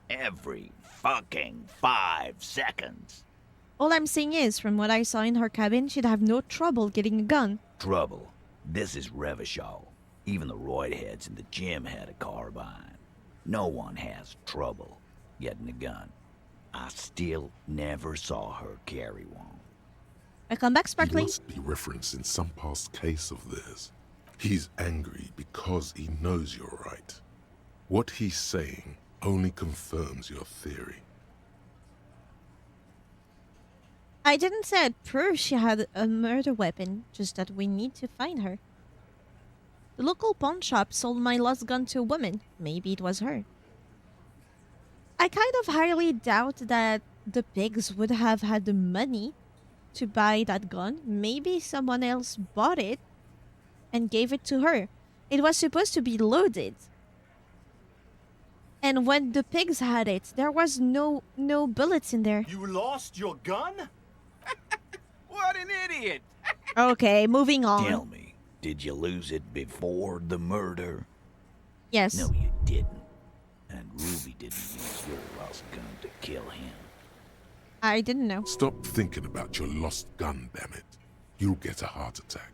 Every fucking 5 seconds. All I'm saying is, from what I saw in her cabin, she'd have no trouble getting a gun. Trouble. This is Revachol. Even the roidheads in the gym had a carbine. No one has trouble getting a gun. I still never saw her carry one. I come back He sparkling. must be referencing some past case of theirs. He's angry because he knows you're right. What he's saying only confirms your theory. I didn't say I'd prove she had a murder weapon, just that we need to find her. The local pawn shop sold my lost gun to a woman. Maybe it was her. I kind of highly doubt that the pigs would have had the money to buy that gun. Maybe someone else bought it and gave it to her. It was supposed to be loaded. And when the pigs had it, there was no bullets in there. You lost your gun? What an idiot! Okay, moving on. Tell me, did you lose it before the murder? Yes. No, you didn't. And Ruby didn't use your lost gun to kill him. I didn't know. Stop thinking about your lost gun, damn it. You'll get a heart attack.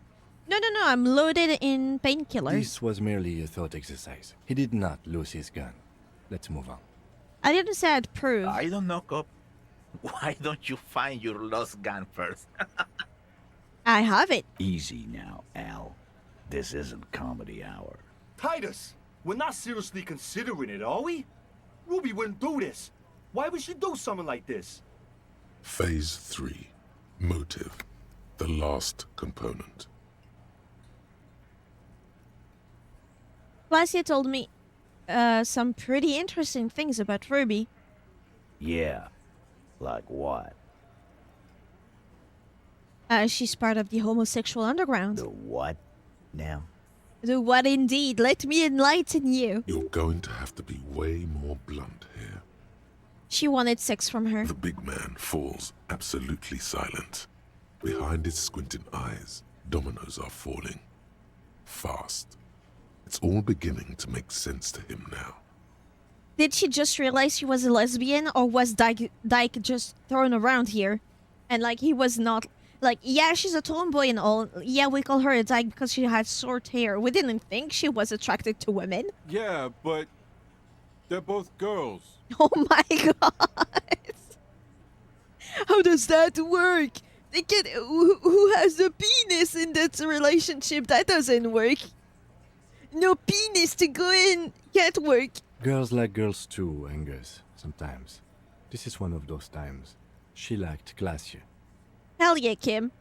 No, I'm loaded in painkillers. This was merely a thought exercise. He did not lose his gun. Let's move on. I didn't say I'd prove. I don't know, Cop. Why don't you find your lost gun first? I have it. Easy now, Al. This isn't comedy hour. Titus, we're not seriously considering it, are we? Ruby wouldn't do this. Why would she do something like this? Phase 3. Motive. The last component. Glacia told me some pretty interesting things about Ruby. Yeah. Like what? She's part of the homosexual underground. The what now? The what indeed? Let me enlighten you. You're going to have to be way more blunt here. She wanted sex from her. The big man falls absolutely silent. Behind his squinting eyes, dominoes are falling. Fast. It's all beginning to make sense to him now. Did she just realize she was a lesbian, or was Dyke just thrown around here? And like he was not... Like, yeah, she's a tomboy and all. Yeah, we call her a dyke because she had short hair. We didn't think she was attracted to women. Yeah, but they're both girls. Oh my god. How does that work? They get who has the penis in that relationship? That doesn't work. No penis to go in. Can't work. Girls like girls too, Angus, sometimes. This is one of those times. She liked Glacia. Hell yeah, Kim.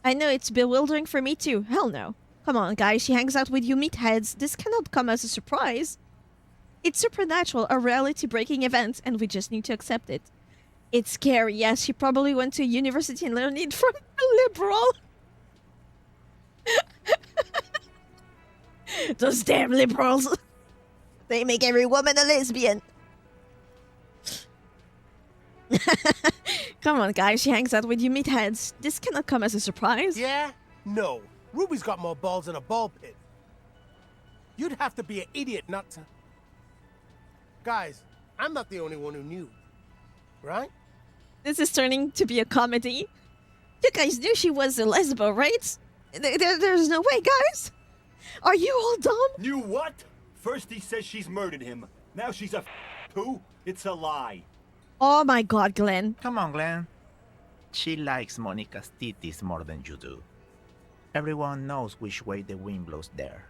I know it's bewildering for me too. Hell no. Come on, guys. She hangs out with you meatheads. This cannot come as a surprise. It's supernatural, a reality-breaking event, and we just need to accept it. It's scary, yes. She probably went to university and learned it from a liberal. Those damn liberals. They make every woman a lesbian. Come on, guys. She hangs out with you meatheads. This cannot come as a surprise. Yeah? No. Ruby's got more balls than a ball pit. You'd have to be an idiot not to... Guys, I'm not the only one who knew. Right? This is turning to be a comedy. You guys knew she was a lesbo, right? There's no way, guys. Are you all dumb? Knew what? First he says she's murdered him. Now she's a too? It's a lie. Oh my god, Glenn. Come on, Glenn. She likes Monica's titties more than you do. Everyone knows which way the wind blows there.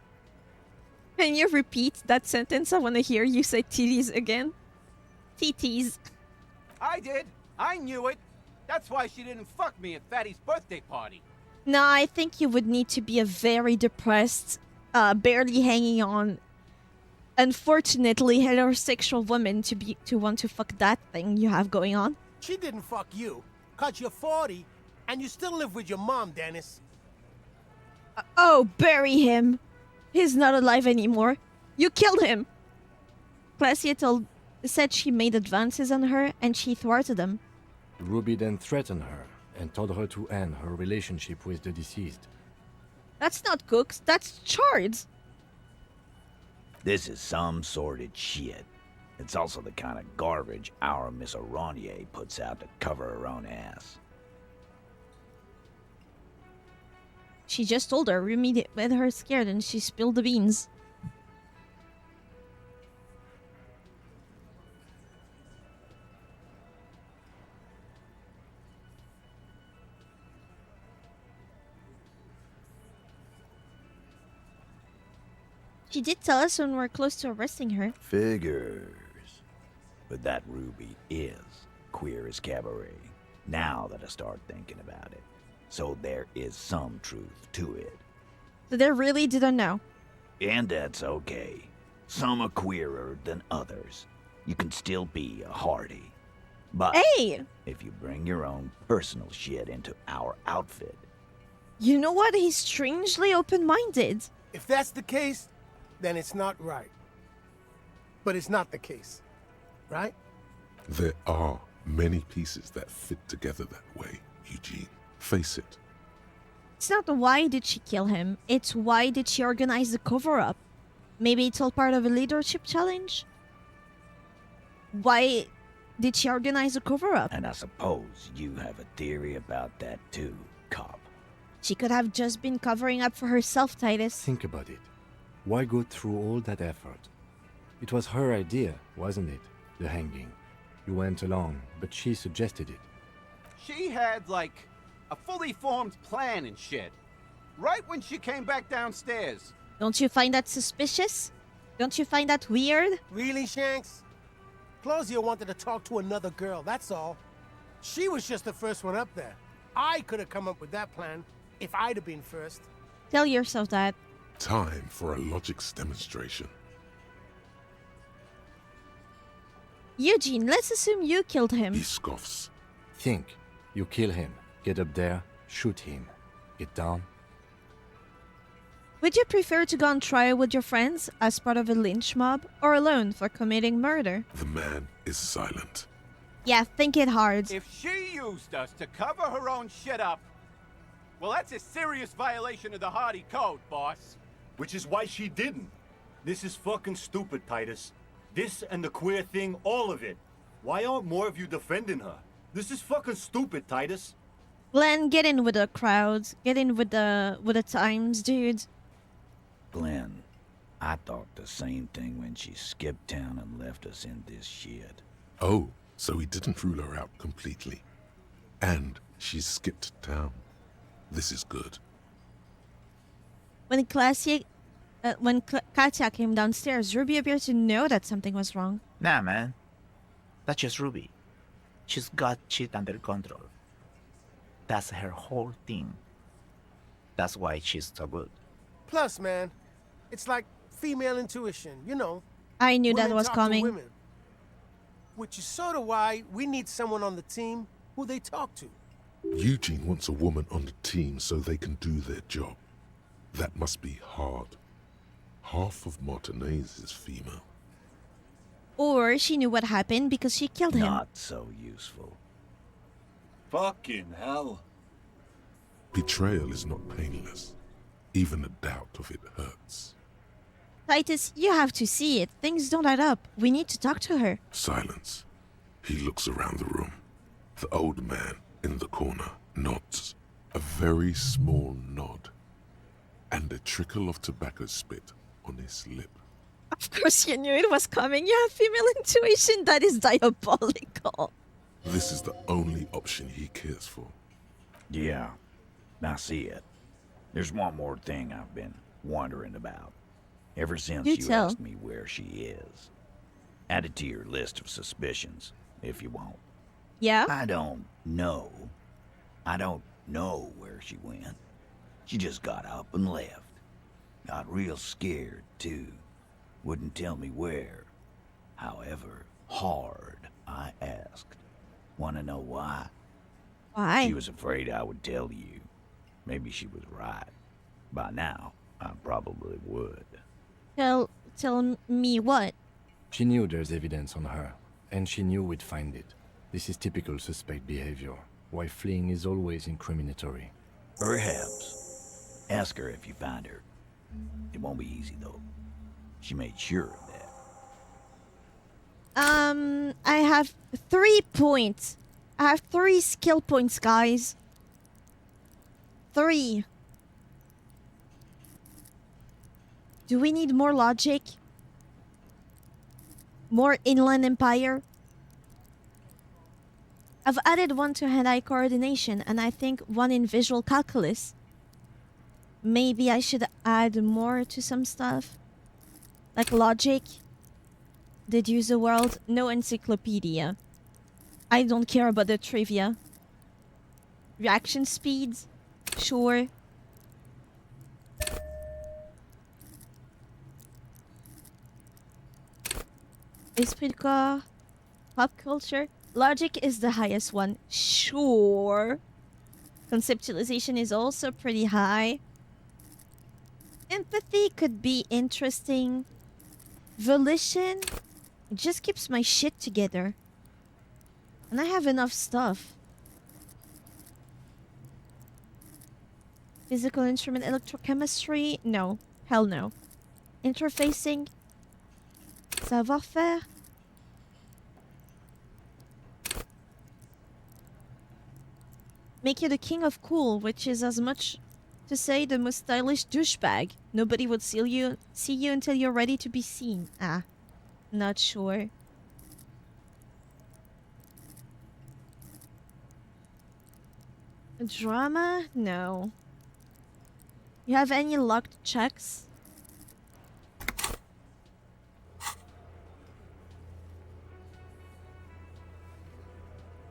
Can you repeat that sentence? I want to hear you say titties again. Titties. I did. I knew it. That's why she didn't fuck me at Fatty's birthday party. No, I think you would need to be a very depressed, barely hanging on, unfortunately heterosexual woman to want to fuck that thing you have going on. She didn't fuck you, 'cause you're 40, and you still live with your mom, Dennis. Oh, bury him. He's not alive anymore. You killed him. Glacia said she made advances on her, and she thwarted them. Ruby then threatened her and told her to end her relationship with the deceased. That's not Cooks, that's Chards. This is some sordid shit. It's also the kind of garbage our Miss Aronier puts out to cover her own ass. She just told her, Rumi made her scared and she spilled the beans. She did tell us when we're close to arresting her. Figures. But that Ruby is queer as cabaret, now that I start thinking about it. So there is some truth to it. So they really didn't know. And that's okay. Some are queerer than others. You can still be a hardy. But hey! If you bring your own personal shit into our outfit... You know what? He's strangely open-minded. If that's the case, then it's not right. But it's not the case, right? There are many pieces that fit together that way, Eugene. Face it. It's not why did she kill him, it's why did she organize the cover-up. Maybe it's all part of a leadership challenge? Why did she organize a cover-up? And I suppose you have a theory about that too, cop. She could have just been covering up for herself, Titus. Think about it. Why go through all that effort? It was her idea, wasn't it? The hanging. You went along, but she suggested it. She had, like, a fully formed plan and shit. Right when she came back downstairs. Don't you find that suspicious? Don't you find that weird? Really, Shanks? Claudia wanted to talk to another girl, that's all. She was just the first one up there. I could have come up with that plan if I'd have been first. Tell yourself that. Time for a logics demonstration. Eugene, let's assume you killed him. He scoffs. Think. You kill him. Get up there. Shoot him. Get down. Would you prefer to go on trial with your friends as part of a lynch mob or alone for committing murder? The man is silent. Yeah, think it hard. If she used us to cover her own shit up, well, that's a serious violation of the Hardy Code, boss. Which is why she didn't. This is fucking stupid, Titus. This and the queer thing, all of it. Why aren't more of you defending her? This is fucking stupid, Titus. Glenn, get in with the crowd. Get in with the times, dude. Glenn, I thought the same thing when she skipped town and left us in this shit. Oh, so he didn't rule her out completely. And she skipped town. This is good. When Katya came downstairs, Ruby appeared to know that something was wrong. Nah, man. That's just Ruby. She's got shit under control. That's her whole thing. That's why she's so good. Plus, man, it's like female intuition, you know. I knew that Women was talk to coming. women, which is sort of why we need someone on the team who they talk to. Eugene wants a woman on the team so they can do their job. That must be hard. Half of Martinez is female. Or she knew what happened because she killed him. Not so useful. Fucking hell. Betrayal is not painless. Even the doubt of it hurts. Titus, you have to see it. Things don't add up. We need to talk to her. Silence. He looks around the room. The old man in the corner nods. A very small nod. And a trickle of tobacco spit on his lip. Of course you knew it was coming. You have female intuition. That is diabolical. This is the only option he cares for. Yeah, I see it. There's one more thing I've been wondering about. Ever since Do you tell. asked me where she is. Add it to your list of suspicions, if you want. Yeah? I don't know. I don't know where she went. She just got up and left. Got real scared, too. Wouldn't tell me where. However hard I asked. Want to know why? Why? She was afraid I would tell you. Maybe she was right. By now, I probably would. Tell me what? She knew there's evidence on her, and she knew we'd find it. This is typical suspect behavior, why fleeing is always incriminatory. Perhaps. Ask her if you find her. It won't be easy, though. She made sure of that. I have 3 points. I have 3 skill points, guys. 3. Do we need more logic? More Inland Empire? I've added 1 to hand-eye coordination, and I think 1 in visual calculus. Maybe I should add more to some stuff. Like logic. Deduce the world. No encyclopedia. I don't care about the trivia. Reaction speeds? Sure. Esprit de corps. Pop culture. Logic is the highest one. Sure. Conceptualization is also pretty high. Empathy could be interesting. Volition. It just keeps my shit together. And I have enough stuff. Physical instrument electrochemistry? No. Hell no. Interfacing? Savoir-faire? Make you the king of cool, which is as much to say the most stylish douchebag. Nobody would see you until you're ready to be seen. Ah, not sure. Drama? No. You have any locked checks?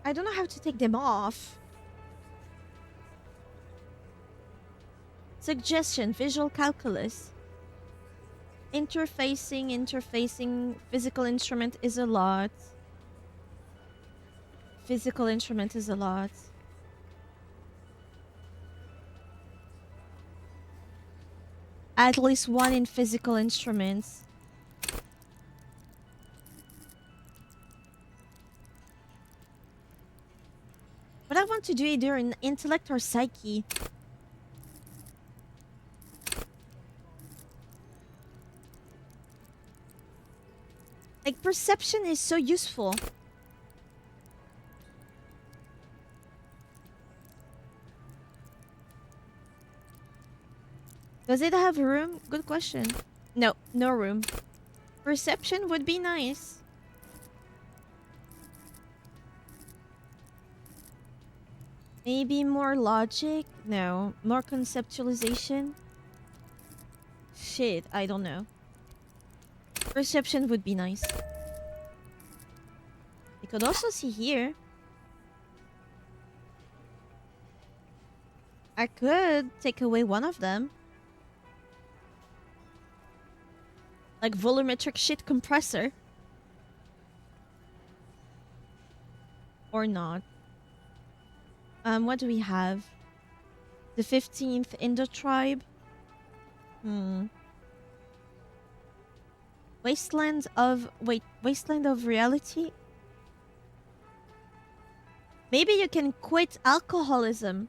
I don't know how to take them off. Suggestion, visual calculus. Interfacing, physical instrument is a lot. Physical instrument is a lot. At least 1 in physical instruments. But I want to do either in intellect or psyche. Like, perception is so useful. Does it have room? Good question. No, no room. Perception would be nice. Maybe more logic? No. More conceptualization? Shit, I don't know. Perception would be nice. You could also see here. I could take away one of them. Like volumetric shit compressor. Or not. What do we have? The 15th in the tribe. Wasteland of reality? Maybe you can quit alcoholism.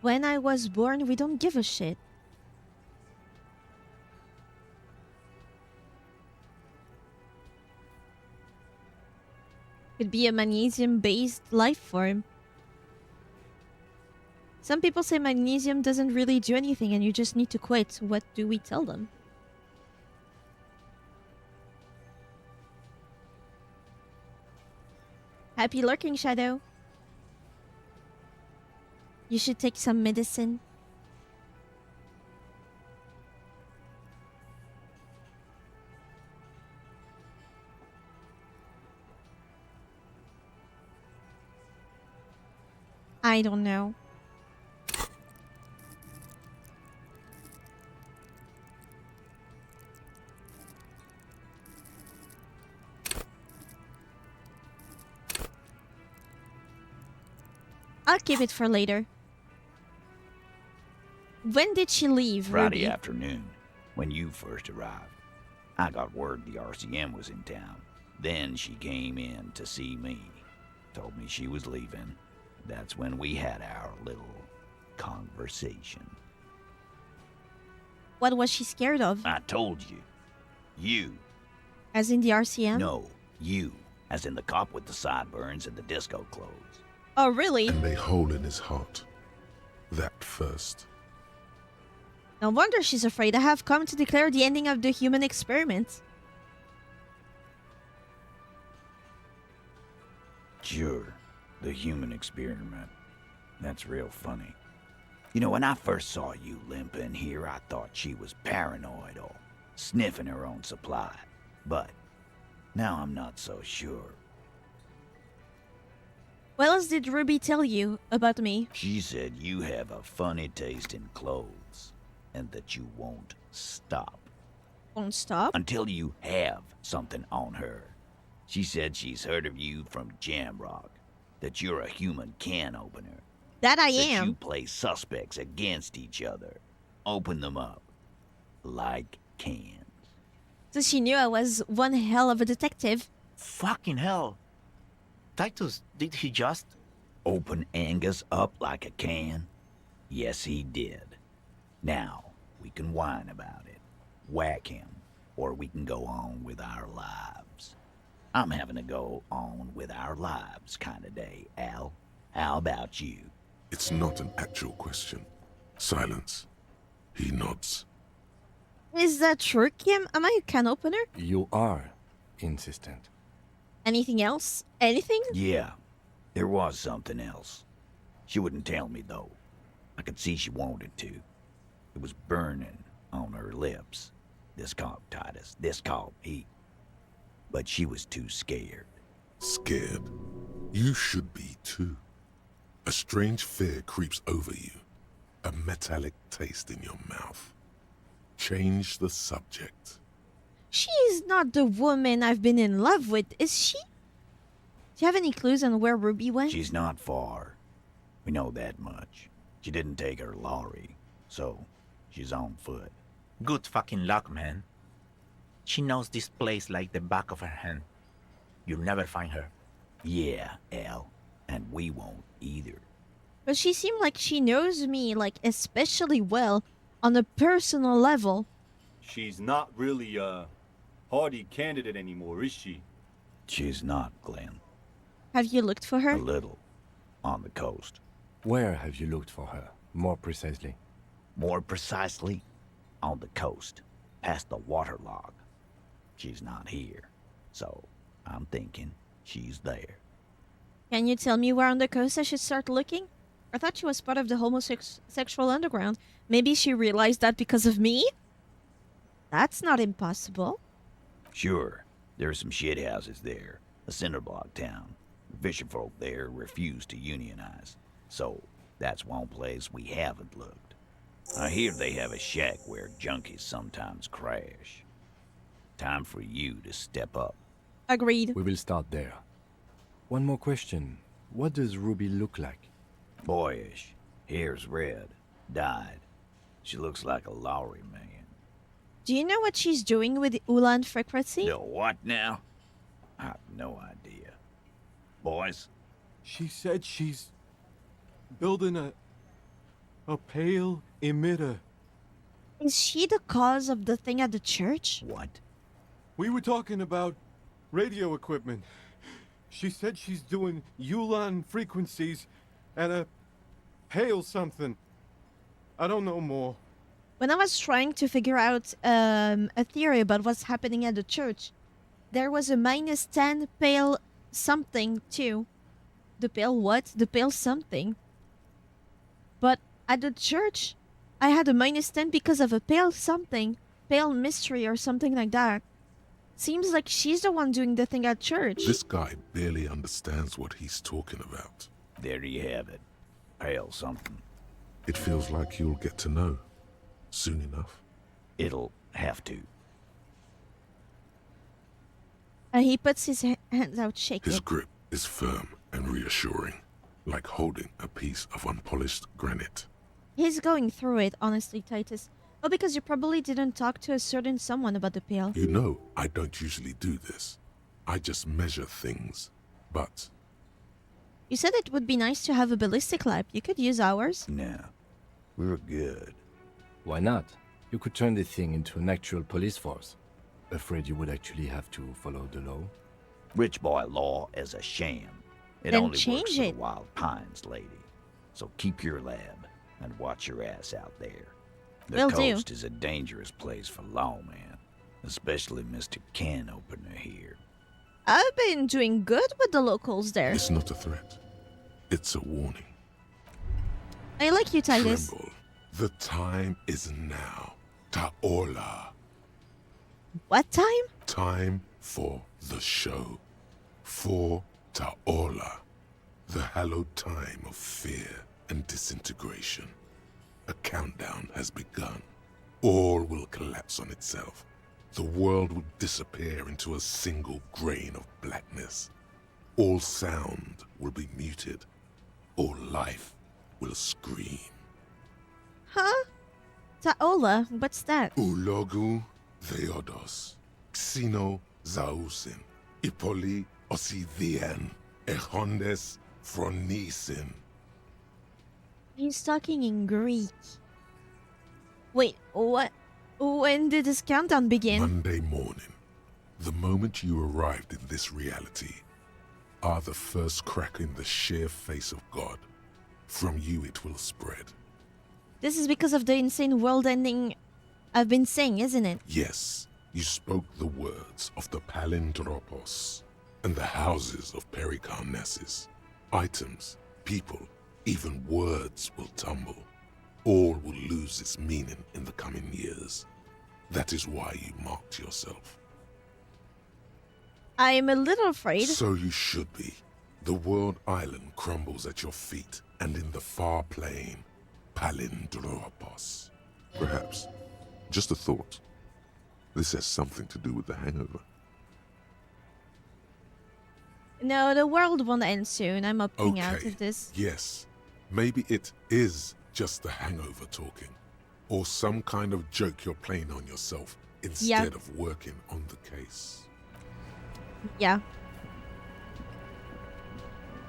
When I was born, we don't give a shit. Could be a magnesium-based life form. Some people say magnesium doesn't really do anything and you just need to quit. What do we tell them? Happy lurking, Shadow. You should take some medicine. I don't know. I'll keep it for later. When did she leave, Friday Ruby? afternoon, when you first arrived. I got word the RCM was in town. Then she came in to see me. Told me she was leaving. That's when we had our little conversation. What was she scared of? I told you. You. As in the RCM? No, you. As in the cop with the sideburns and the disco clothes. Oh, really? And a hole in his heart. That first. No wonder she's afraid. I have come to declare the ending of the human experiment. Sure, the human experiment. That's real funny. You know, when I first saw you limping here, I thought she was paranoid or sniffing her own supply. But now I'm not so sure. What else did Ruby tell you about me? She said you have a funny taste in clothes and that you won't stop. Won't stop? Until you have something on her. She said she's heard of you from Jamrock, that you're a human can opener. That I that am. You play suspects against each other. Open them up. Like cans. So she knew I was one hell of a detective. Fucking hell. Titus, did he just... Open Angus up like a can? Yes, he did. Now, we can whine about it. Whack him. Or we can go on with our lives. I'm having a go on with our lives kind of day, Al. How about you? It's not an actual question. Silence. He nods. Is that true, Kim? Am I a can opener? You are insistent. Anything else? Anything? Yeah, there was something else. She wouldn't tell me, though. I could see she wanted to. It was burning on her lips. This called Titus. This called Pete. But she was too scared. Scared? You should be too. A strange fear creeps over you. A metallic taste in your mouth. Change the subject. She's not the woman I've been in love with, is she? Do you have any clues on where Ruby went? She's not far. We know that much. She didn't take her lorry, so she's on foot. Good fucking luck, man. She knows this place like the back of her hand. You'll never find her. Yeah, Al. And we won't either. But she seemed like she knows me, like, especially well, on a personal level. She's not really a hardy candidate anymore, is she? She's not, Glenn. Have you looked for her? A little. On the coast. Where have you looked for her, more precisely? More precisely, on the coast, past the waterlock. She's not here, so I'm thinking she's there. Can you tell me where on the coast I should start looking? I thought she was part of the homosexual underground. Maybe she realized that because of me? That's not impossible. Sure, There's some shithouses there, a cinderblock town. The fisherfolk there refuse to unionize, so that's one place we haven't looked. I hear they have a shack where junkies sometimes crash. Time for you to step up. Agreed. We will start there. One more question. What does Ruby look like? Boyish. Hair's red. Dyed. She looks like a lorry man. Do you know what she's doing with Ulan frequency? The what now? I have no idea. Boys? She said she's building a pale emitter. Is she the cause of the thing at the church? What? We were talking about radio equipment. She said she's doing Ulan frequencies and a pale something. I don't know more. When I was trying to figure out a theory about what's happening at the church, there was a -10 pale something too. The pale what? The pale something. But at the church, I had a -10 because of a pale something. Pale mystery or something like that. Seems like she's the one doing the thing at church. This guy barely understands what he's talking about. There you have it. Pale something. It feels like you'll get to know soon enough. It'll have to. He puts his hands out shaking. His grip is firm and reassuring, like holding a piece of unpolished granite. He's going through it, honestly, Titus. Oh, because you probably didn't talk to a certain someone about the pale. You know, I don't usually do this. I just measure things, but... You said it would be nice to have a ballistic lab. You could use ours. No, we're good. Why not? You could turn the thing into an actual police force. Afraid you would actually have to follow the law? Rich boy law is a sham. It Then only change works for the it. Wild Pines, lady. So keep your lab and watch your ass out there. The Will do. coast is a dangerous place for lawmen, especially Mr. Can Opener here. I've been doing good with the locals there. It's not a threat. It's a warning. I like you, Titus. Tremble. The time is now. Taola. What time? Time for the show. For Taola. The hallowed time of fear and disintegration. A countdown has begun. All will collapse on itself. The world will disappear into a single grain of blackness. All sound will be muted. All life will scream. Huh? Taola? What's that? Ulogu Theodos. Xeno Zausin. Ipoli Osidien. Echondes Fronisin. He's talking in Greek. Wait, what? When did this countdown begin? Monday morning. The moment you arrived in this reality are the first crack in the sheer face of God. From you it will spread. This is because of the insane world ending I've been saying, isn't it? Yes, you spoke the words of the Palindropos and the houses of Pericarnassus. Items, people, even words will tumble. All will lose its meaning in the coming years. That is why you marked yourself. I'm a little afraid. So you should be. The world island crumbles at your feet, and in the far plain, Palindropos. Perhaps, just a thought. This has something to do with the hangover. No, the world won't end soon. I'm opting out Okay, of this. yes. Maybe it is just the hangover talking. Or some kind of joke you're playing on yourself instead of working on the case. Yeah.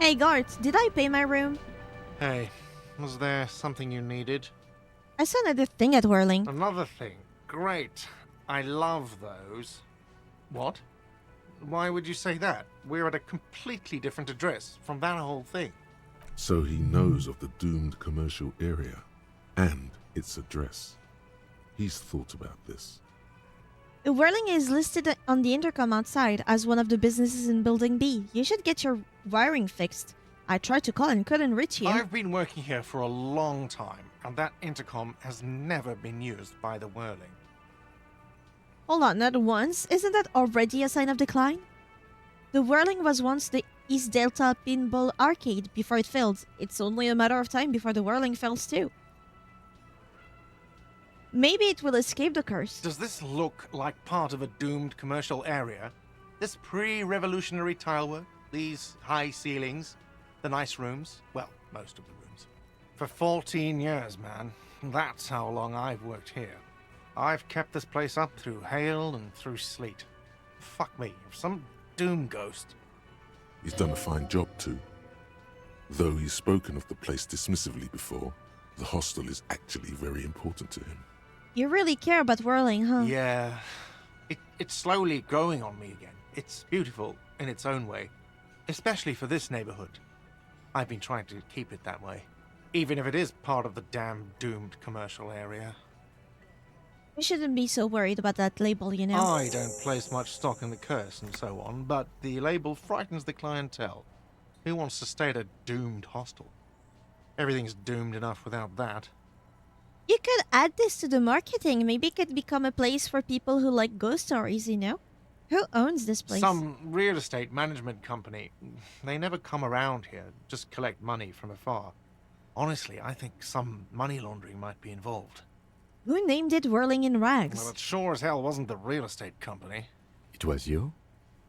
Hey, Gart, did I pay my room? Hey, was there something you needed? I saw another thing at Whirling. Another thing. Great. I love those. What? Why would you say that? We're at a completely different address from that whole thing. So he knows of the doomed commercial area and its address. He's thought about this. Whirling is listed on the intercom outside as one of the businesses in Building B. You should get your wiring fixed. I tried to call and couldn't reach you. I've been working here for a long time, and that intercom has never been used by the Whirling. Hold on, not once. Isn't that already a sign of decline? The Whirling was once the East Delta Pinball Arcade before it failed. It's only a matter of time before the Whirling fails too. Maybe it will escape the curse. Does this look like part of a doomed commercial area? This pre-revolutionary tilework, these high ceilings, the nice rooms, well, most of the rooms. For 14 years, man. That's how long I've worked here. I've kept this place up through hail and through sleet. Fuck me, if some doom ghost. He's done a fine job too. Though he's spoken of the place dismissively before, the hostel is actually very important to him. You really care about Whirling, huh? Yeah. It's slowly growing on me again. It's beautiful in its own way, especially for this neighborhood. I've been trying to keep it that way, even if it is part of the damn doomed commercial area. We shouldn't be so worried about that label, you know. I don't place much stock in the curse and so on, but the label frightens the clientele. Who wants to stay at a doomed hostel? Everything's doomed enough without that. You could add this to the marketing. Maybe it could become a place for people who like ghost stories, you know? Who owns this place? Some real estate management company. They never come around here, just collect money from afar. Honestly, I think some money laundering might be involved. Who named it Whirling in Rags? Well, it sure as hell wasn't the real estate company. It was you?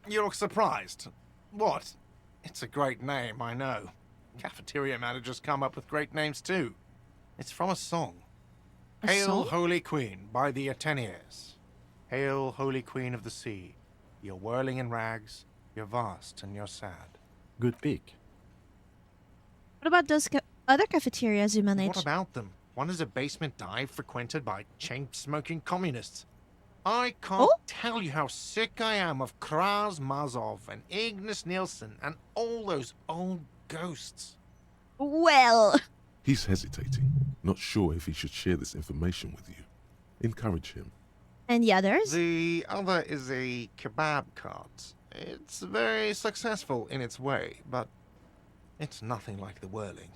You look surprised. What? It's a great name, I know. Cafeteria managers come up with great names too. It's from a song. Hail, Holy Queen, by the Ateniers. Hail, Holy Queen of the Sea. You're whirling in rags, you're vast and you're sad. Good pick. What about those other cafeterias you manage? What about them? One is a basement dive frequented by chain-smoking communists. I can't tell you how sick I am of Kraz Mazov and Ignis Nielsen and all those old ghosts. Well... He's hesitating, not sure if he should share this information with you. Encourage him. And the others? The other is a kebab cart. It's very successful in its way, but it's nothing like the Whirling.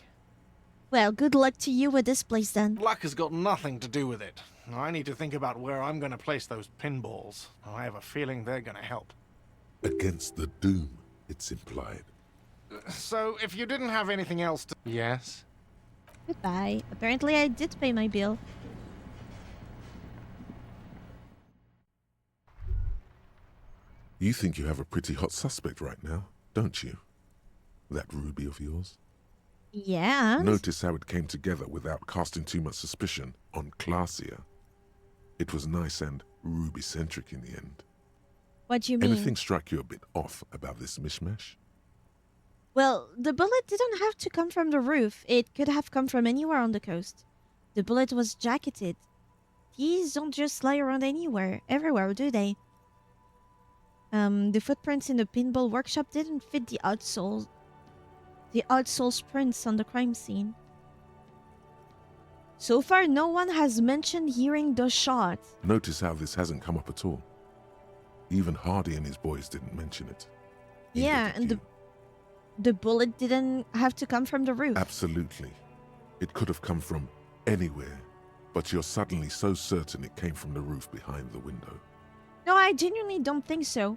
Well, good luck to you with this place then. Luck has got nothing to do with it. I need to think about where I'm going to place those pinballs. I have a feeling they're going to help. Against the doom, it's implied. So, if you didn't have anything else to... Yes? Goodbye. Apparently I did pay my bill. You think you have a pretty hot suspect right now, don't you? That ruby of yours? Yeah. Notice how it came together without casting too much suspicion on Clasia. It was nice and ruby-centric in the end. What do you mean? Anything struck you a bit off about this mishmash? Well, the bullet didn't have to come from the roof. It could have come from anywhere on the coast. The bullet was jacketed. These don't just lie around everywhere, do they? The footprints in the pinball workshop didn't fit the outsole prints on the crime scene. So far, no one has mentioned hearing the shot. Notice how this hasn't come up at all. Even Hardy and his boys didn't mention it. Yeah, and the bullet didn't have to come from the roof. Absolutely. It could have come from anywhere, but you're suddenly so certain it came from the roof behind the window. No, I genuinely don't think so.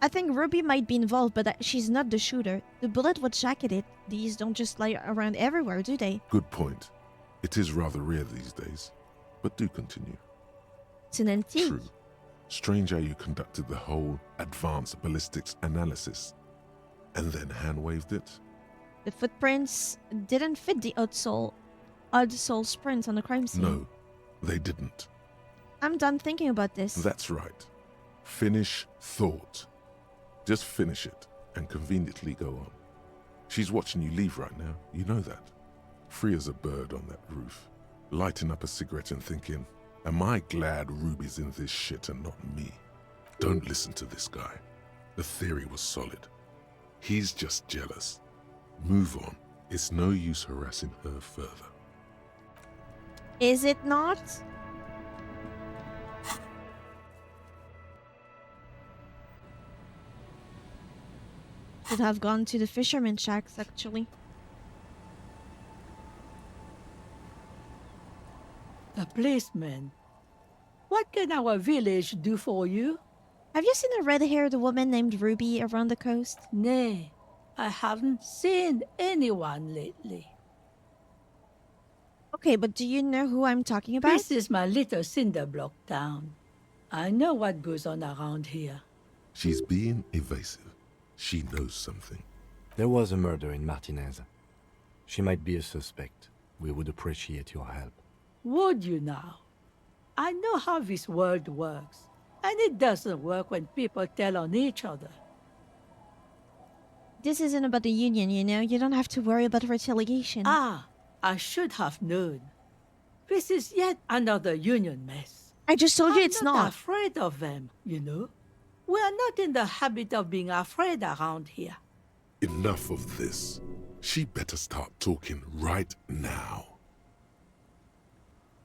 I think Ruby might be involved, but she's not the shooter. The bullet was jacketed. These don't just lie around everywhere, do they? Good point. It is rather rare these days, but do continue. It's an antique. True. Strange how you conducted the whole advanced ballistics analysis and then hand-waved it. The footprints didn't fit the outsole prints on the crime scene. No, they didn't. I'm done thinking about this. That's right. Finish thought. Just finish it and conveniently go on. She's watching you leave right now, you know that. Free as a bird on that roof, lighting up a cigarette and thinking, am I glad Ruby's in this shit and not me? Don't listen to this guy. The theory was solid. He's just jealous. Move on. It's no use harassing her further. Is it not? Should have gone to the fisherman shacks, actually. The policeman. What can our village do for you? Have you seen a red-haired woman named Ruby around the coast? Nay, I haven't seen anyone lately. Okay, but do you know who I'm talking about? This is my little cinder block town. I know what goes on around here. She's being evasive. She knows something. There was a murder in Martinez. She might be a suspect. We would appreciate your help. Would you now? I know how this world works, and it doesn't work when people tell on each other. This isn't about the Union, you know? You don't have to worry about retaliation. Ah, I should have known. This is yet another Union mess. I just told you it's I'm not not. afraid of them, you know? We are not in the habit of being afraid around here. Enough of this. She better start talking right now.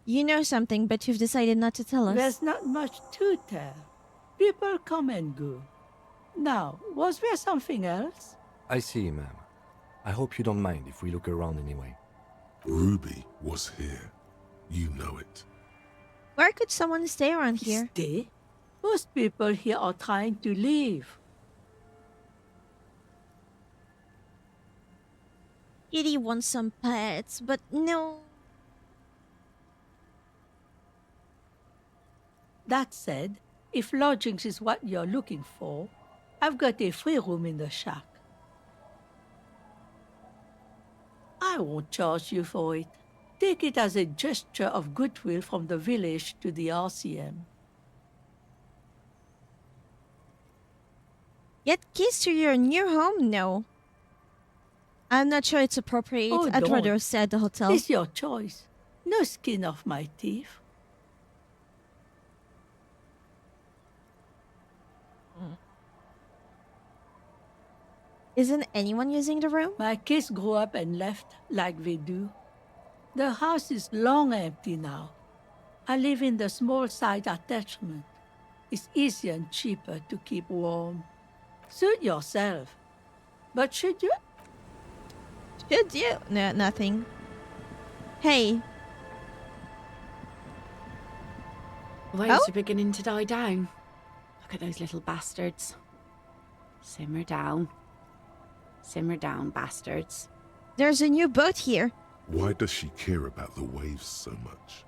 You know something, but you've decided not to tell us. There's not much to tell. People come and go. Now, was there something else? I see, ma'am. I hope you don't mind if we look around anyway. Ruby was here. You know it. Where could someone stay around here? Stay? Most people here are trying to leave. Kitty wants some pets, but no. That said, if lodgings is what you're looking for, I've got a free room in the shack. I won't charge you for it. Take it as a gesture of goodwill from the village to the RCM. Get keys to your new home? No. I'm not sure it's appropriate. Oh, I'd don't. rather stay at the hotel. It's your choice. No skin off my teeth. Isn't anyone using the room? My kids grew up and left like they do. The house is long empty now. I live in the small side attachment. It's easier and cheaper to keep warm. Suit yourself. But should you? Should you? No, nothing. Hey. Waves Oh? are beginning to die down. Look at those little bastards. Simmer down. Simmer down, bastards. There's a new boat here. Why does she care about the waves so much?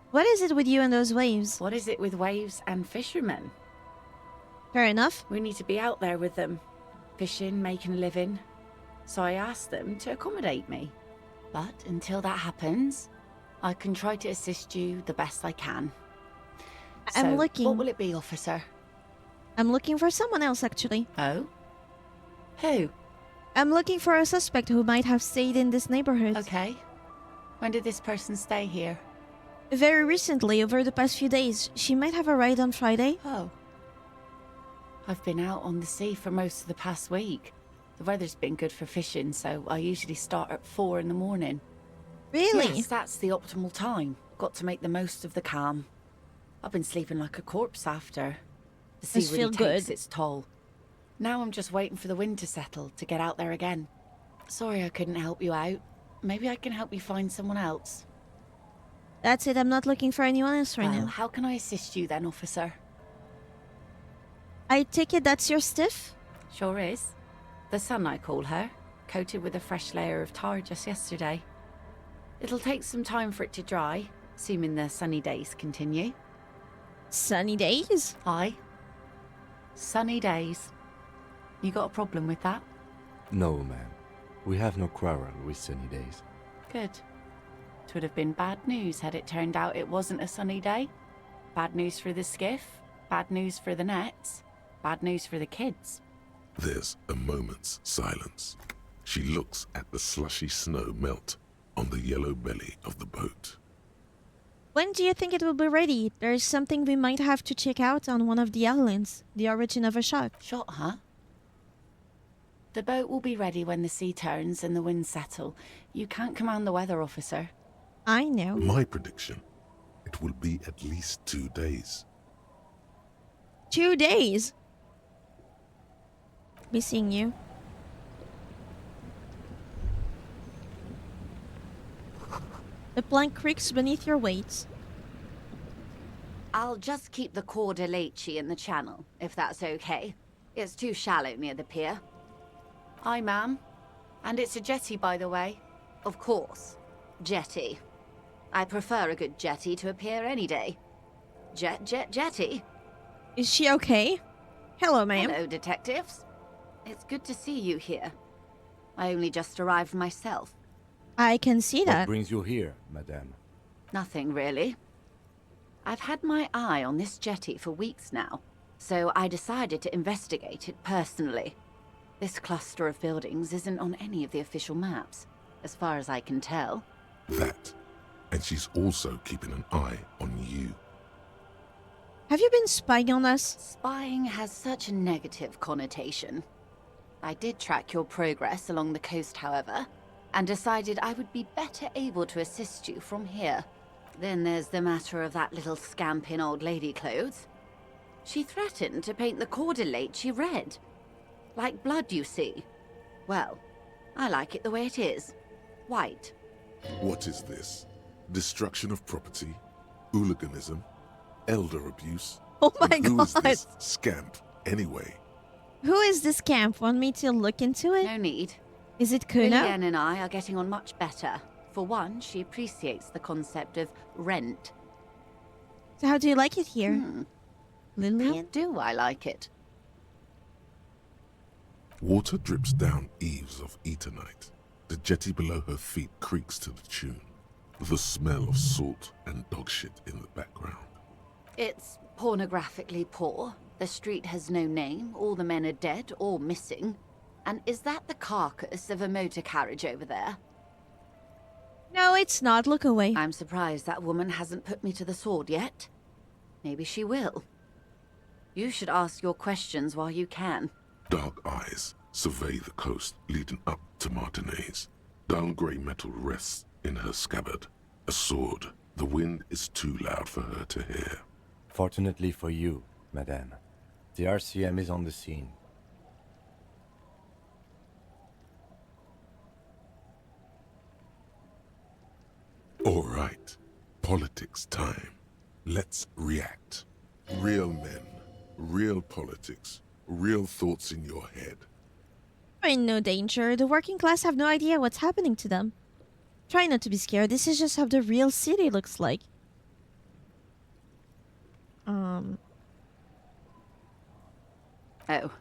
What is it with you and those waves? What is it with waves and fishermen? Fair enough. We need to be out there with them. Fishing, making a living. So I asked them to accommodate me. But until that happens, I can try to assist you the best I can. I'm So, looking. what will it be, officer? I'm looking for someone else, actually. Oh? Who? I'm looking for a suspect who might have stayed in this neighborhood. Okay. When did this person stay here? Very recently, over the past few days. She might have arrived on Friday. Oh. I've been out on the sea for most of the past week. The weather's been good for fishing, so I usually start at 4 in the morning. Really? Yes, that's the optimal time. Got to make the most of the calm. I've been sleeping like a corpse after. The sea Must really feel takes good. its toll. Now I'm just waiting for the wind to settle to get out there again. Sorry I couldn't help you out. Maybe I can help you find someone else. That's it. I'm not looking for anyone else right Well, now. how can I assist you then, officer? I take it that's your stiff? Sure is. The sun, I call her, coated with a fresh layer of tar just yesterday. It'll take some time for it to dry, assuming the sunny days continue. Sunny days? Aye. Sunny days. You got a problem with that? No, ma'am. We have no quarrel with sunny days. Good. It would have been bad news had it turned out it wasn't a sunny day. Bad news for the skiff, bad news for the nets, bad news for the kids. There's a moment's silence. She looks at the slushy snow melt on the yellow belly of the boat. When do you think it will be ready? There's something we might have to check out on one of the islands. The origin of a shot. Shot, huh? The boat will be ready when the sea turns and the winds settle. You can't command the weather, officer. I know. My prediction, it will be at least 2 days. 2 days? Be seeing you. The plank creaks beneath your weight. I'll just keep the Cordeleche in the channel, if that's okay. It's too shallow near the pier. Aye, ma'am. And it's a jetty, by the way. Of course. Jetty. I prefer a good jetty to a pier any day. Jetty. Is she okay? Hello, ma'am. Hello, detectives. It's good to see you here. I only just arrived myself. I can see What that. brings you here, madame? Nothing, really. I've had my eye on this jetty for weeks now, so I decided to investigate it personally. This cluster of buildings isn't on any of the official maps, as far as I can tell. That. And she's also keeping an eye on you. Have you been spying on us? Spying has such a negative connotation. I did track your progress along the coast, however, and decided I would be better able to assist you from here. Then there's the matter of that little scamp in old lady clothes. She threatened to paint the Cordeleche red. Like blood, you see. Well, I like it the way it is. White. What is this? Destruction of property? Hooliganism? Elder abuse? Oh my And who is god. this scamp, anyway? Who is this camp? Want me to look into it? No need. Is it Kuna? Lillian and I are getting on much better. For one, she appreciates the concept of rent. So how do you like it here? How Lillian? do I like it? Water drips down eaves of Eternite. The jetty below her feet creaks to the tune. The smell of salt and dog shit in the background. It's pornographically poor. The street has no name. All the men are dead or missing. And is that the carcass of a motor carriage over there? No, it's not. Look away. I'm surprised that woman hasn't put me to the sword yet. Maybe she will. You should ask your questions while you can. Dark eyes survey the coast leading up to Martinez. Dull grey metal rests in her scabbard. A sword. The wind is too loud for her to hear. Fortunately for you, madame, the RCM is on the scene. All right. Politics time. Let's react. Real men, real politics, real thoughts in your head. We're in no danger. The working class have no idea what's happening to them. Try not to be scared. This is just how the real city looks like. Oh,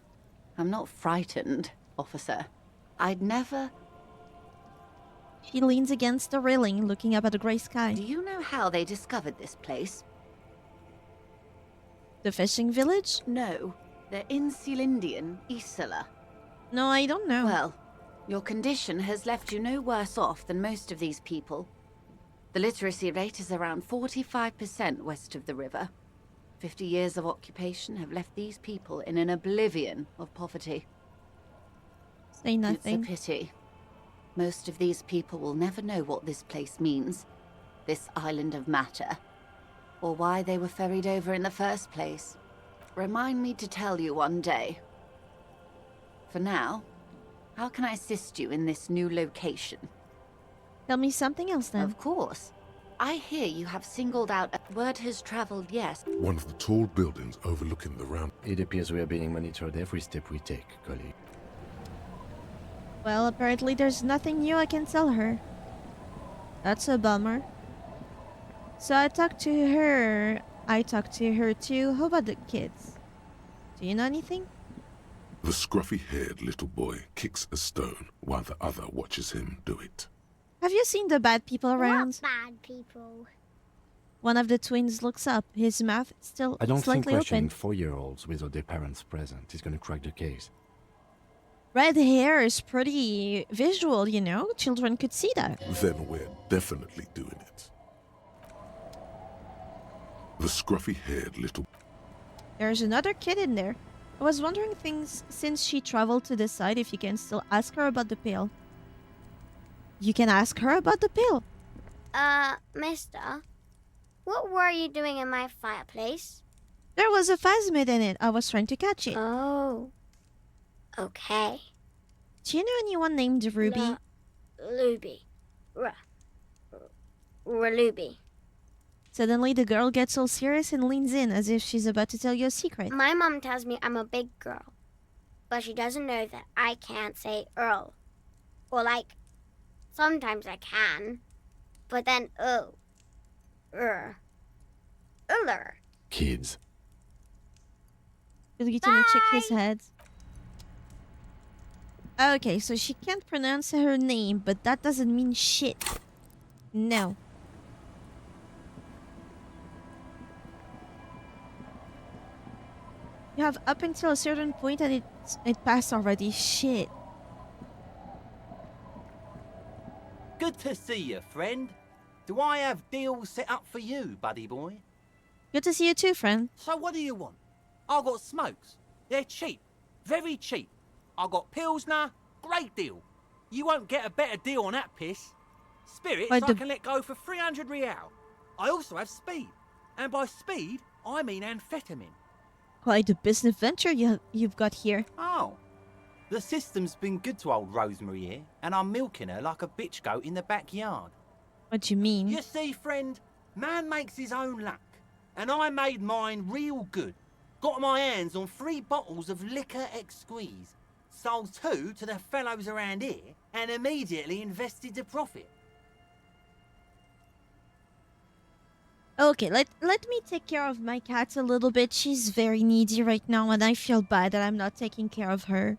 I'm not frightened, officer. I'd never... She leans against the railing, looking up at the grey sky. Do you know how they discovered this place? The fishing village? No, the Insulindian Isola. No, I don't know. Well, your condition has left you no worse off than most of these people. The literacy rate is around 45% west of the river. 50 years of occupation have left these people in an oblivion of poverty. Say nothing. It's a pity. Most of these people will never know what this place means, this island of matter, or why they were ferried over in the first place. Remind me to tell you one day. For now, how can I assist you in this new location? Tell me something else then. Of course. I hear you have singled out a word has traveled, yes. One of the tall buildings overlooking the round. It appears we are being monitored every step we take, colleague. Well, apparently there's nothing new I can tell her. That's a bummer. So I talked to her. I talked to her too. How about the kids? Do you know anything? The scruffy-haired little boy kicks a stone while the other watches him do it. Have you seen the bad people around? What bad people? One of the twins looks up. His mouth still I don't think slightly questioning open. 4-year-olds without their parents present is going to crack the case. Red hair is pretty visual, you know? Children could see that. Then we're definitely doing it. The scruffy-haired little... There's another kid in there. I was wondering things since she traveled to this side if you can still ask her about the pill. You can ask her about the pill. Mister, what were you doing in my fireplace? There was a phasmid in it. I was trying to catch it. Oh. Okay. Do you know anyone named Ruby? Ruby. Ruby. Suddenly, the girl gets all serious and leans in as if she's about to tell you a secret. My mom tells me I'm a big girl, but she doesn't know that I can't say Earl. Or like, sometimes I can, but then Uller. Kids. He's gonna check his head. Okay, so she can't pronounce her name, but that doesn't mean shit. No. You have up until a certain point and it passed already. Shit. Good to see you, friend. Do I have deals set up for you, buddy boy? Good to see you too, friend. So what do you want? I got smokes. They're cheap. Very cheap. I got Pilsner. Great deal. You won't get a better deal on that piss. Spirits I can let go for 300 real. I also have speed. And by speed, I mean amphetamine. Quite a business venture you've got here. Oh. The system's been good to old Rosemary here, and I'm milking her like a bitch goat in the backyard. What do you mean? You see, friend, man makes his own luck. And I made mine real good. Got my hands on 3 bottles of liquor exquise. Sold 2 to the fellows around here, and immediately invested the profit. Okay, let me take care of my cat a little bit. She's very needy right now, and I feel bad that I'm not taking care of her.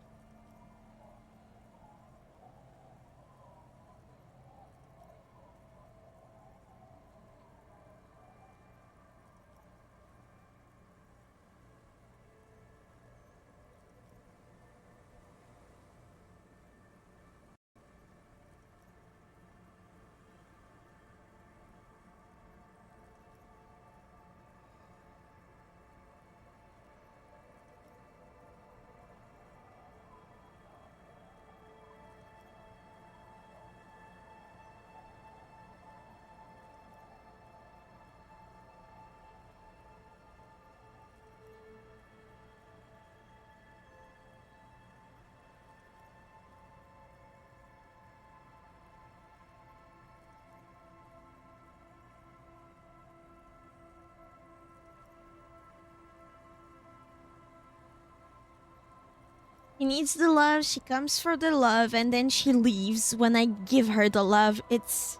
He needs the love, she comes for the love, and then she leaves when I give her the love. It's...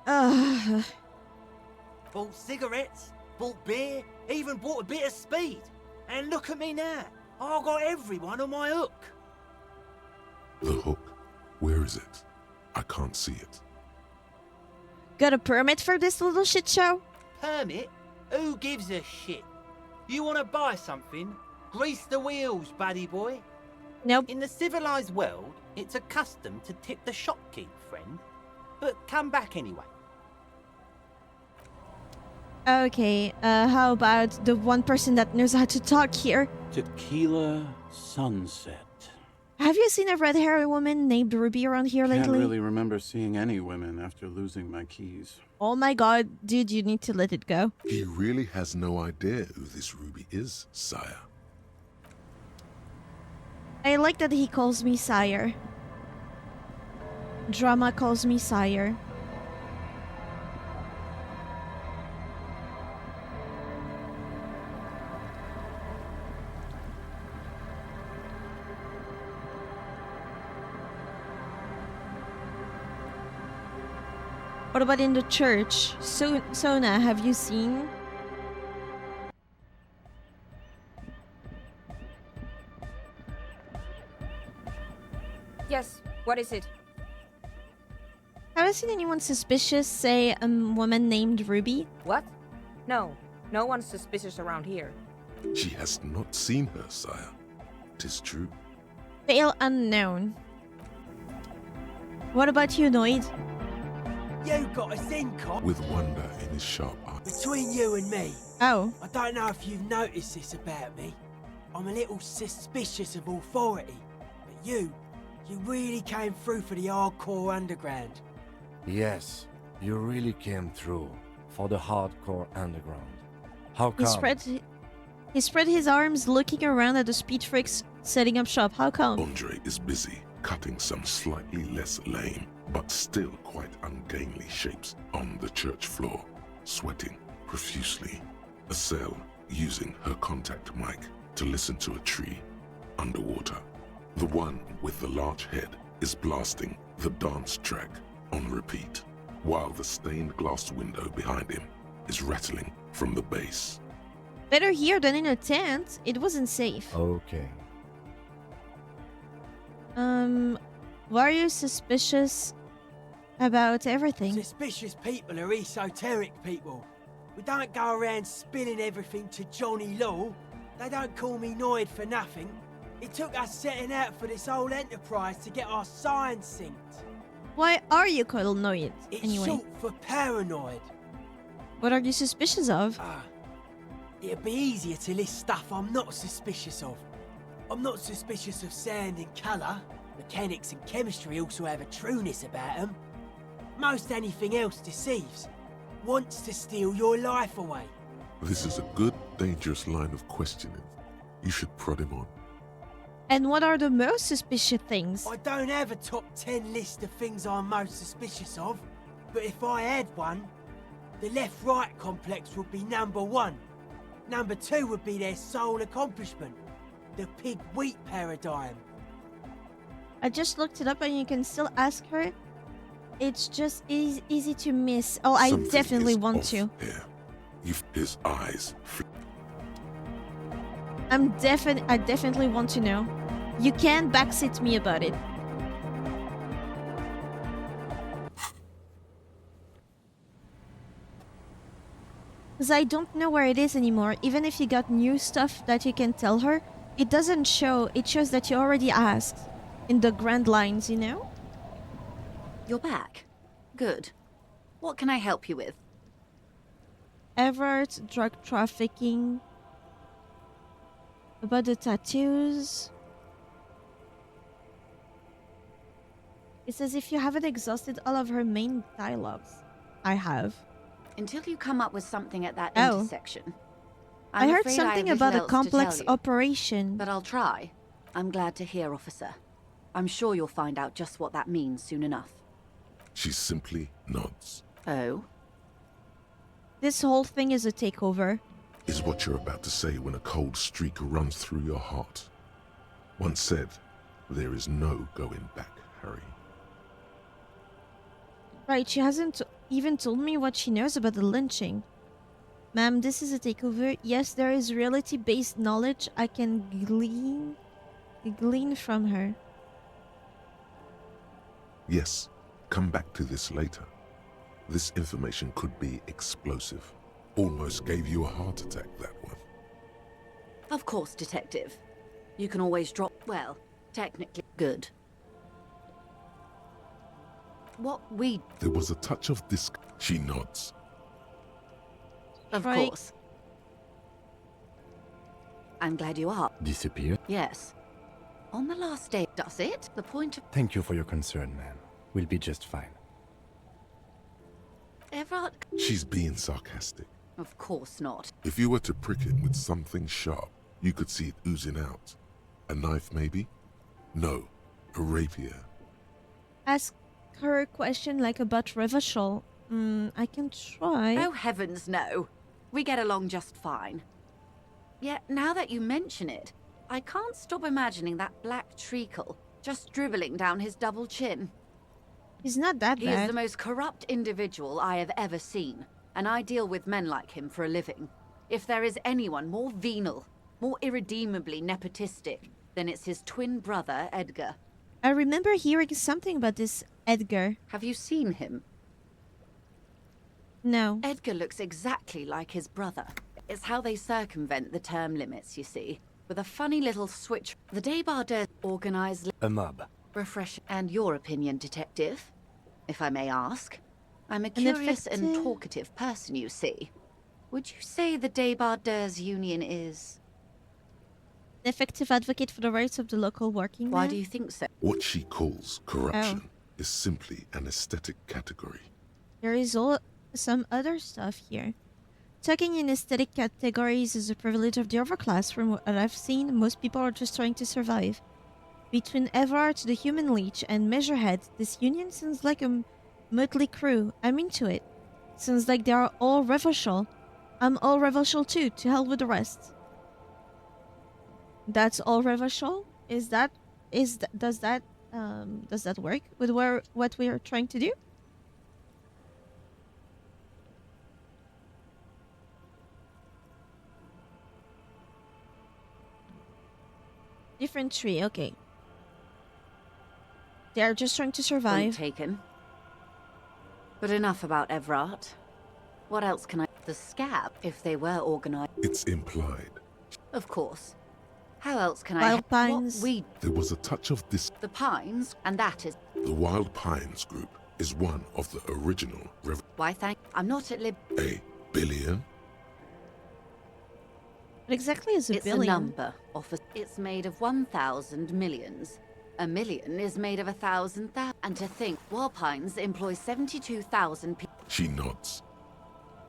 Bought cigarettes, bought beer, even bought a bit of speed. And look at me now. I got everyone on my hook. The hook? Where is it? I can't see it. Got a permit for this little shit show? Permit? Who gives a shit? You want to buy something? Grease the wheels, buddy boy. Nope. In the civilized world, it's a custom to tip the shopkeep, friend. But come back anyway. Okay, how about the one person that knows how to talk here? Tequila Sunset. Have you seen a red-haired woman named Ruby around here Can't lately? really remember seeing any women after losing my keys. Oh my god, dude, you need to let it go. He really has no idea who this Ruby is, sire. I like that he calls me sire. Drama calls me sire. What about in the church? Sona, have you seen? Yes, what is it? Have you seen anyone suspicious, say a woman named Ruby? What? No, no one's suspicious around here. She has not seen her, sire. 'Tis true. Fail unknown. What about you, Noid? You got a Zen cop? With wonder in his sharp eyes. Between you and me. Oh. I don't know if you've noticed this about me. I'm a little suspicious of authority. But you really came through for the hardcore underground. Yes, you really came through for the hardcore underground. How come? He spread his arms looking around at the speed freaks setting up shop. How come? Andre is busy cutting some slightly less lame, but still quite ungainly shapes on the church floor. sweating profusely. Estelle using her contact mic to listen to a tree underwater. The one with the large head is blasting the dance track on repeat, while the stained glass window behind him is rattling from the bass. Better here than in a tent. It wasn't safe. Okay. Why are you suspicious about everything? Suspicious people are esoteric people. We don't go around spilling everything to Johnny Law. They don't call me Noid for nothing. It took us setting out for this whole enterprise to get our signs synced. Why are you called Noid, It's anyway? short for paranoid. What are you suspicious of? It'd be easier to list stuff I'm not suspicious of. I'm not suspicious of sound and colour. Mechanics and chemistry also have a trueness about them. Most anything else deceives. Wants to steal your life away. This is a good, dangerous line of questioning. You should prod him on. And what are the most suspicious things? I don't have a top 10 list of things I'm most suspicious of, but if I had one, the left-right complex would be number 1. Number 2 would be their sole accomplishment, the pig-wheat paradigm. I just looked it up and you can still ask her. It's just easy to miss. Oh, I Something definitely is want off to. Here. His eyes. I definitely want to know. You can backseat me about it. Because I don't know where it is anymore. Even if you got new stuff that you can tell her, it doesn't show. It shows that you already asked. In the grand lines, you know? You're back. Good. What can I help you with? Everett, drug trafficking. About the tattoos. It says if you haven't exhausted all of her main dialogues. I have. Until you come up with something at that Oh. intersection. I I'm heard afraid I have something little about a else to complex tell you. operation. But I'll try. I'm glad to hear, officer. I'm sure you'll find out just what that means soon enough. She simply nods. Oh? This whole thing is a takeover. Is what you're about to say when a cold streak runs through your heart. Once said, there is no going back, Harry. Right, she hasn't even told me what she knows about the lynching. Ma'am, this is a takeover. Yes, there is reality-based knowledge I can glean from her. Yes, come back to this later. This information could be explosive. Almost gave you a heart attack, that one. Of course, Detective. You can always drop... Well, technically good. What we... There was a touch of this... She nods. Of Right. course. I'm glad you are. Disappear? Yes. On the last day, does it? The point of... Thank you for your concern, ma'am. We'll be just fine. Everard... She's being sarcastic. Of course not. If you were to prick it with something sharp, you could see it oozing out. A knife, maybe? No, a rapier. Ask her a question like about Revachol. I can try. Oh, heavens, no. We get along just fine. Yet, now that you mention it, I can't stop imagining that black treacle just dribbling down his double chin. He's not that He bad. is the most corrupt individual I have ever seen, and I deal with men like him for a living. If there is anyone more venal, more irredeemably nepotistic, then it's his twin brother, Edgar. I remember hearing something about this Edgar. Have you seen him? No. Edgar looks exactly like his brother. It's how they circumvent the term limits, you see. With a funny little switch. The Débardeurs organize... A mob. Refresh. And your opinion, Detective? If I may ask. I'm a curious and effective- talkative person, you see. Would you say the Débardeurs Union is... An effective advocate for the rights of the local working Why man? do you think so? What she calls corruption is simply an aesthetic category. There is some other stuff here. Talking in aesthetic categories is a privilege of the overclass. From what I've seen, most people are just trying to survive. Between Everard, the human leech, and Measurehead, this union sounds like a motley crew. I'm into it. Seems like they are all revolutional. I'm all revolutional too. To hell with the rest. That's all revolutional. Does that work with what we are trying to do? Different tree. Okay. They are just trying to survive. Point taken. But enough about Everard. What else can I... The scab, if they were organized... It's implied. Of course. How else can Wild I... Pines. There was a touch of this. The Pines, and that is... The Wild Pines group is one of the original Why thank... I'm not at lib... A billion? What exactly is a billion? It's a number. It's made of 1,000 millions. A million is made of 1,000 thousand. And to think, Wild Pines employs 72,000 people. She nods.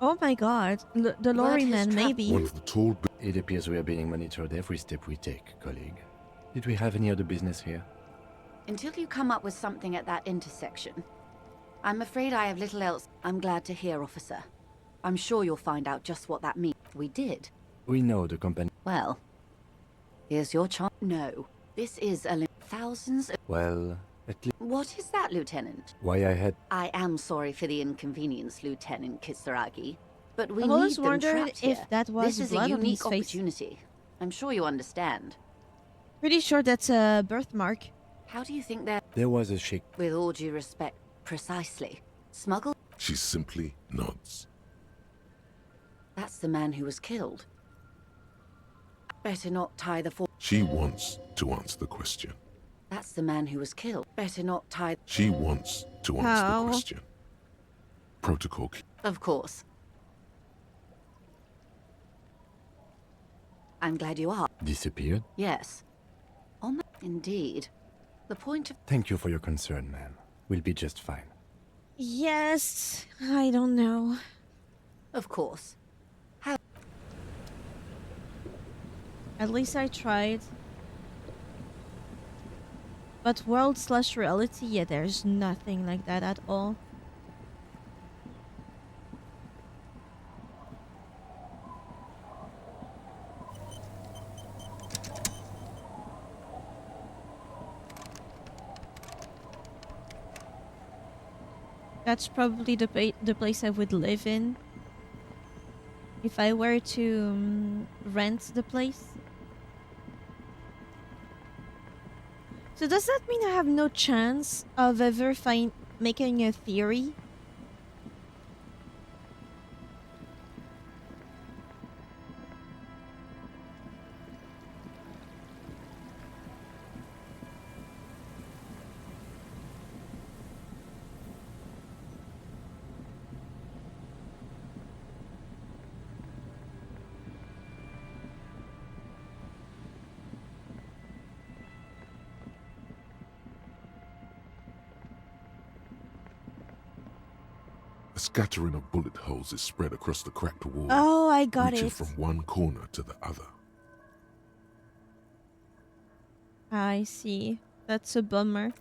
Oh my god. The lorry man, maybe. One of the tall... It appears we are being monitored every step we take, colleague. Did we have any other business here? Until you come up with something at that intersection, I'm afraid I have little else. I'm glad to hear, officer. I'm sure you'll find out just what that means. We did. We know the company. Well, here's your chance. No, this is a thousands of... Well, at least... What is that, Lieutenant? Why I had... I am sorry for the inconvenience, Lieutenant Kisaragi, but we I've need always them wondered trapped if here. that was This is blood a on his unique face. opportunity. I'm sure you understand. Pretty sure that's a birthmark. How do you think they're... There was a shake. With all due respect, precisely. Smuggle? She simply nods. That's the man who was killed. Better not tie the fore... She wants to answer the question. That's the man who was killed. Better not tie... She wants to answer the question. Protocol. Of course. I'm glad you are. Disappeared? Yes. On the... Indeed. The point of... Thank you for your concern, ma'am. We'll be just fine. Yes, I don't know. Of course. How... At least I tried. But world/reality, yeah, there's nothing like that at all. That's probably the place I would live in. If I were to rent the place. So does that mean I have no chance of ever making a theory? A scattering of bullet holes is spread across the cracked wall. Oh, I got reaching it. from one corner to the other. I see. That's a bummer.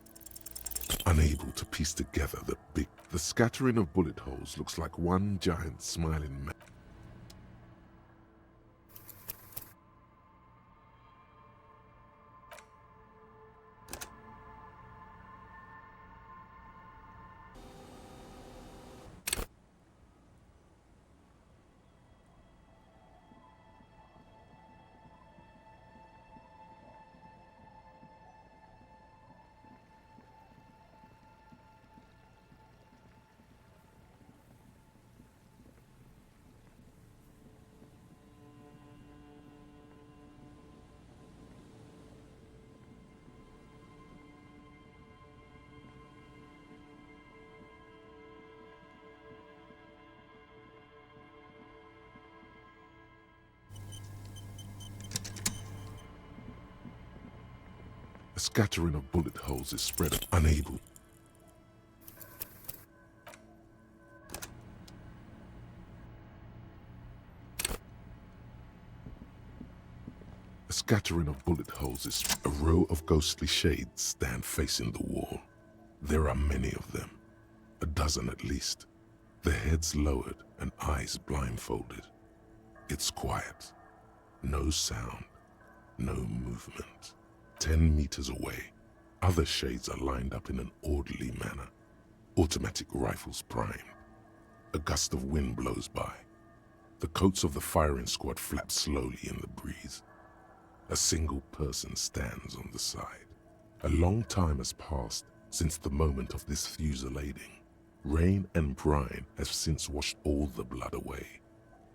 Unable to piece together the scattering of bullet holes looks like one giant smiling man. A scattering of bullet holes is spread, unable. A scattering of bullet holes is... A row of ghostly shades stand facing the wall. There are many of them. A dozen at least. their heads lowered and eyes blindfolded. It's quiet. No sound. No movement. 10 meters away, other shades are lined up in an orderly manner. Automatic rifles primed. A gust of wind blows by. The coats of the firing squad flap slowly in the breeze. A single person stands on the side. A long time has passed since the moment of this fusillading. Rain and brine have since washed all the blood away.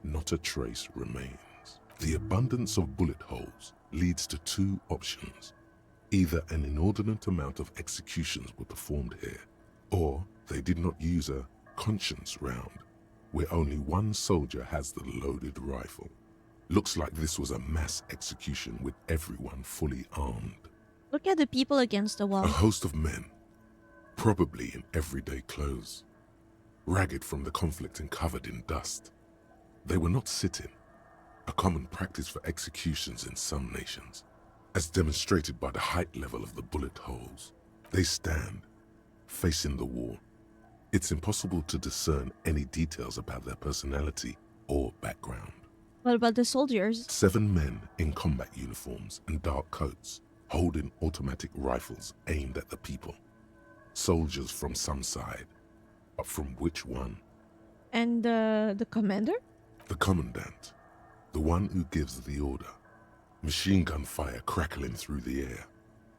Not a trace remains. The abundance of bullet holes leads to two options. Either an inordinate amount of executions were performed here, or they did not use a conscience round, where only one soldier has the loaded rifle. Looks like this was a mass execution with everyone fully armed. Look at the people against the wall. A host of men, probably in everyday clothes, ragged from the conflict and covered in dust. They were not sitting, a common practice for executions in some nations, as demonstrated by the height level of the bullet holes. They stand, facing the wall. It's impossible to discern any details about their personality or background. What about the soldiers? 7 men in combat uniforms and dark coats, holding automatic rifles aimed at the people. Soldiers from some side, but from which one? And the commander? The commandant, the one who gives the order. Machine gun fire crackling through the air,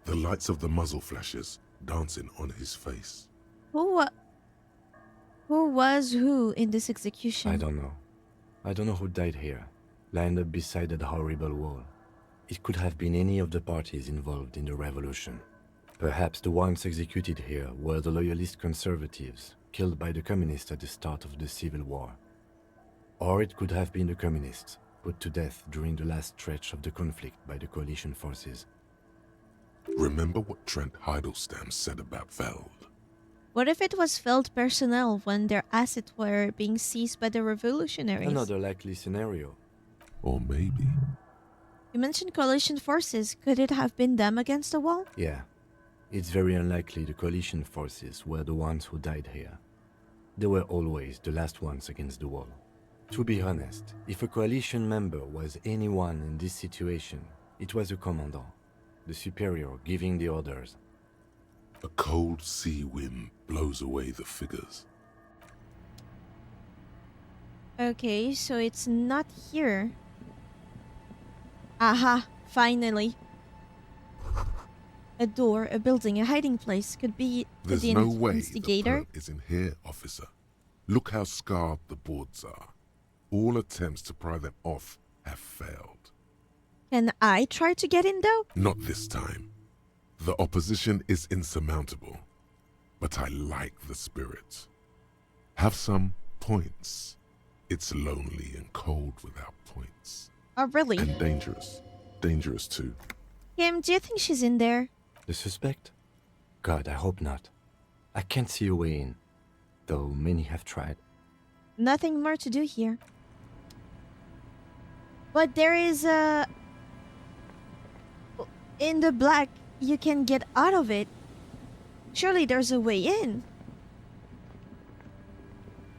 the lights of the muzzle flashes dancing on his face. Who was who in this execution? I don't know. I don't know who died here, lined up beside that horrible wall. It could have been any of the parties involved in the revolution. Perhaps the ones executed here were the loyalist conservatives, killed by the communists at the start of the Civil War. Or it could have been the communists, put to death during the last stretch of the conflict by the coalition forces. Remember what Trent Heidelstein said about Veld? What if it was Feld personnel when their assets were being seized by the revolutionaries? Another likely scenario. Or maybe... You mentioned coalition forces. Could it have been them against the wall? Yeah. It's very unlikely the coalition forces were the ones who died here. They were always the last ones against the wall. To be honest, if a coalition member was anyone in this situation, it was the commandant, the superior giving the orders. A cold sea wind blows away the figures. Okay, so it's not here. Aha, finally. A door, a building, a hiding place. Could be There's the no way instigator. the perp is in here, officer. Look how scarred the boards are. All attempts to pry them off have failed. Can I try to get in though? Not this time. The opposition is insurmountable, but I like the spirit. Have some points. It's lonely and cold without points. Oh, really? And dangerous. Dangerous too. Kim, do you think she's in there? The suspect? God, I hope not. I can't see a way in, though many have tried. Nothing more to do here. But there is a... In the black, you can get out of it. Surely there's a way in.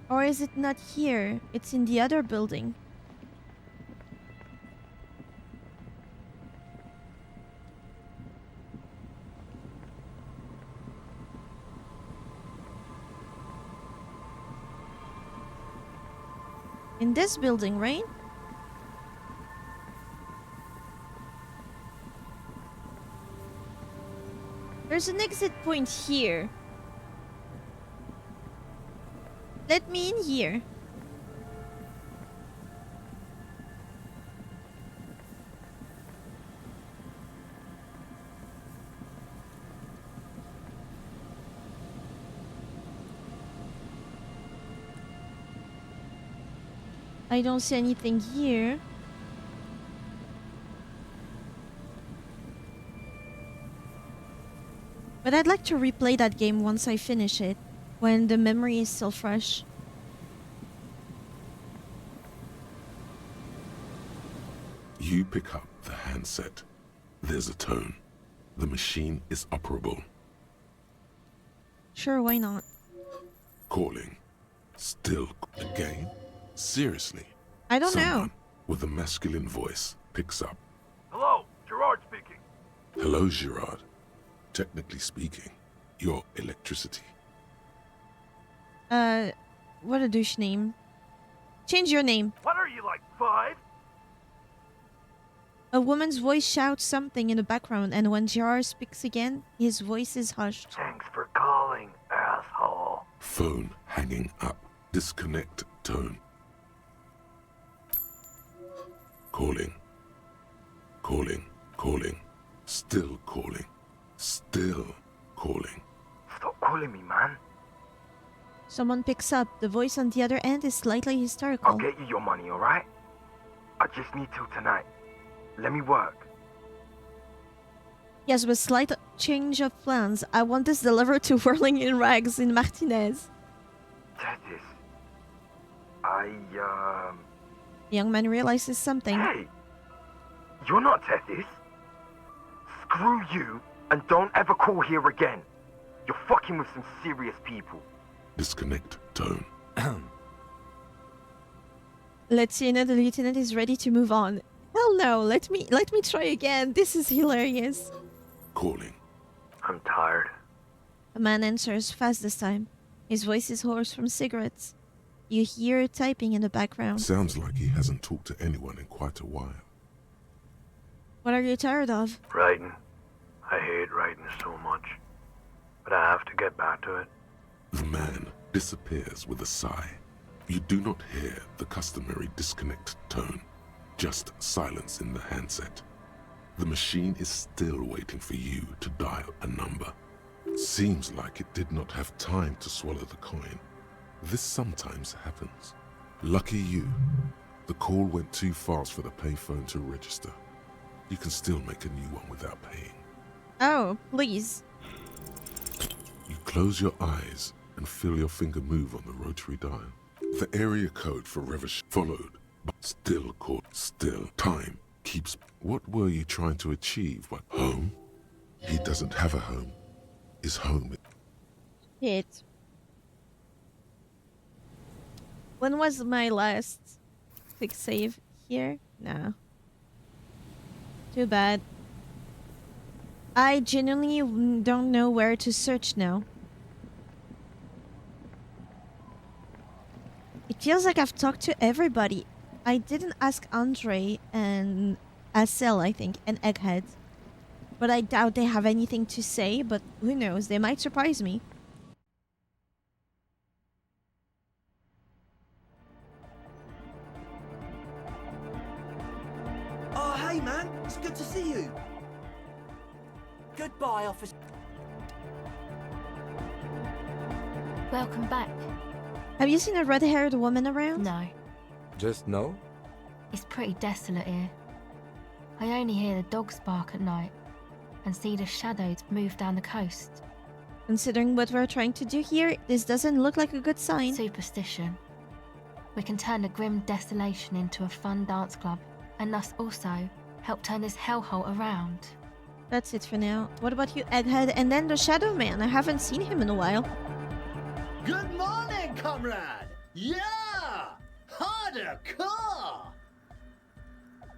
Or is it not here? It's in the other building. In this building, right? There's an exit point here. Let me in here. I don't see anything here. But I'd like to replay that game once I finish it, when the memory is still fresh. You pick up the handset. There's a tone. The machine is operable. Sure, why not? Calling. Still again? Seriously? I don't Someone know. with a masculine voice picks up. Hello, Gerard speaking. Hello, Gerard. Technically speaking, you're electricity. What a douche name. Change your name. What are you, like 5? A woman's voice shouts something in the background, and when Gerard speaks again, his voice is hushed. Thanks for calling, asshole. Phone hanging up. Disconnect tone. Calling. Calling. Calling. Still calling. Still calling. Stop calling me, man. Someone picks up. The voice on the other end is slightly hysterical. I'll get you your money, alright? I just need till tonight. Let me work. Yes, with slight change of plans, I want this delivered to Whirling in Rags in Martinez. Tethys. The young man realizes something. Hey! You're not Tethys. Screw you, and don't ever call here again. You're fucking with some serious people. Disconnect tone. Let's see, the lieutenant is ready to move on. Hell no, let me try again. This is hilarious. Calling. I'm tired. A man answers fast this time. His voice is hoarse from cigarettes. You hear typing in the background. Sounds like he hasn't talked to anyone in quite a while. What are you tired of? Writing. I hate writing so much. But I have to get back to it. The man disappears with a sigh. You do not hear the customary disconnect tone, just silence in the handset. The machine is still waiting for you to dial a number. Seems like it did not have time to swallow the coin. This sometimes happens. Lucky you, the call went too fast for the payphone to register. You can still make a new one without paying. Oh, please. You close your eyes and feel your finger move on the rotary dial. The area code for Revish followed, but still caught. Still, time keeps. What were you trying to achieve? What? Home? He doesn't have a home. His home. Shit. When was my last quick save? Here? No. Too bad. I genuinely don't know where to search now. It feels like I've talked to everybody. I didn't ask Andre and Asel, I think, and Egghead. But I doubt they have anything to say, but who knows, they might surprise me. Oh, hey, man. It's good to see you. Goodbye, officer. Welcome back. Have you seen a red-haired woman around? No. Just no? It's pretty desolate here. I only hear the dogs bark at night and see the shadows move down the coast. Considering what we're trying to do here, this doesn't look like a good sign. Superstition. We can turn the grim desolation into a fun dance club, and thus also help turn this hellhole around. That's it for now. What about you, Egghead? And then the Shadow Man. I haven't seen him in a while. Good morning, comrade! Yeah! Harder car!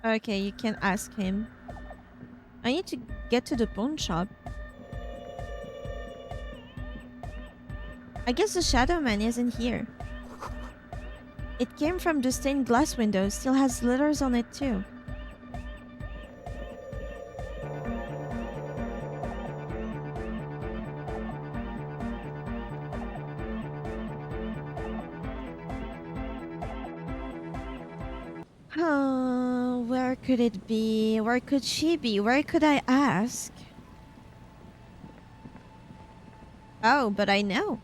Okay, you can ask him. I need to get to the pawn shop. I guess the Shadow Man isn't here. It came from the stained glass window. Still has letters on it too. Where could it be? Where could she be? Where could I ask? Oh, but I know.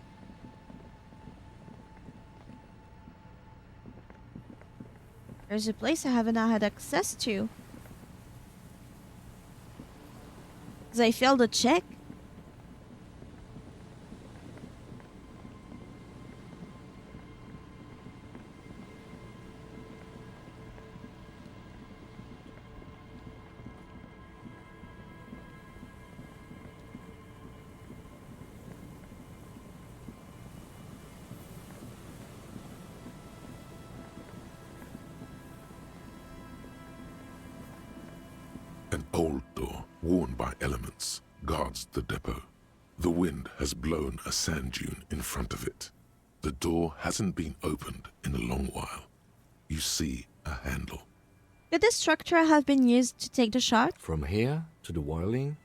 There's a place I haven't had access to. 'Cause I failed a check. An old door, worn by elements, guards the depot. The wind has blown a sand dune in front of it. The door hasn't been opened in a long while. You see a handle. Could this structure have been used to take the shot? From here to the whirling?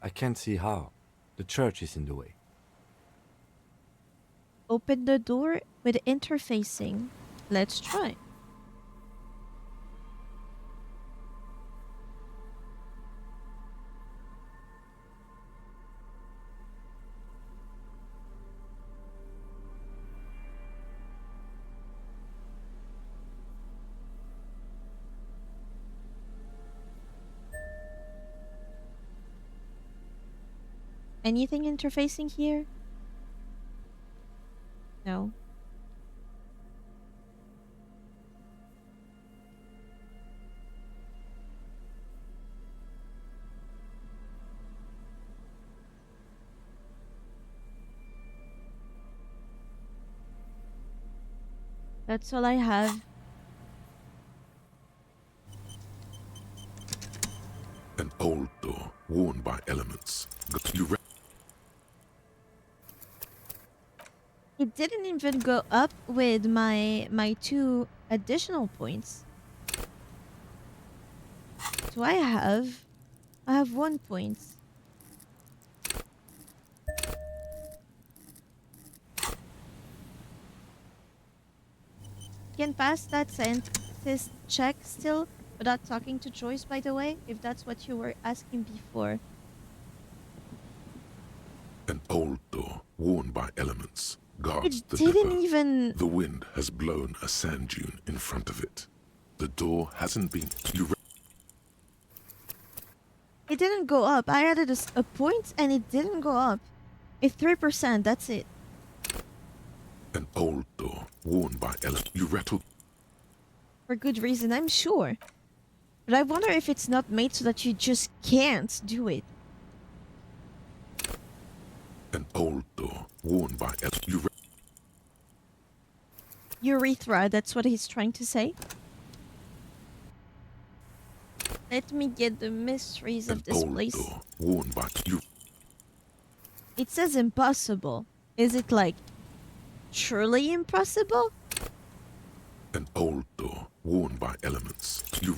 I can't see how. The church is in the way. Open the door with interfacing. Let's try. Anything interfacing here? No. That's all I have. An old door, worn by elements. It didn't even go up with my 2 additional points. Do I have? I have 1 point. Can pass that scientist check still without talking to Joyce, by the way, if that's what you were asking before. An old door, worn by elements, guards It the didn't depot. even... The wind has blown a sand dune in front of it. The door hasn't been... It didn't go up. I added a point and it didn't go up. It's 3%, that's it. An old door, worn by elements. You rattled... For good reason, I'm sure. But I wonder if it's not made so that you just can't do it. An old door, worn by elements. Urethra, that's what he's trying to say. Let me get the mysteries of this place. Door, worn by you. It says impossible. Is it like truly impossible? An old door, worn by elements. You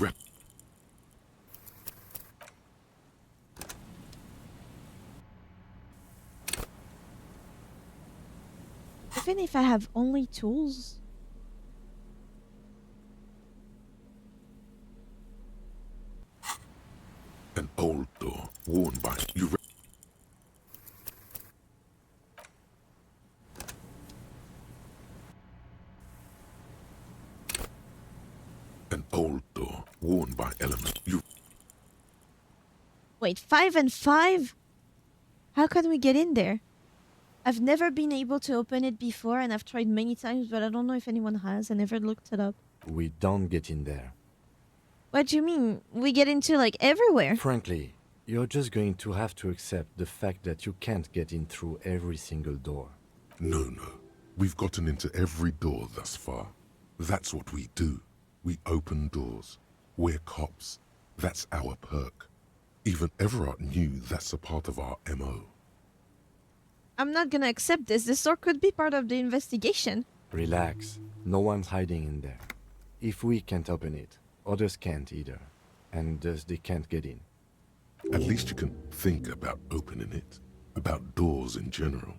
Even if I have only tools. An old door, worn by you. An old door, worn by elements. You. Wait, 5 and 5? How can we get in there? I've never been able to open it before, and I've tried many times, but I don't know if anyone has. I never looked it up. We don't get in there. What do you mean? We get into, like, everywhere. Frankly, you're just going to have to accept the fact that you can't get in through every single door. No. We've gotten into every door thus far. That's what we do. We open doors. We're cops. That's our perk. Even Everard knew that's a part of our MO. I'm not gonna accept this. This door could be part of the investigation. Relax. No one's hiding in there. If we can't open it, others can't either. And thus they can't get in. At least you can think about opening it. About doors in general.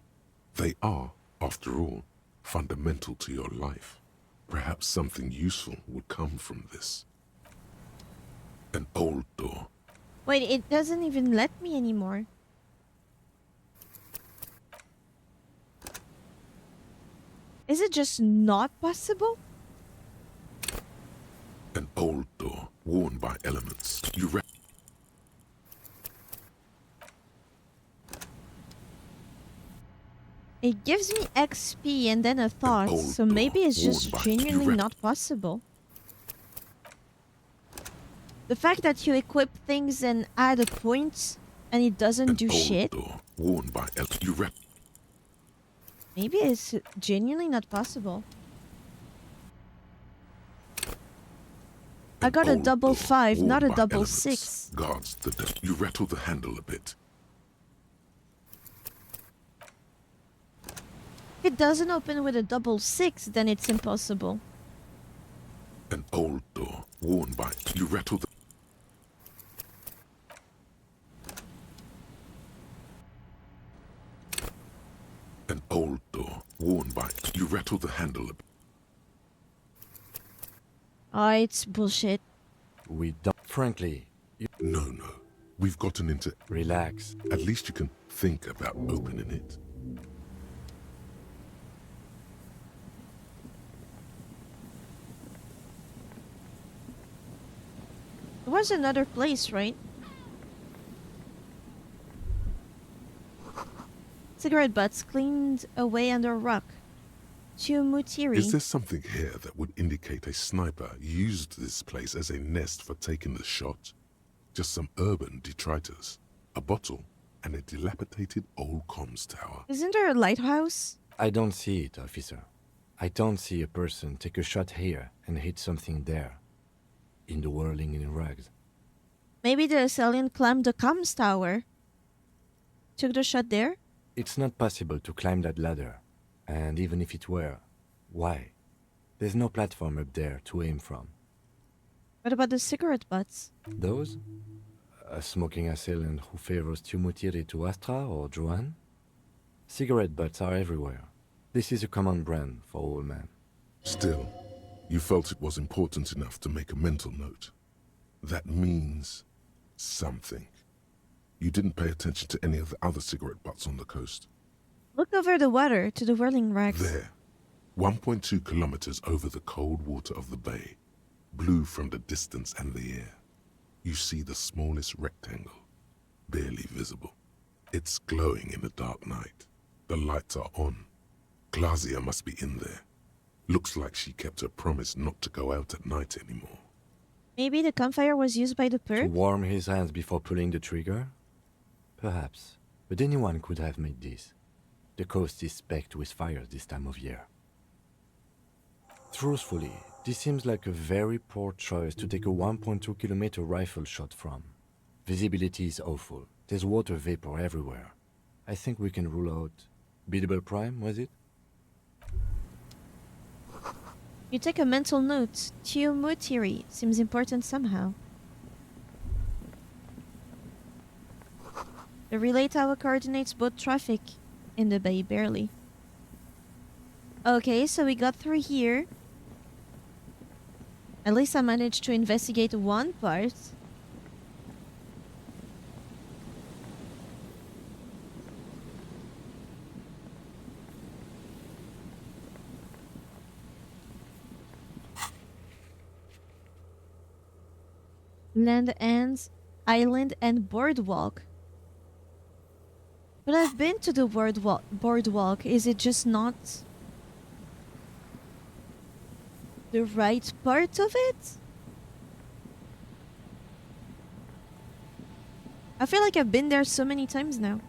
They are, after all, fundamental to your life. Perhaps something useful would come from this. An old door. Wait, it doesn't even let me anymore. Is it just not possible? An old door, worn by elements. It gives me XP and then a thought, so maybe it's just genuinely not possible. The fact that you equip things and add a point and it doesn't do shit. Door, worn by Maybe it's genuinely not possible. I got a double 5, worn not a by double elements 6. Guards the door. You rattle the handle a bit. If it doesn't open with a double 6, then it's impossible. An old door, worn by... You rattle the... An old door, worn by... You rattle the handle a bit. Oh, it's bullshit. We don't... Frankly... No. We've gotten into... Relax. At least you can think about opening it. There was another place, right? Cigarette butts cleaned away under a rock. Chumutiri. Is there something here that would indicate a sniper used this place as a nest for taking the shot? Just some urban detritus, a bottle, and a dilapidated old comms tower. Isn't there a lighthouse? I don't see it, officer. I don't see a person take a shot here and hit something there. In the whirling in rags. Maybe the assailant climbed the comms tower. Took the shot there? It's not possible to climb that ladder. And even if it were, why? There's no platform up there to aim from. What about the cigarette butts? Those? A smoking assailant who favors Tumutiri to Astra or Joan? Cigarette butts are everywhere. This is a common brand for all men. Still, you felt it was important enough to make a mental note. That means something. You didn't pay attention to any of the other cigarette butts on the coast. Look over the water to the whirling rags. There, 1.2 kilometers over the cold water of the bay, blue from the distance and the air. You see the smallest rectangle, barely visible. It's glowing in the dark night. The lights are on. Glazia must be in there. Looks like she kept her promise not to go out at night anymore. Maybe the campfire was used by the To perp? warm his hands before pulling the trigger? Perhaps. But anyone could have made this. The coast is specked with fires this time of year. Truthfully, this seems like a very poor choice to take a 1.2 kilometer rifle shot from. Visibility is awful. There's water vapor everywhere. I think we can rule out... Biddable Prime, was it? You take a mental note. Chumutiri seems important somehow. The relay tower coordinates boat traffic in the bay, barely. Okay, so we got through here. At least I managed to investigate one part. Land ends, island and boardwalk. But I've been to the boardwalk. Is it just not the right part of it? I feel like I've been there so many times now.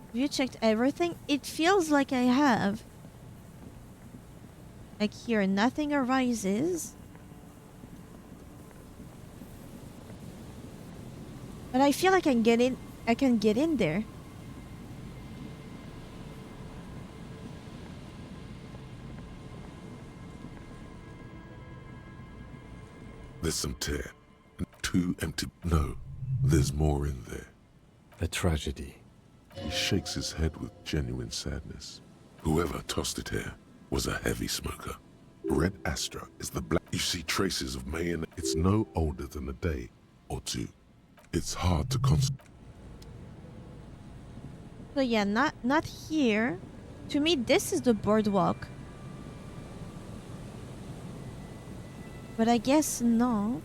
Have you checked everything? It feels like I have. Like here, nothing arises. But I feel like I can get in there. There's some tear. And 2 empty... No, there's more in there. A tragedy. He shakes his head with genuine sadness. Whoever tossed it here was a heavy smoker. Red Astra is the black... You see traces of mayonnaise. It's no older than a day or two. It's hard to concentrate. So yeah, not here. To me, this is the boardwalk. But I guess not.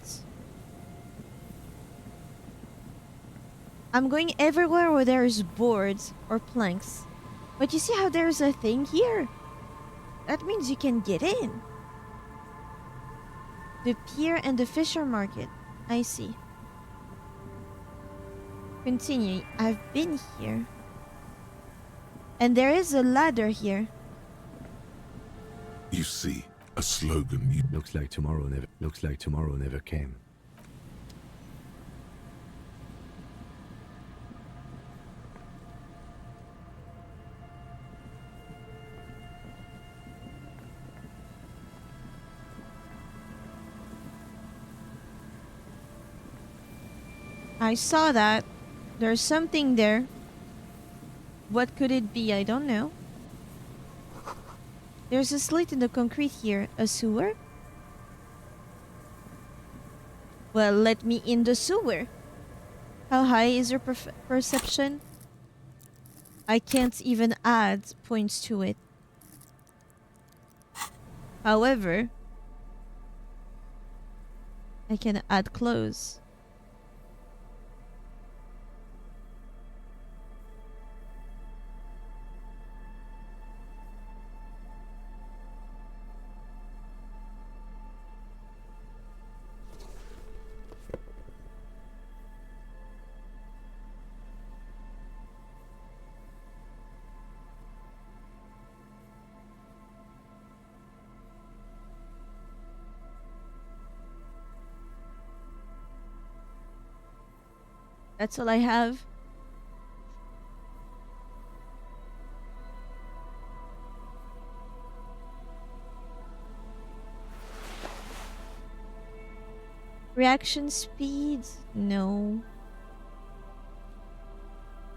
I'm going everywhere where there's boards or planks. But you see how there's a thing here? That means you can get in. The pier and the fisher market. I see. Continue. I've been here. And there is a ladder here. You see a slogan you... Looks like tomorrow never came. I saw that. There's something there. What could it be? I don't know. There's a slit in the concrete here. A sewer? Well, let me in the sewer. How high is your perception? I can't even add points to it. However, I can add clothes. That's all I have. Reaction speed? No.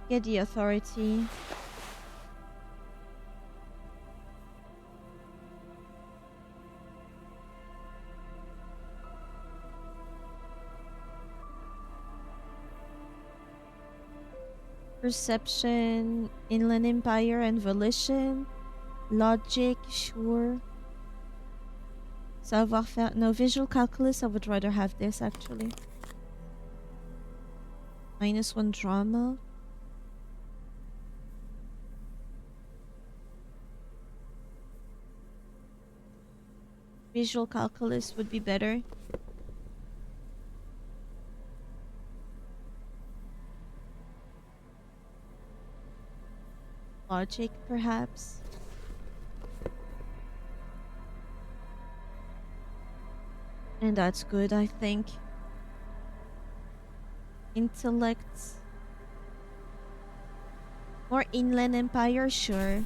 Get the authority. Perception, Inland Empire and Volition, Logic, sure. Savoir-faire, no, Visual Calculus, I would rather have this actually. -1 Drama. Visual Calculus would be better. Logic, perhaps. And that's good, I think. Intellect. Or Inland Empire, sure.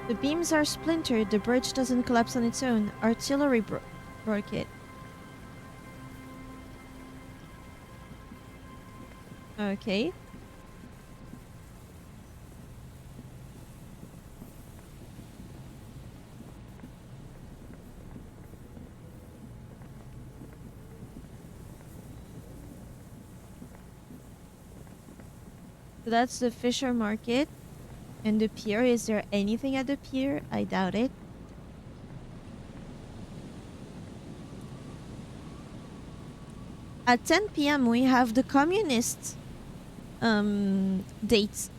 The beams are splintered. The bridge doesn't collapse on its own. Artillery broke it. Okay. So that's the Fisher Market. And the pier, is there anything at the pier? I doubt it. At 10 p.m. we have the communist dates.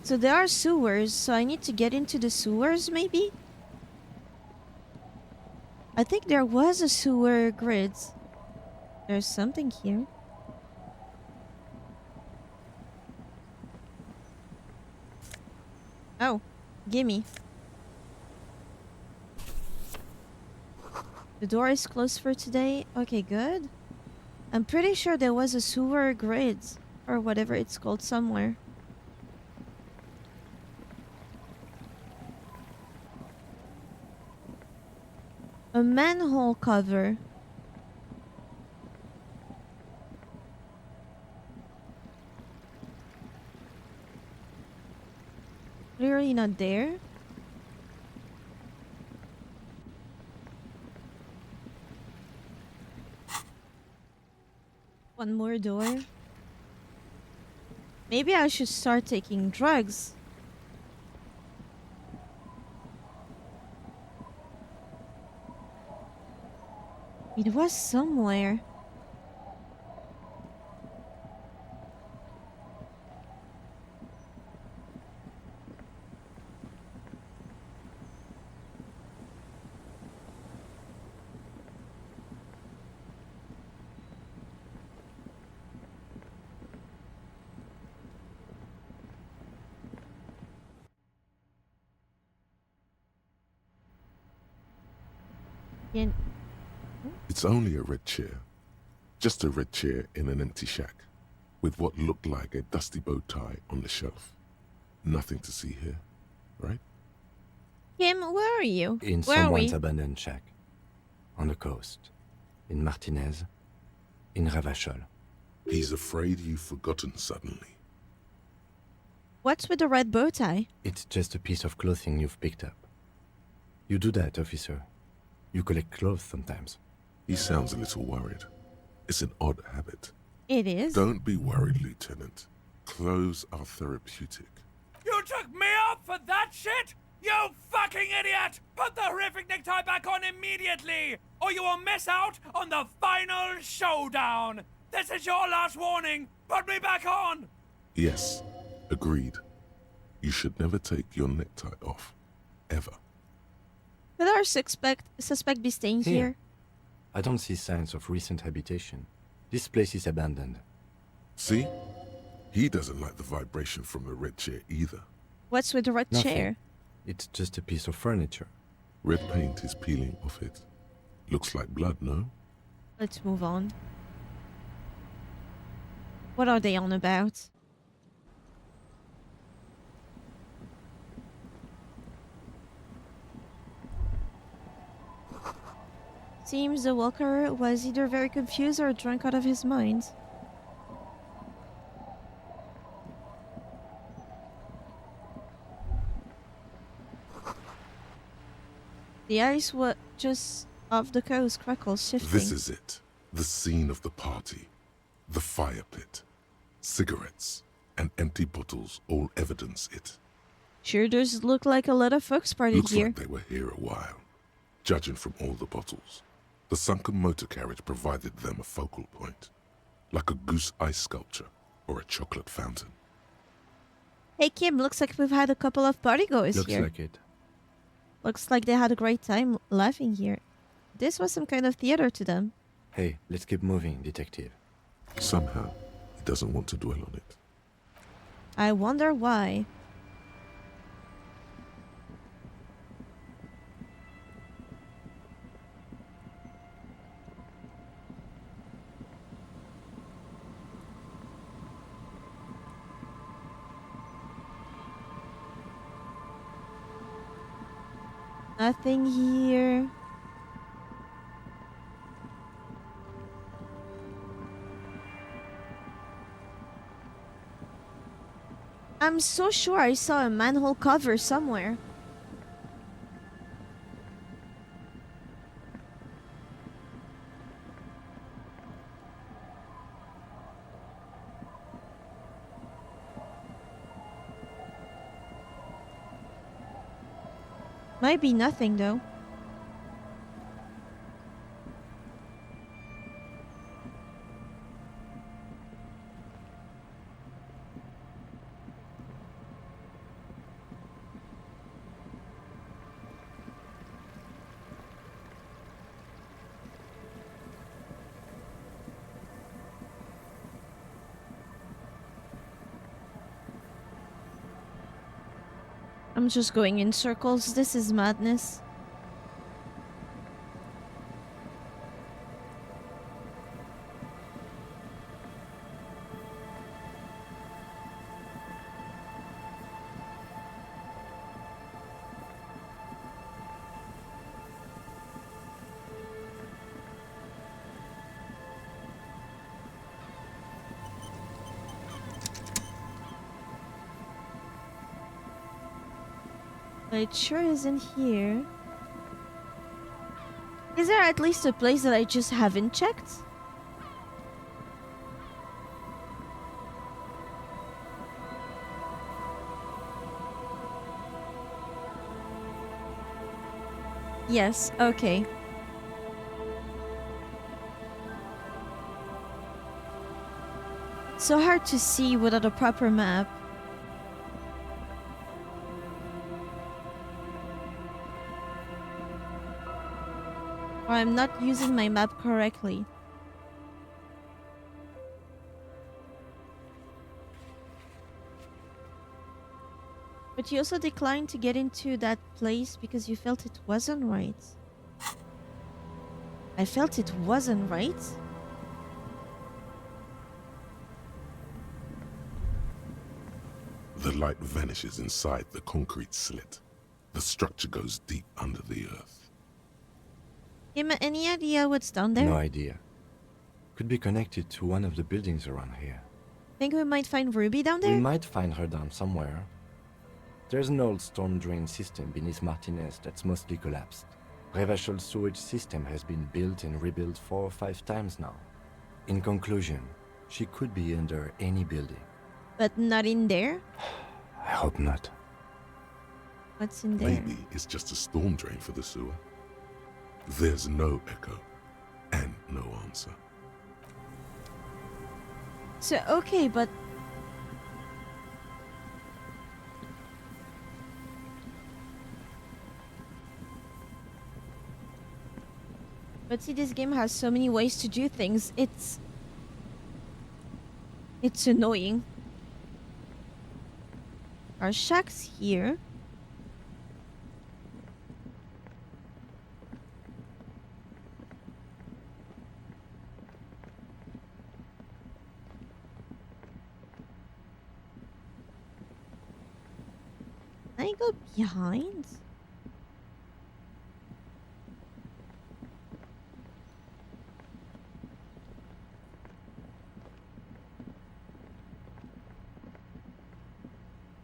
So there are sewers, so I need to get into the sewers, maybe? I think there was a sewer grid. There's something here. Oh, gimme. The door is closed for today. Okay, good. I'm pretty sure there was a sewer grid, or whatever it's called, somewhere. A manhole cover. Clearly not there. One more door. Maybe I should start taking drugs. It was somewhere. In... It's only a red chair. Just a red chair in an empty shack, with what looked like a dusty bow tie on the shelf. Nothing to see here, right? Kim, where are you? In where someone's abandoned shack. On the coast. In Martinez. In Ravachol. He's afraid you've forgotten suddenly. What's with the red bow tie? It's just a piece of clothing you've picked up. You do that, officer. You collect clothes sometimes. He sounds a little worried. It's an odd habit. It is. Don't be worried, Lieutenant. Clothes are therapeutic. You took me up for that shit? You fucking idiot! Put the horrific necktie back on immediately, or you will miss out on the final showdown! This is your last warning! Put me back on! Yes, agreed. You should never take your necktie off. Ever. Will our suspect be staying here? I don't see signs of recent habitation. This place is abandoned. See? He doesn't like the vibration from the red chair either. What's with the red Nothing. chair? It's just a piece of furniture. Red paint is peeling off it. Looks like blood, no? Let's move on. What are they on about? Seems the walker was either very confused or drunk out of his mind. The ice was just off the coast crackles shifting. This is it. The scene of the party. The fire pit. Cigarettes and empty bottles all evidence it. Sure does look like a lot of folks partied Looks here. like they were here a while, judging from all the bottles. The sunken motor carriage provided them a focal point, like a goose ice sculpture or a chocolate fountain. Hey Kim, looks like we've had a couple of partygoers Looks here. like it. Looks like they had a great time laughing here. This was some kind of theater to them. Hey, let's keep moving, detective. Somehow, he doesn't want to dwell on it. I wonder why. Nothing here. I'm so sure I saw a manhole cover somewhere. Might be nothing though. I'm just going in circles. This is madness. It sure isn't here. Is there at least a place that I just haven't checked? Yes, okay. It's so hard to see without a proper map. Or I'm not using my map correctly. But you also declined to get into that place because you felt it wasn't right. I felt it wasn't right. The light vanishes inside the concrete slit. The structure goes deep under the earth. Any idea what's down there? No idea. Could be connected to one of the buildings around here. Think we might find Ruby down there? We might find her down somewhere. There's an old storm drain system beneath Martinez that's mostly collapsed. Revachol sewage system has been built and rebuilt 4 or 5 times now. In conclusion, she could be under any building. But not in there? I hope not. What's in there? Maybe it's just a storm drain for the sewer. There's no echo and no answer. So, okay, but... But see, this game has so many ways to do things. It's annoying. Our shack's here. Can I go behind?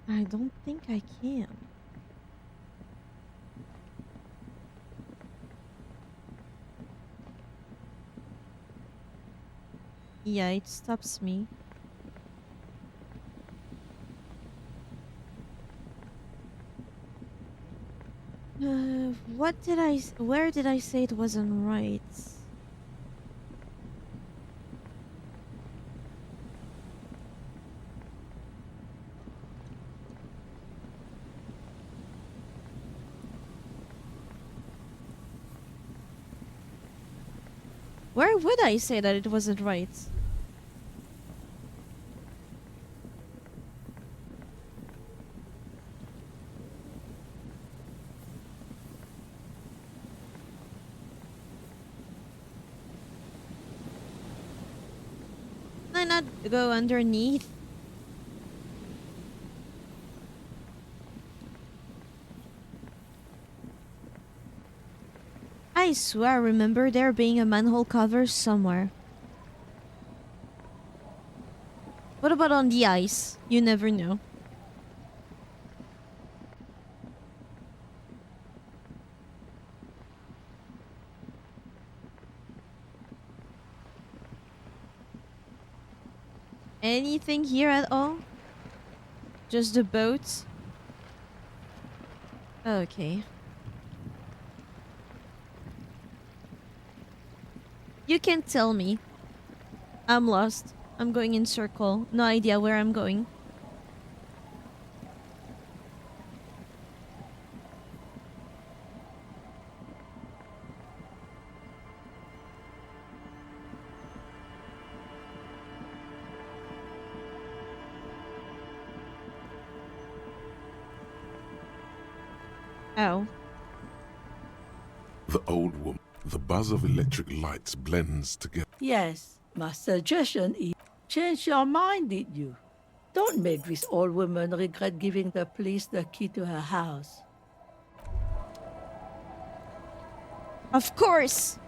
I don't think I can. Yeah, it stops me. Where did I say it wasn't right? Where would I say that it wasn't right? Can I not go underneath? I swear I remember there being a manhole cover somewhere. What about on the ice? You never know. Anything here at all? Just the boat? Okay. You can tell me. I'm lost. I'm going in circle. No idea where I'm going. Oh. The old woman. The buzz of electric lights blends together. Yes, my suggestion is change your mind, did you? Don't make this old woman regret giving the police the key to her house. Of course!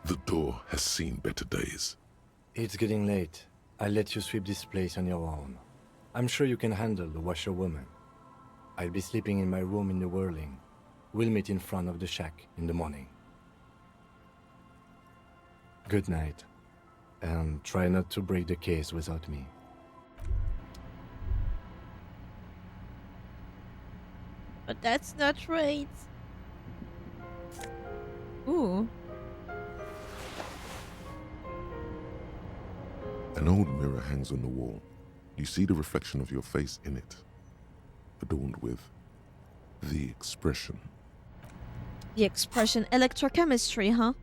The door has seen better days. It's getting late. I'll let you sweep this place on your own. I'm sure you can handle the washerwoman. I'll be sleeping in my room in the Whirling. We'll meet in front of the shack in the morning. Good night. And try not to break the case without me. But that's not right. Ooh. An old mirror hangs on the wall. You see the reflection of your face in it, adorned with the expression. The expression electrochemistry, huh?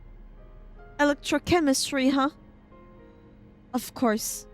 Electrochemistry, huh? Of course.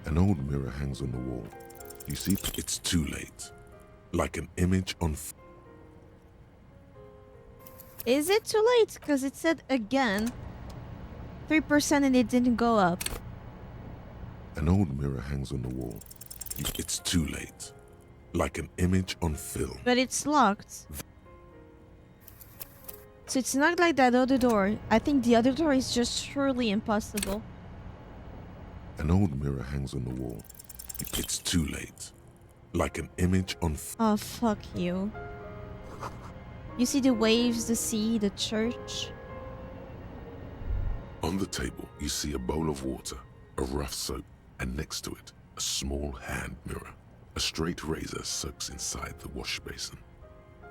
An old mirror hangs on the wall. You see, it's too late. Like an image on... Is it too late? Because it said again 3% and it didn't go up. An old mirror hangs on the wall. It's too late. Like an image on film. But it's locked. So it's not like that other door. I think the other door is just truly impossible. An old mirror hangs on the wall. It's too late. Like an image on... Oh, fuck you. You see the waves, the sea, the church. On the table, you see a bowl of water, a rough soap, and next to it, a small hand mirror. A straight razor soaks inside the wash basin.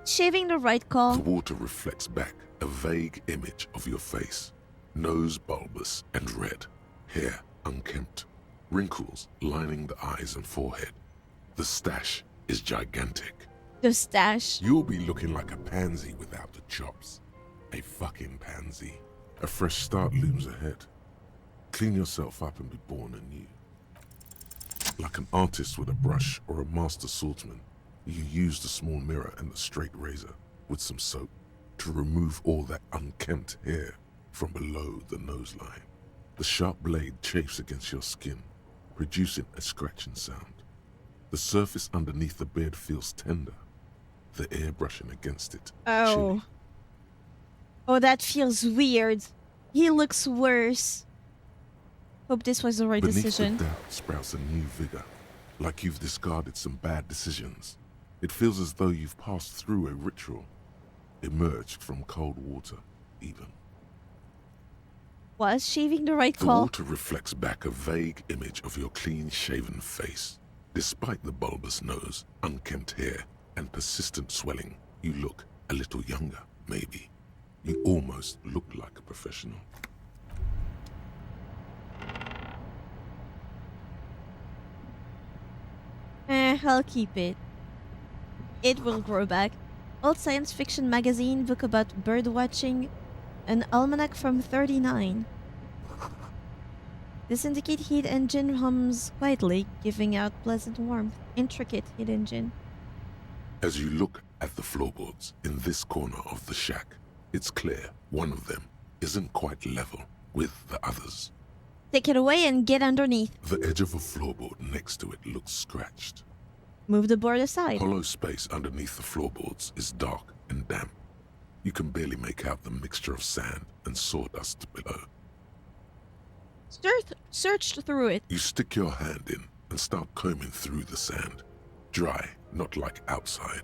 Shaving the right call. The water reflects back a vague image of your face. Nose bulbous and red, hair unkempt, wrinkles lining the eyes and forehead. The stash is gigantic. The stash. You'll be looking like a pansy without the chops. A fucking pansy. A fresh start looms ahead. Clean yourself up and be born anew. Like an artist with a brush or a master swordsman, you use the small mirror and the straight razor with some soap to remove all that unkempt hair from below the nose line. The sharp blade chafes against your skin, producing a scratching sound. The surface underneath the beard feels tender, the air brushing against it. Oh. Chilly. Oh, that feels weird. He looks worse. Hope this was the right decision. Beneath the doubt sprouts a new vigor, like you've discarded some bad decisions. It feels as though you've passed through a ritual, emerged from cold water, even. Was shaving the right The call? water reflects back a vague image of your clean-shaven face. Despite the bulbous nose, unkempt hair, and persistent swelling, you look a little younger, maybe. You almost look like a professional. I'll keep it. It will grow back. Old science fiction magazine, book about bird watching, an almanac from 39. The syndicate heat engine hums quietly, giving out pleasant warmth. Intricate heat engine. As you look at the floorboards in this corner of the shack, it's clear one of them isn't quite level with the others. Take it away and get underneath. The edge of a floorboard next to it looks scratched. Move the board aside. Hollow space underneath the floorboards is dark and damp. You can barely make out the mixture of sand and sawdust below. Search through it. You stick your hand in and start combing through the sand. Dry, not like outside.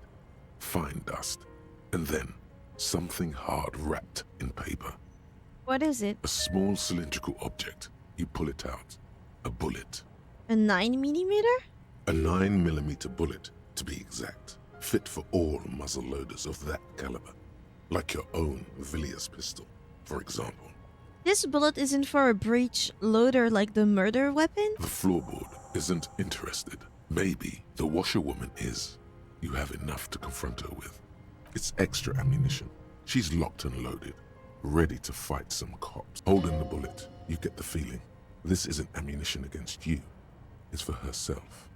Fine dust. And then something hard wrapped in paper. What is it? A small cylindrical object. You pull it out. A bullet. A 9mm? A 9mm bullet, to be exact. Fit for all muzzle loaders of that caliber. Like your own Villiers pistol, for example. This bullet isn't for a breech loader like the murder weapon? The floorboard isn't interested. Maybe the washerwoman is. You have enough to confront her with. It's extra ammunition. She's locked and loaded, ready to fight some cops. Holding the bullet, you get the feeling this isn't ammunition against you. It's for herself.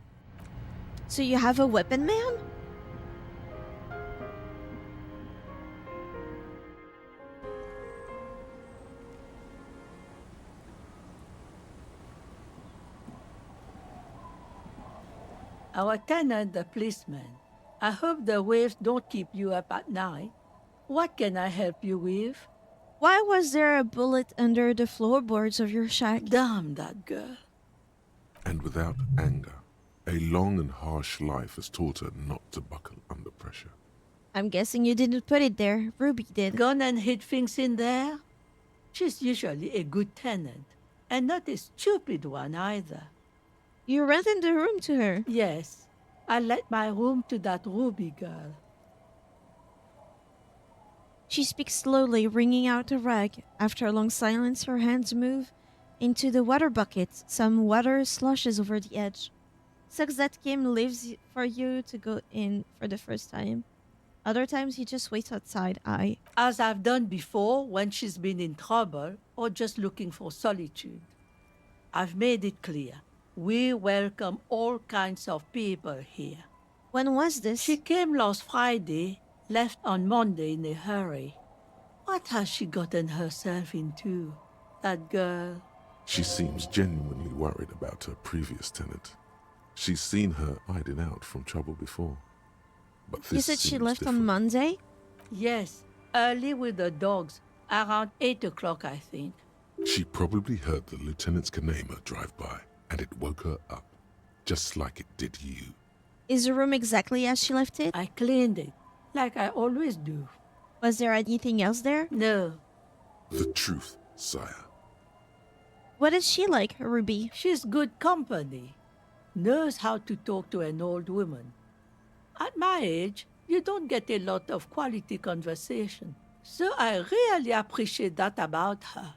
So you have a weapon, man? Our tenant, the policeman. I hope the waves don't keep you up at night. What can I help you with? Why was there a bullet under the floorboards of your shack? Damn that girl. And without anger, a long and harsh life has taught her not to buckle under pressure. I'm guessing you didn't put it there. Ruby did. Gone and hid things in there? She's usually a good tenant, and not a stupid one either. You rented the room to her? Yes. I let my room to that Ruby girl. She speaks slowly, wringing out a rag. After a long silence, her hands move into the water bucket. Some water sloshes over the edge. Sucks that Kim leaves for you to go in for the first time. Other times he just waits outside. As I've done before when she's been in trouble or just looking for solitude. I've made it clear. We welcome all kinds of people here. When was this? She came last Friday, left on Monday in a hurry. What has she gotten herself into, that girl? She seems genuinely worried about her previous tenant. She's seen her hiding out from trouble before. But this You said she seems left different. on Monday? Yes, early with the dogs, around 8 o'clock, I think. She probably heard the lieutenant's Kanema drive by, and it woke her up, just like it did you. Is the room exactly as she left it? I cleaned it, like I always do. Was there anything else there? No. The truth, sire. What is she like, Ruby? She's good company. Knows how to talk to an old woman. At my age, you don't get a lot of quality conversation. So I really appreciate that about her.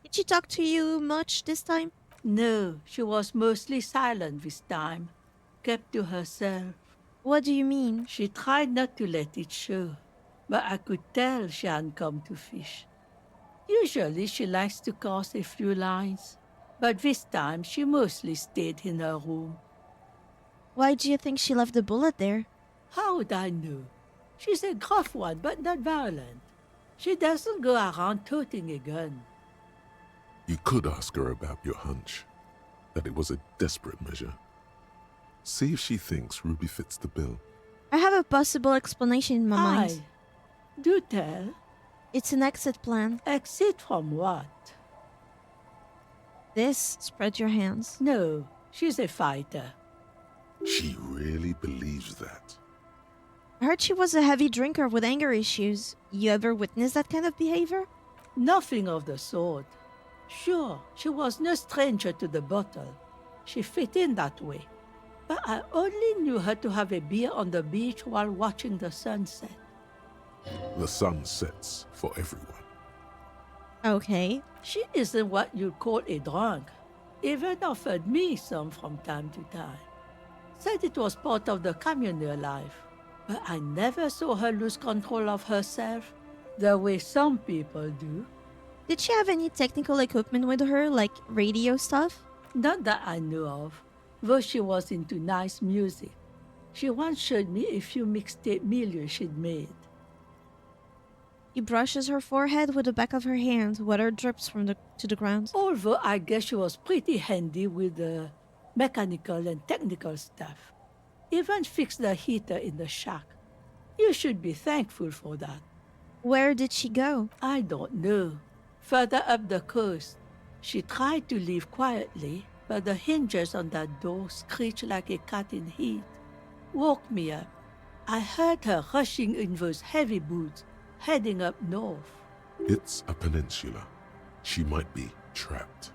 Did she talk to you much this time? No, she was mostly silent this time. Kept to herself. What do you mean? She tried not to let it show, but I could tell she hadn't come to fish. Usually she likes to cast a few lines, but this time she mostly stayed in her room. Why do you think she left the bullet there? How would I know? She's a gruff one, but not violent. She doesn't go around toting a gun. You could ask her about your hunch, that it was a desperate measure. See if she thinks Ruby fits the bill. I have a possible explanation in my mind. Do tell. It's an exit plan. Exit from what? This, spread your hands. No, she's a fighter. She really believes that. I heard she was a heavy drinker with anger issues. You ever witnessed that kind of behavior? Nothing of the sort. Sure, she was no stranger to the bottle. She fit in that way. But I only knew her to have a beer on the beach while watching the sunset. The sun sets for everyone. Okay. She isn't what you'd call a drunk. Even offered me some from time to time. Said it was part of the communal life. But I never saw her lose control of herself, the way some people do. Did she have any technical equipment with her, like radio stuff? Not that I know of, though she was into nice music. She once showed me a few mixtape milieu she'd made. He brushes her forehead with the back of her hand. Water drips from to the ground. Although I guess she was pretty handy with the mechanical and technical stuff. Even fixed the heater in the shack. You should be thankful for that. Where did she go? I don't know. Further up the coast. She tried to leave quietly, but the hinges on that door screeched like a cat in heat. Woke me up. I heard her rushing in those heavy boots, heading up north. It's a peninsula. She might be trapped.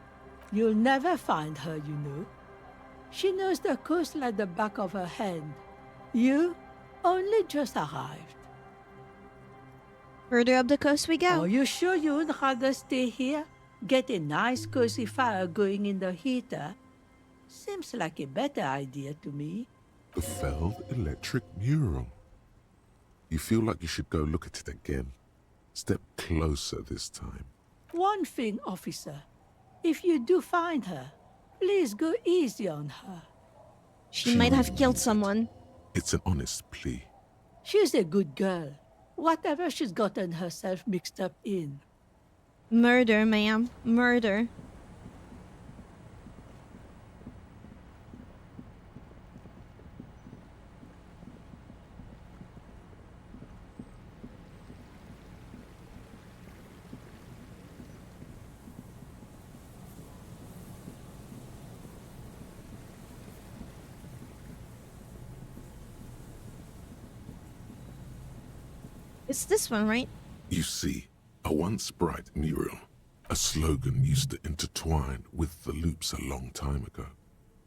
You'll never find her, you know. She knows the coast like the back of her hand. You only just arrived. Further up the coast we go. Are you sure you would rather stay here? Get a nice cozy fire going in the heater? Seems like a better idea to me. The Feld electric mural. You feel like you should go look at it again. Step closer this time. One thing, officer. If you do find her, please go easy on her. She might have killed someone. It's an honest plea. She's a good girl. Whatever she's gotten herself mixed up in. Murder, ma'am. Murder. It's this one, right? You see, a once bright mural. A slogan used to intertwine with the loops a long time ago.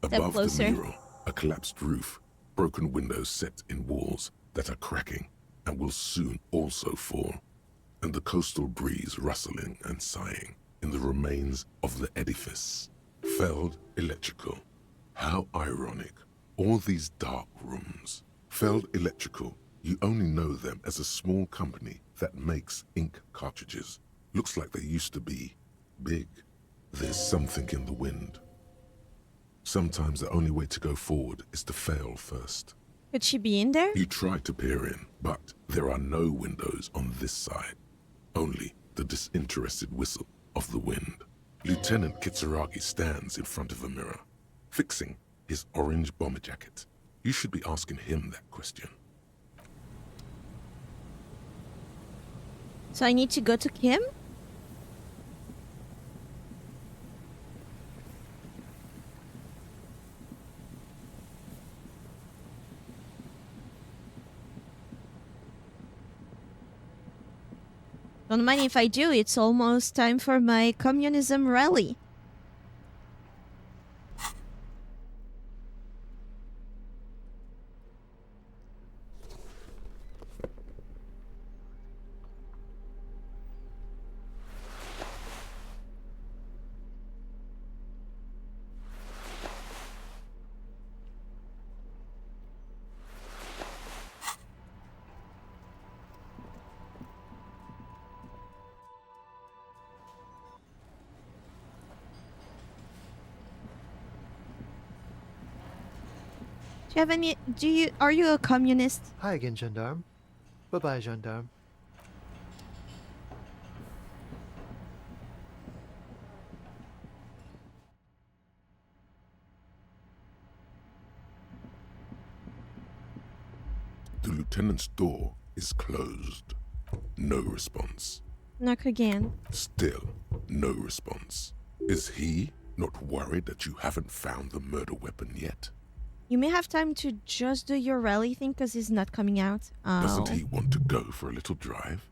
Above the mural, a collapsed roof, broken windows set in walls that are cracking and will soon also fall, and the coastal breeze rustling and sighing in the remains of the edifice. Feld Electrical. How ironic. All these dark rooms. Feld Electrical. You only know them as a small company that makes ink cartridges. Looks like they used to be big. There's something in the wind. Sometimes the only way to go forward is to fail first. Could she be in there? You try to peer in, but there are no windows on this side. Only the disinterested whistle of the wind. Lieutenant Kitsuragi stands in front of a mirror, fixing his orange bomber jacket. You should be asking him that question. So I need to go to Kim? Don't mind if I do, it's almost time for my communism rally. Do you have any... Are you a communist? Hi again, gendarme. Bye-bye, gendarme. The lieutenant's door is closed. No response. Knock again. Still, no response. Is he not worried that you haven't found the murder weapon yet? You may have time to just do your rally thing because he's not coming out. Oh. Doesn't he want to go for a little drive?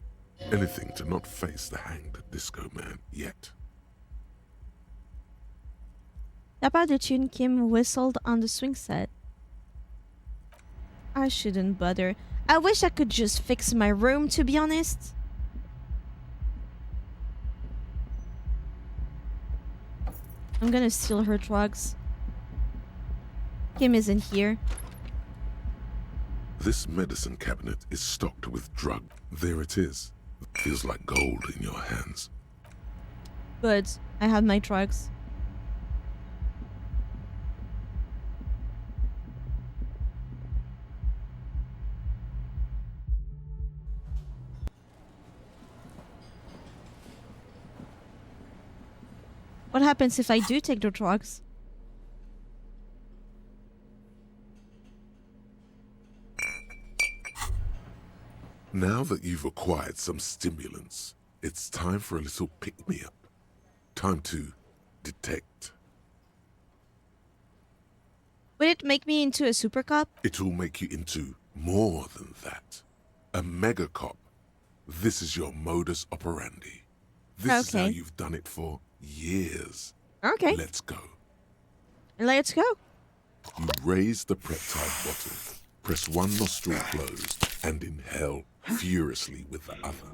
Anything to not face the hanged disco man yet. About the tune Kim whistled on the swing set. I shouldn't bother. I wish I could just fix my room, to be honest. I'm gonna steal her drugs. Kim isn't here. This medicine cabinet is stocked with drug. There it is. Feels like gold in your hands. Good. I have my drugs. What happens if I do take the drugs? Now that you've acquired some stimulants, it's time for a little pick-me-up. Time to detect. Would it make me into a super cop? It'll make you into more than that. A mega cop. This is your modus operandi. This is how you've done it for years. Okay. Let's go. Let's go. You raise the peptide bottle, press one nostril closed, and inhale furiously with the other.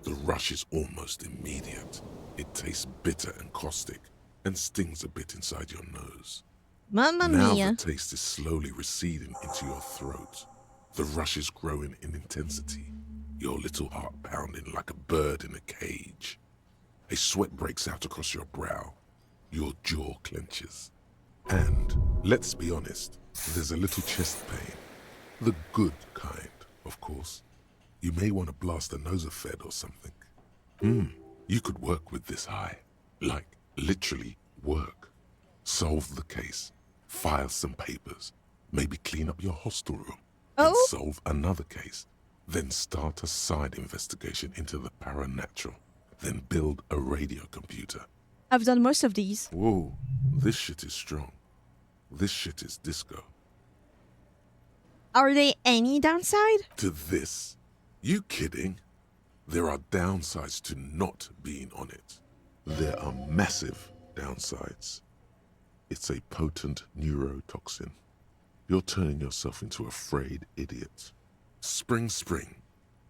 The rush is almost immediate. It tastes bitter and caustic, and stings a bit inside your nose. Mamma Now mia. the taste is slowly receding into your throat. The rush is growing in intensity, your little heart pounding like a bird in a cage. A sweat breaks out across your brow. Your jaw clenches. And, let's be honest, there's a little chest pain. The good kind, of course. You may want to blast a nosophed or something. You could work with this high. Like, literally work. Solve the case. File some papers. Maybe clean up your hostel room. And solve another case. Then start a side investigation into the paranatural. Then build a radio computer. I've done most of these. Whoa, this shit is strong. This shit is disco. Are there any downside? To this? You kidding? There are downsides to not being on it. There are massive downsides. It's a potent neurotoxin. You're turning yourself into a frayed idiot. Spring.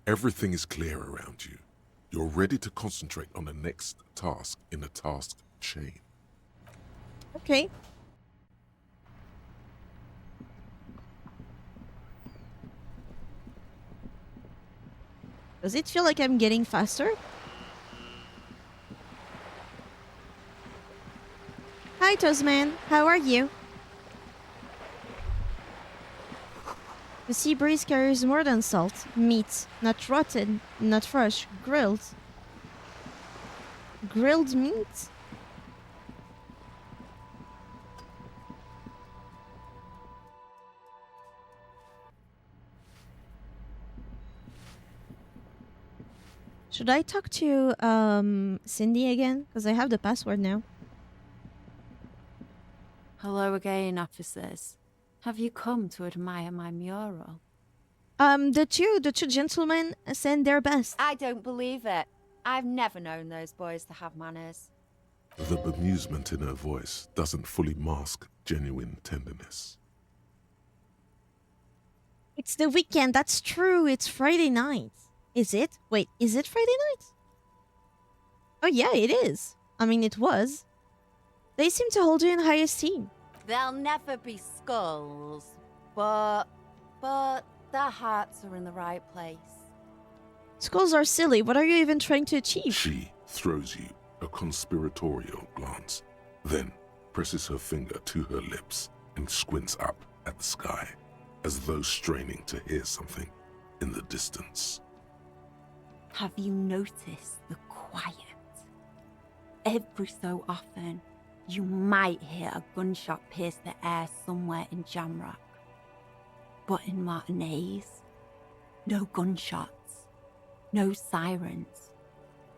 Everything is clear around you. You're ready to concentrate on the next task in a task chain. Okay. Does it feel like I'm getting faster? Hi, Tomatoes Man, how are you? The sea breeze carries more than salt. Meat, not rotten, not fresh, grilled. Grilled meat? Should I talk to Cindy again? Because I have the password now. Hello again, officers. Have you come to admire my mural? The two gentlemen send their best. I don't believe it. I've never known those boys to have manners. The bemusement in her voice doesn't fully mask genuine tenderness. It's the weekend, that's true. It's Friday night. Is it? Wait, is it Friday night? Oh yeah, it is. I mean, it was. They seem to hold you in high esteem. They'll never be skulls, but their hearts are in the right place. Skulls are silly. What are you even trying to achieve? She throws you a conspiratorial glance, then presses her finger to her lips and squints up at the sky, as though straining to hear something in the distance. Have you noticed the quiet? Every so often, you might hear a gunshot pierce the air somewhere in Jamrock. But in Martinez, no gunshots, no sirens.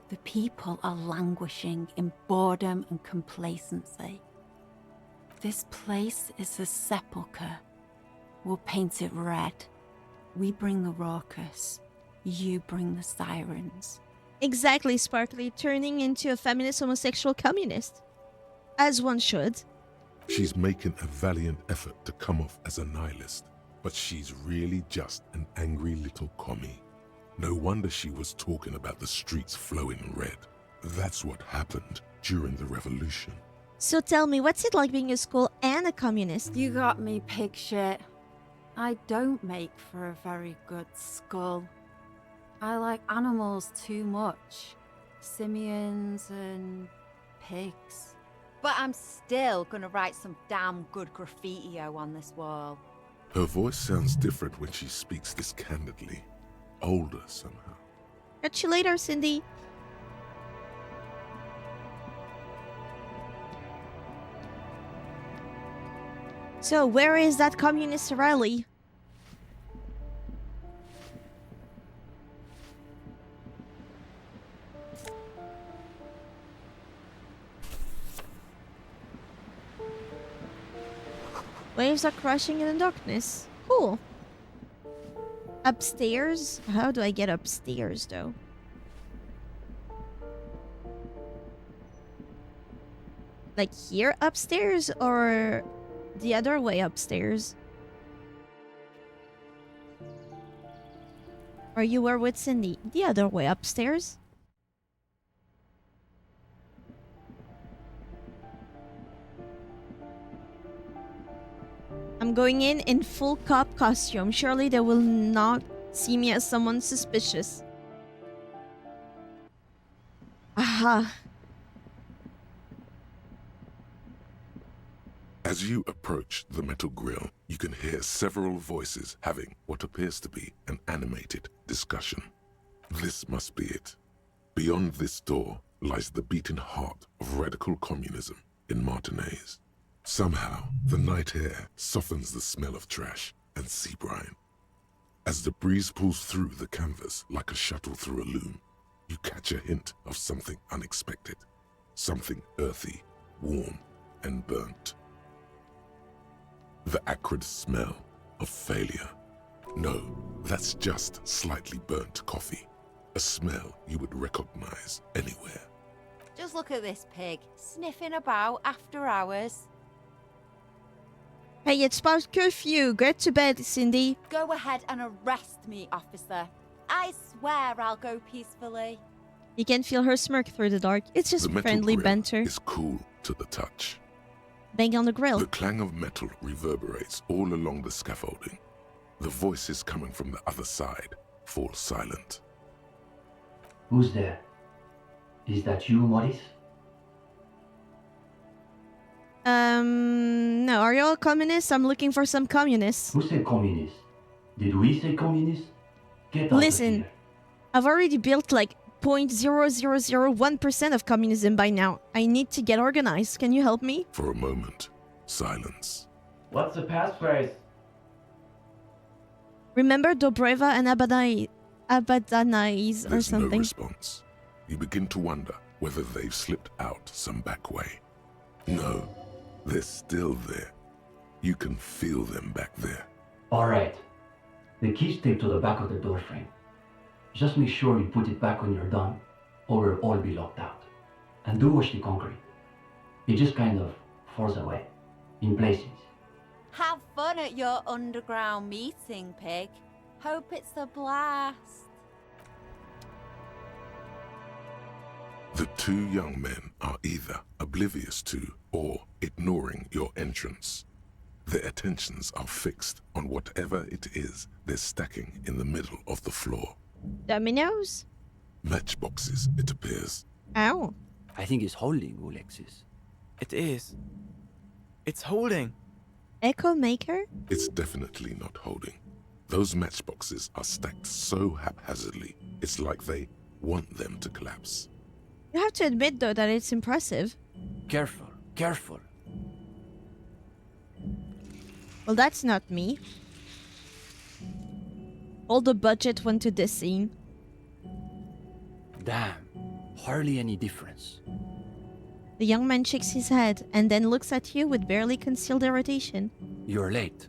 The people are languishing in boredom and complacency. This place is a sepulchre. We'll paint it red. We bring the raucous. You bring the sirens. Exactly, Sparkly, turning into a feminist homosexual communist. As one should. She's making a valiant effort to come off as a nihilist, but she's really just an angry little commie. No wonder she was talking about the streets flowing red. That's what happened during the revolution. So tell me, what's it like being a skull and a communist? You got me, pig shit. I don't make for a very good skull. I like animals too much. Simians and pigs. But I'm still gonna write some damn good graffiti-o on this wall. Her voice sounds different when she speaks this candidly. Older somehow. Catch you later, Cindy. So, where is that communist rally? Waves are crashing in the darkness. Cool. Upstairs? How do I get upstairs, though? Like here upstairs or the other way upstairs? Or you were with Cindy? The other way upstairs? I'm going in full cop costume. Surely they will not see me as someone suspicious. Aha. As you approach the metal grill, you can hear several voices having what appears to be an animated discussion. This must be it. Beyond this door lies the beating heart of radical communism in Martinez. Somehow, the night air softens the smell of trash and sea brine. As the breeze pulls through the canvas like a shuttle through a loom, you catch a hint of something unexpected, something earthy, warm, and burnt. The acrid smell of failure. No, that's just slightly burnt coffee, a smell you would recognize anywhere. Just look at this pig, sniffing about after hours. Hey, it's past curfew. Get to bed, Cindy. Go ahead and arrest me, officer. I swear I'll go peacefully. You can feel her smirk through the dark. It's just friendly banter. It's cool to the touch. Bang on the grill. The clang of metal reverberates all along the scaffolding. The voices coming from the other side fall silent. Who's there? Is that you, Maurice? No, are you all communists? I'm looking for some communists. Who said communist? Did we say communist? Get out Listen, of here. I've already built like 0.0001% of communism by now. I need to get organized. Can you help me? For a moment, silence. What's the passphrase? Remember Dobreva and Abadanais or There's something? no response. You begin to wonder whether they've slipped out some back way. No, they're still there. You can feel them back there. All right. The key's taped to the back of the door frame. Just make sure you put it back when you're done, or we'll all be locked out. And do watch the concrete. It just kind of falls away, in places. Have fun at your underground meeting, Pig. Hope it's a blast. The two young men are either oblivious to or ignoring your entrance. Their attentions are fixed on whatever it is they're stacking in the middle of the floor. Dominoes? Matchboxes, it appears. Ow. I think it's holding, Alexis. It is. It's holding. Echo Maker? It's definitely not holding. Those matchboxes are stacked so haphazardly, it's like they want them to collapse. You have to admit, though, that it's impressive. Careful, careful. Well, that's not me. All the budget went to this scene. Damn, hardly any difference. The young man shakes his head and then looks at you with barely concealed irritation. You're late.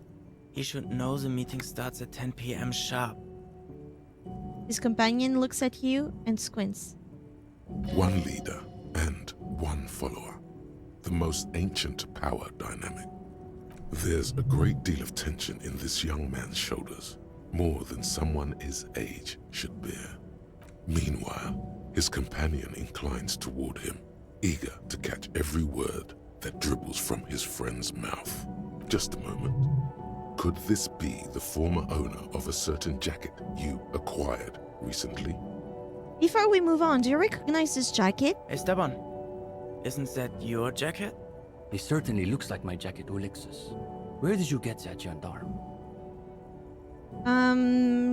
He should know the meeting starts at 10 p.m. sharp. His companion looks at you and squints. One leader and one follower. The most ancient power dynamic. There's a great deal of tension in this young man's shoulders, more than someone his age should bear. Meanwhile, his companion inclines toward him, eager to catch every word that dribbles from his friend's mouth. Just a moment. Could this be the former owner of a certain jacket you acquired recently? Before we move on, do you recognize this jacket? Esteban, isn't that your jacket? It certainly looks like my jacket, Alexis. Where did you get that, gendarme?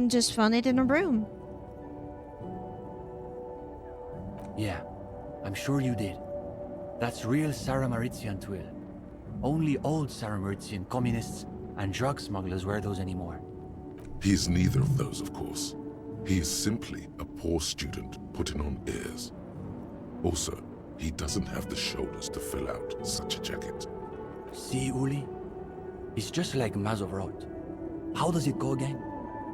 Just found it in a room. Yeah, I'm sure you did. That's real Sarah-Maritzian twill. Only old Sarah-Maritzian communists and drug smugglers wear those anymore. He is neither of those, of course. He is simply a poor student putting on airs. Also, he doesn't have the shoulders to fill out such a jacket. See, Uli? It's just like Mazov wrote. How does it go again?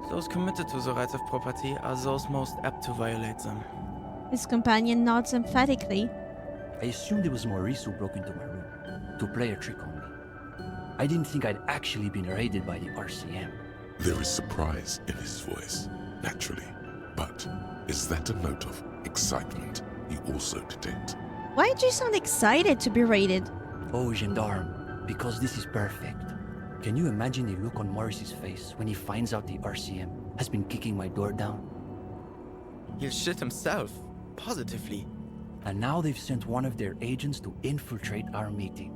Those committed to the rights of property are those most apt to violate them. His companion nods emphatically. I assumed it was Maurice who broke into my room to play a trick on me. I didn't think I'd actually been raided by the RCM. There is surprise in his voice, naturally. But is that a note of excitement you also detect? Why did you sound excited to be raided? Oh, gendarme, because this is perfect. Can you imagine the look on Maurice's face when he finds out the RCM has been kicking my door down? He'll shit himself, positively. And now they've sent one of their agents to infiltrate our meeting.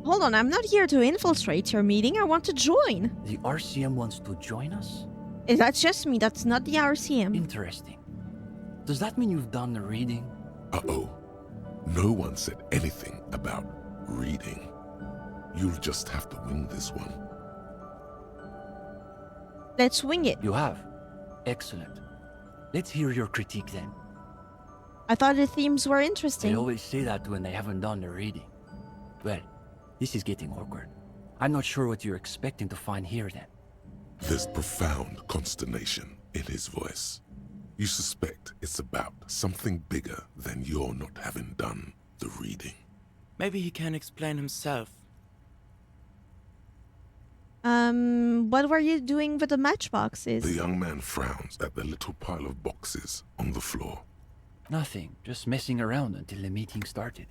Hold on, I'm not here to infiltrate your meeting. I want to join. The RCM wants to join us? That's just me. That's not the RCM. Interesting. Does that mean you've done the reading? Uh-oh. No one said anything about reading. You'll just have to wing this one. Let's wing it. You have? Excellent. Let's hear your critique then. I thought the themes were interesting. They always say that when they haven't done the reading. Well, this is getting awkward. I'm not sure what you're expecting to find here then. There's profound consternation in his voice. You suspect it's about something bigger than your not having done the reading. Maybe he can explain himself. What were you doing with the matchboxes? The young man frowns at the little pile of boxes on the floor. Nothing, just messing around until the meeting started.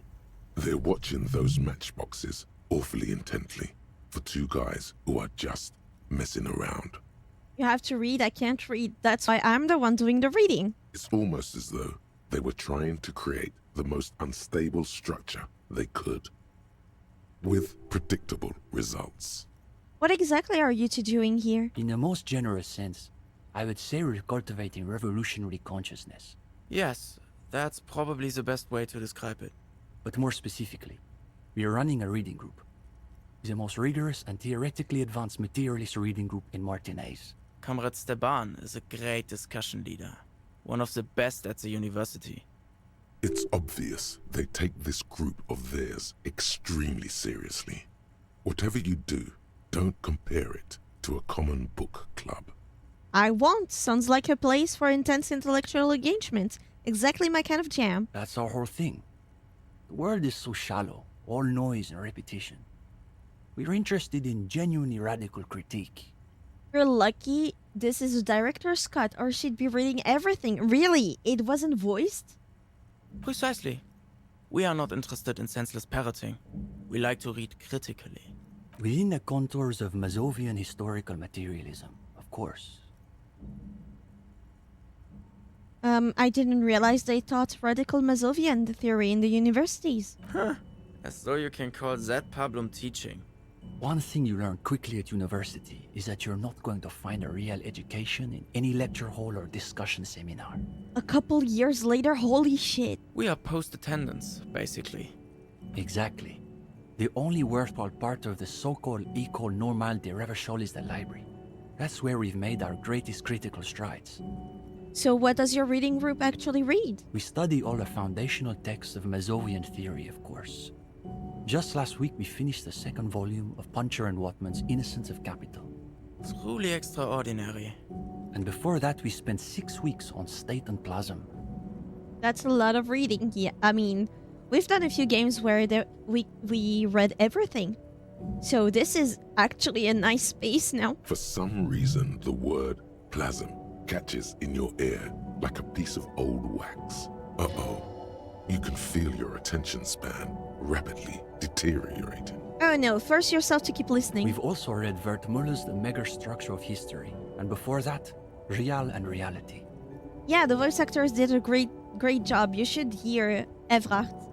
They're watching those matchboxes awfully intently for two guys who are just messing around. You have to read, I can't read. That's why I'm the one doing the reading. It's almost as though they were trying to create the most unstable structure they could. with predictable results. What exactly are you two doing here? In the most generous sense, I would say we're cultivating revolutionary consciousness. Yes, that's probably the best way to describe it. But more specifically, we are running a reading group. The most rigorous and theoretically advanced materialist reading group in Martinaise. Comrade Steban is a great discussion leader. One of the best at the university. It's obvious they take this group of theirs extremely seriously. Whatever you do, don't compare it to a common book club. I won't. Sounds like a place for intense intellectual engagement. Exactly my kind of jam. That's our whole thing. The world is so shallow, all noise and repetition. We're interested in genuinely radical critique. You're lucky this is a director's cut, or she'd be reading everything. Really? It wasn't voiced? Precisely. We are not interested in senseless parroting. We like to read critically. Within the contours of Mazovian historical materialism, of course. I didn't realize they taught radical Mazovian theory in the universities. Huh. As though you can call that problem teaching. One thing you learn quickly at university is that you're not going to find a real education in any lecture hall or discussion seminar. A couple years later, holy shit. We are post-attendance, basically. Exactly. The only worthwhile part of the so-called École Normale de Recherche is the library. That's where we've made our greatest critical strides. So what does your reading group actually read? We study all the foundational texts of Mazovian theory, of course. Just last week we finished the second volume of Puncher and Watman's Innocence of Capital. Truly extraordinary. And before that we spent 6 weeks on State and Plasm. That's a lot of reading. Yeah, I mean, we've done a few games where we read everything. So this is actually a nice space now. For some reason, the word plasm catches in your ear like a piece of old wax. Uh-oh. You can feel your attention span rapidly deteriorating. Oh no, force yourself to keep listening. We've also read Wertmüller's The Megastructure of History, and before that, Real and Reality. Yeah, the voice actors did a great job. You should hear Evracht.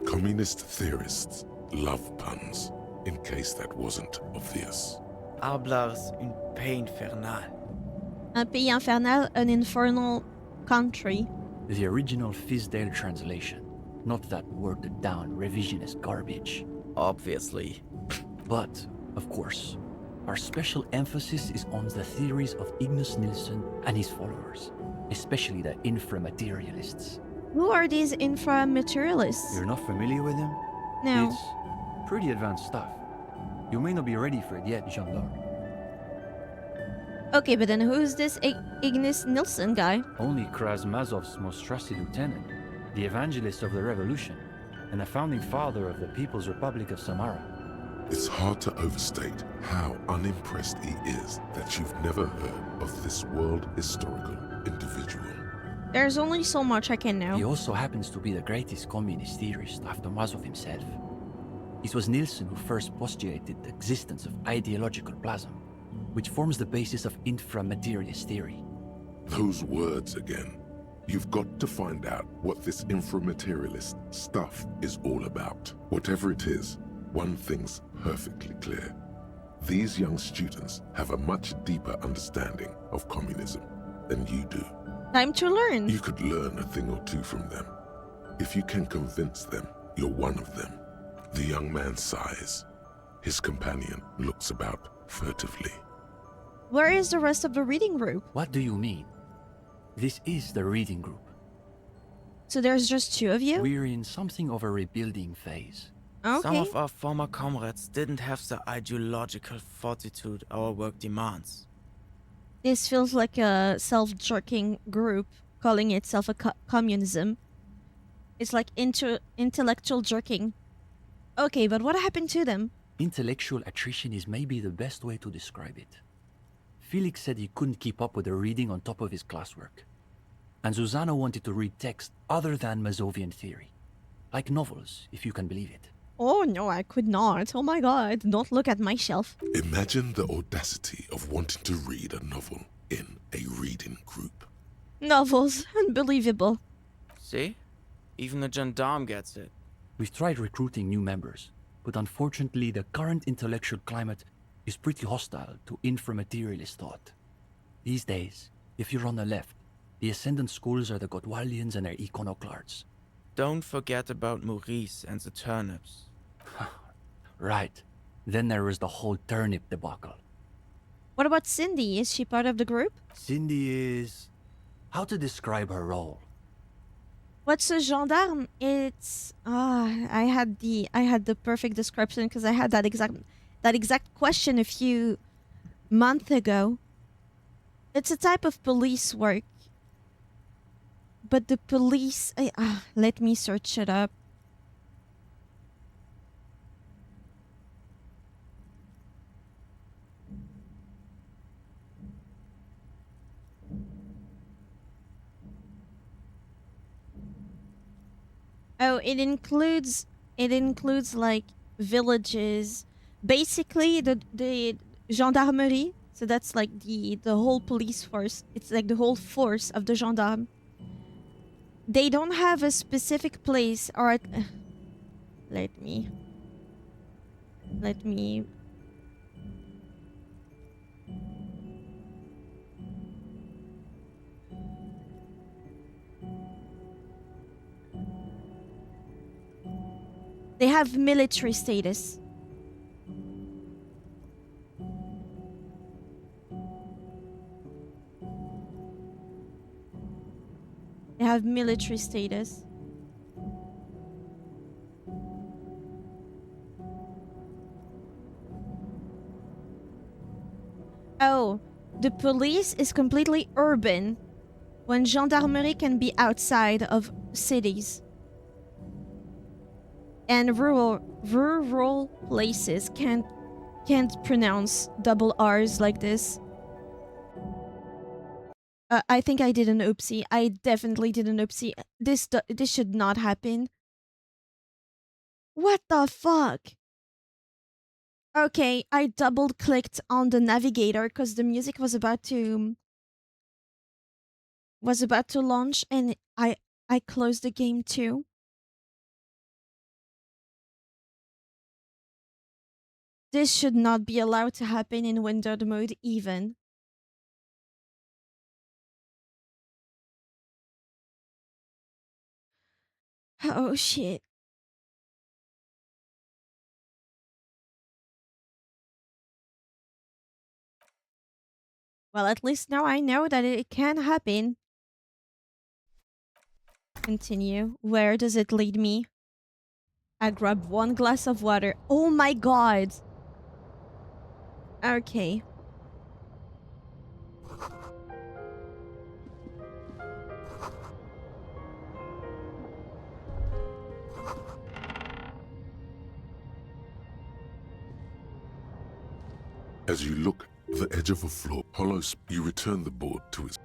Communist theorists love puns, in case that wasn't obvious. Arblars un pays infernal. Un pays infernal, an infernal country. The original Fizdale translation, not that worded down revisionist garbage. Obviously. But, of course, our special emphasis is on the theories of Ignace Nilsson and his followers, especially the inframaterialists. Who are these inframaterialists? You're not familiar with them? No. It's pretty advanced stuff. You may not be ready for it yet, Gendarme. Okay, but then who's this Ignace Nilsson guy? Only Krasmazov's most trusted lieutenant, the evangelist of the revolution, and the founding father of the People's Republic of Samara. It's hard to overstate how unimpressed he is that you've never heard of this world historical individual. There's only so much I can know. He also happens to be the greatest communist theorist after Mazov himself. It was Nilsson who first postulated the existence of ideological plasm, which forms the basis of inframaterialist theory. Those words again. You've got to find out what this inframaterialist stuff is all about. Whatever it is, one thing's perfectly clear. These young students have a much deeper understanding of communism than you do. Time to learn. You could learn a thing or two from them. If you can convince them you're one of them. The young man sighs. His companion looks about furtively. Where is the rest of the reading group? What do you mean? This is the reading group. So there's just two of you? We're in something of a rebuilding phase. Okay. Some of our former comrades didn't have the ideological fortitude our work demands. This feels like a self-jerking group calling itself a communism. It's like intellectual jerking. Okay, but what happened to them? Intellectual attrition is maybe the best way to describe it. Felix said he couldn't keep up with the reading on top of his classwork. And Susanna wanted to read text other than Mazovian theory. Like novels, if you can believe it. Oh no, I could not. Oh my god, don't look at my shelf. Imagine the audacity of wanting to read a novel in a reading group. Novels, unbelievable. See? Even the gendarme gets it. We've tried recruiting new members, but unfortunately the current intellectual climate is pretty hostile to inframaterialist thought. These days, if you're on the left, the Ascendant schools are the Godwallians and their iconoclasts. Don't forget about Maurice and the turnips. Right. Then there was the whole turnip debacle. What about Cindy? Is she part of the group? Cindy is... How to describe her role? What's a gendarme? It's I had the perfect description because I had that exact question a few months ago. It's a type of police work. But the police let me search it up. Oh, it includes like villages. Basically the gendarmerie, so that's like the whole police force. It's like the whole force of the gendarme. They don't have a specific place or let me They have military status. They have military status. Oh, the police is completely urban, when gendarmerie can be outside of cities. And rural places can't pronounce double R's like this. I think I did an oopsie. I definitely did an oopsie. This should not happen. What the fuck? Okay, I double clicked on the navigator because the music was about to launch, and I closed the game too. This should not be allowed to happen in windowed mode even. Oh shit. Well, at least now I know that it can happen. Continue. Where does it lead me? I grab one glass of water. Oh my god. Okay. As you look at the edge of a floor, you return the board to its...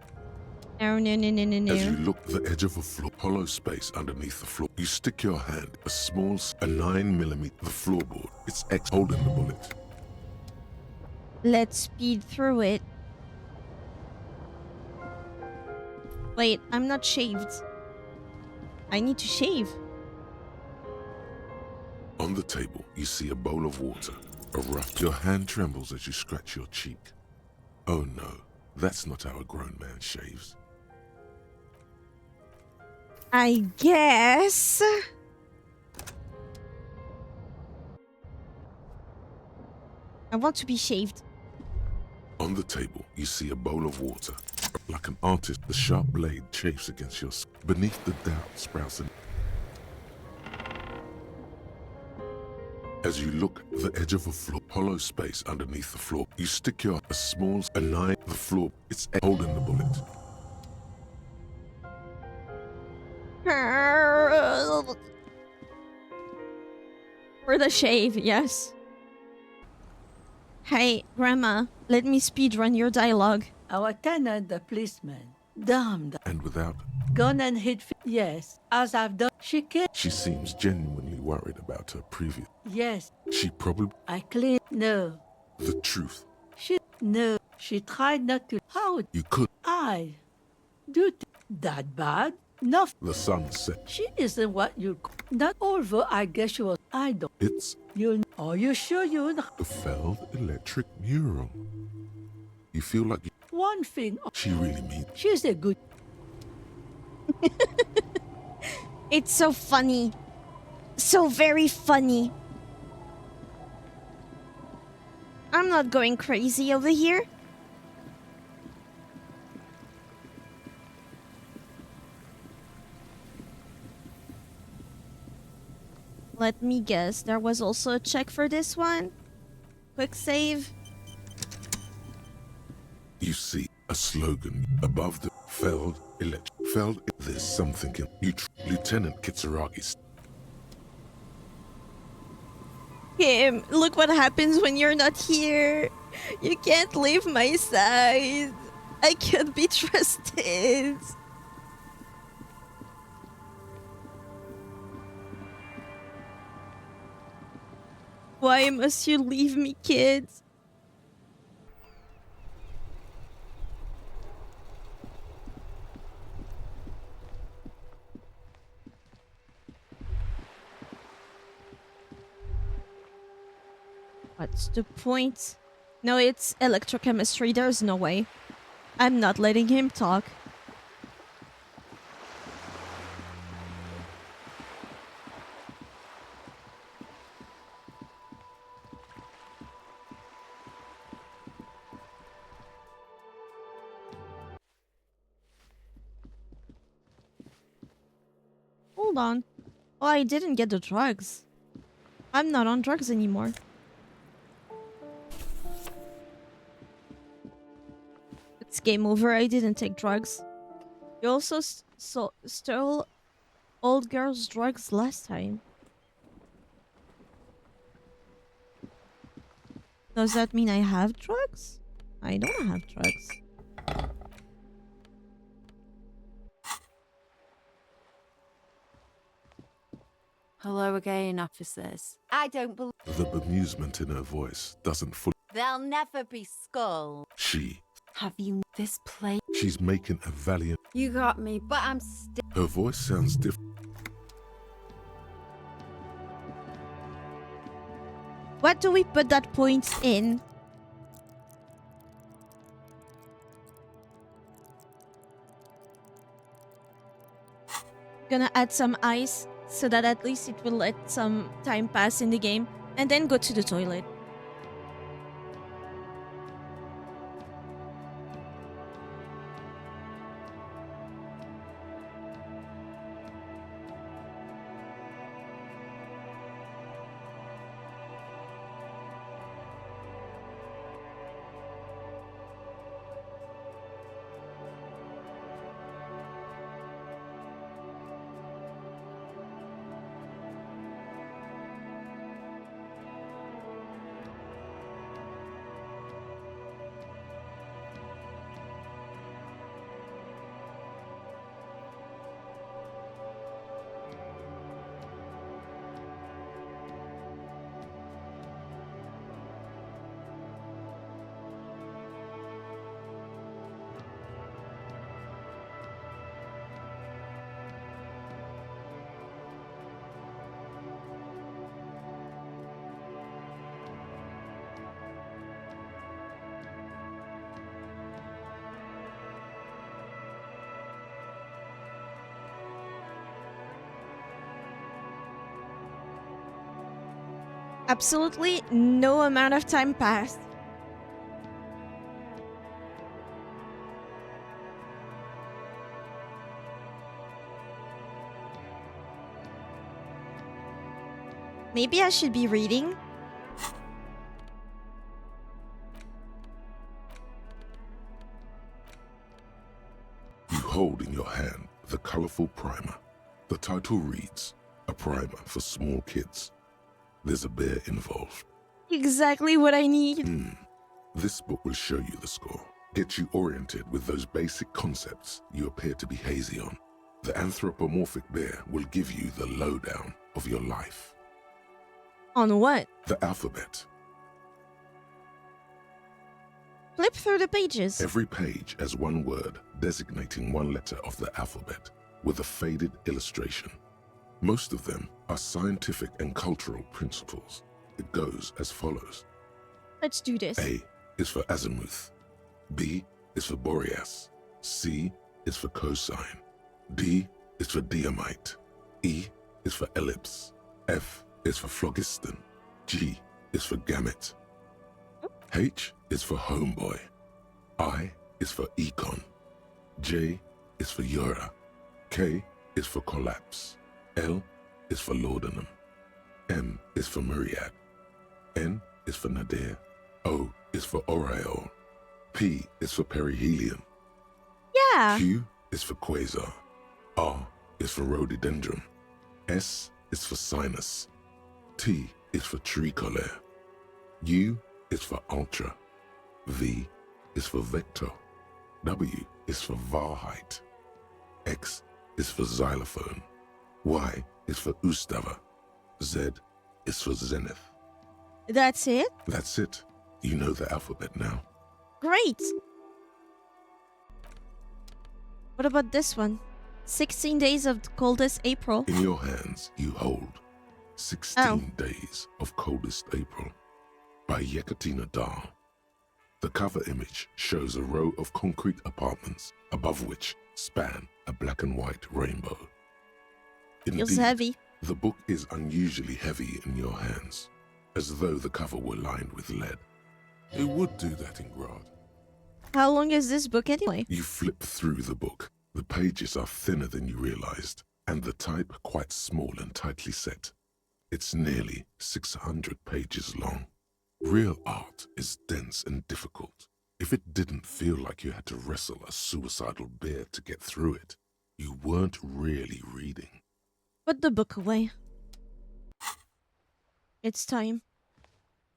No. As you look at the edge of a floor, hollow space underneath the floor, you stick your hand, a 9mm, the floorboard. It's holding the bullet. Let's speed through it. Wait, I'm not shaved. I need to shave. On the table, you see a bowl of water. Your hand trembles as you scratch your cheek. Oh no, that's not how a grown man shaves. I guess. I want to be shaved. On the table, you see a bowl of water. Like an artist, the sharp blade chafes against your skin. Beneath the doubt sprouts an... As you look at the edge of a floor, hollow space underneath the floor, you stick your the floor. It's holding the bullet. For the shave, yes. Hey, Grandma, let me speedrun your dialogue. Our tenant, the policeman, damned. And without... Gone and hit... Yes, as I've done, she killed... She seems genuinely worried about her previous... Yes. She probably... I clean... No. The truth. No. She tried not to... How... You could... I... Do that bad? Nothing. The sun set. She isn't what you... Not although I guess she was... I don't. It's Are you sure you? the failed electric mural. You feel like One thing. she really means. She's a good. It's so funny. So very funny. I'm not going crazy over here. Let me guess, there was also a check for this one. Quick save. You see a slogan above the failed electric. Failed. There's something in Lieutenant Kitsuragi's. Kim, look what happens when you're not here. You can't leave my side. I can't be trusted. Why must you leave me, kids? What's the point? No, it's electrochemistry. There's no way. I'm not letting him talk. Hold on. Oh, I didn't get the drugs. I'm not on drugs anymore. It's game over. I didn't take drugs. You also stole old girl's drugs last time. Does that mean I have drugs? I don't have drugs. Hello again, officers. I don't believe... The bemusement in her voice doesn't fully. There'll never be Skull. She. Have you... This place... She's making a valiant. You got me, but I'm still... Her voice sounds different. What do we put that point in? Gonna add some ice so that at least it will let some time pass in the game and then go to the toilet. Absolutely no amount of time passed. Maybe I should be reading. You hold in your hand the colorful primer. The title reads, A Primer for Small Kids. There's a bear involved. Exactly what I need. This book will show you the score. Get you oriented with those basic concepts you appear to be hazy on. The anthropomorphic bear will give you the lowdown of your life. On what? The alphabet. Flip through the pages. Every page has one word designating one letter of the alphabet with a faded illustration. Most of them are scientific and cultural principles. It goes as follows. Let's do this. A is for azimuth. B is for Boreas. C is for cosine. D is for diamite. E is for ellipse. F is for phlogiston. G is for gamete. H is for homeboy. I is for econ. J is for Jura. K is for collapse. L is for laudanum. M is for myriad. N is for nadir. O is for aureole. P is for perihelion. Yeah. Q is for quasar. R is for rhododendron. S is for sinus. T is for tricolor. U is for ultra. V is for vector. W is for Wahrheit. X is for xylophone. Y is for Ustava. Z is for zenith. That's it? That's it. You know the alphabet now. Great! What about this one? 16 days of the coldest April. In your hands, you hold 16 Days of Coldest April by Yekaterina Dahl. The cover image shows a row of concrete apartments above which span a black and white rainbow. Feels heavy. The book is unusually heavy in your hands, as though the cover were lined with lead. It would do that in Grad. How long is this book anyway? You flip through the book. The pages are thinner than you realized, and the type quite small and tightly set. It's nearly 600 pages long. Real art is dense and difficult. If it didn't feel like you had to wrestle a suicidal bear to get through it, you weren't really reading. Put the book away. It's time.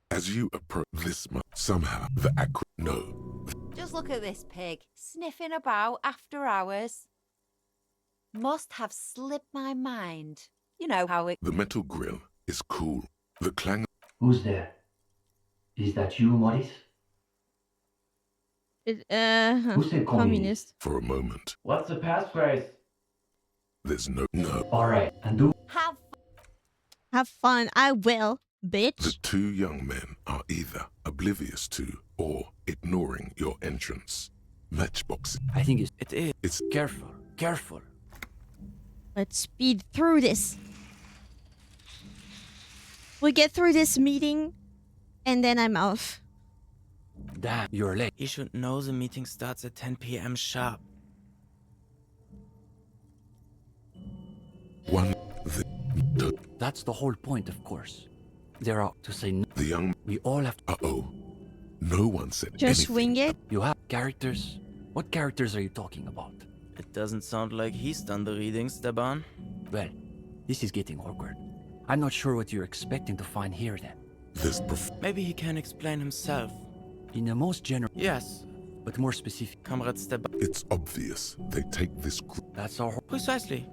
As you approach this month, somehow the no. Just look at this pig, sniffing about after hours. Must have slipped my mind. You know how it... The metal grill is cool. The clang... Who's there? Is that you, Maurice? Who said communist? For a moment. What's the passphrase? There's no... Alright, and do... Have fun, I will, bitch. The two young men are either oblivious to or ignoring your entrance. Matchbox. I think it is. It's... Careful, careful. Let's speed through this. We'll get through this meeting, and then I'm off. Damn, you're late. You should know the meeting starts at 10 p.m. sharp. That's the whole point, of course. There are, to say no. The young... We all have... Uh-oh. No one said Just anything. wing it? You have characters? What characters are you talking about? It doesn't sound like he's done the reading, Steban. Well, this is getting awkward. I'm not sure what you're expecting to find here then. This Maybe he can explain himself. In the most general... Yes. But more specific. Comrade Steban. It's obvious they take this... That's our... Precisely.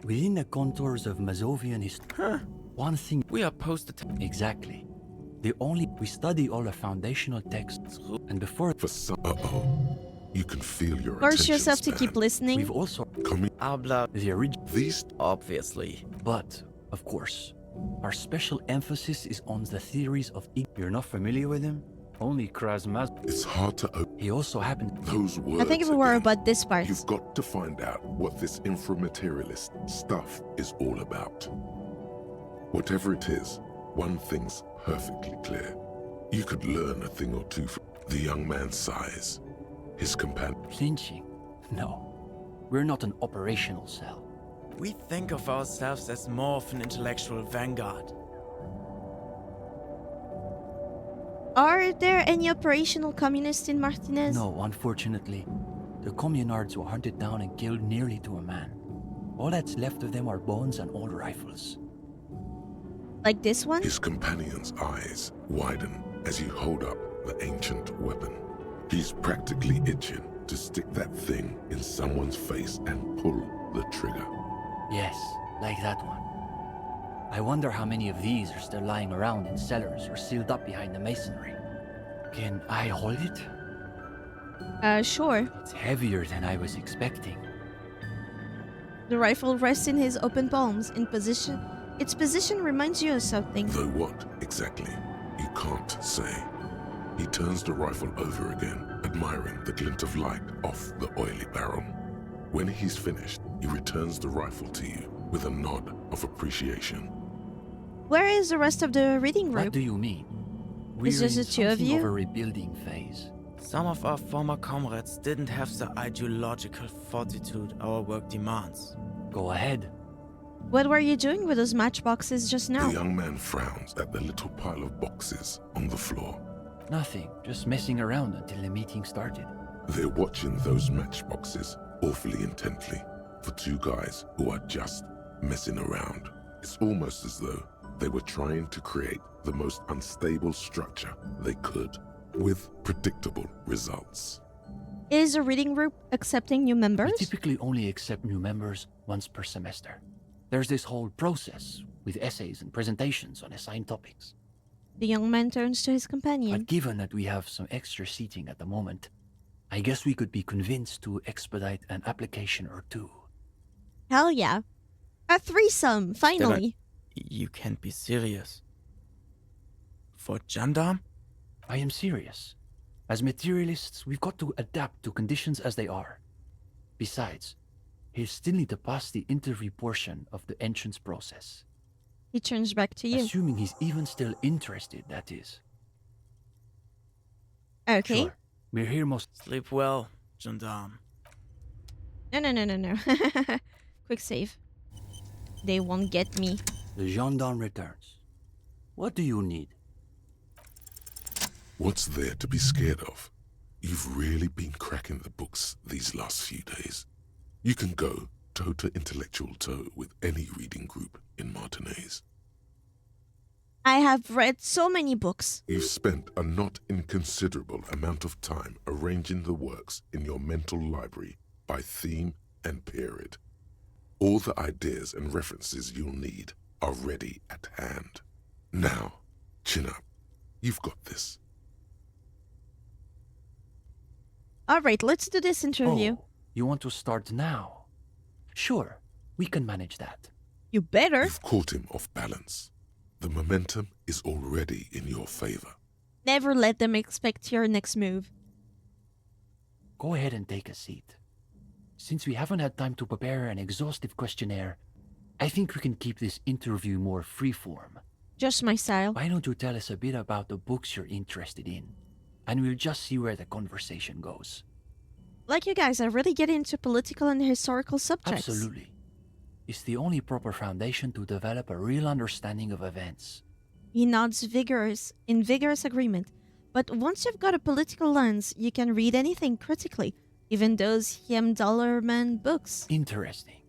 Within the contours of Mazovian history... Huh. One thing... We are posted... Exactly. We study all the foundational texts, and before... For some... Uh-oh. You can feel your Force yourself span. to keep listening. We've also... Habla... The original... These... Obviously. But, of course, our special emphasis is on the theories of... You're not familiar with him? Only Krasmaz... It's hard to open... He also happened... Those words I think we were again. about this part. You've got to find out what this inframaterialist stuff is all about. Whatever it is, one thing's perfectly clear. You could learn a thing or two from the young man's size. His companion... Flinching? No. We're not an operational cell. We think of ourselves as more of an intellectual vanguard. Are there any operational communists in Martinez? No, unfortunately. The communards were hunted down and killed nearly to a man. All that's left of them are bones and old rifles. Like this one? His companion's eyes widen as you hold up the ancient weapon. He's practically itching to stick that thing in someone's face and pull the trigger. Yes, like that one. I wonder how many of these are still lying around in cellars or sealed up behind the masonry. Can I hold it? Sure. It's heavier than I was expecting. The rifle rests in his open palms, in position. Its position reminds you of something. Though what, exactly? You can't say. He turns the rifle over again, admiring the glint of light off the oily barrel. When he's finished, he returns the rifle to you with a nod of appreciation. Where is the rest of the reading group? What do you mean? It's just the two of you? Of a rebuilding phase. Some of our former comrades didn't have the ideological fortitude our work demands. Go ahead. What were you doing with those matchboxes just now? The young man frowns at the little pile of boxes on the floor. Nothing, just messing around until the meeting started. They're watching those matchboxes awfully intently for two guys who are just messing around. It's almost as though they were trying to create the most unstable structure they could, with predictable results. Is the reading group accepting new members? We typically only accept new members once per semester. There's this whole process with essays and presentations on assigned topics. The young man turns to his companion. But given that we have some extra seating at the moment, I guess we could be convinced to expedite an application or two. Hell yeah. A threesome, finally. You can't be serious. For gendarme? I am serious. As materialists, we've got to adapt to conditions as they are. Besides, he'll still need to pass the interview portion of the entrance process. He turns back to you. Assuming he's even still interested, that is. Okay. Sure. We're here most... Sleep well, gendarme. No. Quick save. They won't get me. The gendarme returns. What do you need? What's there to be scared of? You've really been cracking the books these last few days. You can go toe-to intellectual toe with any reading group in Martinez. I have read so many books. You've spent a not inconsiderable amount of time arranging the works in your mental library by theme and period. All the ideas and references you'll need are ready at hand. Now, chin up. You've got this. All right, let's do this interview. Oh, you want to start now? Sure, we can manage that. You better. You've caught him off balance. The momentum is already in your favor. Never let them expect your next move. Go ahead and take a seat. Since we haven't had time to prepare an exhaustive questionnaire, I think we can keep this interview more freeform. Just my style. Why don't you tell us a bit about the books you're interested in? And we'll just see where the conversation goes. Like you guys, I really get into political and historical subjects. Absolutely. It's the only proper foundation to develop a real understanding of events. He nods in vigorous agreement. But once you've got a political lens, you can read anything critically, even those $1 books. Interesting.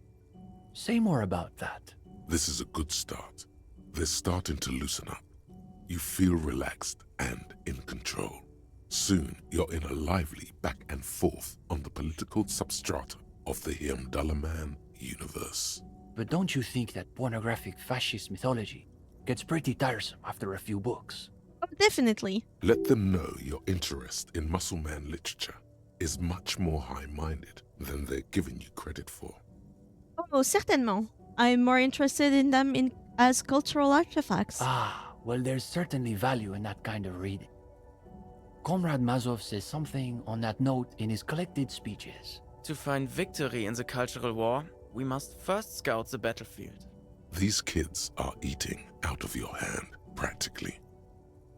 Say more about that. This is a good start. They're starting to loosen up. You feel relaxed and in control. Soon, you're in a lively back and forth on the political substrata of the $1 universe. But don't you think that pornographic fascist mythology gets pretty tiresome after a few books? Oh, definitely. Let them know your interest in muscle man literature is much more high-minded than they're giving you credit for. Oh, certainement. I'm more interested in them as cultural artifacts. Ah, well, there's certainly value in that kind of reading. Comrade Mazov says something on that note in his collected speeches. To find victory in the cultural war, we must first scout the battlefield. These kids are eating out of your hand, practically.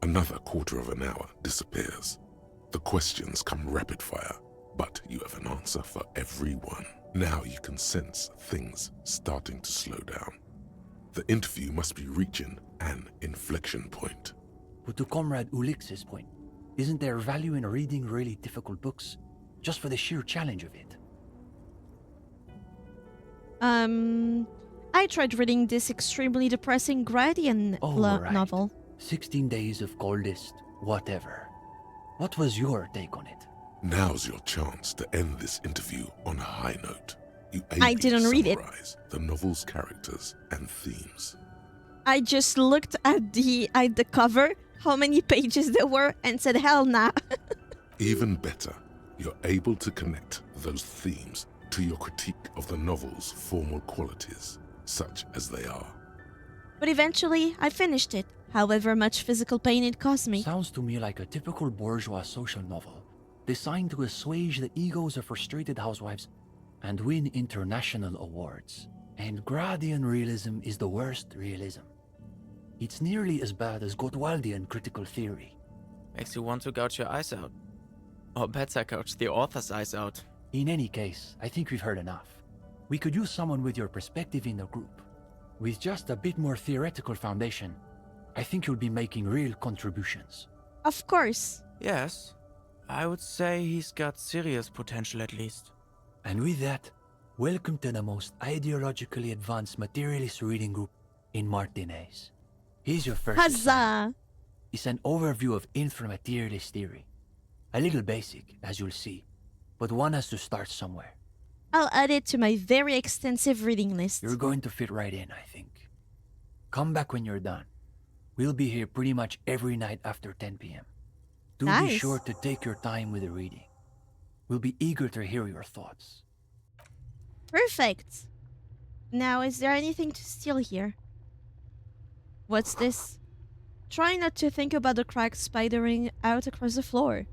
Another quarter of an hour disappears. The questions come rapid fire, but you have an answer for every one. Now you can sense things starting to slow down. The interview must be reaching an inflection point. But to Comrade Ulix's point, isn't there value in reading really difficult books, just for the sheer challenge of it? I tried reading this extremely depressing Gradian novel. 16 Days of Coldest, whatever. What was your take on it? Now's your chance to end this interview on a high note. You I didn't read it. The novel's characters and themes. I just looked at the cover, how many pages there were, and said, hell nah. Even better, you're able to connect those themes to your critique of the novel's formal qualities, such as they are. But eventually, I finished it, however much physical pain it caused me. Sounds to me like a typical bourgeois social novel, designed to assuage the egos of frustrated housewives and win international awards. And Gradian realism is the worst realism. It's nearly as bad as Gottwaldian critical theory. Makes you want to gouge your eyes out. Or better, gouge the author's eyes out. In any case, I think we've heard enough. We could use someone with your perspective in the group. With just a bit more theoretical foundation, I think you'll be making real contributions. Of course. Yes. I would say he's got serious potential at least. And with that, welcome to the most ideologically advanced materialist reading group in Martinez. Here's your first Huzzah! It's an overview of inframaterialist theory. A little basic, as you'll see, but one has to start somewhere. I'll add it to my very extensive reading list. You're going to fit right in, I think. Come back when you're done. We'll be here pretty much every night after 10 p.m. Do Nice. be sure to take your time with the reading. We'll be eager to hear your thoughts. Perfect. Now, is there anything to steal here? What's this? Try not to think about the cracks spidering out across the floor.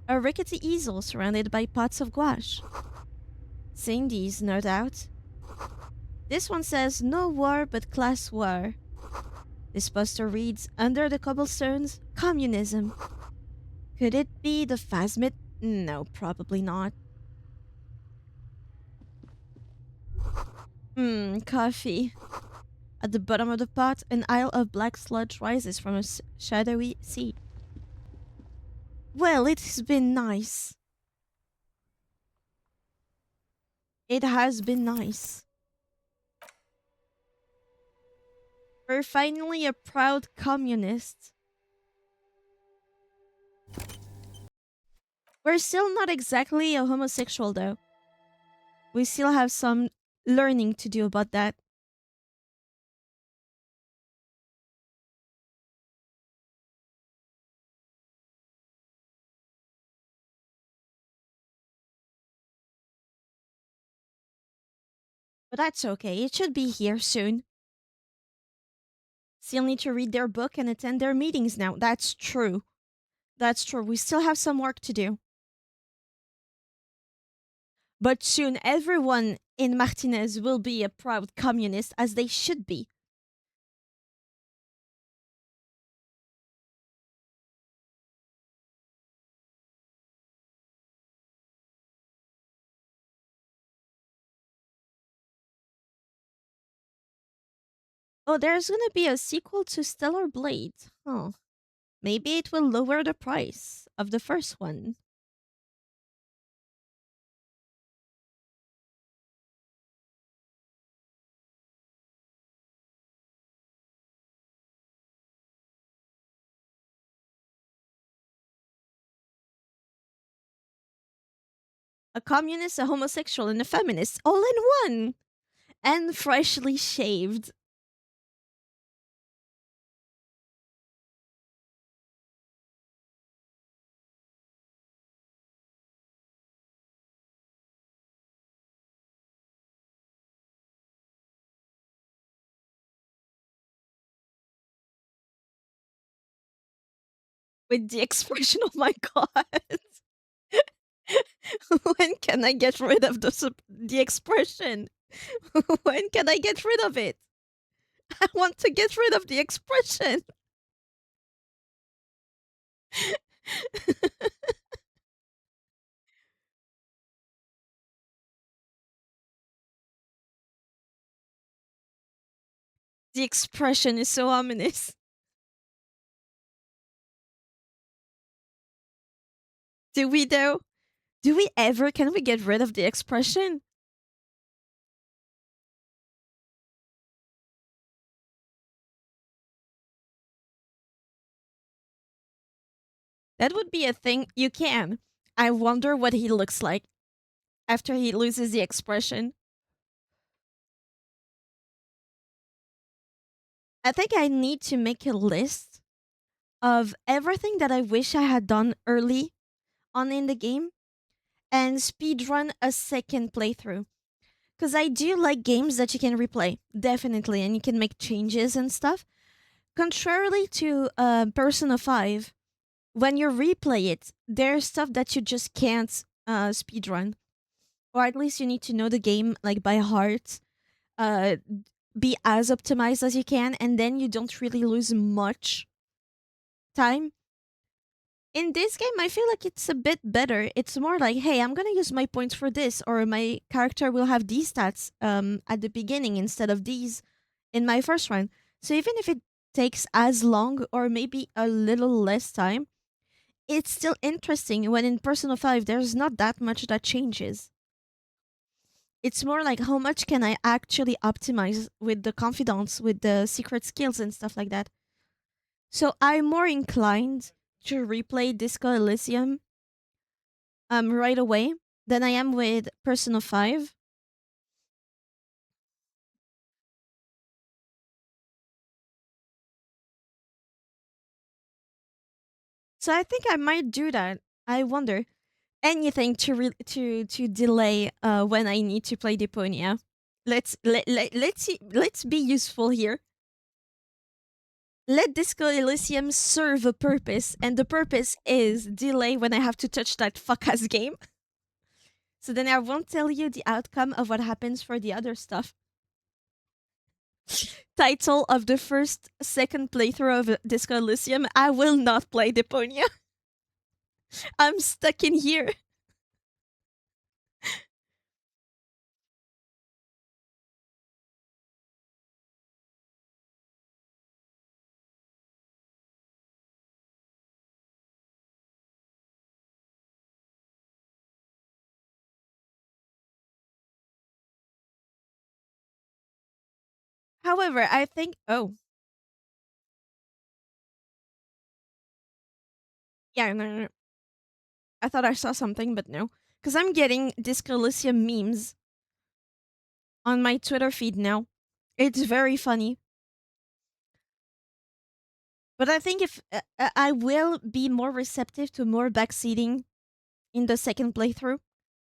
A rickety easel surrounded by pots of gouache. Seeing these, no doubt. This one says, "No war but class war." This poster reads, "Under the cobblestones, communism." Could it be the Phasmid? No, probably not. Coffee. At the bottom of the pot, an aisle of black sludge rises from a shadowy sea. Well, it has been nice. It has been nice. We're finally a proud communist. We're still not exactly a homosexual, though. We still have some learning to do about that. But that's okay, it should be here soon. Still need to read their book and attend their meetings now. That's true. That's true. We still have some work to do. But soon everyone in Martinez will be a proud communist, as they should be. Oh, there's gonna be a sequel to Stellar Blade. Oh. Maybe it will lower the price of the first one. A communist, a homosexual, and a feminist all in one! And freshly shaved. With the expression, oh my god. When can I get rid of the expression? When can I get rid of it? I want to get rid of the expression. The expression is so ominous. Do we though? Do we ever? Can we get rid of the expression? That would be a thing. You can. I wonder what he looks like after he loses the expression. I think I need to make a list of everything that I wish I had done early on in the game and speedrun a second playthrough. Because I do like games that you can replay, definitely, and you can make changes and stuff. Contrarily to Persona 5, when you replay it, there's stuff that you just can't speedrun. Or at least you need to know the game like by heart, uh, be as optimized as you can, and then you don't really lose much time. In this game, I feel like it's a bit better. It's more like, hey, I'm gonna use my points for this, or my character will have these stats at the beginning instead of these in my first run. So even if it takes as long or maybe a little less time, it's still interesting when in Persona 5 there's not that much that changes. It's more like how much can I actually optimize with the confidants, with the secret skills and stuff like that. So I'm more inclined to replay Disco Elysium right away than I am with Persona 5. So I think I might do that. I wonder anything to delay when I need to play Deponia. Let's be useful here. Let Disco Elysium serve a purpose, and the purpose is delay when I have to touch that fuck ass game. So then I won't tell you the outcome of what happens for the other stuff. Title of the second playthrough of Disco Elysium: I will not play Deponia. I'm stuck in here. However, I think. Oh. Yeah, no. I thought I saw something, but no. Because I'm getting Disco Elysium memes on my Twitter feed now. It's very funny. But I think if I will be more receptive to more backseating in the second playthrough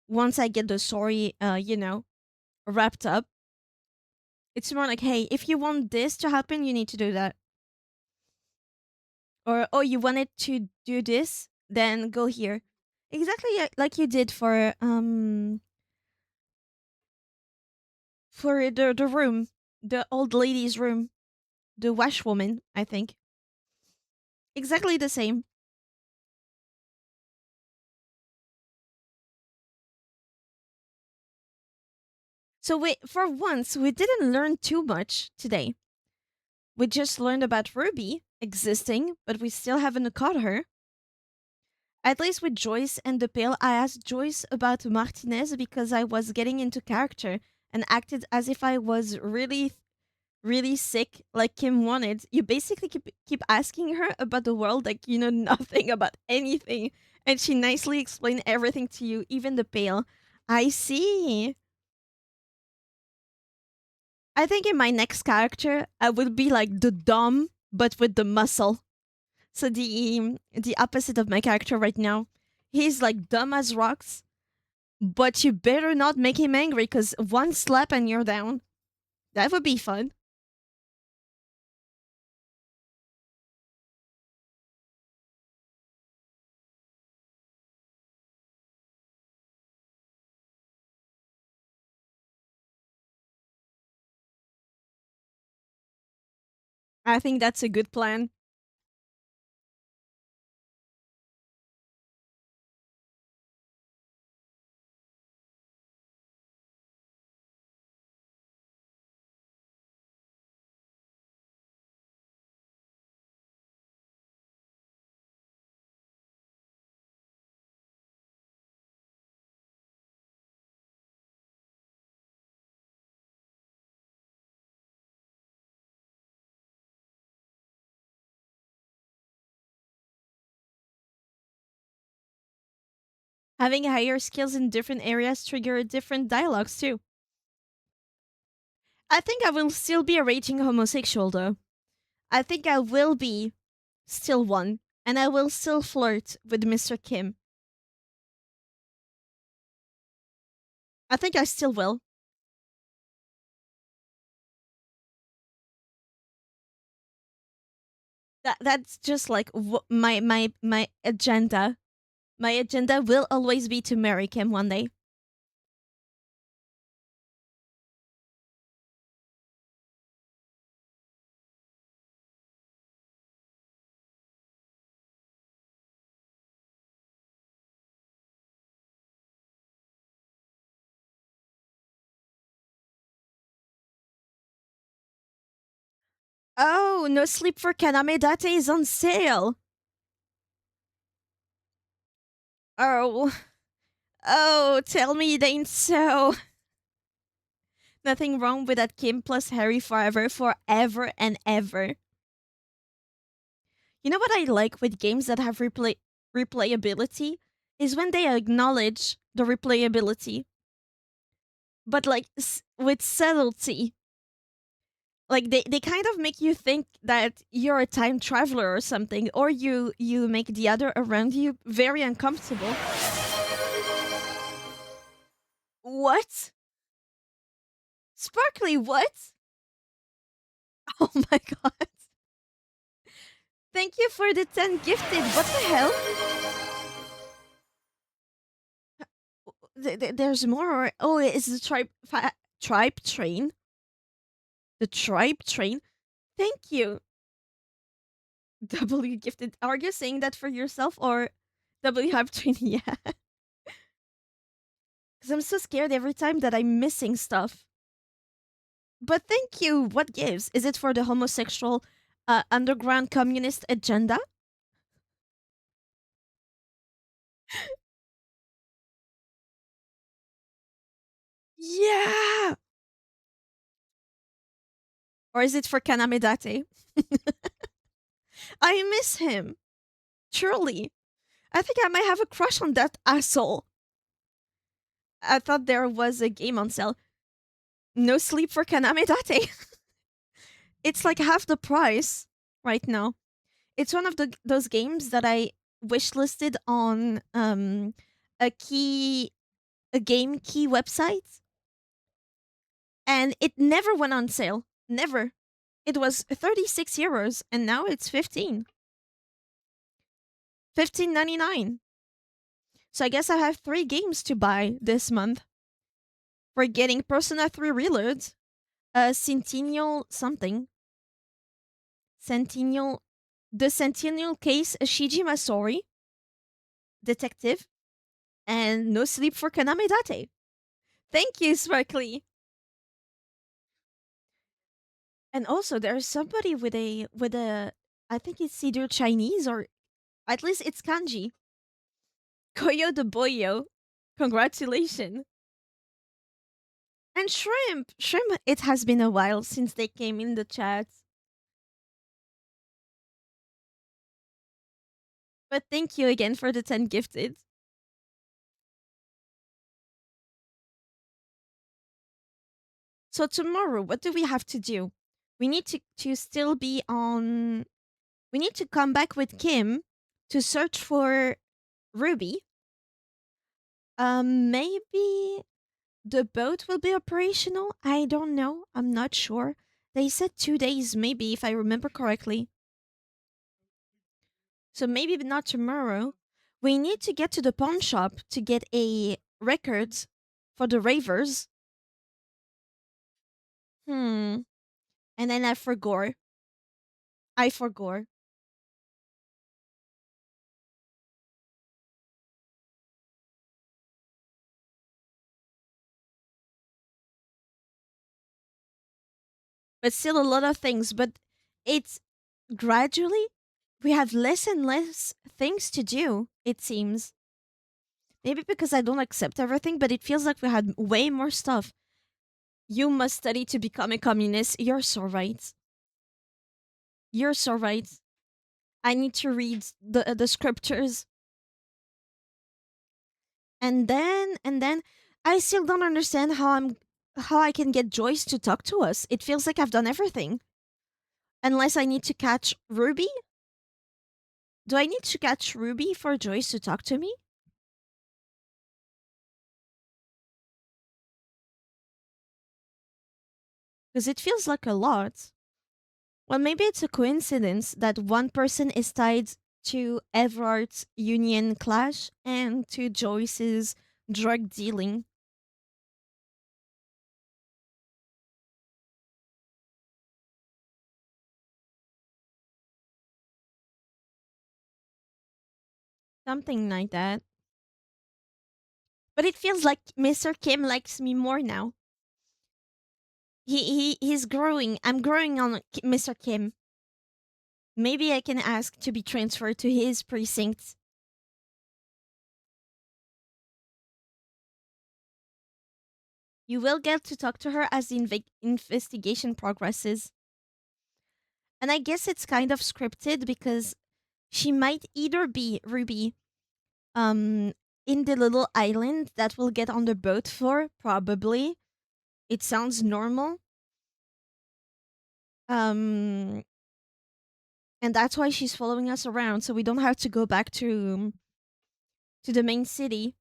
once I get the story, wrapped up. It's more like, hey, if you want this to happen, you need to do that. Or, oh, you wanted to do this, then go here. Exactly like you did for the room, the old lady's room, the washwoman, I think. Exactly the same. So for once, we didn't learn too much today. We just learned about Ruby existing, but we still haven't caught her. At least with Joyce and the Pale, I asked Joyce about Martinez because I was getting into character and acted as if I was really, really sick, like Kim wanted. You basically keep asking her about the world like you know nothing about anything, and she nicely explained everything to you, even the Pale. I see. I think in my next character, I will be like the dumb, but with the muscle. So the opposite of my character right now. He's like dumb as rocks, but you better not make him angry because one slap and you're down. That would be fun. I think that's a good plan. Having higher skills in different areas trigger different dialogues too. I think I will still be a raging homosexual though. I think I will be still one, and I will still flirt with Mr. Kim. I think I still will. That's just like my agenda. My agenda will always be to marry Kim one day. Oh, No Sleep for Kaname Date is on sale. Oh. Oh, tell me it ain't so. Nothing wrong with that Kim plus Harry forever and ever. You know what I like with games that have replayability? Is when they acknowledge the replayability, but like with subtlety. Like they kind of make you think that you're a time traveler or something, or you make the other around you very uncomfortable. What? Sparkly, what? Oh my god. Thank you for the 10 gifted. What the hell? There's more. Oh, it's the tribe train. The tribe train. Thank you. W gifted. Are you saying that for yourself or W hype train? Yeah. Because I'm so scared every time that I'm missing stuff. But thank you. What gives? Is it for the homosexual underground communist agenda? Yeah. Or is it for Kanamedate? I miss him. Truly. I think I might have a crush on that asshole. I thought there was a game on sale. No Sleep for Kanamedate. It's like half the price right now. It's one of those games that I wishlisted on a game key website, and it never went on sale. Never. It was 36 euros, and now it's 15.99. So I guess I have 3 games to buy this month. We're getting Persona 3 Reload, Centennial something. Centennial. The Centennial Case Shiji Masori, Detective, and No Sleep for Kanamedate. Thank you, Sparkly. And also, there's somebody with a, I think it's either Chinese or at least it's kanji. Koyo the Boyo. Congratulations. And Shrimp. Shrimp, it has been a while since they came in the chat. But thank you again for the 10 gifted. So tomorrow, what do we have to do? We need to still be on. We need to come back with Kim to search for Ruby. Maybe the boat will be operational. I don't know. I'm not sure. They said 2 days, maybe, if I remember correctly. So maybe not tomorrow. We need to get to the pawn shop to get a record for the ravers. And then I forgot. I forgot. But still a lot of things. But it's gradually, we have less and less things to do, it seems. Maybe because I don't accept everything, but it feels like we had way more stuff. You must study to become a communist. You're so right. You're so right. I need to read the scriptures. And then I still don't understand how I can get Joyce to talk to us. It feels like I've done everything. Unless I need to catch Ruby? Do I need to catch Ruby for Joyce to talk to me? Because it feels like a lot. Well, maybe it's a coincidence that one person is tied to Everard's union clash and to Joyce's drug dealing. Something like that. But it feels like Mr. Kim likes me more now. He's growing. I'm growing on Mr. Kim. Maybe I can ask to be transferred to his precinct. You will get to talk to her as the investigation progresses. And I guess it's kind of scripted because she might either be Ruby in the little island that we'll get on the boat for, probably. It sounds normal. And that's why she's following us around, so we don't have to go back to the main city.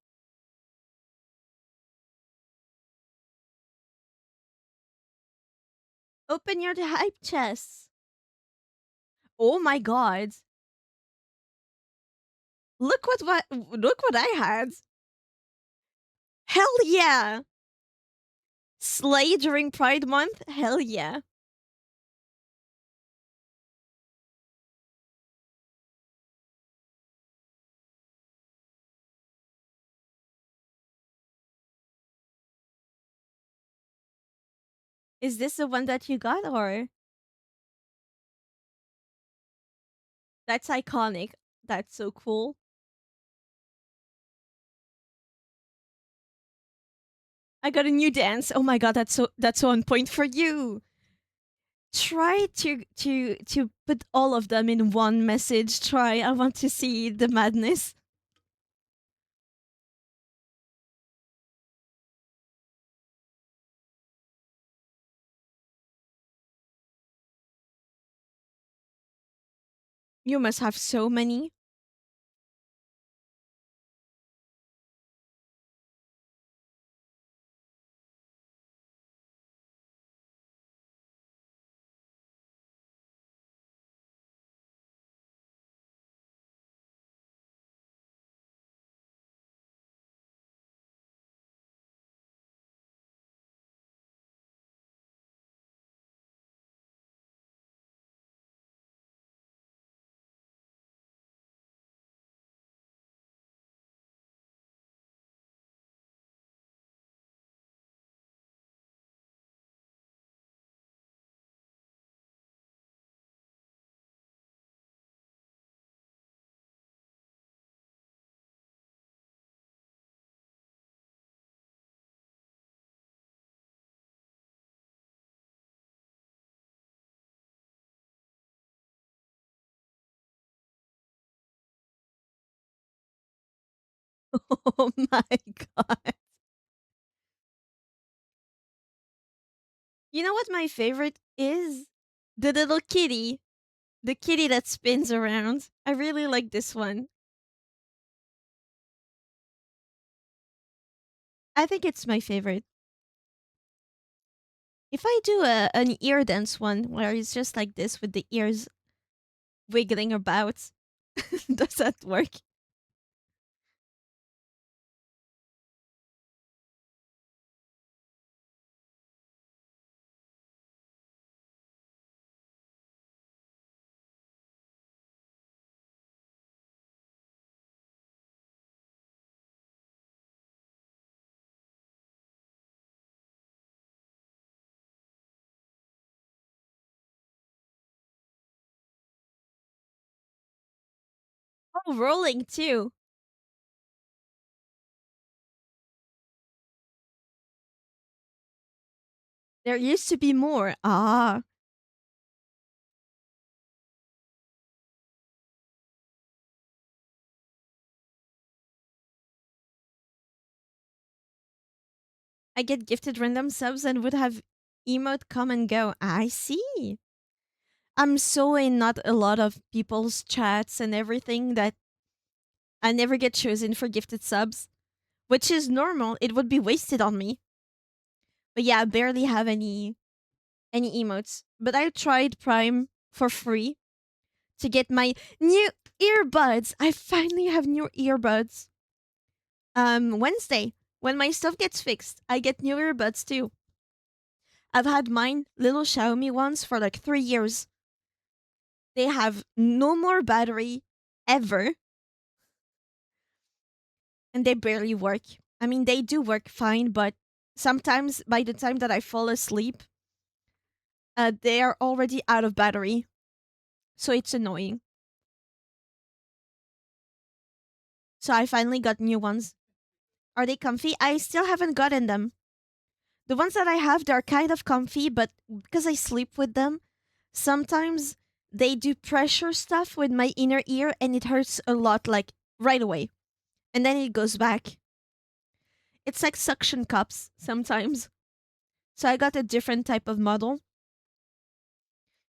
Open your hype chests. Oh my god. Look what I had. Hell yeah. Slay during Pride Month? Hell yeah. Is this the one that you got or? That's iconic. That's so cool. I got a new dance. Oh my god, that's so on point for you. Try to put all of them in one message. Try. I want to see the madness. You must have so many. Oh my god. You know what my favorite is? The little kitty. The kitty that spins around. I really like this one. I think it's my favorite. If I do an ear dance one where it's just like this with the ears wiggling about, does that work? Oh, rolling too. There used to be more. Ah. I get gifted random subs and would have emote come and go. I see. I'm so in not a lot of people's chats and everything that I never get chosen for gifted subs, which is normal. It would be wasted on me. But yeah, I barely have any any emotes, but I tried Prime for free to get my new earbuds. I finally have new earbuds. Wednesday, when my stuff gets fixed, I get new earbuds too. I've had mine, little Xiaomi ones, for like 3 years. They have no more battery ever. And they barely work. I mean, they do work fine, but sometimes by the time that I fall asleep, they are already out of battery. So it's annoying. So I finally got new ones. Are they comfy? I still haven't gotten them. The ones that I have, they're kind of comfy, but because I sleep with them, sometimes they do pressure stuff with my inner ear and it hurts a lot, like right away. And then it goes back. It's like suction cups sometimes. So I got a different type of model.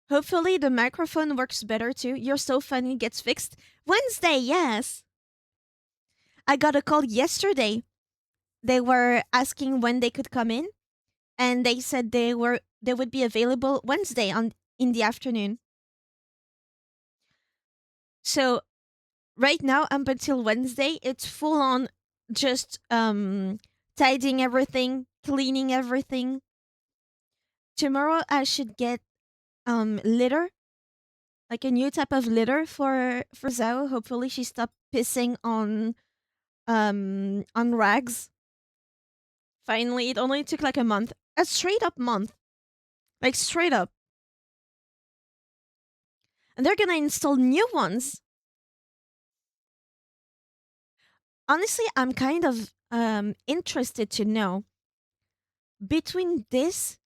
Hopefully the microphone works better too. You're So Funny gets fixed. Wednesday, yes. I got a call yesterday. They were asking when they could come in, and they said they would be available Wednesday in the afternoon. So right now, up until Wednesday, it's full on just tidying everything, cleaning everything. Tomorrow I should get litter, like a new type of litter for Zhao. Hopefully she stopped pissing on rags. Finally, it only took like a month. A straight up month. Like straight up. And they're gonna install new ones. Honestly, I'm kind of interested to know between this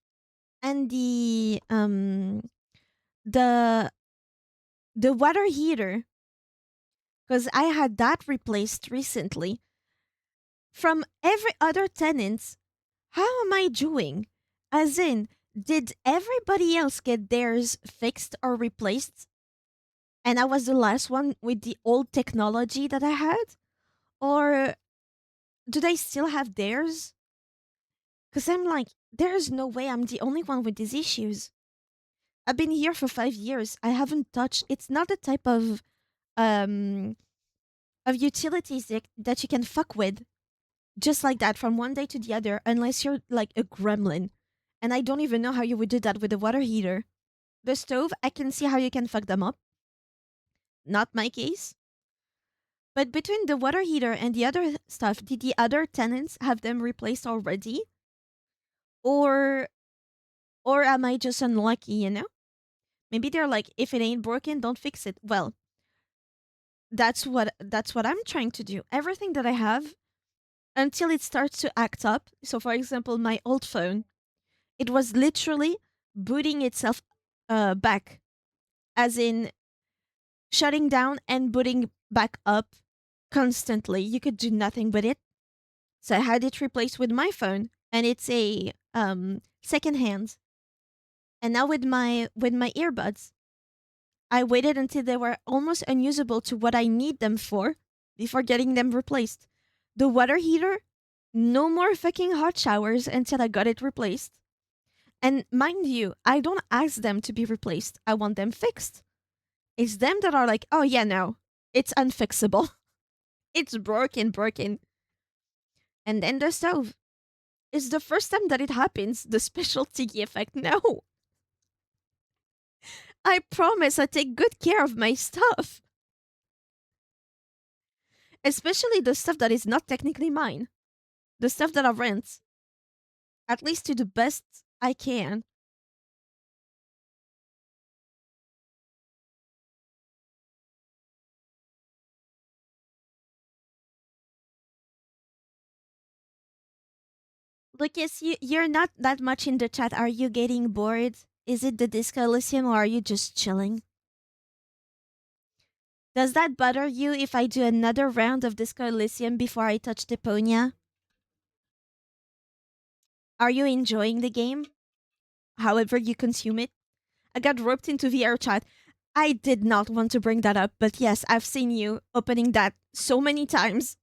and the water heater, because I had that replaced recently. From every other tenant, how am I doing? As in, did everybody else get theirs fixed or replaced? And I was the last one with the old technology that I had? Or do they still have theirs? Because I'm like, there's no way I'm the only one with these issues. I've been here for 5 years. I haven't touched. It's not the type um of utilities that you can fuck with just like that from one day to the other, unless you're like a gremlin. And I don't even know how you would do that with a water heater. The stove, I can see how you can fuck them up. Not my case. But between the water heater and the other stuff, did the other tenants have them replaced already? Or am I just unlucky, you know? Maybe they're like, if it ain't broken, don't fix it. Well, that's what I'm trying to do. Everything that I have until it starts to act up. So for example, my old phone, it was literally booting itself back, as in shutting down and booting back up constantly. You could do nothing with it. So I had it replaced with my phone, and it's a second hand. And now with my earbuds, I waited until they were almost unusable to what I need them for before getting them replaced. The water heater, no more fucking hot showers until I got it replaced. And mind you, I don't ask them to be replaced. I want them fixed. It's them that are like, oh yeah, no, it's unfixable. It's broken. And then the stove. It's the first time that it happens, the specialty effect. No. I promise I take good care of my stuff. Especially the stuff that is not technically mine. The stuff that I rent. At least to the best I can. Lucas, you're not that much in the chat. Are you getting bored? Is it the Disco Elysium or are you just chilling? Does that bother you if I do another round of Disco Elysium before I touch Deponia? Are you enjoying the game? However you consume it? I got roped into VR chat. I did not want to bring that up, but yes, I've seen you opening that so many times.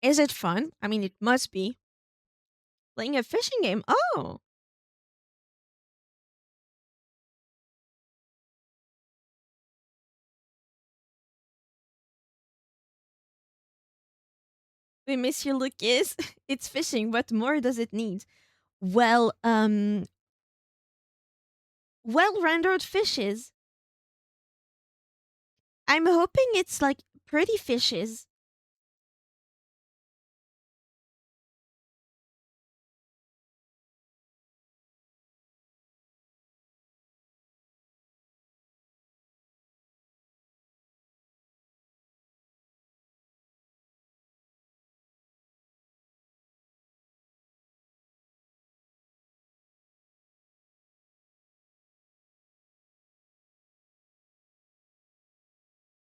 Is it fun? I mean, it must be. Playing a fishing game. Oh. We miss you, Lucas. It's fishing. What more does it need? Well, well-rendered fishes. I'm hoping it's like pretty fishes.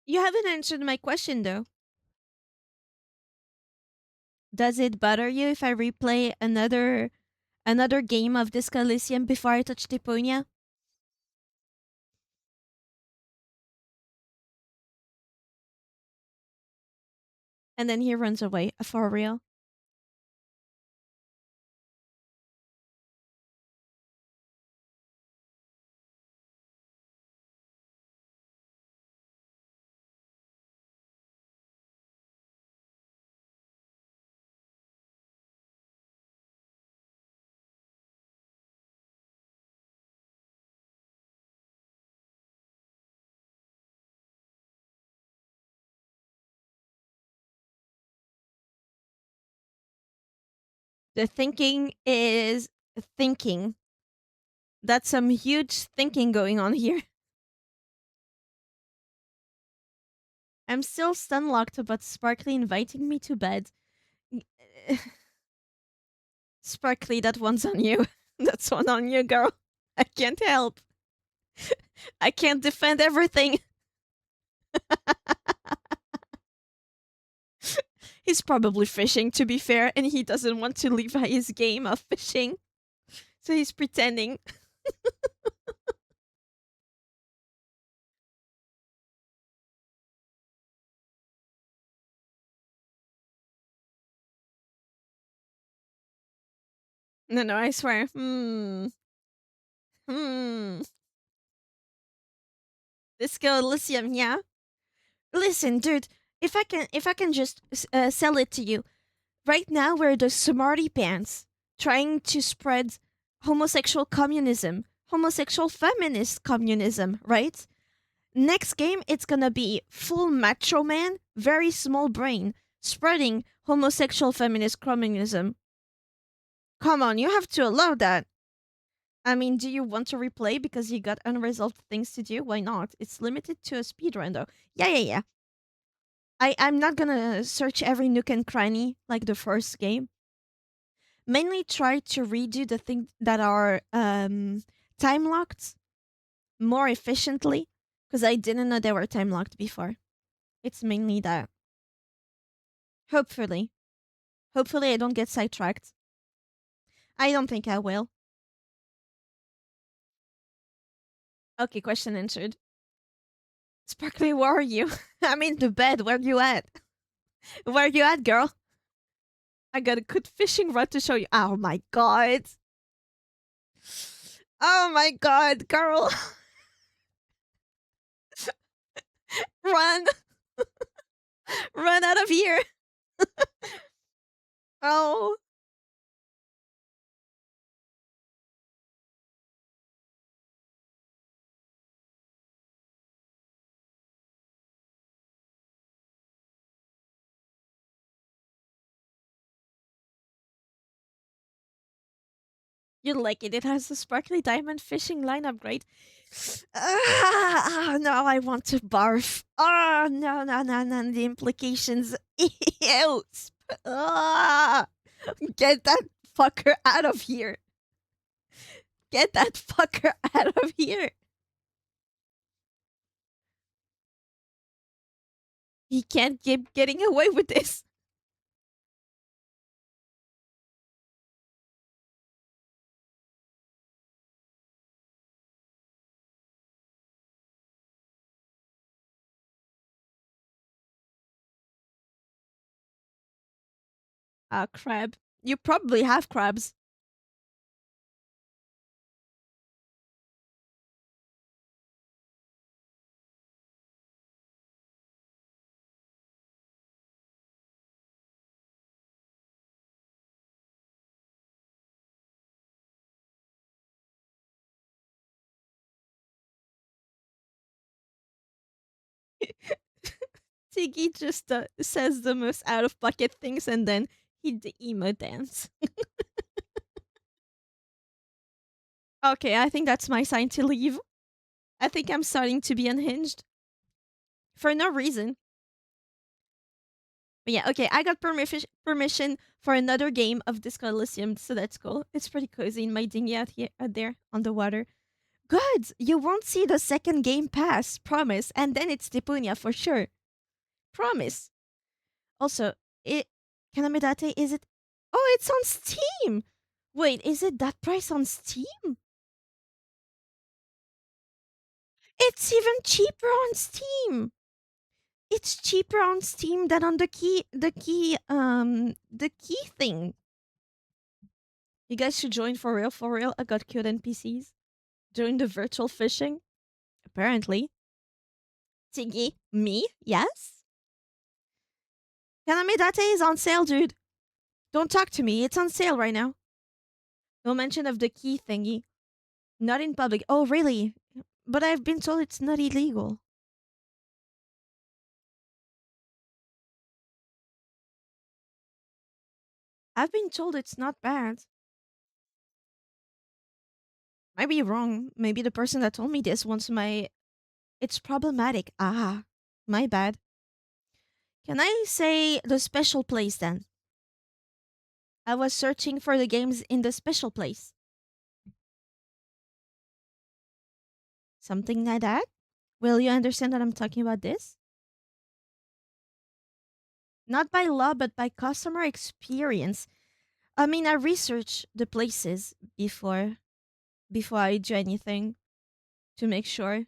You haven't answered my question though. Does it bother you if I replay another game of Disco Elysium before I touch Deponia? And then he runs away. For real. The thinking is thinking. That's some huge thinking going on here. I'm still stunlocked about Sparkly inviting me to bed. Sparkly, that one's on you. That's one on you, girl. I can't help. I can't defend everything. He's probably fishing, to be fair, and he doesn't want to leave his game of fishing. So he's pretending. No, I swear. Disco Elysium, yeah? Listen, dude, if I can just sell it to you. Right now we're the smarty pants trying to spread homosexual communism, homosexual feminist communism, right? Next game it's gonna be full macho man, very small brain, spreading homosexual feminist communism. Come on, you have to allow that. I mean, do you want to replay because you got unresolved things to do? Why not? It's limited to a speedrun though. Yeah. I'm not gonna search every nook and cranny like the first game. Mainly try to redo the things that are time locked more efficiently because I didn't know they were time locked before. It's mainly that. Hopefully. Hopefully I don't get sidetracked. I don't think I will. Okay, question answered. Sparkly, where are you? I'm in the bed. Where you at? Where you at, girl? I got a good fishing rod to show you. Oh my god. Oh my god, girl. Run. Run out of here. Oh. You like it. It has a sparkly diamond fishing line upgrade. No, I want to barf. No. The implications. Ew. Get that fucker out of here. Get that fucker out of here. He can't keep getting away with this. A crab. You probably have crabs. Tiggy just says the most out of pocket things and then hit the emo dance. Okay, I think that's my sign to leave. I think I'm starting to be unhinged. For no reason. But yeah, okay, I got permission for another game of Disco Elysium, so that's cool. It's pretty cozy in my dinghy out there on the water. Good! You won't see the second game pass, promise, and then it's Deponia for sure. Promise. Also, it Kanamedate, is it? Oh, it's on Steam! Wait, is it that price on Steam? It's even cheaper on Steam! It's cheaper on Steam than on the key thing. You guys should join for real, for real. I got cute NPCs. Join the virtual fishing. Apparently. Tiggy, me? Yes? Kanamedate is on sale, dude. Don't talk to me. It's on sale right now. No mention of the key thingy. Not in public. Oh, really? But I've been told it's not illegal. I've been told it's not bad. Might be wrong. Maybe the person that told me this wants my. It's problematic. Ah, my bad. Can I say the special place then? I was searching for the games in the special place. Something like that? Will you understand that I'm talking about this? Not by law, but by customer experience. I mean, I research the places before I do anything to make sure.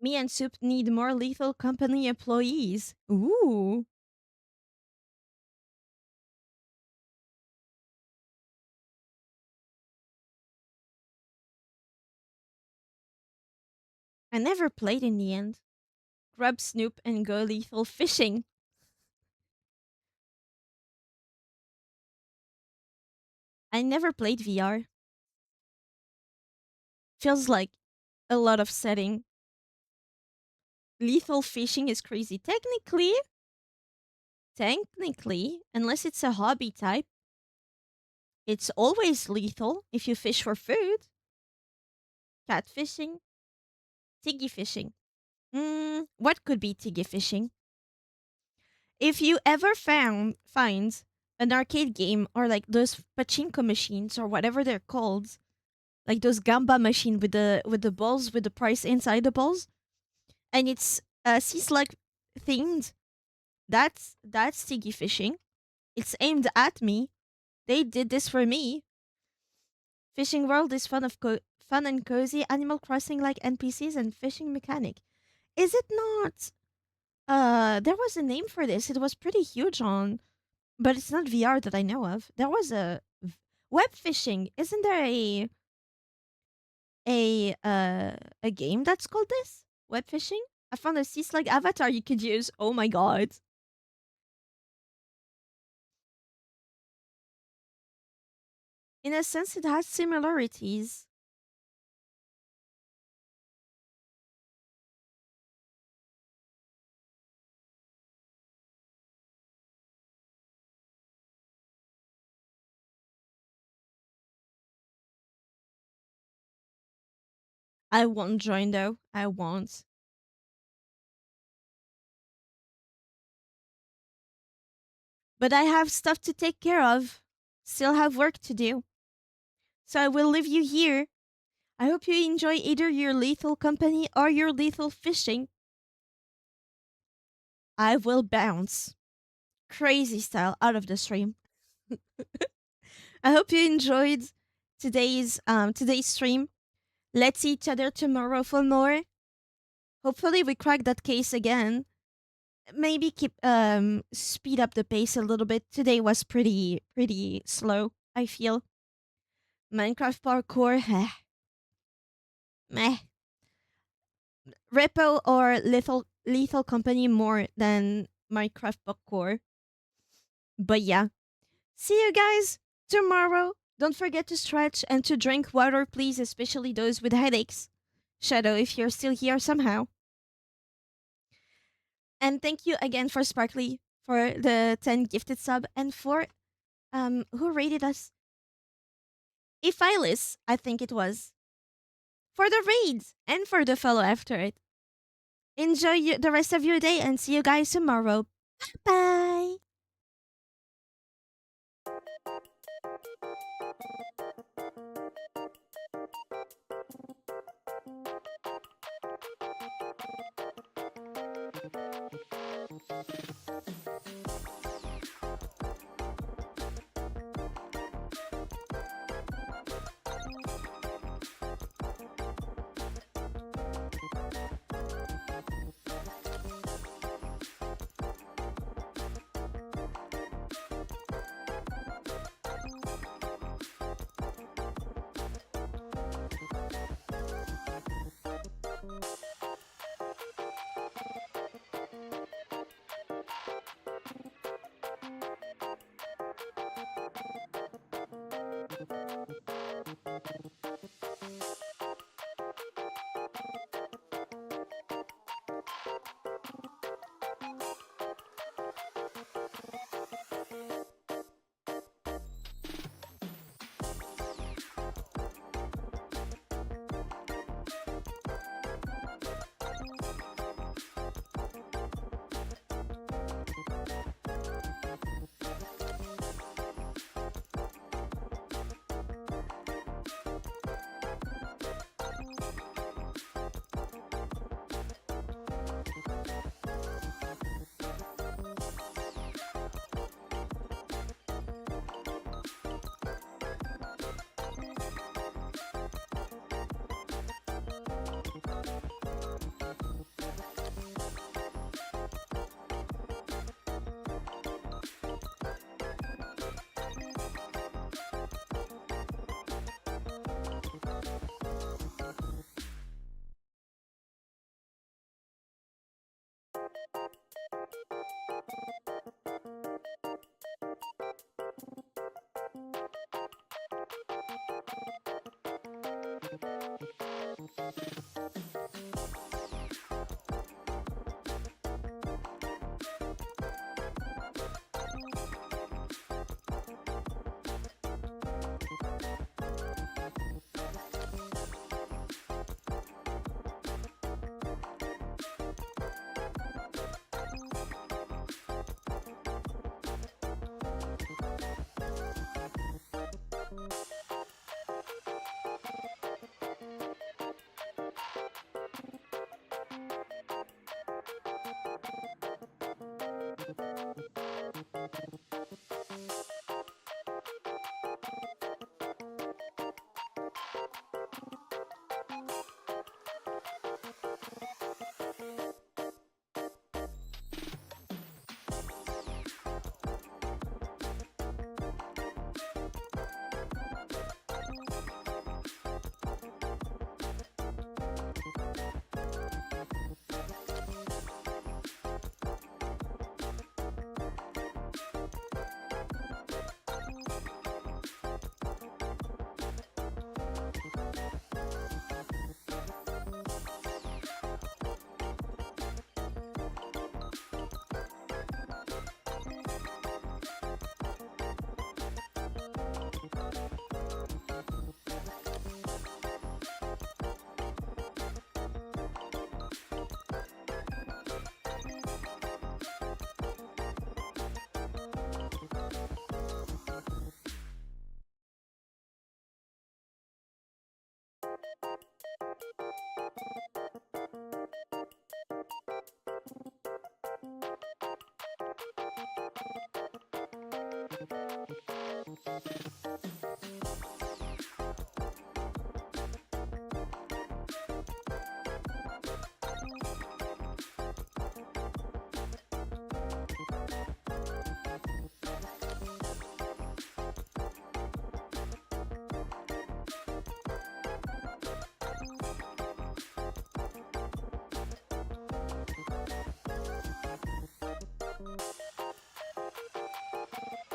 Me and Soup need more Lethal Company employees. Ooh. I never played in the end. Grab Snoop and go lethal fishing. I never played VR. Feels like a lot of setting. Lethal fishing is crazy. Technically, unless it's a hobby type, it's always lethal if you fish for food. Catfishing, tiggy fishing. What could be tiggy fishing? If you ever find an arcade game or like those pachinko machines or whatever they're called, like those gamba machine with the balls with the price inside the balls, and it's sea slug themed. That's tiggy fishing. It's aimed at me. They did this for me. Fishing World is fun and cozy, Animal Crossing like NPCs and fishing mechanic. Is it not? There was a name for this. It was pretty huge on, but it's not VR that I know of. There was web fishing. Isn't there a game that's called this? Web fishing? I found a sea slug avatar you could use. Oh my god. In a sense, it has similarities. I won't join though. I won't. But I have stuff to take care of. Still have work to do. So I will leave you here. I hope you enjoy either your lethal company or your lethal fishing. I will bounce. Crazy style out of the stream. I hope you enjoyed today's stream. Let's see each other tomorrow for more. Hopefully we crack that case again. Maybe keep speed up the pace a little bit. Today was pretty slow, I feel. Minecraft parkour, meh. Repo or Lethal Company more than Minecraft parkour. But yeah. See you guys tomorrow. Don't forget to stretch and to drink water, please, especially those with headaches. Shadow, if you're still here somehow. And thank you again for Sparkly for the 10 gifted sub and for who rated us? Ephilis, I think it was. For the raids and for the follow after it. Enjoy the rest of your day and see you guys tomorrow. Bye.